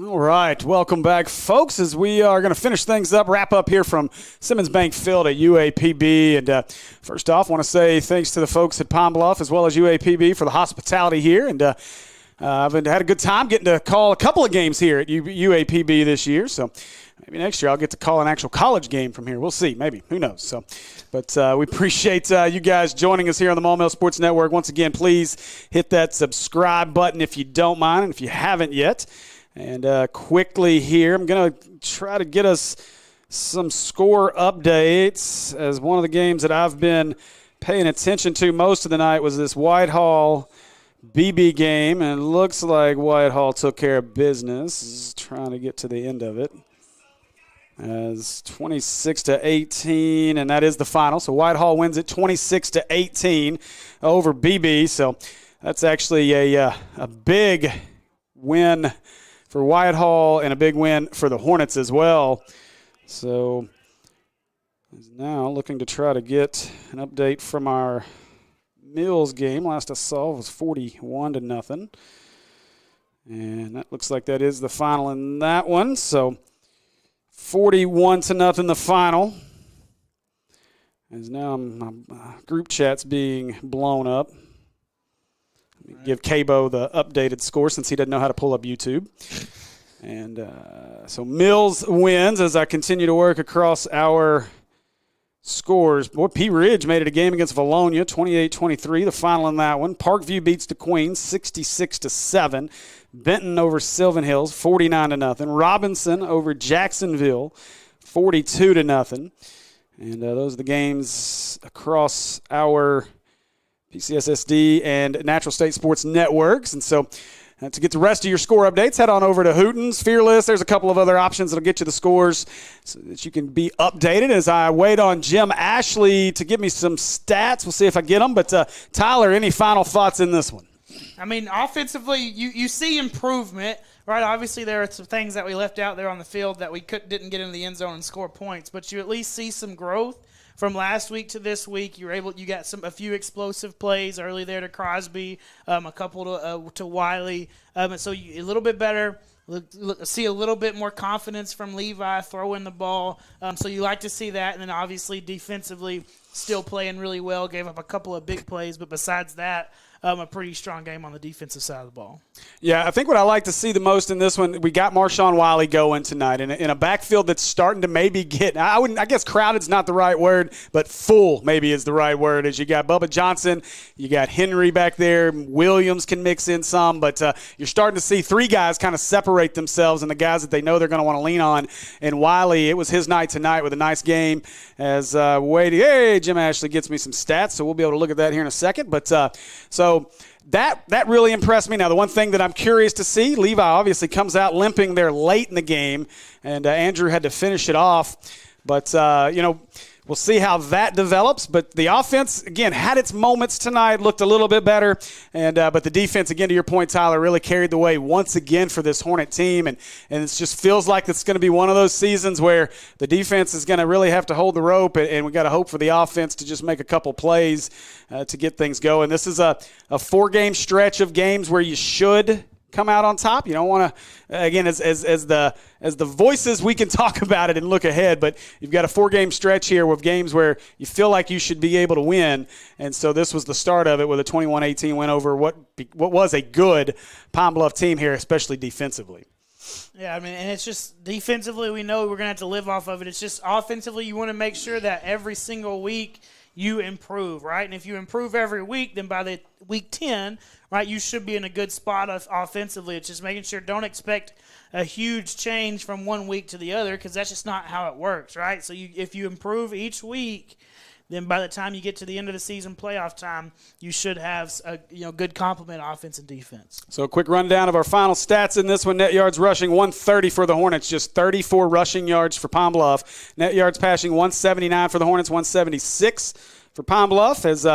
All right, welcome back, folks, as we are going to finish things up, wrap up here from Simmons Bank Field at UAPB. And first off, I want to say thanks to the folks at Pine Bluff as well as UAPB for the hospitality here. And I've had a good time getting to call a couple of games here at UAPB this year. So maybe next year I'll get to call an actual college game from here. We'll see, maybe. Who knows? So, but we appreciate you guys joining us here on the Maumelle Sports Network. Once again, please hit that subscribe button if you don't mind and if you haven't yet. And quickly here, I'm going to try to get us some score updates, as one of the games that I've been paying attention to most of the night was this Whitehall BB game, and it looks like Whitehall took care of business. Just trying to get to the end of it. As 26-18, and that is the final. So Whitehall wins it 26-18 over BB. So that's actually a big win for Whitehall and a big win for the Hornets as well. So is now looking to try to get an update from our Mills game. Last I saw was 41-0. And that looks like that is the final in that one. So 41-0 the final. As now my group chat's being blown up. Give Cabo the updated score since he doesn't know how to pull up YouTube. And so Mills wins as I continue to work across our scores. Boy, Pea Ridge made it a game against Valonia, 28-23, the final in that one. Parkview beats the Queens, 66-7. Benton over Sylvan Hills, 49-0. Robinson over Jacksonville, 42-0. And those are the games across our PCSSD and Natural State Sports networks. And so to get the rest of your score updates, head on over to Hooten's, Fearless. There's a couple of other options that'll get you the scores so that you can be updated as I wait on Jim Ashley to give me some stats. We'll see if I get them. But Tyler, any final thoughts in this one? I mean, offensively, you see improvement, right? Obviously, there are some things that we left out there on the field that we didn't get into the end zone and score points, but you at least see some growth. From last week to this week, you got a few explosive plays early there to Crosby, a couple to Wiley, and so a little bit better. See a little bit more confidence from Levi throwing the ball. So you like to see that, and then obviously defensively still playing really well. Gave up a couple of big plays, but besides that, a pretty strong game on the defensive side of the ball. Yeah, I think what I like to see the most in this one, we got Marshawn Wiley going tonight in a backfield that's starting to maybe get, I guess crowded's not the right word, but full maybe is the right word, as you got Bubba Johnson, you got Henry back there, Williams can mix in some, but you're starting to see three guys kind of separate themselves and the guys that they know they're going to want to lean on. And Wiley, it was his night tonight with a nice game as Jim Ashley gets me some stats, so we'll be able to look at that here in a second. But so that really impressed me. Now, the one thing that I'm curious to see, Levi obviously comes out limping there late in the game, and Andrew had to finish it off. But, we'll see how that develops. But the offense, again, had its moments tonight, looked a little bit better. And but the defense, again, to your point, Tyler, really carried the way once again for this Hornet team. And it just feels like it's going to be one of those seasons where the defense is going to really have to hold the rope. And we got to hope for the offense to just make a couple plays to get things going. This is a 4-game stretch of games where you should come out on top. You don't want to, again, as the voices, we can talk about it and look ahead, but you've got a 4-game stretch here with games where you feel like you should be able to win, and so this was the start of it with a 21-18 win over what was a good Pine Bluff team here, especially defensively. Yeah, I mean, and it's just defensively, we know we're going to have to live off of it. It's just offensively, you want to make sure that every single week you improve, right? And if you improve every week, then by the week 10, right, you should be in a good spot offensively. It's just making sure, don't expect a huge change from one week to the other, because that's just not how it works, right? So if you improve each week, then by the time you get to the end of the season playoff time, you should have a good complement of offense and defense. So a quick rundown of our final stats in this one. Net yards rushing 130 for the Hornets, just 34 rushing yards for Pine Bluff. Net yards passing 179 for the Hornets, 176 for Pine Bluff, as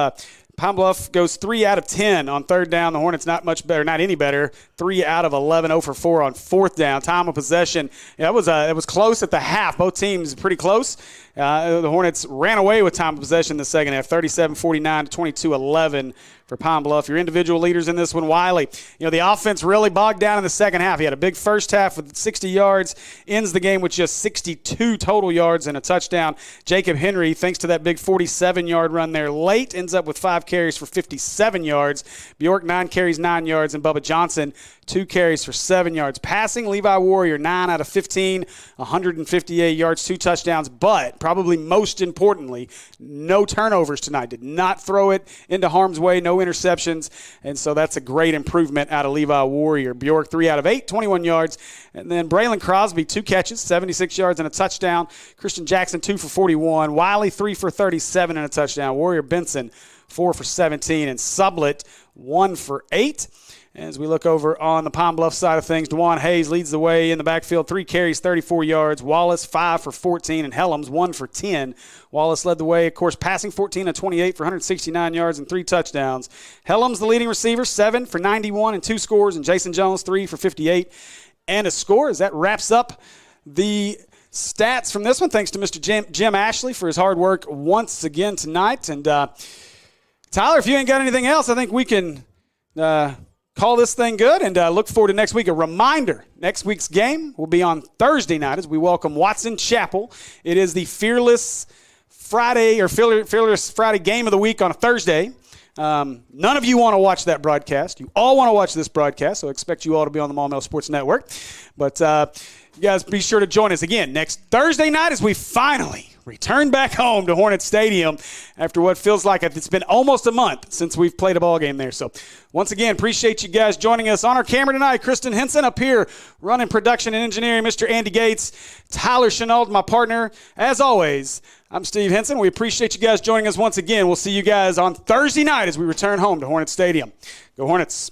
Pine Bluff goes 3 out of 10 on third down. The Hornets not much better, not any better. 3 out of 11, 0 for 4 on fourth down. Time of possession, it was close at the half. Both teams pretty close. The Hornets ran away with time of possession in the second half, 37-49 to 22-11 for Pine Bluff. Your individual leaders in this one, Wiley. The offense really bogged down in the second half. He had a big first half with 60 yards, ends the game with just 62 total yards and a touchdown. Jacob Henry, thanks to that big 47-yard run there late, ends up with 5 carries for 57 yards. Bjork, 9 carries, 9 yards, and Bubba Johnson, 2 carries for 7 yards. Passing, Levi Warrior, 9 out of 15, 158 yards, 2 touchdowns, but probably most importantly, no turnovers tonight. Did not throw it into harm's way, no interceptions, and so that's a great improvement out of Levi Warrior. Bjork, 3 out of 8, 21 yards, and then Braylon Crosby, 2 catches, 76 yards and a touchdown. Christian Jackson, 2 for 41. Wiley, 3 for 37 and a touchdown. Warrior Benson, 4 for 17, and Sublett, 1 for 8. As we look over on the Pine Bluff side of things, DeJuan Hayes leads the way in the backfield, 3 carries, 34 yards. Wallace, 5 for 14, and Helms, 1 for 10. Wallace led the way, of course, passing 14 of 28 for 169 yards and 3 touchdowns. Helms, the leading receiver, 7 for 91 and 2 scores, and Jason Jones, 3 for 58 and a score. As that wraps up the stats from this one, thanks to Mr. Jim Ashley for his hard work once again tonight. And Tyler, if you ain't got anything else, I think we can call this thing good and look forward to next week. A reminder, next week's game will be on Thursday night as we welcome Watson Chapel. It is the Fearless Friday game of the week on a Thursday. None of you want to watch that broadcast. You all want to watch this broadcast, so I expect you all to be on the Maumelle Sports Network. But you guys be sure to join us again next Thursday night as we finally return back home to Hornet Stadium after what feels like it's been almost a month since we've played a ball game there. So once again, appreciate you guys joining us on our camera tonight. Kristen Henson up here running production and engineering. Mr. Andy Gates, Tyler Chenault, my partner. As always, I'm Steve Henson. We appreciate you guys joining us once again. We'll see you guys on Thursday night as we return home to Hornet Stadium. Go Hornets.